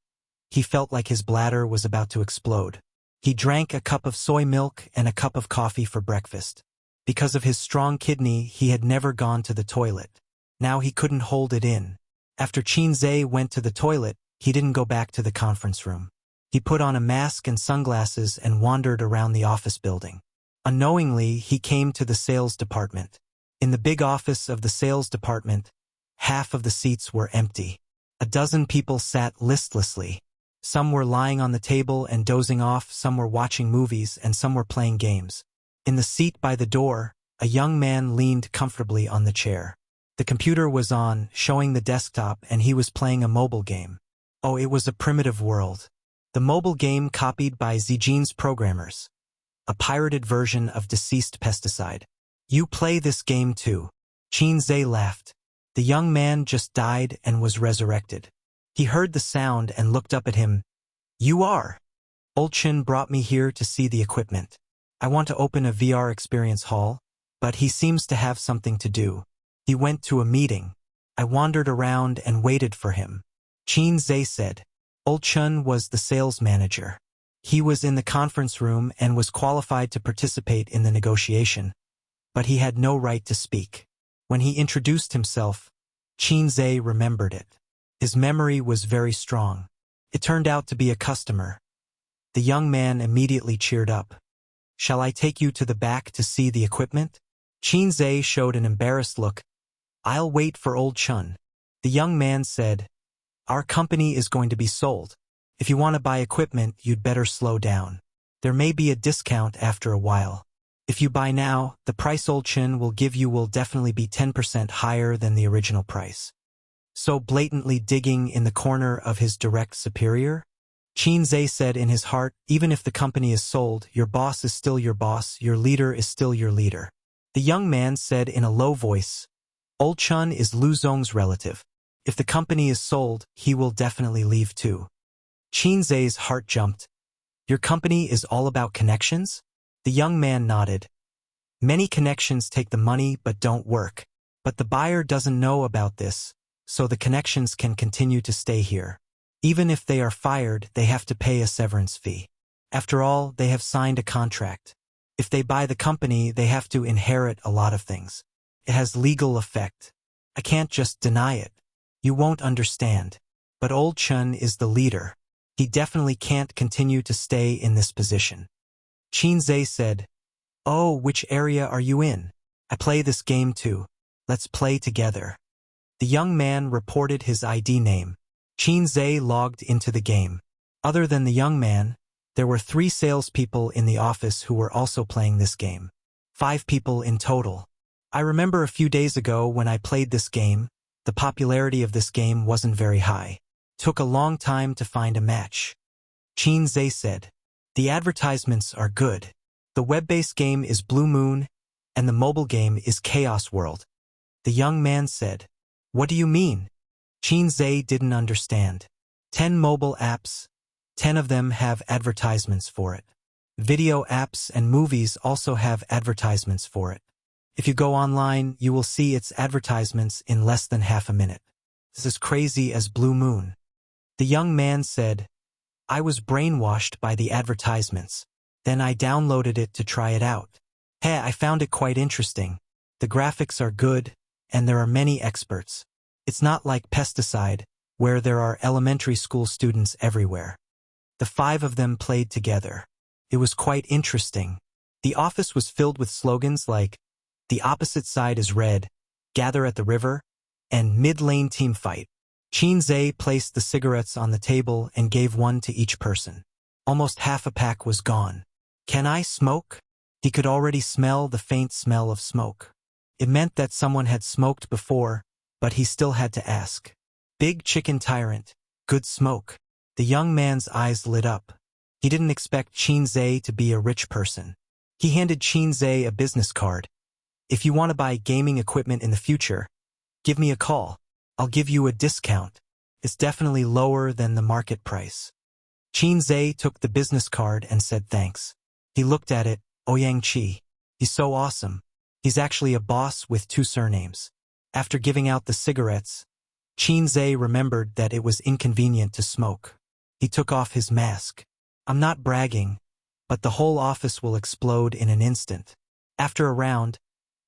he felt like his bladder was about to explode. He drank a cup of soy milk and a cup of coffee for breakfast. Because of his strong kidney, he had never gone to the toilet. Now he couldn't hold it in. After Qinzhe went to the toilet, he didn't go back to the conference room. He put on a mask and sunglasses and wandered around the office building. Unknowingly, he came to the sales department. In the big office of the sales department, half of the seats were empty. A dozen people sat listlessly. Some were lying on the table and dozing off, some were watching movies, and some were playing games. In the seat by the door, a young man leaned comfortably on the chair. The computer was on, showing the desktop, and he was playing a mobile game. Oh, it was a primitive world. The mobile game copied by Zijin's programmers. A pirated version of Deceased Pesticide. You play this game too. Qinzhe laughed. The young man just died and was resurrected. He heard the sound and looked up at him. You are? Old Chen brought me here to see the equipment. I want to open a VR experience hall, but he seems to have something to do. He went to a meeting. I wandered around and waited for him. Qinzhe said. Old Chen was the sales manager. He was in the conference room and was qualified to participate in the negotiation, but he had no right to speak. When he introduced himself, Qinzhe remembered it. His memory was very strong. It turned out to be a customer. The young man immediately cheered up. Shall I take you to the back to see the equipment? Qinzhe showed an embarrassed look. I'll wait for Old Chen. The young man said, Our company is going to be sold. If you want to buy equipment, you'd better slow down. There may be a discount after a while. If you buy now, the price Old Chen will give you will definitely be 10% higher than the original price. So blatantly digging in the corner of his direct superior? Qinzhe said in his heart, even if the company is sold, your boss is still your boss, your leader is still your leader. The young man said in a low voice, Old Chen is Lu Zong's relative. If the company is sold, he will definitely leave too. Qinzhe's heart jumped. Your company is all about connections? The young man nodded. Many connections take the money but don't work. But the buyer doesn't know about this, so the connections can continue to stay here. Even if they are fired, they have to pay a severance fee. After all, they have signed a contract. If they buy the company, they have to inherit a lot of things. It has legal effect. I can't just deny it. You won't understand. But Old Chen is the leader. He definitely can't continue to stay in this position. Qinzhe said, Oh, which area are you in? I play this game too. Let's play together. The young man reported his ID name. Qinzhe logged into the game. Other than the young man, there were 3 salespeople in the office who were also playing this game. 5 people in total. I remember a few days ago when I played this game, the popularity of this game wasn't very high. Took a long time to find a match. Qinzhe said, The advertisements are good. The web-based game is Blue Moon, and the mobile game is Chaos World. The young man said, What do you mean? Qinzhe didn't understand. 10 mobile apps, 10 of them have advertisements for it. Video apps and movies also have advertisements for it. If you go online, you will see its advertisements in less than half a minute. This is crazy as Blue Moon. The young man said, I was brainwashed by the advertisements. Then I downloaded it to try it out. Hey, I found it quite interesting. The graphics are good, and there are many experts. It's not like Pesticide, where there are elementary school students everywhere. The 5 of them played together. It was quite interesting. The office was filled with slogans like, The opposite side is red, Gather at the river, and Mid-lane team fight. Qinzhe placed the cigarettes on the table and gave one to each person. Almost half a pack was gone. Can I smoke? He could already smell the faint smell of smoke. It meant that someone had smoked before, but he still had to ask. Big chicken tyrant, good smoke. The young man's eyes lit up. He didn't expect Qinzhe to be a rich person. He handed Qinzhe a business card. If you want to buy gaming equipment in the future, give me a call. I'll give you a discount. It's definitely lower than the market price. Qinzhe took the business card and said thanks. He looked at it, Ouyang Qi. He's so awesome. He's actually a boss with 2 surnames. After giving out the cigarettes, Qinzhe remembered that it was inconvenient to smoke. He took off his mask. I'm not bragging, but the whole office will explode in an instant. After a round,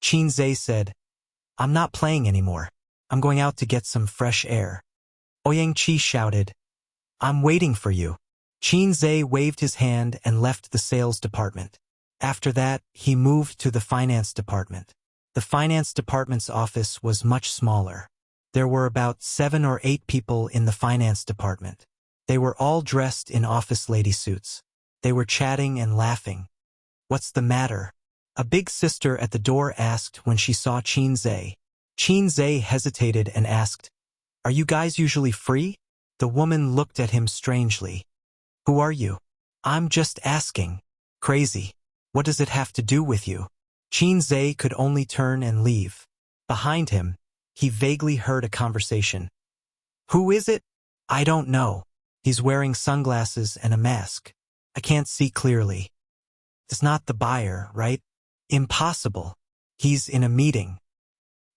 Qin Zhe said, I'm not playing anymore. I'm going out to get some fresh air. Ouyang Qi shouted, I'm waiting for you. Qin Zhe waved his hand and left the sales department. After that, he moved to the finance department. The finance department's office was much smaller. There were about 7 or 8 people in the finance department. They were all dressed in office lady suits. They were chatting and laughing. What's the matter? A big sister at the door asked when she saw Qin Zhe. Qin Zhe hesitated and asked, Are you guys usually free? The woman looked at him strangely. Who are you? I'm just asking. Crazy. What does it have to do with you? Qin Zhe could only turn and leave. Behind him, he vaguely heard a conversation. Who is it? I don't know. He's wearing sunglasses and a mask. I can't see clearly. It's not the buyer, right? Impossible. He's in a meeting.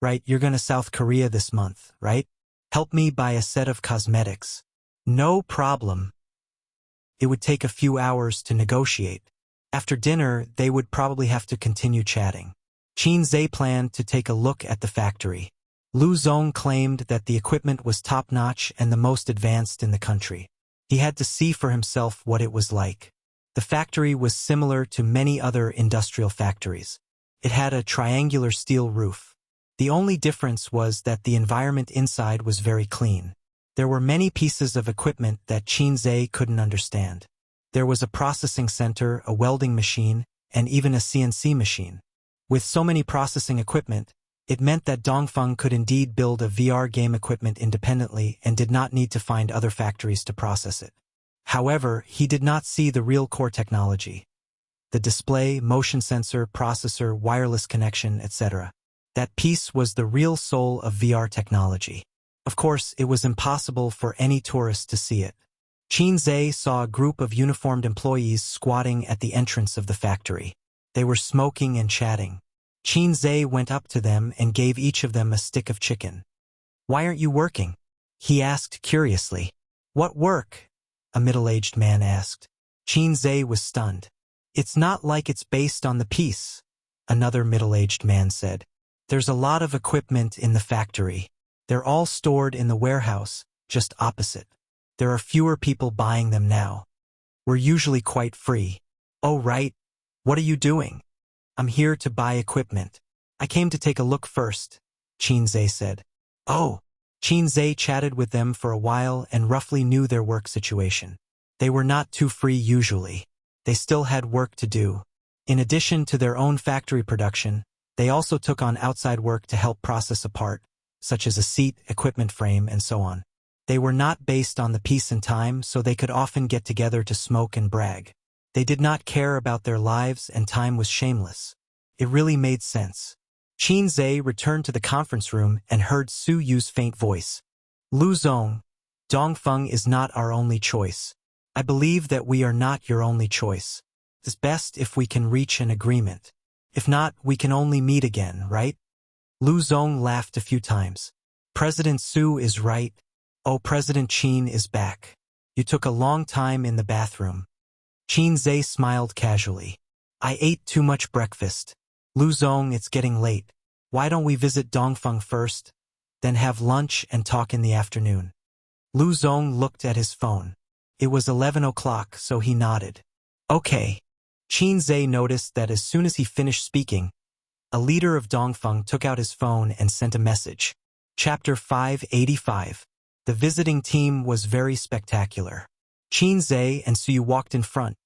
Right, you're going to South Korea this month, right? Help me buy a set of cosmetics. No problem. It would take a few hours to negotiate. After dinner, they would probably have to continue chatting. Qin Zhe planned to take a look at the factory. Lu Zong claimed that the equipment was top-notch and the most advanced in the country. He had to see for himself what it was like. The factory was similar to many other industrial factories. It had a triangular steel roof. The only difference was that the environment inside was very clean. There were many pieces of equipment that Qin Zhe couldn't understand. There was a processing center, a welding machine, and even a CNC machine. With so many processing equipment, it meant that Dongfeng could indeed build a VR game equipment independently and did not need to find other factories to process it. However, he did not see the real core technology. The display, motion sensor, processor, wireless connection, etc. That piece was the real soul of VR technology. Of course, it was impossible for any tourist to see it. Qin Zhe saw a group of uniformed employees squatting at the entrance of the factory. They were smoking and chatting. Qin Zhe went up to them and gave each of them a stick of chicken. Why aren't you working? He asked curiously. What work? A middle-aged man asked. Qin Zhe was stunned. It's not like it's based on the piece, another middle-aged man said. There's a lot of equipment in the factory. They're all stored in the warehouse, just opposite. There are fewer people buying them now. We're usually quite free. Oh, right. What are you doing? I'm here to buy equipment. I came to take a look first, Qin Zhe said. Oh. Qin Zhe chatted with them for a while and roughly knew their work situation. They were not too free usually. They still had work to do. In addition to their own factory production, they also took on outside work to help process a part, such as a seat, equipment frame, and so on. They were not based on the piece and time, so they could often get together to smoke and brag. They did not care about their lives and time was shameless. It really made sense. Qin Zhe returned to the conference room and heard Su Yu's faint voice. Lu Zong, Dongfeng is not our only choice. I believe that we are not your only choice. It's best if we can reach an agreement. If not, we can only meet again, right? Lu Zong laughed a few times. President Su is right. Oh, President Qin is back. You took a long time in the bathroom. Qin Zhe smiled casually. I ate too much breakfast. Lu Zong, it's getting late. Why don't we visit Dongfeng first, then have lunch and talk in the afternoon? Lu Zong looked at his phone. It was 11 o'clock, so he nodded. Okay. Qin Zhe noticed that as soon as he finished speaking, a leader of Dongfeng took out his phone and sent a message. Chapter 585. The visiting team was very spectacular. Qin Zhe and Suyu walked in front,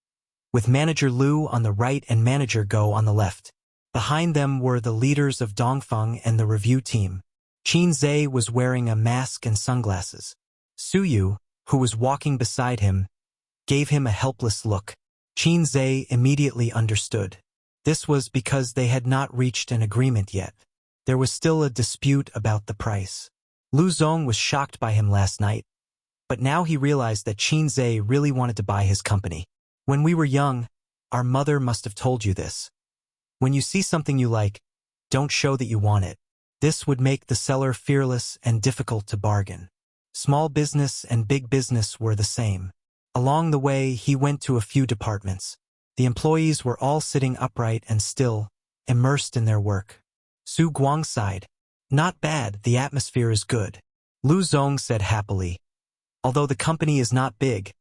with Manager Lu on the right and Manager Go on the left. Behind them were the leaders of Dongfeng and the review team. Qin Zhe was wearing a mask and sunglasses. Suyu, who was walking beside him, gave him a helpless look. Qin Zhe immediately understood. This was because they had not reached an agreement yet. There was still a dispute about the price. Lu Zong was shocked by him last night, but now he realized that Qin Zhe really wanted to buy his company. When we were young, our mother must have told you this. When you see something you like, don't show that you want it. This would make the seller fearless and difficult to bargain. Small business and big business were the same. Along the way, he went to a few departments. The employees were all sitting upright and still, immersed in their work. Su Guang sighed. Not bad, the atmosphere is good. Lu Zong said happily. Although the company is not big,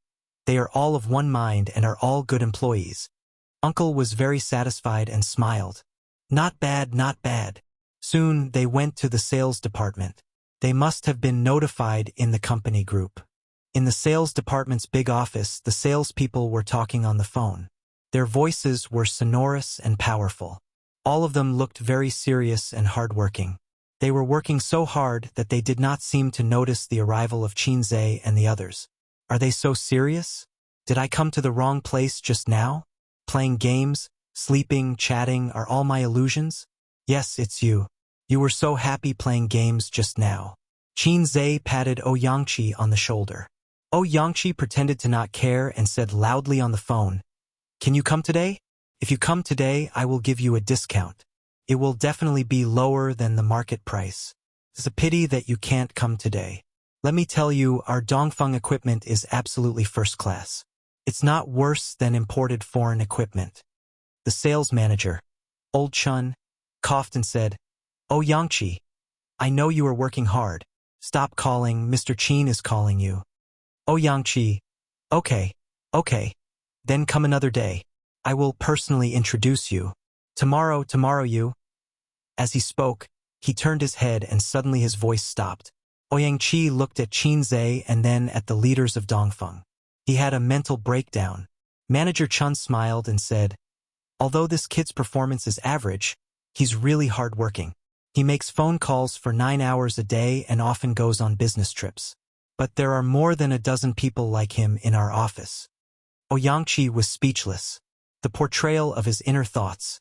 they are all of one mind and are all good employees. Uncle was very satisfied and smiled. Not bad, not bad. Soon they went to the sales department. They must have been notified in the company group. In the sales department's big office, the salespeople were talking on the phone. Their voices were sonorous and powerful. All of them looked very serious and hardworking. They were working so hard that they did not seem to notice the arrival of Qin Zhe and the others. Are they so serious? Did I come to the wrong place just now? Playing games, sleeping, chatting are all my illusions? Yes, it's you. You were so happy playing games just now. Qin Zhe patted Ouyangqi on the shoulder. Ouyangqi pretended to not care and said loudly on the phone, "Can you come today? If you come today, I will give you a discount. It will definitely be lower than the market price. It's a pity that you can't come today. Let me tell you, our Dongfeng equipment is absolutely first class. It's not worse than imported foreign equipment." The sales manager, Old Chun, coughed and said, "Ouyangqi, I know you are working hard. Stop calling, Mr. Qin is calling you." Ouyangqi, okay. Then come another day. I will personally introduce you. Tomorrow you. As he spoke, he turned his head and suddenly his voice stopped. Ouyangqi looked at Qin Zhe and then at the leaders of Dongfeng. He had a mental breakdown. Manager Chun smiled and said, "Although this kid's performance is average, he's really hardworking. He makes phone calls for 9 hours a day and often goes on business trips. But there are more than a dozen people like him in our office." Ouyangqi was speechless. The portrayal of his inner thoughts.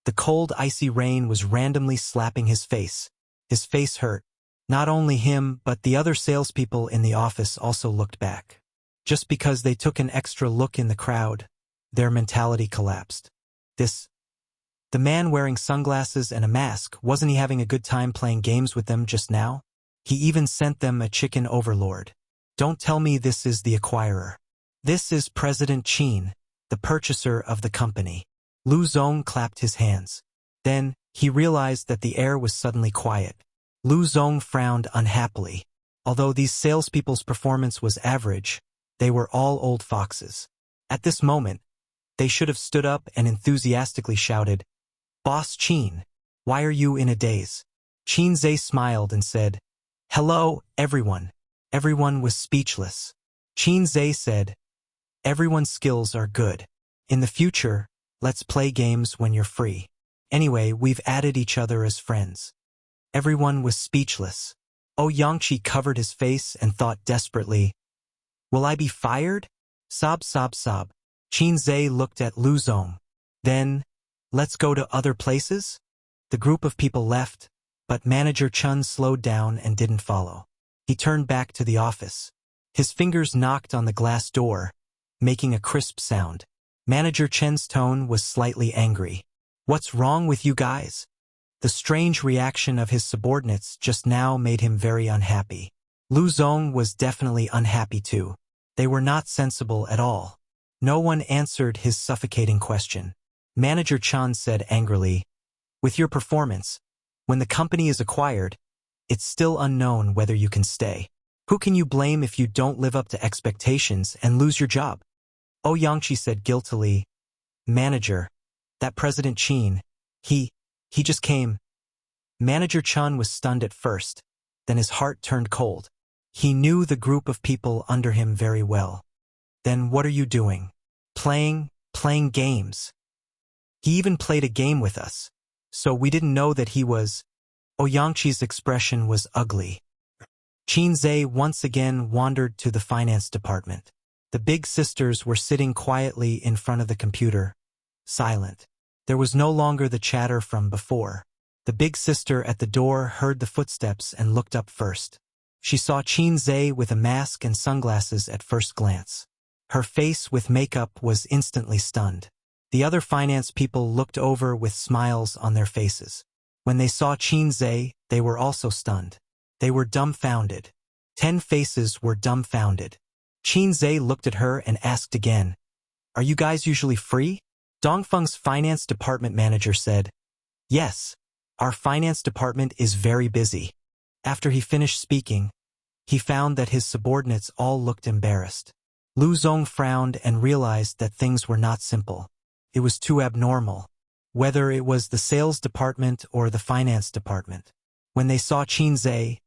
The cold, icy rain was randomly slapping his face. His face hurt. Not only him, but the other salespeople in the office also looked back. Just because they took an extra look in the crowd, their mentality collapsed. The man wearing sunglasses and a mask, wasn't he having a good time playing games with them just now? He even sent them a chicken overlord. Don't tell me this is the acquirer. This is President Qin, the purchaser of the company. Lu Zong clapped his hands. Then, he realized that the air was suddenly quiet. Lu Zong frowned unhappily. Although these salespeople's performance was average, they were all old foxes. At this moment, they should have stood up and enthusiastically shouted, "Boss Qin, why are you in a daze?" Qin Zhe smiled and said, "Hello, everyone." Everyone was speechless. Qin Zhe said, "Everyone's skills are good. In the future, let's play games when you're free. Anyway, we've added each other as friends." Everyone was speechless. Ouyangqi covered his face and thought desperately, "Will I be fired?" Sob, sob, sob. Qin Zhe looked at Lu Zong. Then, "Let's go to other places?" The group of people left, but Manager Chun slowed down and didn't follow. He turned back to the office. His fingers knocked on the glass door, making a crisp sound. Manager Chen's tone was slightly angry. "What's wrong with you guys?" The strange reaction of his subordinates just now made him very unhappy. Lu Zong was definitely unhappy too. They were not sensible at all. No one answered his suffocating question. Manager Chan said angrily, "With your performance, when the company is acquired, it's still unknown whether you can stay. Who can you blame if you don't live up to expectations and lose your job?" Ouyangqi said guiltily, "Manager, that President Qin, he just came." Manager Chun was stunned at first, then his heart turned cold. He knew the group of people under him very well. "Then what are you doing?" Playing games. He even played a game with us. So we didn't know that he was..." Ouyangqi's expression was ugly. Qin Zhe once again wandered to the finance department. The big sisters were sitting quietly in front of the computer, silent. There was no longer the chatter from before. The big sister at the door heard the footsteps and looked up first. She saw Qin Zhe with a mask and sunglasses at first glance. Her face with makeup was instantly stunned. The other finance people looked over with smiles on their faces. When they saw Qin Zhe, they were also stunned. They were dumbfounded. 10 faces were dumbfounded. Qin Zhe looked at her and asked again, "Are you guys usually free?" Dongfeng's finance department manager said, "Yes, our finance department is very busy." After he finished speaking, he found that his subordinates all looked embarrassed. Lu Zong frowned and realized that things were not simple. It was too abnormal, whether it was the sales department or the finance department. When they saw Qin Zhe,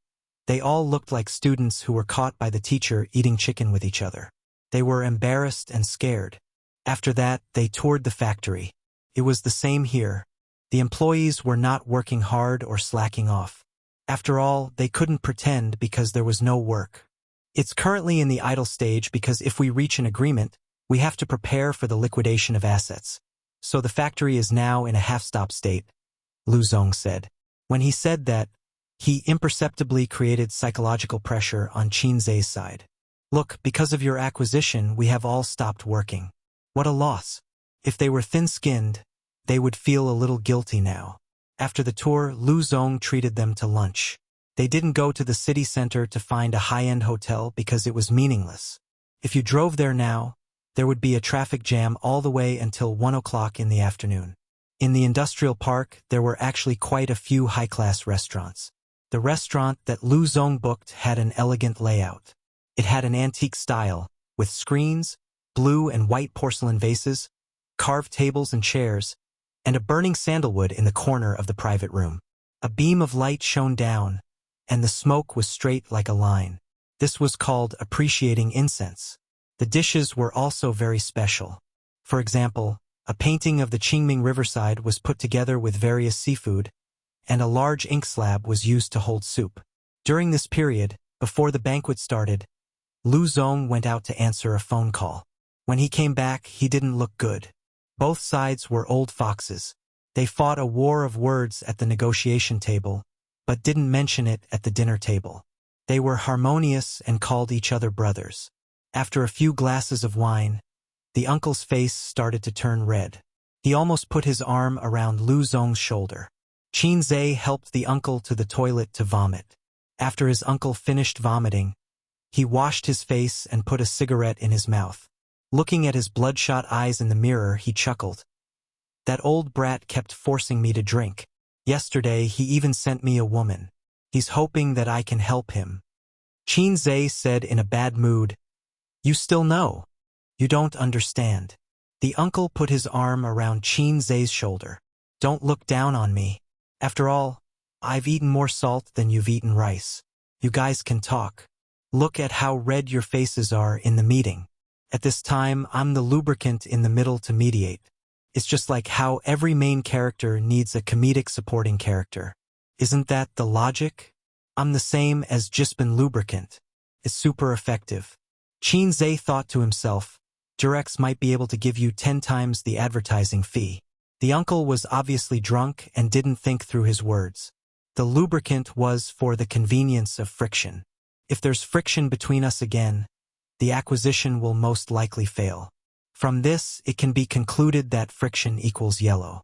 they all looked like students who were caught by the teacher eating chicken with each other. They were embarrassed and scared. After that, they toured the factory. It was the same here. The employees were not working hard or slacking off. After all, they couldn't pretend because there was no work. It's currently in the idle stage because if we reach an agreement, we have to prepare for the liquidation of assets. So the factory is now in a half-stop state, Lu Zong said. When he said that, he imperceptibly created psychological pressure on Qin Zhe's side. "Look, because of your acquisition, we have all stopped working. What a loss. If they were thin-skinned, they would feel a little guilty now." After the tour, Lu Zong treated them to lunch. They didn't go to the city center to find a high-end hotel because it was meaningless. If you drove there now, there would be a traffic jam all the way until 1 o'clock in the afternoon. In the industrial park, there were actually quite a few high-class restaurants. The restaurant that Lu Zong booked had an elegant layout. It had an antique style, with screens, blue and white porcelain vases, carved tables and chairs, and a burning sandalwood in the corner of the private room. A beam of light shone down, and the smoke was straight like a line. This was called appreciating incense. The dishes were also very special. For example, a painting of the Qingming riverside was put together with various seafood, and a large ink slab was used to hold soup. During this period, before the banquet started, Lu Zong went out to answer a phone call. When he came back, he didn't look good. Both sides were old foxes. They fought a war of words at the negotiation table, but didn't mention it at the dinner table. They were harmonious and called each other brothers. After a few glasses of wine, the uncle's face started to turn red. He almost put his arm around Lu Zong's shoulder. Qin Zhe helped the uncle to the toilet to vomit. After his uncle finished vomiting, he washed his face and put a cigarette in his mouth. Looking at his bloodshot eyes in the mirror, he chuckled. "That old brat kept forcing me to drink. Yesterday, he even sent me a woman. He's hoping that I can help him." Qin Zhe said in a bad mood, "You still know. You don't understand." The uncle put his arm around Qin Zhe's shoulder. "Don't look down on me. After all, I've eaten more salt than you've eaten rice. You guys can talk. Look at how red your faces are in the meeting. At this time, I'm the lubricant in the middle to mediate. It's just like how every main character needs a comedic supporting character. Isn't that the logic? I'm the same as Jispin lubricant. It's super effective." Qin Zhe thought to himself, Durex might be able to give you 10 times the advertising fee. The uncle was obviously drunk and didn't think through his words. The lubricant was for the convenience of friction. If there's friction between us again, the acquisition will most likely fail. From this, it can be concluded that friction equals yellow.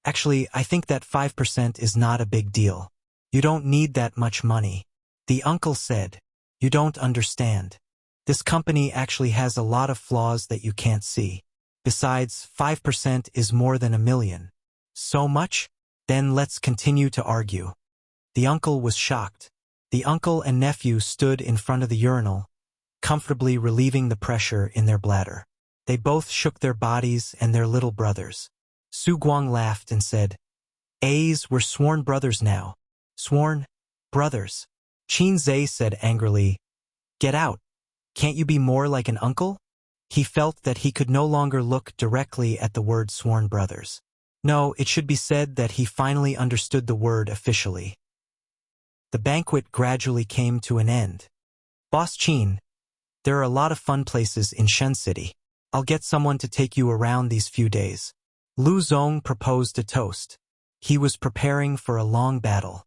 Actually, I think that 5% is not a big deal. You don't need that much money. The uncle said, "You don't understand. This company actually has a lot of flaws that you can't see. Besides, 5% is more than 1,000,000. So much? Then let's continue to argue." The uncle was shocked. The uncle and nephew stood in front of the urinal, comfortably relieving the pressure in their bladder. They both shook their bodies and their little brothers. Su Guang laughed and said, "A's, we're sworn brothers now." "Sworn brothers?" Qin Zhe said angrily, "Get out. Can't you be more like an uncle?" He felt that he could no longer look directly at the word sworn brothers. No, it should be said that he finally understood the word officially. The banquet gradually came to an end. "Boss Qin, there are a lot of fun places in Shen City. I'll get someone to take you around these few days." Lu Zong proposed a toast. He was preparing for a long battle.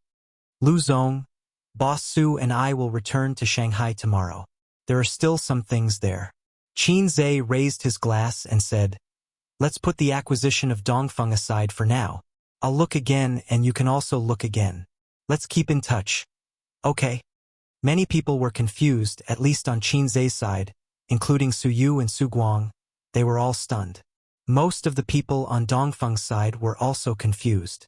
"Lu Zong, Boss Su and I will return to Shanghai tomorrow. There are still some things there." Qin Zhe raised his glass and said, "Let's put the acquisition of Dongfeng aside for now. I'll look again and you can also look again. Let's keep in touch." "Okay." Many people were confused, at least on Qin Zhe's side, including Su Yu and Su Guang. They were all stunned. Most of the people on Dongfeng's side were also confused.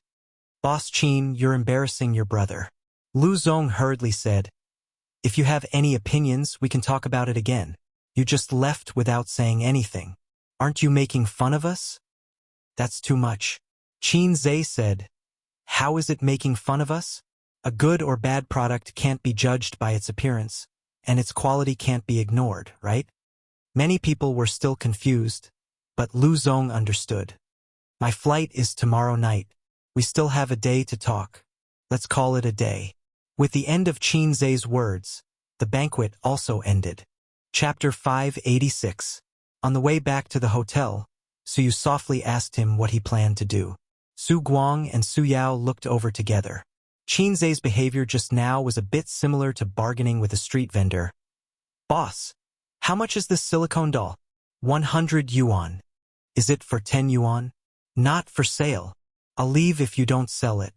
Boss Qin, you're embarrassing your brother. Lu Zong hurriedly said, if you have any opinions, we can talk about it again. You just left without saying anything. Aren't you making fun of us? That's too much. Qin Zhe said, how is it making fun of us? A good or bad product can't be judged by its appearance, and its quality can't be ignored, right? Many people were still confused, but Lu Zong understood. My flight is tomorrow night. We still have a day to talk. Let's call it a day. With the end of Qin Zhe's words, the banquet also ended. Chapter 586. On the way back to the hotel, Su softly asked him what he planned to do. Su Guang and Su Yao looked over together. Qin Zhe's behavior just now was a bit similar to bargaining with a street vendor. Boss, how much is this silicone doll? 100 yuan. Is it for 10 yuan? Not for sale. I'll leave if you don't sell it.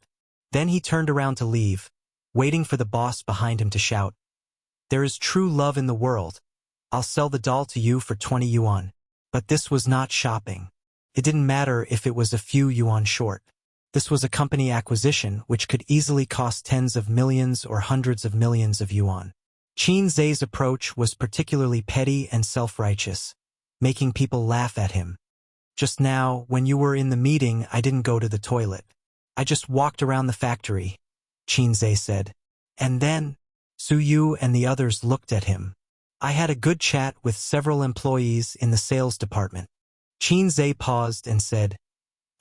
Then he turned around to leave, waiting for the boss behind him to shout, there is true love in the world. I'll sell the doll to you for 20 yuan. But this was not shopping. It didn't matter if it was a few yuan short. This was a company acquisition which could easily cost tens of millions or hundreds of millions of yuan. Qin Zhe's approach was particularly petty and self-righteous, making people laugh at him. Just now, when you were in the meeting, I didn't go to the toilet. I just walked around the factory, Qin Zhe said. And then, Su Yu and the others looked at him. I had a good chat with several employees in the sales department. Qin Zhe paused and said,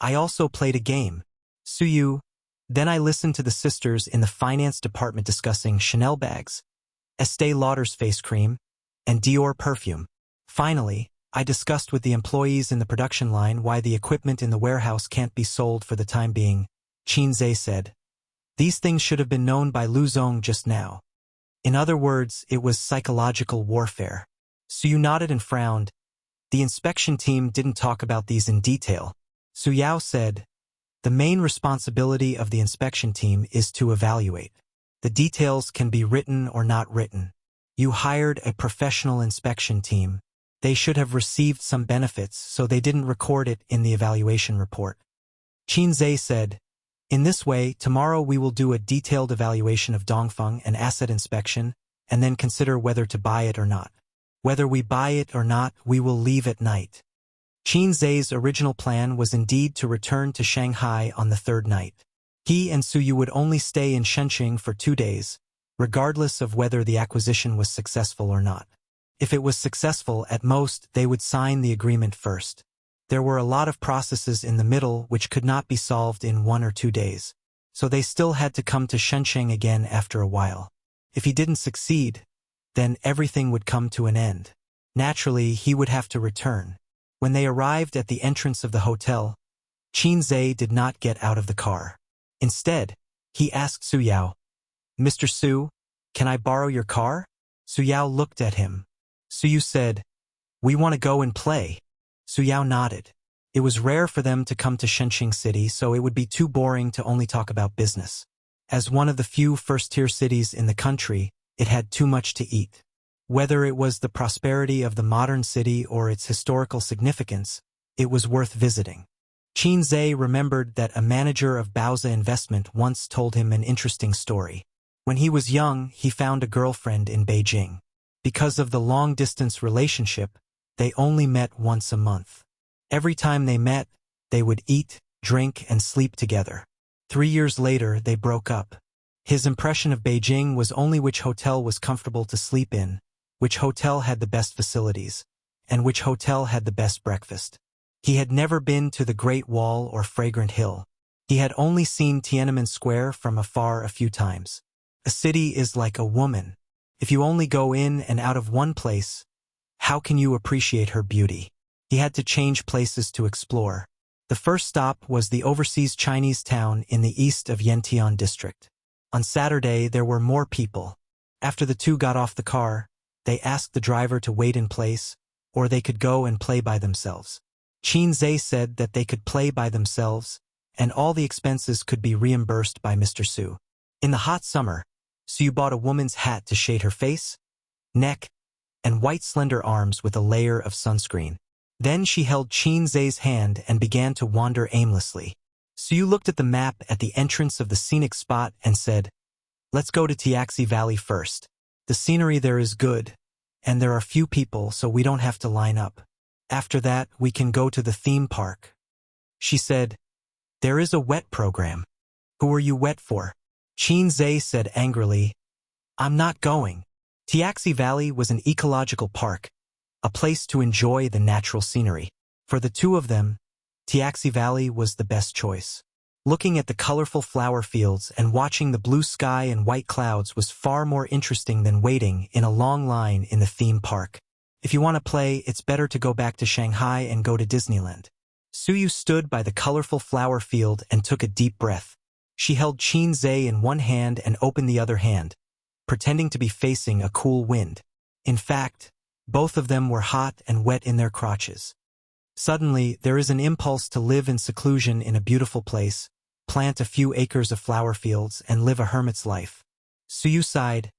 I also played a game. Su Yu. Then I listened to the sisters in the finance department discussing Chanel bags, Estee Lauder's face cream, and Dior perfume. Finally, I discussed with the employees in the production line why the equipment in the warehouse can't be sold for the time being, Qin Zhe said. These things should have been known by Lu Zong just now. In other words, it was psychological warfare. Su Yu nodded and frowned. The inspection team didn't talk about these in detail. Su Yao said, the main responsibility of the inspection team is to evaluate. The details can be written or not written. You hired a professional inspection team. They should have received some benefits, so they didn't record it in the evaluation report. Qin Zhe said, in this way, tomorrow we will do a detailed evaluation of Dongfeng and asset inspection, and then consider whether to buy it or not. Whether we buy it or not, we will leave at night. Qin Zhe's original plan was indeed to return to Shanghai on the third night. He and Su Yu would only stay in Shenqing for 2 days, regardless of whether the acquisition was successful or not. If it was successful, at most, they would sign the agreement first. There were a lot of processes in the middle which could not be solved in 1 or 2 days, so they still had to come to Shenqing again after a while. If he didn't succeed, then everything would come to an end. Naturally, he would have to return. When they arrived at the entrance of the hotel, Qin Zhe did not get out of the car. Instead, he asked Su Yao, Mr. Su, can I borrow your car? Su Yao looked at him. Su Yu said, we want to go and play. Su Yao nodded. It was rare for them to come to Shenqing City, so it would be too boring to only talk about business. As one of the few first-tier cities in the country, it had too much to eat. Whether it was the prosperity of the modern city or its historical significance, it was worth visiting. Qin Zhe remembered that a manager of Baoza Investment once told him an interesting story. When he was young, he found a girlfriend in Beijing. Because of the long-distance relationship, they only met once a month. Every time they met, they would eat, drink, and sleep together. 3 years later, they broke up. His impression of Beijing was only which hotel was comfortable to sleep in, which hotel had the best facilities, and which hotel had the best breakfast. He had never been to the Great Wall or Fragrant Hill. He had only seen Tiananmen Square from afar a few times. A city is like a woman. If you only go in and out of one place, how can you appreciate her beauty? He had to change places to explore. The first stop was the overseas Chinese town in the east of Yantian district. On Saturday, there were more people. After the two got off the car, they asked the driver to wait in place, or they could go and play by themselves. Qin Zhe said that they could play by themselves, and all the expenses could be reimbursed by Mr. Su. In the hot summer, Su bought a woman's hat to shade her face, neck, and white slender arms with a layer of sunscreen. Then she held Qin Zhe's hand and began to wander aimlessly. Suyu looked at the map at the entrance of the scenic spot and said, "Let's go to Tiaxi Valley first. The scenery there is good, and there are few people so we don't have to line up. After that, we can go to the theme park." She said, "There is a wet program. Who are you wet for?" Qin Zhe said angrily, "I'm not going." Tiaxi Valley was an ecological park, a place to enjoy the natural scenery. For the two of them, Tiaxi Valley was the best choice. Looking at the colorful flower fields and watching the blue sky and white clouds was far more interesting than waiting in a long line in the theme park. If you want to play, it's better to go back to Shanghai and go to Disneyland. Suyu stood by the colorful flower field and took a deep breath. She held Qin Zhe in one hand and opened the other hand, pretending to be facing a cool wind. In fact, both of them were hot and wet in their crotches. Suddenly, there is an impulse to live in seclusion in a beautiful place, plant a few acres of flower fields, and live a hermit's life. Suyu sighed,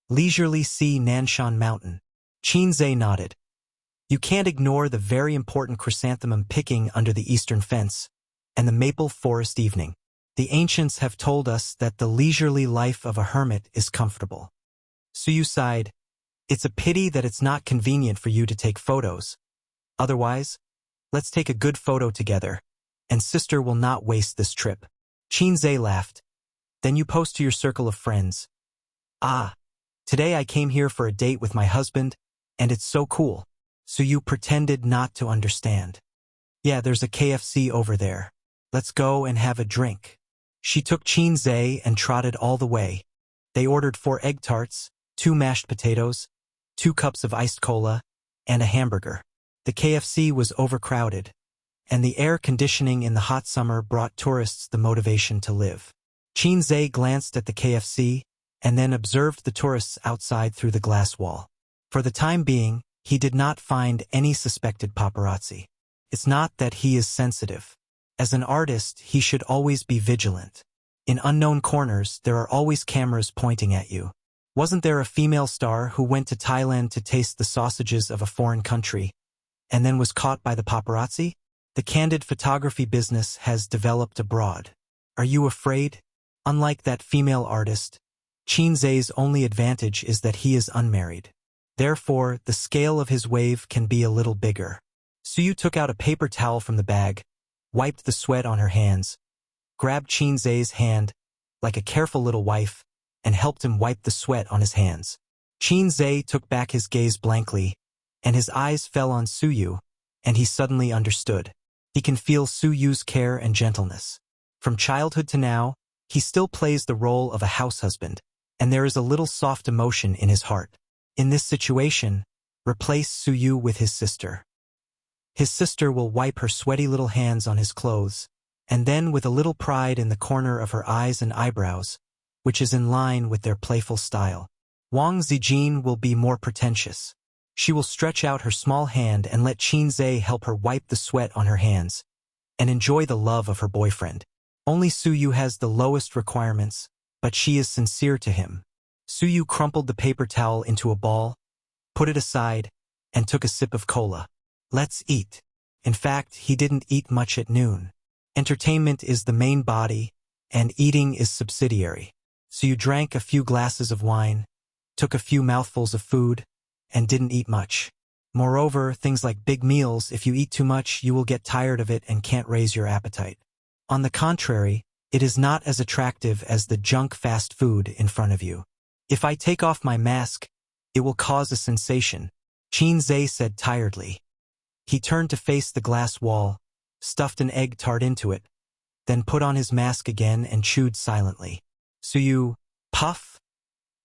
"Leisurely see Nanshan Mountain." Qin Zhe nodded. "You can't ignore the very important chrysanthemum picking under the eastern fence, and the maple forest evening. The ancients have told us that the leisurely life of a hermit is comfortable." Suyu sighed, "It's a pity that it's not convenient for you to take photos. Otherwise, let's take a good photo together, and sister will not waste this trip." Qin Zhe laughed. "Then you post to your circle of friends. Ah, today I came here for a date with my husband, and it's so cool." Suyu pretended not to understand. "Yeah, there's a KFC over there. Let's go and have a drink." She took Qin Zhe and trotted all the way. They ordered 4 egg tarts, 2 mashed potatoes, 2 cups of iced cola, and a hamburger. The KFC was overcrowded, and the air conditioning in the hot summer brought tourists the motivation to live. Qin Zhe glanced at the KFC and then observed the tourists outside through the glass wall. For the time being, he did not find any suspected paparazzi. It's not that he is sensitive. As an artist, he should always be vigilant. In unknown corners, there are always cameras pointing at you. Wasn't there a female star who went to Thailand to taste the sausages of a foreign country, and then was caught by the paparazzi? The candid photography business has developed abroad. Are you afraid? Unlike that female artist, Qin Zhe's only advantage is that he is unmarried. Therefore, the scale of his wave can be a little bigger. Suyu took out a paper towel from the bag, wiped the sweat on her hands, grabbed Qin Zhe's hand like a careful little wife, and helped him wipe the sweat on his hands. Qin Zhe took back his gaze blankly, and his eyes fell on Suyu, and he suddenly understood. He can feel Suyu's care and gentleness. From childhood to now, he still plays the role of a house husband, and there is a little soft emotion in his heart. In this situation, replace Suyu with his sister. His sister will wipe her sweaty little hands on his clothes, and then with a little pride in the corner of her eyes and eyebrows, which is in line with their playful style. Wang Zijin will be more pretentious. She will stretch out her small hand and let Qin Zhe help her wipe the sweat on her hands, and enjoy the love of her boyfriend. Only Suyu has the lowest requirements, but she is sincere to him. Suyu crumpled the paper towel into a ball, put it aside, and took a sip of cola. Let's eat. In fact, he didn't eat much at noon. Entertainment is the main body, and eating is subsidiary. Suyu drank a few glasses of wine, took a few mouthfuls of food, and didn't eat much. Moreover, things like big meals, if you eat too much, you will get tired of it and can't raise your appetite. On the contrary, it is not as attractive as the junk fast food in front of you. If I take off my mask, it will cause a sensation, Qin Zhe said tiredly. He turned to face the glass wall, stuffed an egg tart into it, then put on his mask again and chewed silently. Suyu, puff?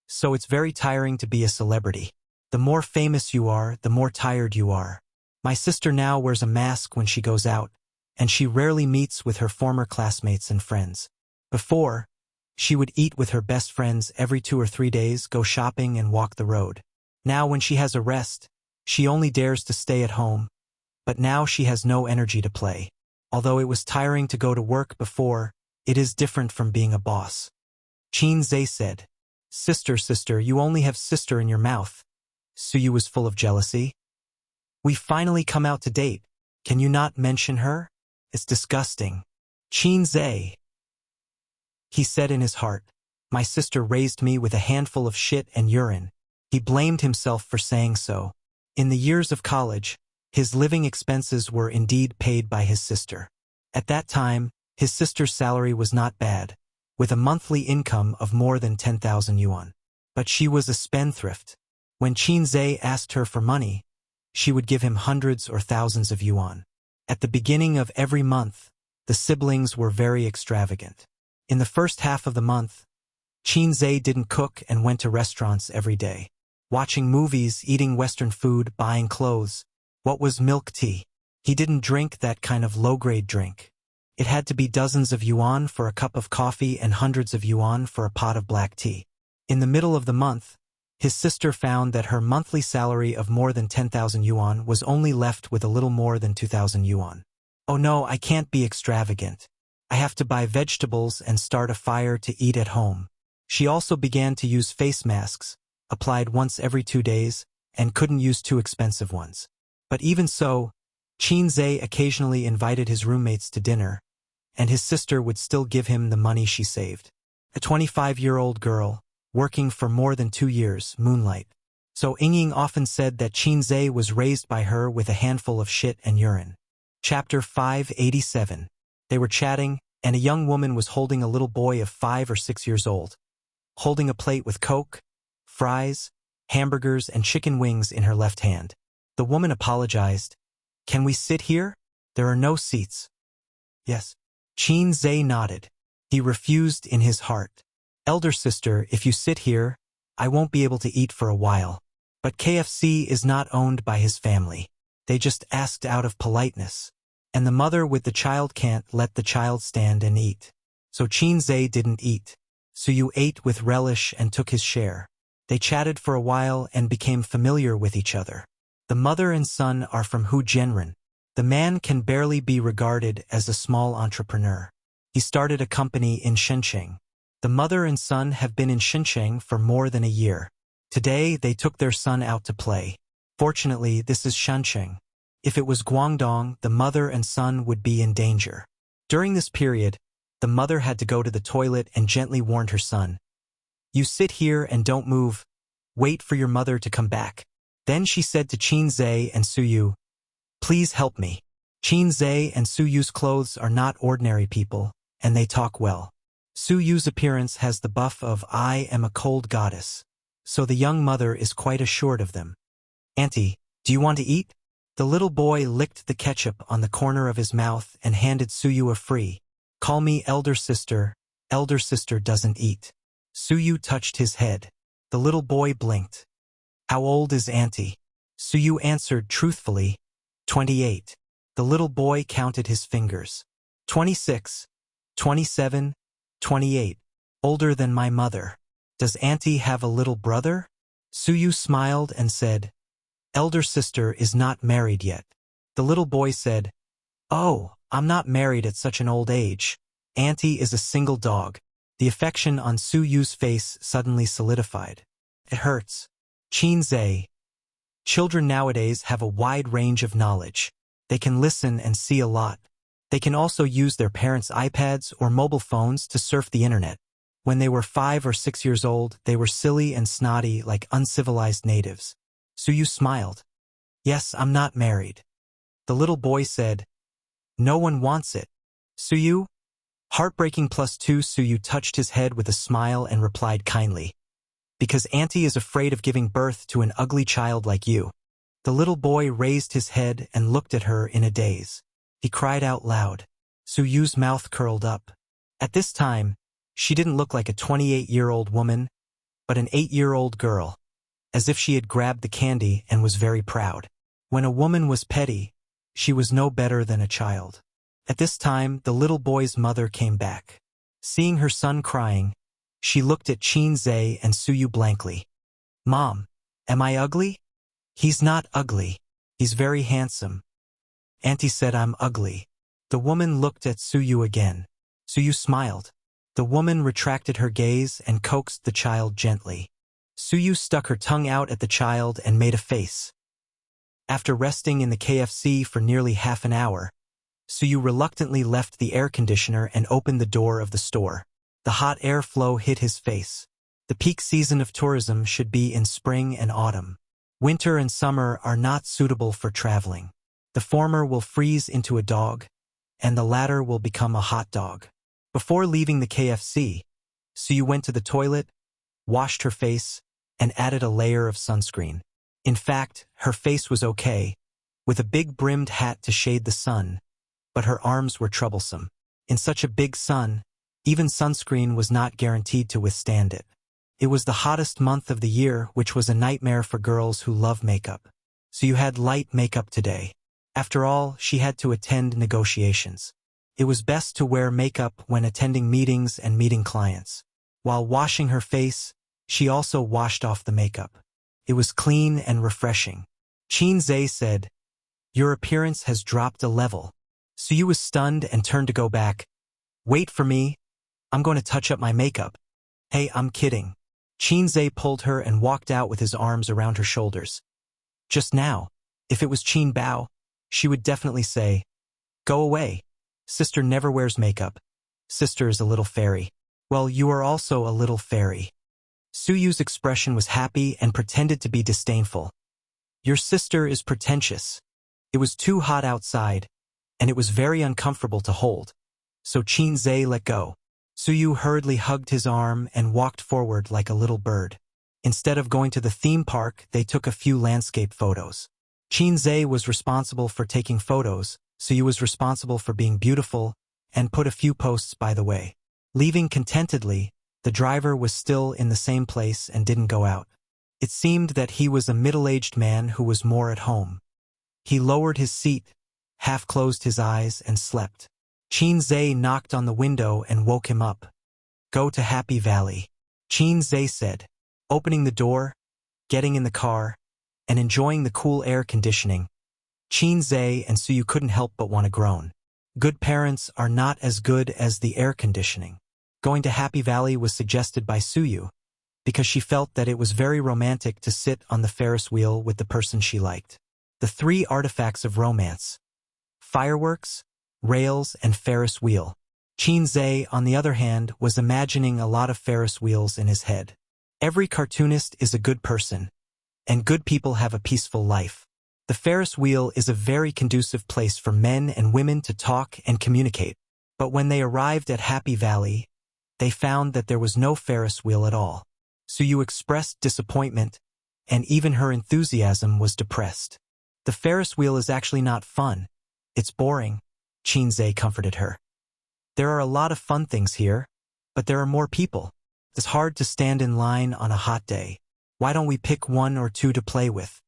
So it's very tiring to be a celebrity. The more famous you are, the more tired you are. My sister now wears a mask when she goes out, and she rarely meets with her former classmates and friends. Before, she would eat with her best friends every 2 or 3 days, go shopping and walk the road. Now when she has a rest, she only dares to stay at home. But now she has no energy to play. Although it was tiring to go to work before, it is different from being a boss. Qin Zhe said, Sister, you only have sister in your mouth." Suyu was full of jealousy. We finally come out to date. Can you not mention her? It's disgusting. Qin Zhe, he said in his heart. My sister raised me with a handful of shit and urine. He blamed himself for saying so. In the years of college, his living expenses were indeed paid by his sister. At that time, his sister's salary was not bad, with a monthly income of more than 10,000 yuan. But she was a spendthrift. When Qin Zhe asked her for money, she would give him hundreds or thousands of yuan. At the beginning of every month, the siblings were very extravagant. In the first half of the month, Qin Zhe didn't cook and went to restaurants every day. Watching movies, eating Western food, buying clothes. What was milk tea? He didn't drink that kind of low-grade drink. It had to be dozens of yuan for a cup of coffee and hundreds of yuan for a pot of black tea. In the middle of the month, his sister found that her monthly salary of more than 10,000 yuan was only left with a little more than 2,000 yuan. Oh no, I can't be extravagant. I have to buy vegetables and start a fire to eat at home. She also began to use face masks, applied once every 2 days, and couldn't use too expensive ones. But even so, Qin Zhe occasionally invited his roommates to dinner, and his sister would still give him the money she saved. A 25-year-old girl, working for more than 2 years, moonlight. So Ying often said that Qin Zhe was raised by her with a handful of shit and urine. Chapter 587. They were chatting, and a young woman was holding a little boy of 5 or 6 years old, holding a plate with Coke, fries, hamburgers, and chicken wings in her left hand. The woman apologized. Can we sit here? There are no seats. Yes. Qin Zhe nodded. He refused in his heart. Elder sister, if you sit here, I won't be able to eat for a while. But KFC is not owned by his family. They just asked out of politeness. And the mother with the child can't let the child stand and eat. So Qin Zhe didn't eat. Suyu ate with relish and took his share. They chatted for a while and became familiar with each other. The mother and son are from Hujianren. The man can barely be regarded as a small entrepreneur. He started a company in Shenzhen. The mother and son have been in Shenzhen for more than a year. Today, they took their son out to play. Fortunately, this is Shenzhen. If it was Guangdong, the mother and son would be in danger. During this period, the mother had to go to the toilet and gently warned her son. You sit here and don't move. Wait for your mother to come back. Then she said to Qin Zhe and Suyu, please help me. Qin Zhe and Suyu's clothes are not ordinary people, and they talk well. Suyu's appearance has the buff of I am a cold goddess, so the young mother is quite assured of them. Auntie, do you want to eat? The little boy licked the ketchup on the corner of his mouth and handed Suyu a free. Call me elder sister doesn't eat. Suyu touched his head. The little boy blinked. How old is Auntie? Suyu answered truthfully, 28. The little boy counted his fingers. 26, 27, 28. Older than my mother. Does Auntie have a little brother? Suyu smiled and said, elder sister is not married yet. The little boy said, oh, I'm not married at such an old age. Auntie is a single dog. The affection on Suyu's face suddenly solidified. It hurts. Qin Zhe. Children nowadays have a wide range of knowledge. They can listen and see a lot. They can also use their parents' iPads or mobile phones to surf the internet. When they were 5 or 6 years old, they were silly and snotty like uncivilized natives. Suyu smiled. Yes, I'm not married. The little boy said, no one wants it. Suyu? Heartbreaking +2. Suyu touched his head with a smile and replied kindly. Because Auntie is afraid of giving birth to an ugly child like you. The little boy raised his head and looked at her in a daze. He cried out loud. Suyu's mouth curled up. At this time, she didn't look like a 28-year-old woman, but an 8-year-old girl, as if she had grabbed the candy and was very proud. When a woman was petty, she was no better than a child. At this time, the little boy's mother came back. Seeing her son crying, she looked at Qin Zhe and Suyu blankly. Mom, am I ugly? He's not ugly. He's very handsome. Auntie said I'm ugly. The woman looked at Suyu again. Suyu smiled. The woman retracted her gaze and coaxed the child gently. Suyu stuck her tongue out at the child and made a face. After resting in the KFC for nearly half an hour, Suyu reluctantly left the air conditioner and opened the door of the store. The hot airflow hit his face. The peak season of tourism should be in spring and autumn. Winter and summer are not suitable for traveling. The former will freeze into a dog, and the latter will become a hot dog. Before leaving the KFC, Suyu went to the toilet, washed her face, and added a layer of sunscreen. In fact, her face was okay, with a big brimmed hat to shade the sun, but her arms were troublesome. In such a big sun, even sunscreen was not guaranteed to withstand it. It was the hottest month of the year, which was a nightmare for girls who love makeup. So you had light makeup today. After all, she had to attend negotiations. It was best to wear makeup when attending meetings and meeting clients. While washing her face, she also washed off the makeup. It was clean and refreshing. Qin Zhe said, "Your appearance has dropped a level." Suyu was stunned and turned to go back. "Wait for me. I'm going to touch up my makeup." "Hey, I'm kidding." Qin Zhe pulled her and walked out with his arms around her shoulders. Just now, if it was Qin Bao, she would definitely say, "Go away. Sister never wears makeup. Sister is a little fairy." "Well, you are also a little fairy." Suyu's expression was happy and pretended to be disdainful. "Your sister is pretentious." It was too hot outside, and it was very uncomfortable to hold. So Qin Zhe let go. Suyu hurriedly hugged his arm and walked forward like a little bird. Instead of going to the theme park, they took a few landscape photos. Qin Zhe was responsible for taking photos, Suyu was responsible for being beautiful, and put a few posts by the way. Leaving contentedly, the driver was still in the same place and didn't go out. It seemed that he was a middle-aged man who was more at home. He lowered his seat, half-closed his eyes, and slept. Qin Zhe knocked on the window and woke him up. "Go to Happy Valley," Qin Zhe said, opening the door, getting in the car, and enjoying the cool air conditioning. Qin Zhe and Suyu couldn't help but want to groan. Good parents are not as good as the air conditioning. Going to Happy Valley was suggested by Suyu, because she felt that it was very romantic to sit on the Ferris wheel with the person she liked. The three artifacts of romance: fireworks, rails, and Ferris wheel. Qin Zhe, on the other hand, was imagining a lot of Ferris wheels in his head. Every cartoonist is a good person, and good people have a peaceful life. The Ferris wheel is a very conducive place for men and women to talk and communicate. But when they arrived at Happy Valley, they found that there was no Ferris wheel at all. Suyu expressed disappointment, and even her enthusiasm was depressed. "The Ferris wheel is actually not fun. It's boring," Qin Zhe comforted her. "There are a lot of fun things here, but there are more people. It's hard to stand in line on a hot day. Why don't we pick one or two to play with?"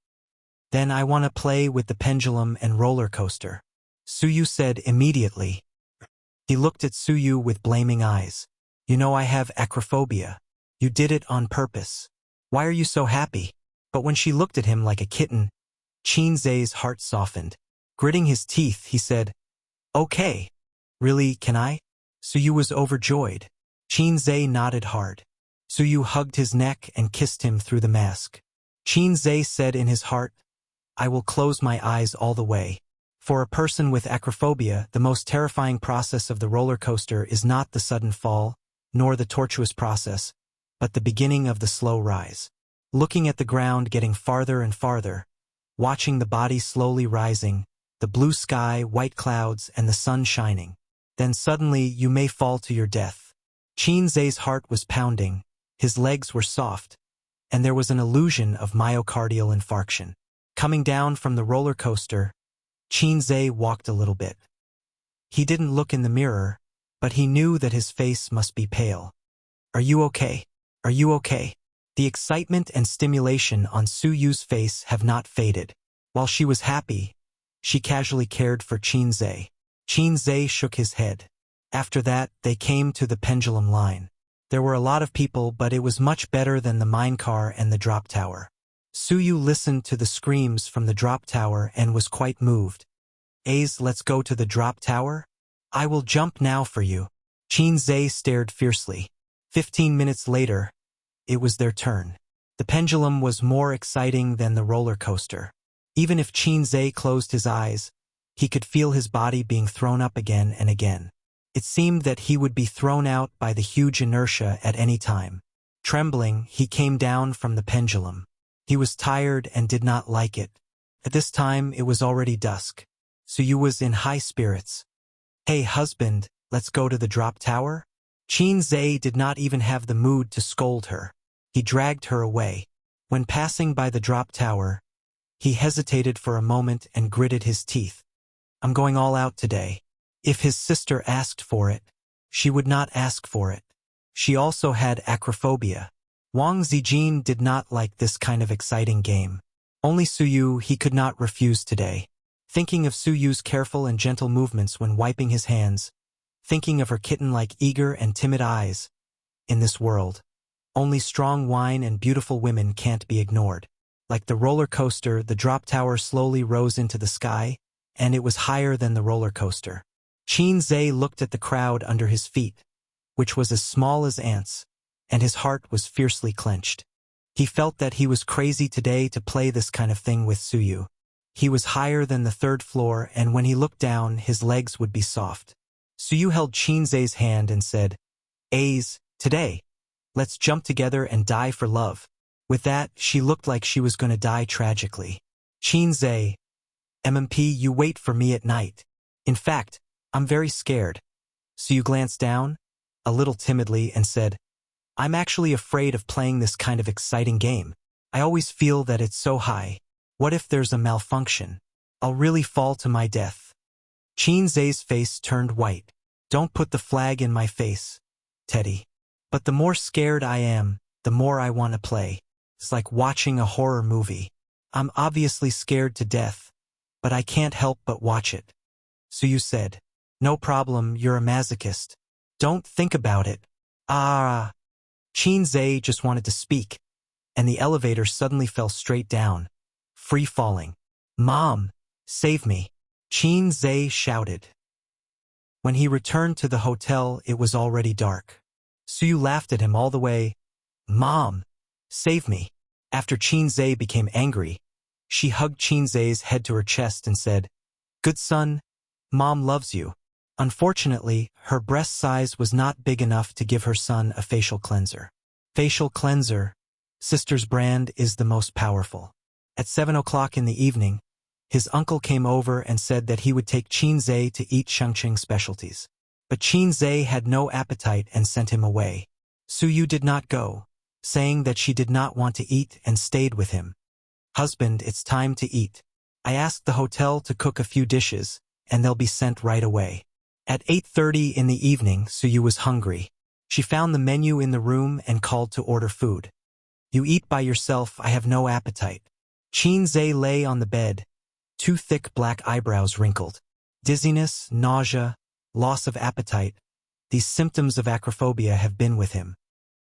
"Then I want to play with the pendulum and roller coaster," Suyu said immediately. He looked at Suyu with blaming eyes. "You know I have acrophobia. You did it on purpose. Why are you so happy?" But when she looked at him like a kitten, Qin Zhe's heart softened. Gritting his teeth, he said, "Okay. Really, can I?" Suyu was overjoyed. Qin Zhe nodded hard. Suyu hugged his neck and kissed him through the mask. Qin Zhe said in his heart, "I will close my eyes all the way." For a person with acrophobia, the most terrifying process of the roller coaster is not the sudden fall, nor the tortuous process, but the beginning of the slow rise. Looking at the ground getting farther and farther, watching the body slowly rising, the blue sky, white clouds, and the sun shining. Then suddenly you may fall to your death. Qin Zhe's heart was pounding, his legs were soft, and there was an illusion of myocardial infarction. Coming down from the roller coaster, Qin Zhe walked a little bit. He didn't look in the mirror, but he knew that his face must be pale. "Are you okay? Are you okay?" The excitement and stimulation on Suyu's face have not faded. While she was happy, she casually cared for Qin Zhe. Qin Zhe shook his head. After that, they came to the pendulum line. There were a lot of people, but it was much better than the minecar and the drop tower. Suyu listened to the screams from the drop tower and was quite moved. Let's go to the drop tower? I will jump now for you." Qin Zhe stared fiercely. 15 minutes later, it was their turn. The pendulum was more exciting than the roller coaster. Even if Qin Zhe closed his eyes, he could feel his body being thrown up again and again. It seemed that he would be thrown out by the huge inertia at any time. Trembling, he came down from the pendulum. He was tired and did not like it. At this time, it was already dusk. Suyu was in high spirits. "Hey, husband, let's go to the drop tower?" Qin Zhe did not even have the mood to scold her. He dragged her away. When passing by the drop tower, he hesitated for a moment and gritted his teeth. "I'm going all out today." If his sister asked for it, she would not ask for it. She also had acrophobia. Wang Zijin did not like this kind of exciting game. Only Suyu he could not refuse today. Thinking of Suyu's careful and gentle movements when wiping his hands, thinking of her kitten-like eager and timid eyes. In this world, only strong wine and beautiful women can't be ignored. Like the roller coaster, the drop tower slowly rose into the sky, and it was higher than the roller coaster. Qin Zhe looked at the crowd under his feet, which was as small as ants, and his heart was fiercely clenched. He felt that he was crazy today to play this kind of thing with Suyu. He was higher than the third floor, and when he looked down, his legs would be soft. Suyu held Qin Zhe's hand and said, "A's, today. Let's jump together and die for love." With that, she looked like she was going to die tragically. "Qin Zhe, MMP, you wait for me at night. In fact, I'm very scared." Suyu glanced down, a little timidly, and said, "I'm actually afraid of playing this kind of exciting game. I always feel that it's so high. What if there's a malfunction? I'll really fall to my death." Qin Zhe's face turned white. "Don't put the flag in my face, Teddy. But the more scared I am, the more I want to play. It's like watching a horror movie. I'm obviously scared to death, but I can't help but watch it." Suyu said, "No problem, you're a masochist. Don't think about it." Ah. Qin Zhe just wanted to speak, and the elevator suddenly fell straight down, free falling. "Mom, save me," Qin Zhe shouted. When he returned to the hotel, it was already dark. Suyu laughed at him all the way. "Mom, save me." After Qin Zhe became angry, she hugged Qin Zhe's head to her chest and said, "Good son, Mom loves you." Unfortunately, her breast size was not big enough to give her son a facial cleanser. Facial cleanser, sister's brand, is the most powerful. At 7 o'clock in the evening, his uncle came over and said that he would take Qin Zhe to eat Shengqing specialties. But Qin Zhe had no appetite and sent him away. Suyu did not go, saying that she did not want to eat and stayed with him. "Husband, it's time to eat. I asked the hotel to cook a few dishes, and they'll be sent right away." At 8:30 in the evening, Suyu was hungry. She found the menu in the room and called to order food. "You eat by yourself, I have no appetite." Qin Zhe lay on the bed, two thick black eyebrows wrinkled. Dizziness, nausea, loss of appetite. These symptoms of acrophobia have been with him.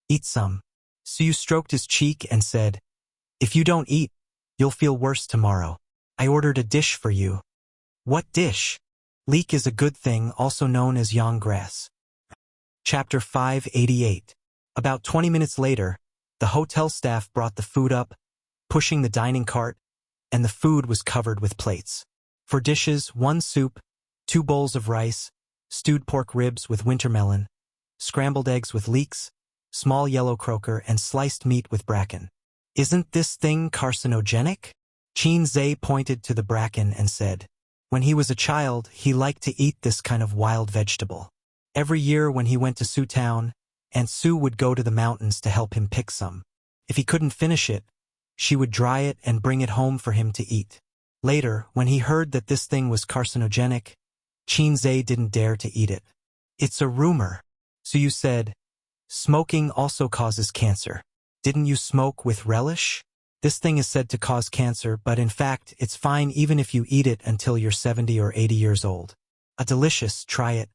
"Eat some." Suyu stroked his cheek and said, "If you don't eat, you'll feel worse tomorrow. I ordered a dish for you." "What dish?" Leek is a good thing, also known as yang grass. Chapter 588. About 20 minutes later, the hotel staff brought the food up, pushing the dining cart, and the food was covered with plates. For dishes, 1 soup, 2 bowls of rice, stewed pork ribs with wintermelon, scrambled eggs with leeks, small yellow croaker, and sliced meat with bracken. "Isn't this thing carcinogenic?" Qin Zhe pointed to the bracken and said, when he was a child, he liked to eat this kind of wild vegetable. Every year when he went to Sioux Town, Aunt Sue would go to the mountains to help him pick some. If he couldn't finish it, she would dry it and bring it home for him to eat. Later, when he heard that this thing was carcinogenic, Qin Zhe didn't dare to eat it. "It's a rumor." So you said, "Smoking also causes cancer. Didn't you smoke with relish? This thing is said to cause cancer, but in fact, it's fine even if you eat it until you're 70 or 80 years old. A delicious, try it."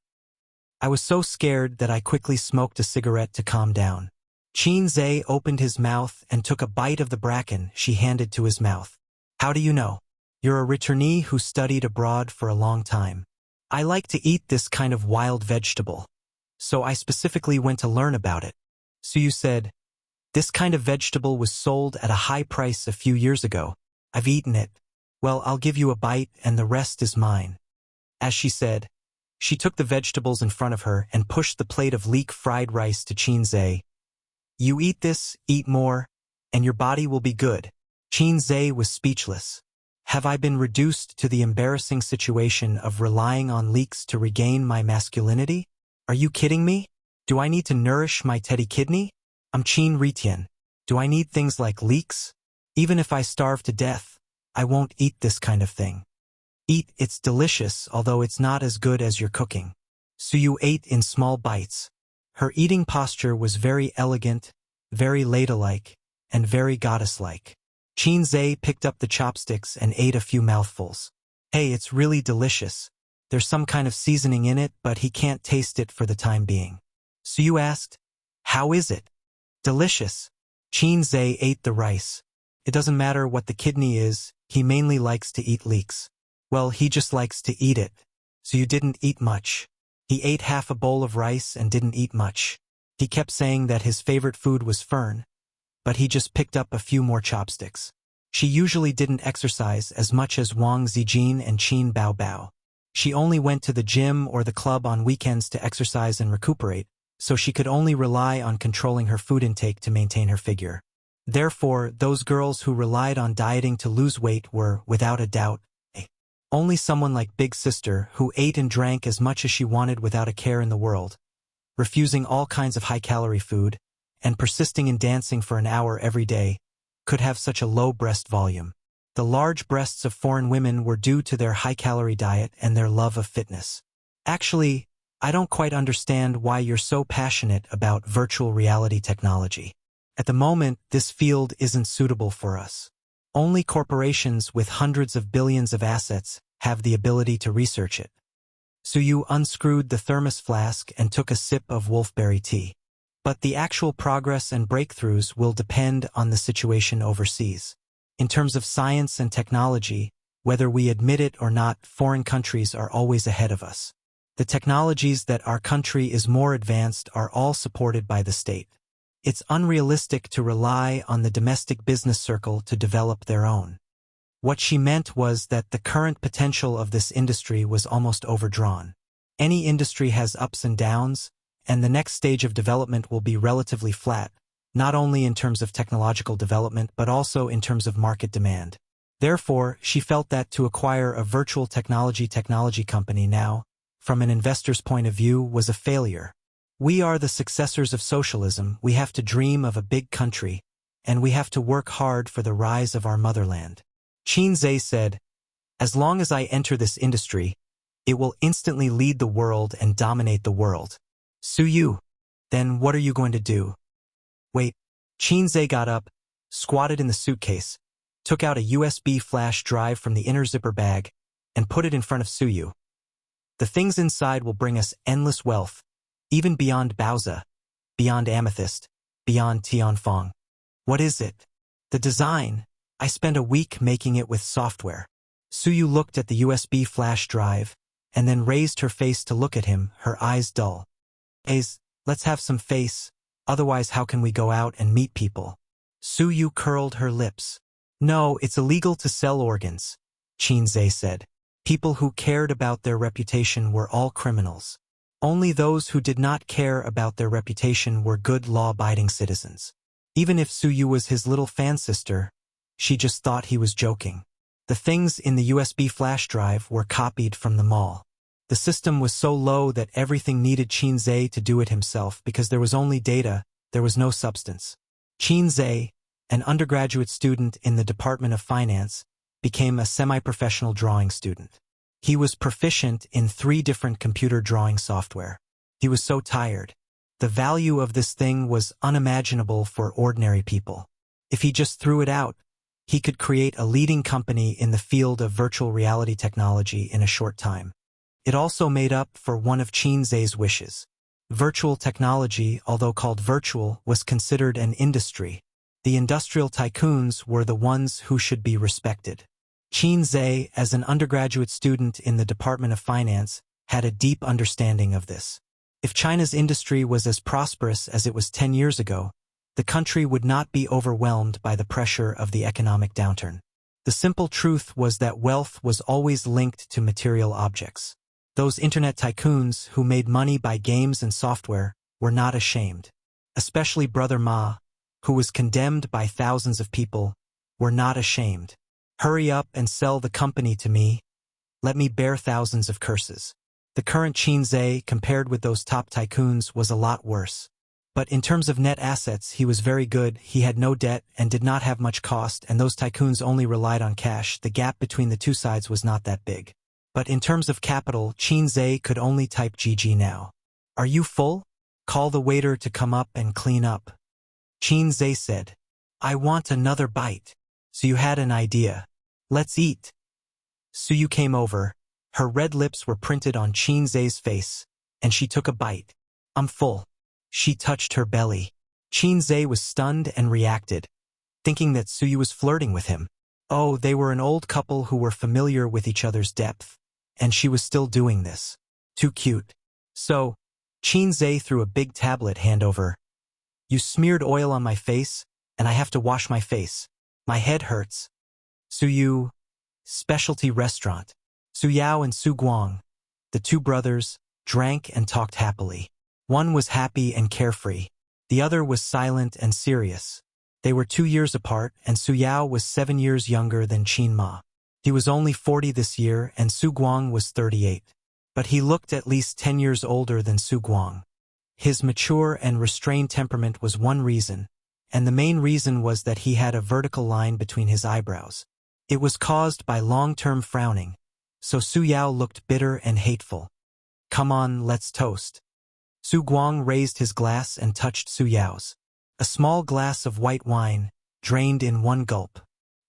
I was so scared that I quickly smoked a cigarette to calm down. Qin Zhe opened his mouth and took a bite of the bracken she handed to his mouth. "How do you know?" "You're a returnee who studied abroad for a long time. I like to eat this kind of wild vegetable, so I specifically went to learn about it." So you said, "This kind of vegetable was sold at a high price a few years ago. I've eaten it. Well, I'll give you a bite and the rest is mine. As she said, she took the vegetables in front of her and pushed the plate of leek fried rice to Qinzhe. You eat this, eat more, and your body will be good. Qinzhe was speechless. Have I been reduced to the embarrassing situation of relying on leeks to regain my masculinity? Are you kidding me? Do I need to nourish my teddy kidney? I'm Qin Ritian. Do I need things like leeks? Even if I starve to death, I won't eat this kind of thing. Eat, it's delicious, although it's not as good as your cooking. Suyu ate in small bites. Her eating posture was very elegant, very ladylike, and very goddess-like. Qinzhe picked up the chopsticks and ate a few mouthfuls. Hey, it's really delicious. There's some kind of seasoning in it, but he can't taste it for the time being. Suyu asked, how is it? Delicious. Qinzhe ate the rice. It doesn't matter what the kidney is, he mainly likes to eat leeks. Well, he just likes to eat it. So you didn't eat much. He ate half a bowl of rice and didn't eat much. He kept saying that his favorite food was fern, but he just picked up a few more chopsticks. She usually didn't exercise as much as Wang Zijin and Qin Baobao. She only went to the gym or the club on weekends to exercise and recuperate, so she could only rely on controlling her food intake to maintain her figure. Therefore, those girls who relied on dieting to lose weight were, without a doubt, only someone like Big Sister, who ate and drank as much as she wanted without a care in the world, refusing all kinds of high-calorie food, and persisting in dancing for an hour every day, could have such a low breast volume. The large breasts of foreign women were due to their high-calorie diet and their love of fitness. Actually, I don't quite understand why you're so passionate about virtual reality technology. At the moment, this field isn't suitable for us. Only corporations with hundreds of billions of assets have the ability to research it. Suyu unscrewed the thermos flask and took a sip of wolfberry tea. But the actual progress and breakthroughs will depend on the situation overseas. In terms of science and technology, whether we admit it or not, foreign countries are always ahead of us. The technologies that our country is more advanced are all supported by the state. It's unrealistic to rely on the domestic business circle to develop their own. What she meant was that the current potential of this industry was almost overdrawn. Any industry has ups and downs, and the next stage of development will be relatively flat, not only in terms of technological development but also in terms of market demand. Therefore, she felt that to acquire a virtual technology company now, from an investor's point of view, was a failure. We are the successors of socialism, we have to dream of a big country, and we have to work hard for the rise of our motherland. Qinzhe said, as long as I enter this industry, it will instantly lead the world and dominate the world. Suyu, then what are you going to do? Wait. Qinzhe got up, squatted in the suitcase, took out a USB flash drive from the inner zipper bag, and put it in front of Suyu. The things inside will bring us endless wealth, even beyond Baozi, beyond Amethyst, beyond Tianfeng. What is it? The design. I spent a week making it with software. Suyu looked at the USB flash drive, and then raised her face to look at him, her eyes dull. Let's have some face, otherwise how can we go out and meet people? Suyu curled her lips. No, it's illegal to sell organs, Qinzhe said. People who cared about their reputation were all criminals. Only those who did not care about their reputation were good law-abiding citizens. Even if Suyu was his little fan sister, she just thought he was joking. The things in the USB flash drive were copied from the mall. The system was so low that everything needed Qinzhe to do it himself because there was only data, there was no substance. Qinzhe, an undergraduate student in the Department of Finance, became a semi-professional drawing student. He was proficient in 3 different computer drawing software. He was so tired. The value of this thing was unimaginable for ordinary people. If he just threw it out, he could create a leading company in the field of virtual reality technology in a short time. It also made up for one of Qinzhe's wishes. Virtual technology, although called virtual, was considered an industry. The industrial tycoons were the ones who should be respected. Qinzhe, as an undergraduate student in the Department of Finance, had a deep understanding of this. If China's industry was as prosperous as it was 10 years ago, the country would not be overwhelmed by the pressure of the economic downturn. The simple truth was that wealth was always linked to material objects. Those internet tycoons who made money by games and software were not ashamed. Especially Brother Ma, who was condemned by thousands of people, were not ashamed. Hurry up and sell the company to me. Let me bear thousands of curses. The current Qinze, compared with those top tycoons, was a lot worse. But in terms of net assets, he was very good. He had no debt and did not have much cost, and those tycoons only relied on cash. The gap between the two sides was not that big. But in terms of capital, Qinze could only type GG now. Are you full? Call the waiter to come up and clean up. Qinze said, I want another bite. So you had an idea. Let's eat. Suyu came over. Her red lips were printed on Qinze's face, and she took a bite. I'm full. She touched her belly. Qinze was stunned and reacted, thinking that Suyu was flirting with him. Oh, they were an old couple who were familiar with each other's depth, and she was still doing this. Too cute. So, Qinze threw a big tablet hand over. You smeared oil on my face, and I have to wash my face. My head hurts. Suyu, specialty restaurant. Su Yao and Su Guang, the two brothers, drank and talked happily. One was happy and carefree. The other was silent and serious. They were 2 years apart, and Su Yao was 7 years younger than Qin Ma. He was only 40 this year, and Su Guang was 38. But he looked at least 10 years older than Su Guang. His mature and restrained temperament was one reason, and the main reason was that he had a vertical line between his eyebrows. It was caused by long-term frowning, so Su Yao looked bitter and hateful. Come on, let's toast. Su Guang raised his glass and touched Su Yao's. A small glass of white wine, drained in one gulp.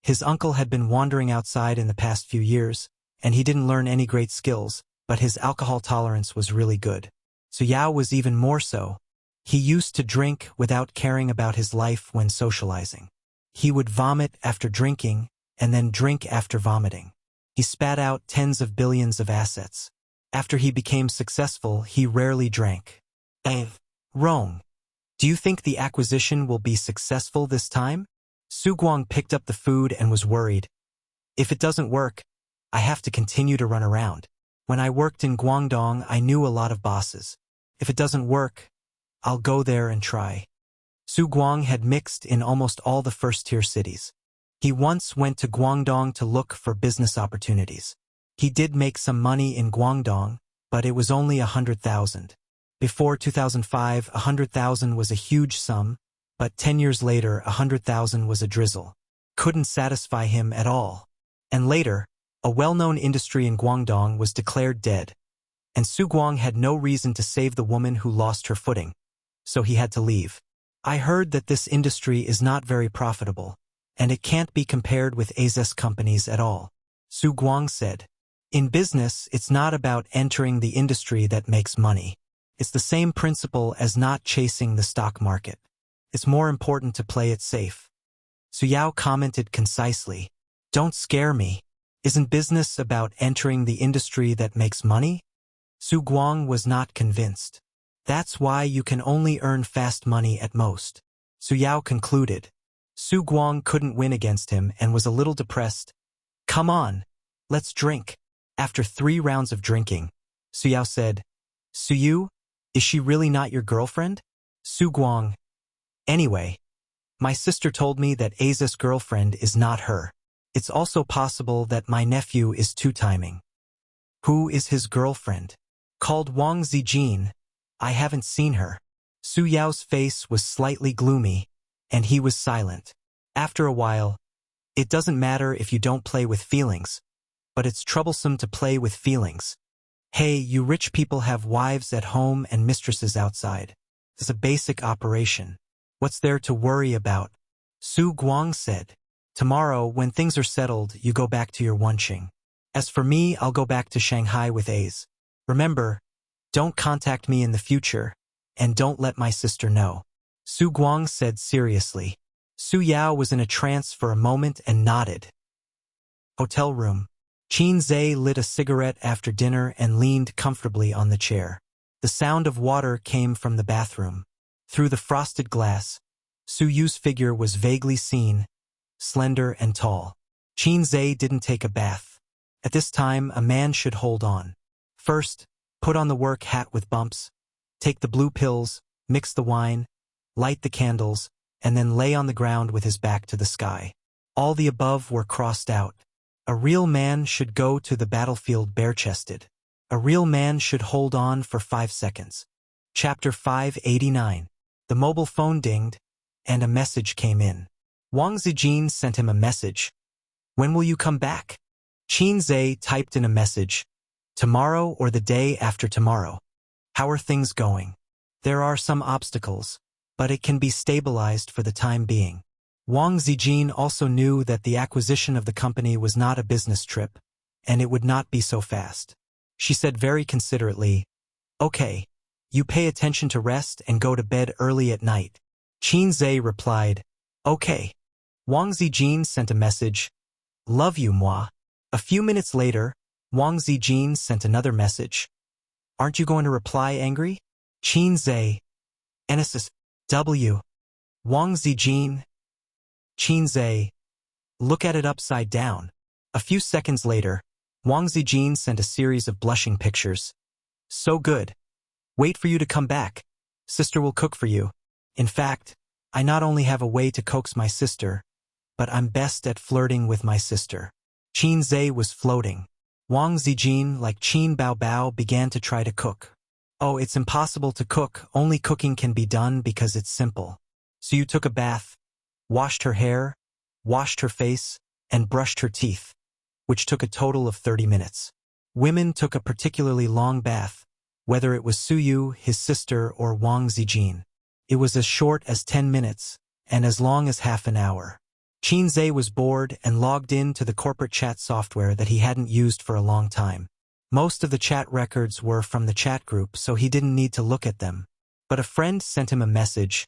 His uncle had been wandering outside in the past few years, and he didn't learn any great skills, but his alcohol tolerance was really good. Su Yao was even more so. He used to drink without caring about his life when socializing. He would vomit after drinking, and then drink after vomiting. He spat out tens of billions of assets. After he became successful, he rarely drank. Wrong. Do you think the acquisition will be successful this time? Su Guang picked up the food and was worried. If it doesn't work, I have to continue to run around. When I worked in Guangdong, I knew a lot of bosses. If it doesn't work, I'll go there and try. Su Guang had mixed in almost all the first-tier cities. He once went to Guangdong to look for business opportunities. He did make some money in Guangdong, but it was only 100,000. Before 2005, 100,000 was a huge sum, but 10 years later, 100,000 was a drizzle. Couldn't satisfy him at all. And later, a well-known industry in Guangdong was declared dead, and Su Guang had no reason to save the woman who lost her footing, so he had to leave. I heard that this industry is not very profitable, and it can't be compared with Asia's companies at all. Su Guang said, in business, it's not about entering the industry that makes money. It's the same principle as not chasing the stock market. It's more important to play it safe. Su Yao commented concisely, don't scare me. Isn't business about entering the industry that makes money? Su Guang was not convinced. That's why you can only earn fast money at most. Su Yao concluded. Su Guang couldn't win against him and was a little depressed. Come on, let's drink. After 3 rounds of drinking, Su Yao said, Suyu, is she really not your girlfriend? Su Guang. Anyway, my sister told me that Aza's girlfriend is not her. It's also possible that my nephew is two-timing. Who is his girlfriend? Called Wang Zijin. I haven't seen her. Su Yao's face was slightly gloomy, and he was silent. After a while, it doesn't matter if you don't play with feelings, but it's troublesome to play with feelings. Hey, you rich people have wives at home and mistresses outside. It's a basic operation. What's there to worry about? Su Guang said. Tomorrow, when things are settled, you go back to your Wenqing. As for me, I'll go back to Shanghai with A's. Remember, don't contact me in the future, and don't let my sister know. Su Guang said seriously. Su Yao was in a trance for a moment and nodded. Hotel room. Qinze lit a cigarette after dinner and leaned comfortably on the chair. The sound of water came from the bathroom. Through the frosted glass, Su Yu's figure was vaguely seen, slender and tall. Qin Zhe didn't take a bath. At this time, a man should hold on. First, put on the work hat with bumps, take the blue pills, mix the wine, light the candles, and then lay on the ground with his back to the sky. All the above were crossed out. A real man should go to the battlefield bare-chested. A real man should hold on for 5 seconds. Chapter 589. The mobile phone dinged, and a message came in. Wang Zijin sent him a message. When will you come back? Qin Zhe typed in a message. Tomorrow or the day after tomorrow. How are things going? There are some obstacles, but it can be stabilized for the time being. Wang Zijin also knew that the acquisition of the company was not a business trip, and it would not be so fast. She said very considerately, "Okay, you pay attention to rest and go to bed early at night." Qin Zhe replied, "Okay." Wang Zijin sent a message, "Love you, moi." A few minutes later, Wang Zijin sent another message. "Aren't you going to reply angry?" Qin Zhe, NSSW. Wang Zijin, Qin Zhe, look at it upside down. A few seconds later, Wang Zijin sent a series of blushing pictures. So good. Wait for you to come back. Sister will cook for you. In fact, I not only have a way to coax my sister, but I'm best at flirting with my sister. Qin Zhe was floating. Wang Zijin, like Qin Baobao, began to try to cook. Oh, it's impossible to cook, only cooking can be done because it's simple. So you took a bath, washed her hair, washed her face, and brushed her teeth, which took a total of 30 minutes. Women took a particularly long bath, whether it was Suyu, his sister, or Wang Zijin. It was as short as 10 minutes, and as long as half an hour. Qin Zhe was bored and logged in to the corporate chat software that he hadn't used for a long time. Most of the chat records were from the chat group, so he didn't need to look at them. But a friend sent him a message.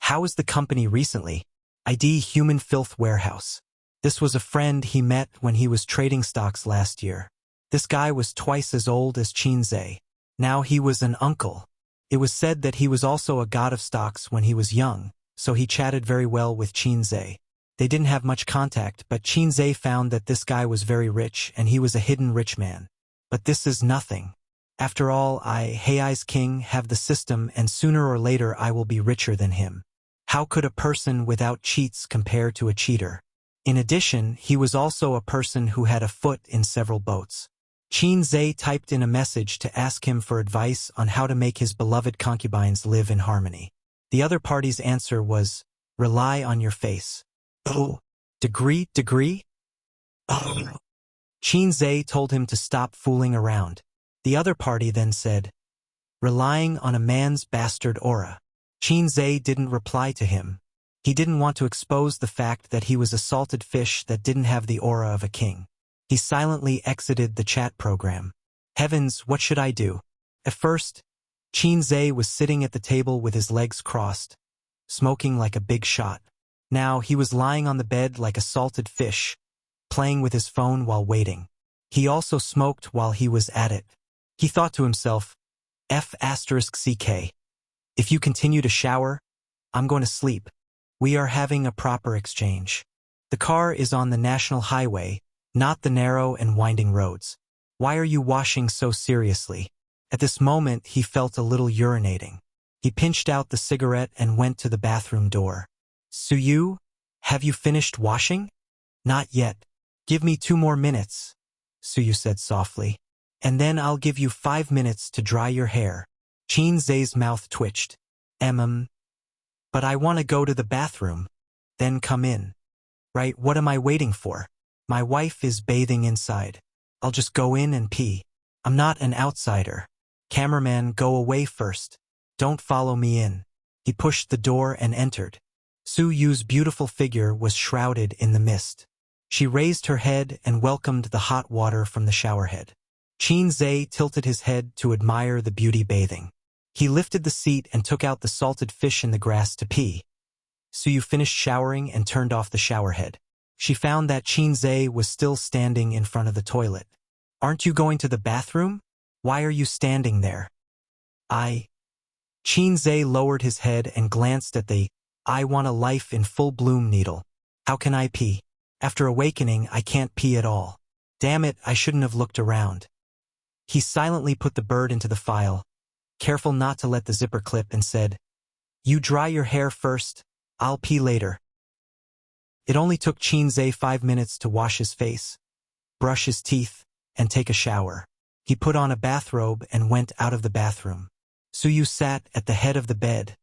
How is the company recently? ID Human Filth Warehouse. This was a friend he met when he was trading stocks last year. This guy was twice as old as Qin Zhe. Now he was an uncle. It was said that he was also a god of stocks when he was young, so he chatted very well with Qin Zhe. They didn't have much contact, but Qin Zhe found that this guy was very rich and he was a hidden rich man. But this is nothing. After all, Hei's king, have the system, and sooner or later I will be richer than him. How could a person without cheats compare to a cheater? In addition, he was also a person who had a foot in several boats. Qin Zhe typed in a message to ask him for advice on how to make his beloved concubines live in harmony. The other party's answer was, rely on your face. Oh, degree? Oh. Qin Zhe told him to stop fooling around. The other party then said, relying on a man's bastard aura. Qin Zhe didn't reply to him. He didn't want to expose the fact that he was a salted fish that didn't have the aura of a king. He silently exited the chat program. Heavens, what should I do? At first, Qin Zhe was sitting at the table with his legs crossed, smoking like a big shot. Now he was lying on the bed like a salted fish, playing with his phone while waiting. He also smoked while he was at it. He thought to himself, F***CK. If you continue to shower, I'm going to sleep. We are having a proper exchange. The car is on the national highway, not the narrow and winding roads. Why are you washing so seriously? At this moment, he felt a little urinating. He pinched out the cigarette and went to the bathroom door. Suyu, have you finished washing? Not yet. Give me 2 more minutes, Suyu said softly. And then I'll give you 5 minutes to dry your hair. Qin Zhe's mouth twitched. But I want to go to the bathroom. Then come in. Right, what am I waiting for? My wife is bathing inside. I'll just go in and pee. I'm not an outsider. Cameraman, go away first. Don't follow me in. He pushed the door and entered. Suyu's beautiful figure was shrouded in the mist. She raised her head and welcomed the hot water from the showerhead. Qin Zhe tilted his head to admire the beauty bathing. He lifted the seat and took out the salted fish in the grass to pee. Suyu finished showering and turned off the showerhead. She found that Qin Zhe was still standing in front of the toilet. Aren't you going to the bathroom? Why are you standing there? Qin Zhe lowered his head and glanced at the I want a life in full bloom needle. How can I pee? After awakening, I can't pee at all. Damn it, I shouldn't have looked around. He silently put the bird into the file, careful not to let the zipper clip, and said, "You dry your hair first, I'll pee later." It only took Qinze 5 minutes to wash his face, brush his teeth, and take a shower. He put on a bathrobe and went out of the bathroom. Suyu sat at the head of the bed,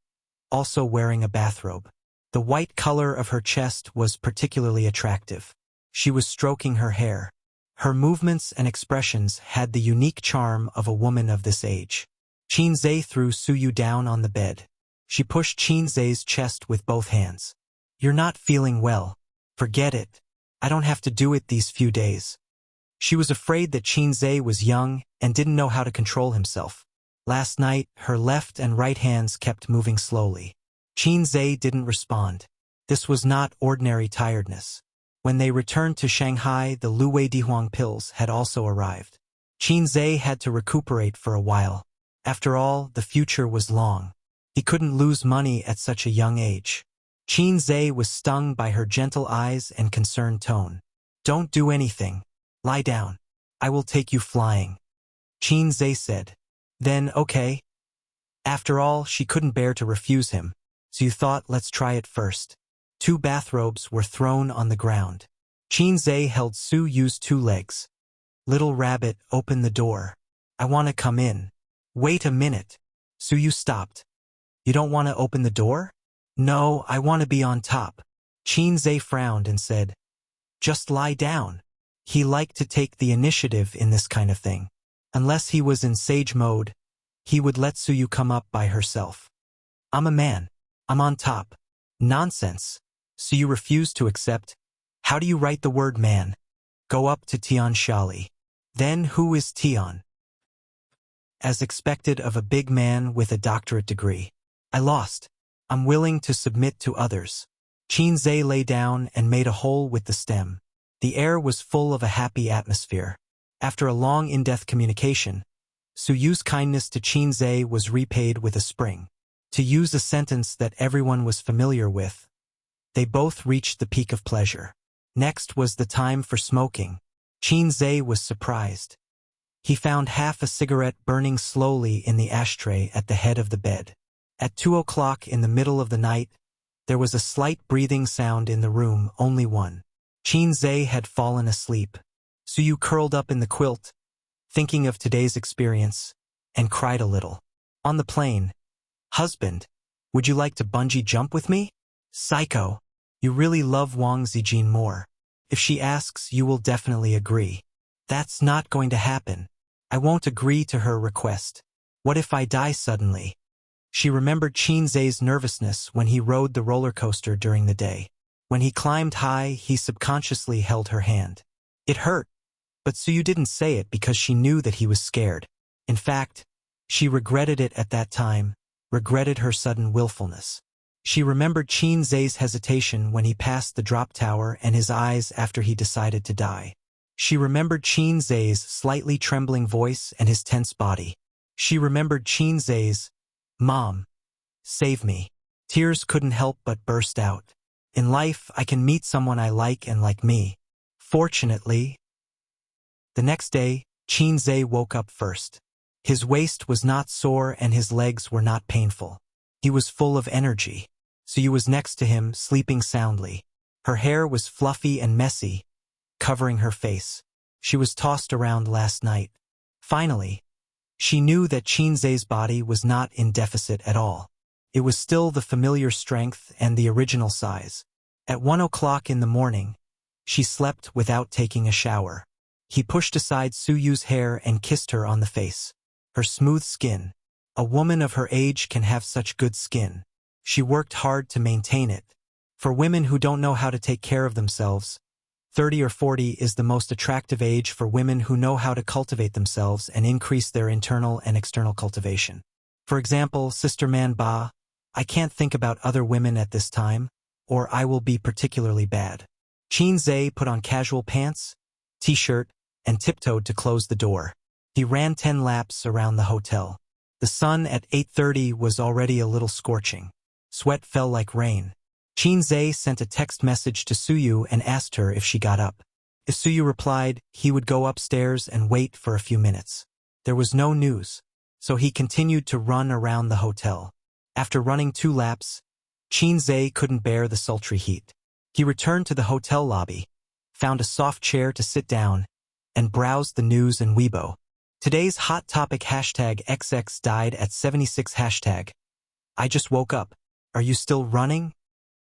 also wearing a bathrobe. The white color of her chest was particularly attractive. She was stroking her hair. Her movements and expressions had the unique charm of a woman of this age. Qinze threw Suyu down on the bed. She pushed Qinze's chest with both hands. "You're not feeling well. Forget it. I don't have to do it these few days." She was afraid that Qinze was young and didn't know how to control himself. Last night, her left and right hands kept moving slowly. Qinze didn't respond. This was not ordinary tiredness. When they returned to Shanghai, the Luwei Dihuang pills had also arrived. Qinze had to recuperate for a while. After all, the future was long. He couldn't lose money at such a young age. Qinze was stung by her gentle eyes and concerned tone. "Don't do anything. Lie down. I will take you flying," Qinze said. Then, okay. After all, she couldn't bear to refuse him, so you thought, let's try it first. 2 bathrobes were thrown on the ground. Qinze held Suyu's 2 legs. "Little rabbit, open the door. I want to come in." "Wait a minute." Suyu stopped. "You don't want to open the door?" "No, I want to be on top." Qinze frowned and said, "Just lie down." He liked to take the initiative in this kind of thing. Unless he was in sage mode, he would let Suyu come up by herself. "I'm a man. I'm on top." "Nonsense." Suyu refused to accept. "How do you write the word man?" "Go up to Tian Shali." "Then who is Tian?" "As expected of a big man with a doctorate degree." "I lost. I'm willing to submit to others." Qinze lay down and made a hole with the stem. The air was full of a happy atmosphere. After a long in-depth communication, Suyu's kindness to Qinze was repaid with a spring. To use a sentence that everyone was familiar with, they both reached the peak of pleasure. Next was the time for smoking. Qinze was surprised. He found half a cigarette burning slowly in the ashtray at the head of the bed. At 2 o'clock in the middle of the night, there was a slight breathing sound in the room, only one. Qinze had fallen asleep. Suyu curled up in the quilt, thinking of today's experience, and cried a little. On the plane, "Husband, would you like to bungee jump with me?" "Psycho. You really love Wang Zijin more. If she asks, you will definitely agree." "That's not going to happen. I won't agree to her request. What if I die suddenly?" She remembered Qinze's nervousness when he rode the roller coaster during the day. When he climbed high, he subconsciously held her hand. It hurt, but Suyu didn't say it because she knew that he was scared. In fact, she regretted it at that time, regretted her sudden willfulness. She remembered Qinze's hesitation when he passed the drop tower and his eyes after he decided to die. She remembered Qinze's slightly trembling voice and his tense body. She remembered Qinze's, "Mom, save me." Tears couldn't help but burst out. In life, I can meet someone I like and like me. Fortunately. The next day, Qinze woke up first. His waist was not sore and his legs were not painful. He was full of energy. Suyu was next to him, sleeping soundly. Her hair was fluffy and messy, covering her face. She was tossed around last night. Finally, she knew that Qinze's body was not in deficit at all. It was still the familiar strength and the original size. At 1 o'clock in the morning, she slept without taking a shower. He pushed aside Suyu's hair and kissed her on the face. Her smooth skin. A woman of her age can have such good skin. She worked hard to maintain it. For women who don't know how to take care of themselves, 30 or 40 is the most attractive age for women who know how to cultivate themselves and increase their internal and external cultivation. For example, Sister Man Ba, "I can't think about other women at this time, or I will be particularly bad." Qinze put on casual pants, t-shirt, and tiptoed to close the door. He ran 10 laps around the hotel. The sun at 8:30 was already a little scorching. Sweat fell like rain. Qin Zhe sent a text message to Suyu and asked her if she got up. If Suyu replied, he would go upstairs and wait for a few minutes. There was no news, so he continued to run around the hotel. After running 2 laps, Qin Zhe couldn't bear the sultry heat. He returned to the hotel lobby, found a soft chair to sit down, and browsed the news and Weibo. Today's hot topic #XX died at 76 #. I just woke up. Are you still running?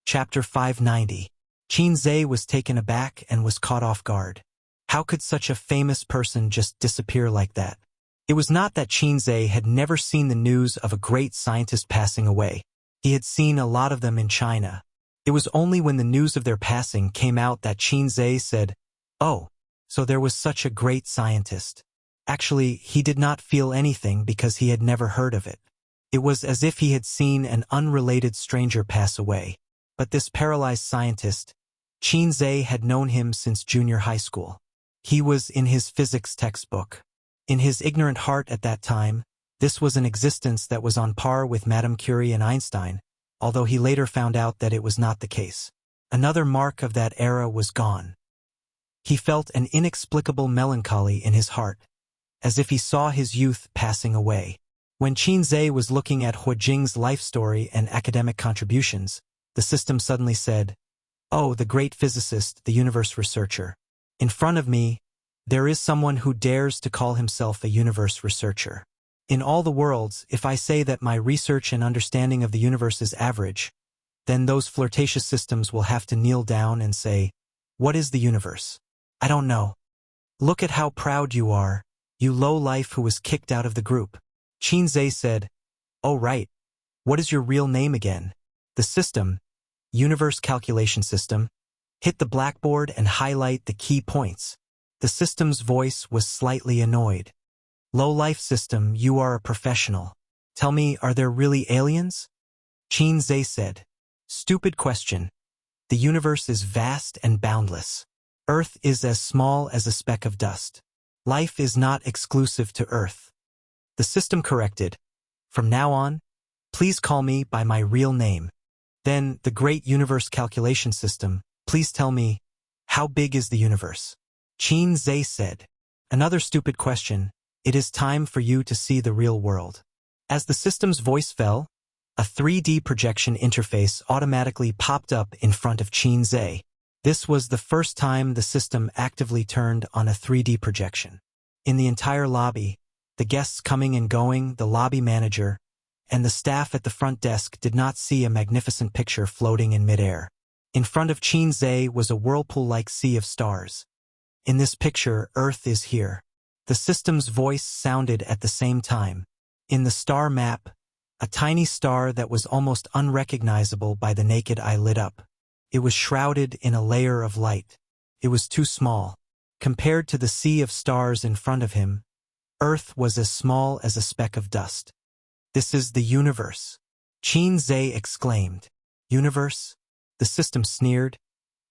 Chapter 590. Qin Zhe was taken aback and was caught off guard. How could such a famous person just disappear like that? It was not that Qin Zhe had never seen the news of a great scientist passing away. He had seen a lot of them in China. It was only when the news of their passing came out that Qin Zhe said, "Oh, so there was such a great scientist." Actually, he did not feel anything because he had never heard of it. It was as if he had seen an unrelated stranger pass away. But this paralyzed scientist, Qin Zhe had known him since junior high school. He was in his physics textbook. In his ignorant heart at that time, this was an existence that was on par with Madame Curie and Einstein, although he later found out that it was not the case. Another mark of that era was gone. He felt an inexplicable melancholy in his heart, as if he saw his youth passing away. When Qin Zhe was looking at Hu Jing's life story and academic contributions, the system suddenly said, "Oh, the great physicist, the universe researcher. In front of me, there is someone who dares to call himself a universe researcher. In all the worlds, if I say that my research and understanding of the universe is average, then those flirtatious systems will have to kneel down and say, 'What is the universe?' I don't know. Look at how proud you are, you low-life who was kicked out of the group." Qin Zhe said, "Oh right. What is your real name again?" The system, Universe Calculation System, hit the blackboard and highlight the key points. The system's voice was slightly annoyed. "Low-life system, you are a professional. Tell me, are there really aliens?" Qin Zhe said, "Stupid question. The universe is vast and boundless. Earth is as small as a speck of dust. Life is not exclusive to Earth." The system corrected, "From now on, please call me by my real name." Then, the great universe calculation system, "Please tell me, how big is the universe?" Qin Zhe said, "Another stupid question. It is time for you to see the real world." As the system's voice fell, a 3D projection interface automatically popped up in front of Qin Zhe. This was the first time the system actively turned on a 3D projection. In the entire lobby, the guests coming and going, the lobby manager, and the staff at the front desk did not see a magnificent picture floating in midair. In front of Qin Zhe was a whirlpool-like sea of stars. "In this picture, Earth is here." The system's voice sounded at the same time. In the star map, a tiny star that was almost unrecognizable by the naked eye lit up. It was shrouded in a layer of light. It was too small. Compared to the sea of stars in front of him, Earth was as small as a speck of dust. "This is the universe," Qin Zhe exclaimed. "Universe?" The system sneered.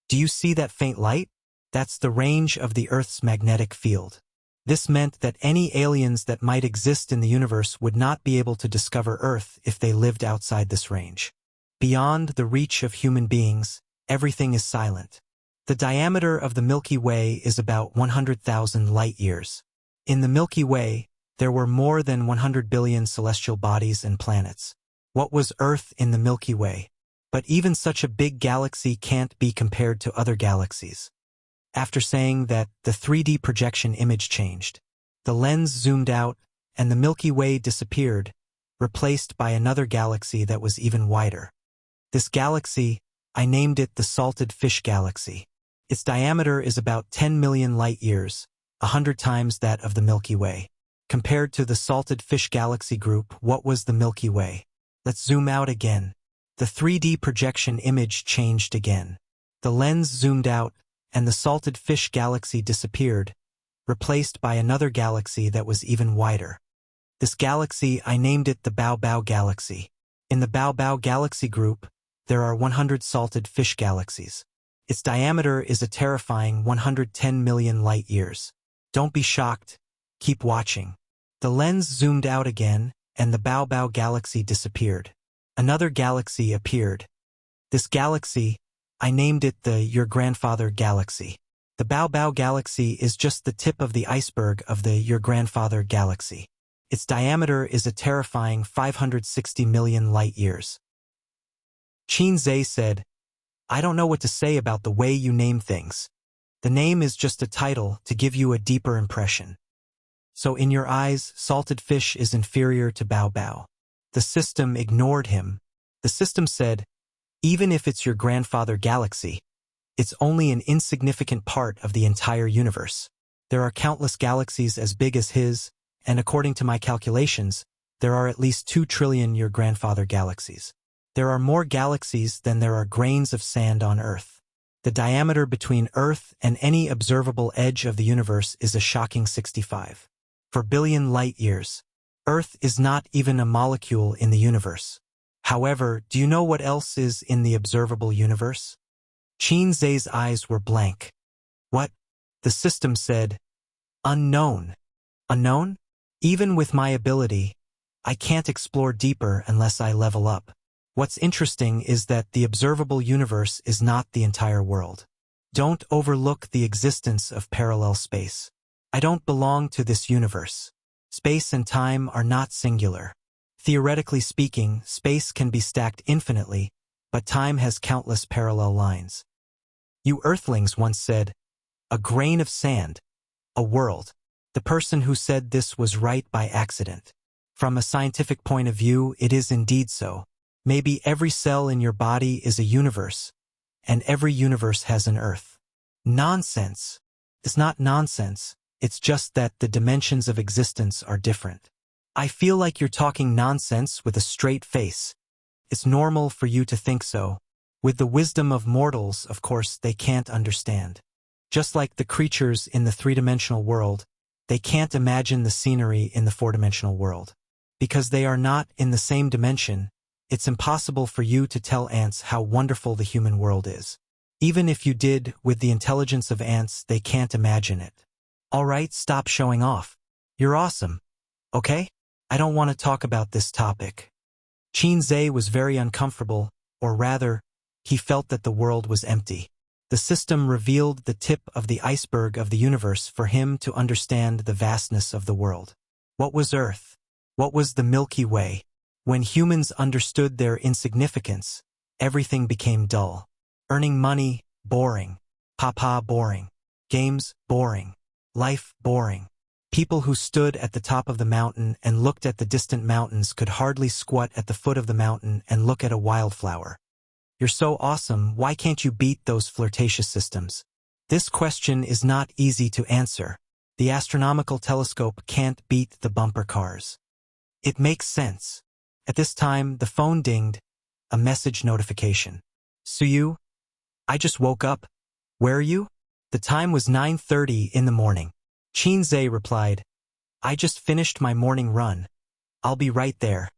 "Do you see that faint light? That's the range of the Earth's magnetic field." This meant that any aliens that might exist in the universe would not be able to discover Earth if they lived outside this range. Beyond the reach of human beings, everything is silent. The diameter of the Milky Way is about 100,000 light-years. In the Milky Way, there were more than 100 billion celestial bodies and planets. What was Earth in the Milky Way? But even such a big galaxy can't be compared to other galaxies. After saying that, the 3D projection image changed. The lens zoomed out, and the Milky Way disappeared, replaced by another galaxy that was even wider. This galaxy, I named it the Salted Fish Galaxy. Its diameter is about 10 million light-years, 100 times that of the Milky Way. Compared to the Salted Fish Galaxy group, what was the Milky Way? Let's zoom out again. The 3D projection image changed again. The lens zoomed out, and the Salted Fish Galaxy disappeared, replaced by another galaxy that was even wider. This galaxy, I named it the Bao Bao Galaxy. In the Bao Bao Galaxy group, there are 100 Salted Fish Galaxies. Its diameter is a terrifying 110 million light-years. Don't be shocked. Keep watching. The lens zoomed out again, and the Bao Bao Galaxy disappeared. Another galaxy appeared. This galaxy, I named it the Your Grandfather Galaxy. The Bao Bao Galaxy is just the tip of the iceberg of the Your Grandfather Galaxy. Its diameter is a terrifying 560 million light-years. Qin Zhe said, I don't know what to say about the way you name things. The name is just a title to give you a deeper impression. So in your eyes, salted fish is inferior to Bao Bao. The system ignored him. The system said, even if it's your grandfather galaxy, it's only an insignificant part of the entire universe. There are countless galaxies as big as his, and according to my calculations, there are at least 2 trillion your grandfather galaxies. There are more galaxies than there are grains of sand on Earth. The diameter between Earth and any observable edge of the universe is a shocking 65. For billion light-years, Earth is not even a molecule in the universe. However, do you know what else is in the observable universe? Qin Zhe's eyes were blank. What? The system said, unknown. Unknown? Even with my ability, I can't explore deeper unless I level up. What's interesting is that the observable universe is not the entire world. Don't overlook the existence of parallel space. I don't belong to this universe. Space and time are not singular. Theoretically speaking, space can be stacked infinitely, but time has countless parallel lines. You Earthlings once said, a grain of sand, a world. The person who said this was right by accident. From a scientific point of view, it is indeed so. Maybe every cell in your body is a universe, and every universe has an Earth. Nonsense. It's not nonsense, it's just that the dimensions of existence are different. I feel like you're talking nonsense with a straight face. It's normal for you to think so. With the wisdom of mortals, of course, they can't understand. Just like the creatures in the three-dimensional world, they can't imagine the scenery in the four-dimensional world. Because they are not in the same dimension, it's impossible for you to tell ants how wonderful the human world is. Even if you did, with the intelligence of ants, they can't imagine it. All right, stop showing off. You're awesome. Okay? I don't want to talk about this topic. Qin Zhe was very uncomfortable, or rather, he felt that the world was empty. The system revealed the tip of the iceberg of the universe for him to understand the vastness of the world. What was Earth? What was the Milky Way? When humans understood their insignificance, everything became dull. Earning money, boring. Papa, boring. Games, boring. Life, boring. People who stood at the top of the mountain and looked at the distant mountains could hardly squat at the foot of the mountain and look at a wildflower. You're so awesome, why can't you beat those flirtatious systems? This question is not easy to answer. The astronomical telescope can't beat the bumper cars. It makes sense. At this time, the phone dinged, a message notification. Suyu? I just woke up. Where are you? The time was 9:30 in the morning. Qin Zhe replied, I just finished my morning run. I'll be right there.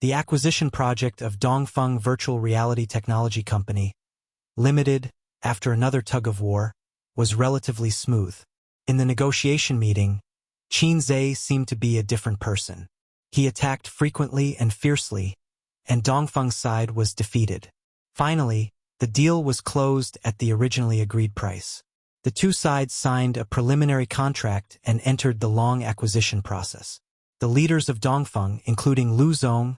The acquisition project of Dongfeng Virtual Reality Technology Company, Limited, after another tug-of-war, was relatively smooth. In the negotiation meeting, Qin Zhe seemed to be a different person. He attacked frequently and fiercely, and Dongfeng's side was defeated. Finally, the deal was closed at the originally agreed price. The two sides signed a preliminary contract and entered the long acquisition process. The leaders of Dongfeng, including Lu Zong,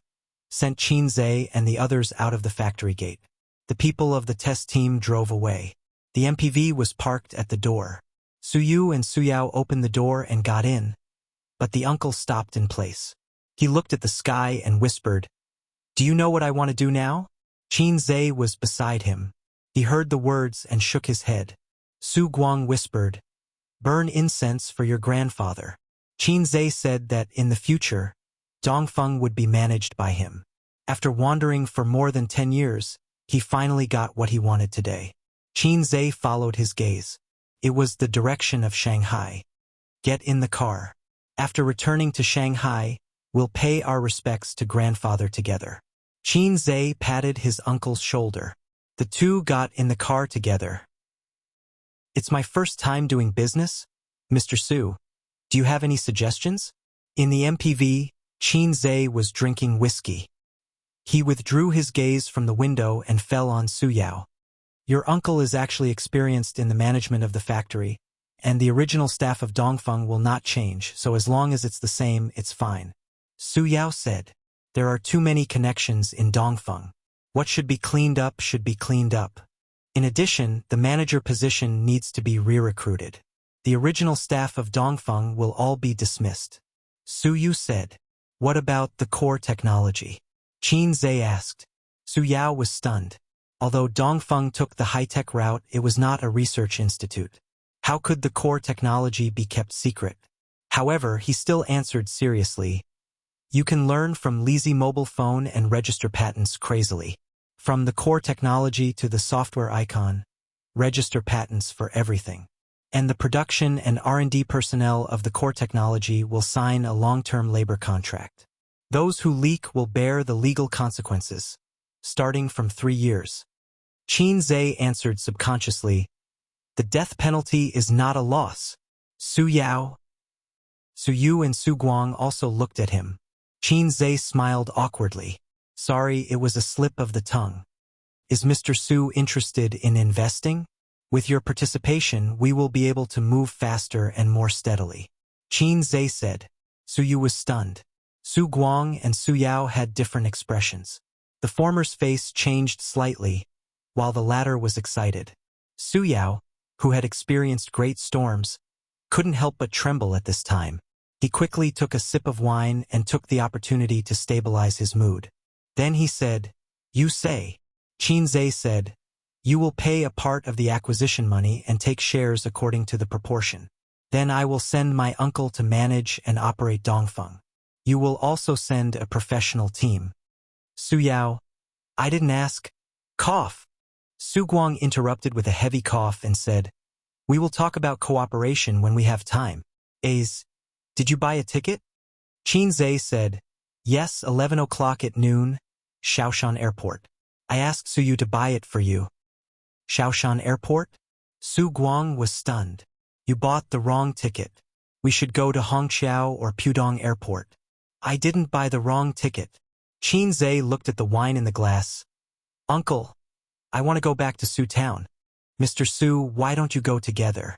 sent Qin Zhe and the others out of the factory gate. The people of the test team drove away. The MPV was parked at the door. Suyu and Suyao opened the door and got in, but the uncle stopped in place. He looked at the sky and whispered, Do you know what I want to do now? Qin Zhe was beside him. He heard the words and shook his head. Su Guang whispered, Burn incense for your grandfather. Qin Zhe said that in the future, Dongfeng would be managed by him. After wandering for more than 10 years, he finally got what he wanted today. Qin Zhe followed his gaze. It was the direction of Shanghai. Get in the car. After returning to Shanghai, we'll pay our respects to grandfather together. Qin Zhe patted his uncle's shoulder. The two got in the car together. It's my first time doing business, Mr. Su. Do you have any suggestions? In the MPV, Qin Zhe was drinking whiskey. He withdrew his gaze from the window and fell on Su Yao. Your uncle is actually experienced in the management of the factory, and the original staff of Dongfeng will not change, so as long as it's the same, it's fine. Su Yao said, there are too many connections in Dongfeng. What should be cleaned up should be cleaned up. In addition, the manager position needs to be re-recruited. The original staff of Dongfeng will all be dismissed. Su Yu said, what about the core technology? Qin Zhe asked. Su Yao was stunned. Although Dongfeng took the high-tech route, it was not a research institute. How could the core technology be kept secret? However, he still answered seriously. You can learn from Lizzie mobile phone and register patents crazily. From the core technology to the software icon, register patents for everything. And the production and R&D personnel of the core technology will sign a long-term labor contract. Those who leak will bear the legal consequences, starting from 3 years. Qin Zhe answered subconsciously, the death penalty is not a loss. Su Yao, Su Yu and Su Guang also looked at him. Qin Zhe smiled awkwardly. Sorry, it was a slip of the tongue. Is Mr. Su interested in investing? With your participation, we will be able to move faster and more steadily. Qin Zhe said. Su Yu was stunned. Su Guang and Su Yao had different expressions. The former's face changed slightly, while the latter was excited. Su Yao, who had experienced great storms, couldn't help but tremble at this time. He quickly took a sip of wine and took the opportunity to stabilize his mood. Then he said, you say. Qin Zhe said, you will pay a part of the acquisition money and take shares according to the proportion. Then I will send my uncle to manage and operate Dongfeng. You will also send a professional team. Su Yao, I didn't ask. Cough. Su Guang interrupted with a heavy cough and said, we will talk about cooperation when we have time. Did you buy a ticket? Qin Zhe said, yes, 11 o'clock at noon, Shaoshan Airport. I asked Su Yu to buy it for you. Shaoshan Airport? Su Guang was stunned. You bought the wrong ticket. We should go to Hongqiao or Pudong Airport. I didn't buy the wrong ticket. Qin Zhe looked at the wine in the glass. Uncle, I want to go back to Su Town. Mr. Su, why don't you go together?